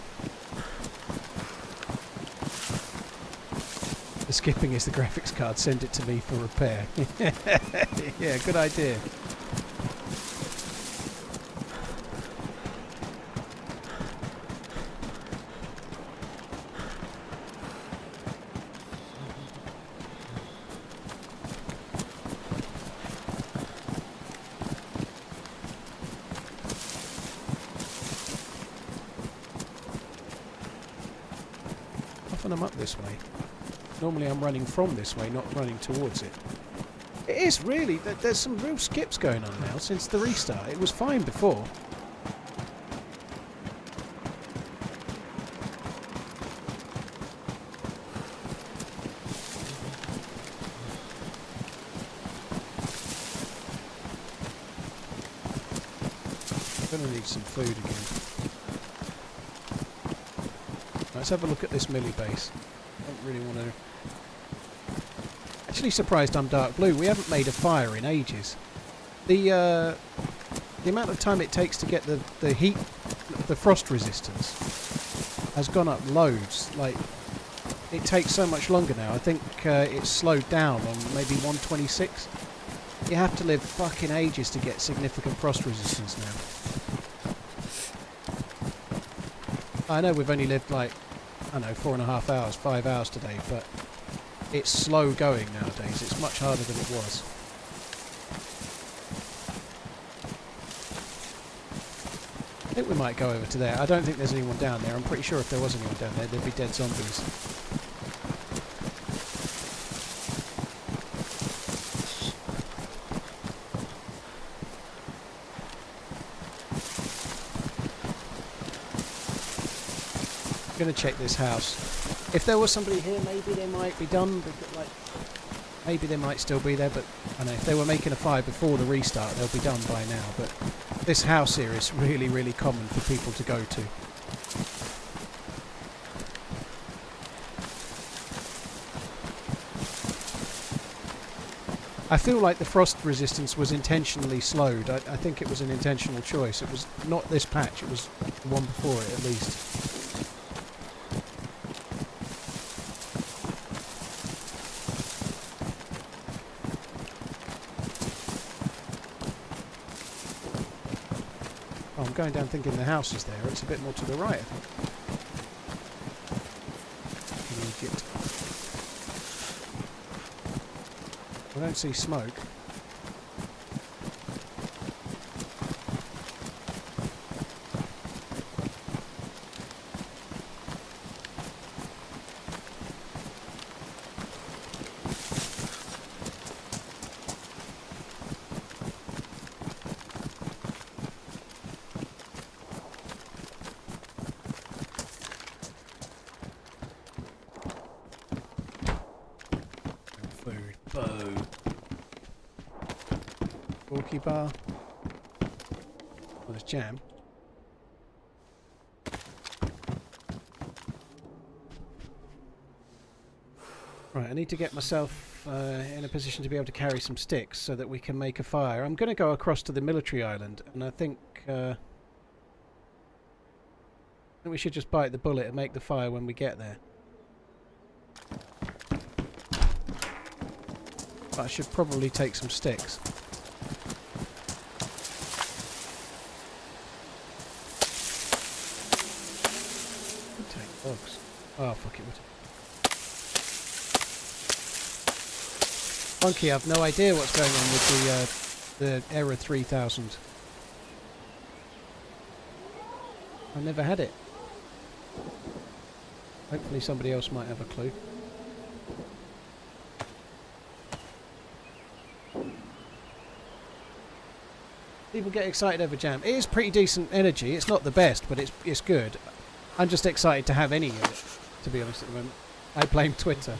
The skipping is the graphics card. Send it to me for repair. Yeah, good idea. Often I'm up this way. Normally I'm running from this way, not running towards it. It is really, there's some real skips going on now since the restart. It was fine before. I'm going to need some food again. Let's have a look at this Millie base. I don't really want to... Actually surprised I'm dark blue. We haven't made a fire in ages. The amount of time it takes to get the heat, the frost resistance has gone up loads. Like, it takes so much longer now. I think it's slowed down on maybe 126. You have to live fucking ages to get significant frost resistance now. I know we've only lived like, I don't know, 4.5 hours, 5 hours today, but it's slow going nowadays. It's much harder than it was. I think we might go over to there. I don't think there's anyone down there. I'm pretty sure if there was anyone down there, there'd be dead zombies. I'm going to check this house. If there was somebody here, maybe they might be done. But like, maybe they might still be there, but I don't know. If they were making a fire before the restart, they'll be done by now. But this house here is really, really common for people to go to. I feel like the frost resistance was intentionally slowed. I think it was an intentional choice. It was not this patch, it was the one before it at least. Oh, I'm going down thinking the house is there. It's a bit more to the right, I think. Egypt. I don't see smoke. Food. Boo. Porky bar. Oh, there's jam. Right, I need to get myself in a position to be able to carry some sticks so that we can make a fire. I'm going to go across to the military island, and I think we should just bite the bullet and make the fire when we get there. But I should probably take some sticks. Take logs. Oh, fuck it. Funky, I've no idea what's going on with the Error 3000. I never had it. Hopefully somebody else might have a clue. People get excited over jam. It is pretty decent energy. It's not the best, but it's good. I'm just excited to have any of it, to be honest at the moment. I blame Twitter.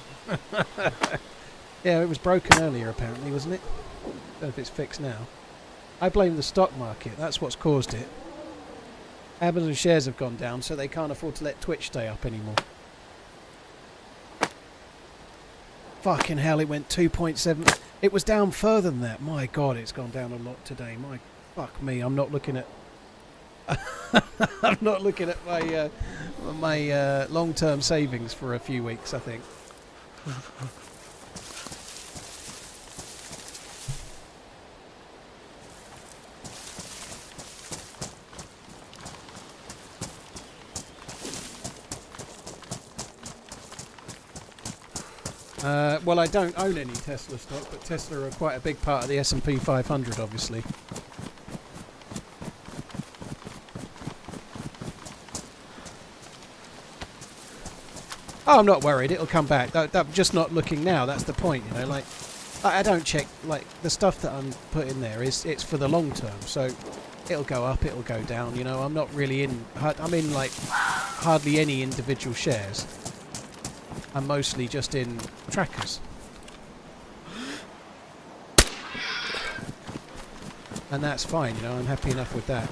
Yeah, it was broken earlier apparently, wasn't it? Don't know if it's fixed now. I blame the stock market. That's what's caused it. Amazon shares have gone down, so they can't afford to let Twitch stay up anymore. Fucking hell, it went 2.7. It was down further than that. My God, it's gone down a lot today. My fuck me, I'm not looking at. I'm not looking at my long-term savings for a few weeks, I think. Well, I don't own any Tesla stock, but Tesla are quite a big part of the S&P 500, obviously. Oh, I'm not worried. It'll come back. I'm just not looking now. That's the point, you know. Like, I don't check. Like, the stuff that I'm putting there it's for the long term. So it'll go up, it'll go down. You know, I'm not really in. I'm in like hardly any individual shares. I'm mostly just in trackers. And that's fine, you know, I'm happy enough with that.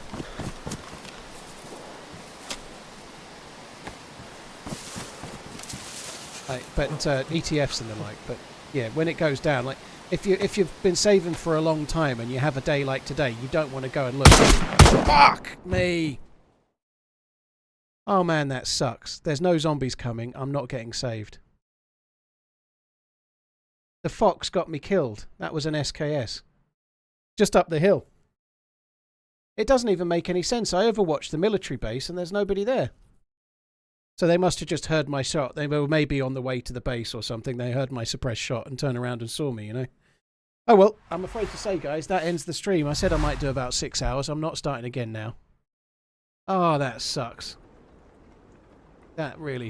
Like, but ETFs and the like. But yeah, when it goes down, like if you've been saving for a long time and you have a day like today, you don't want to go and look. Fuck me! Oh man, that sucks. There's no zombies coming. I'm not getting saved. The fox got me killed. That was an SKS. Just up the hill. It doesn't even make any sense. I overwatched the military base and there's nobody there. So they must have just heard my shot. They were maybe on the way to the base or something. They heard my suppressed shot and turned around and saw me, you know. Oh well, I'm afraid to say, guys, that ends the stream. I said I might do about 6 hours. I'm not starting again now. Oh, that sucks. That really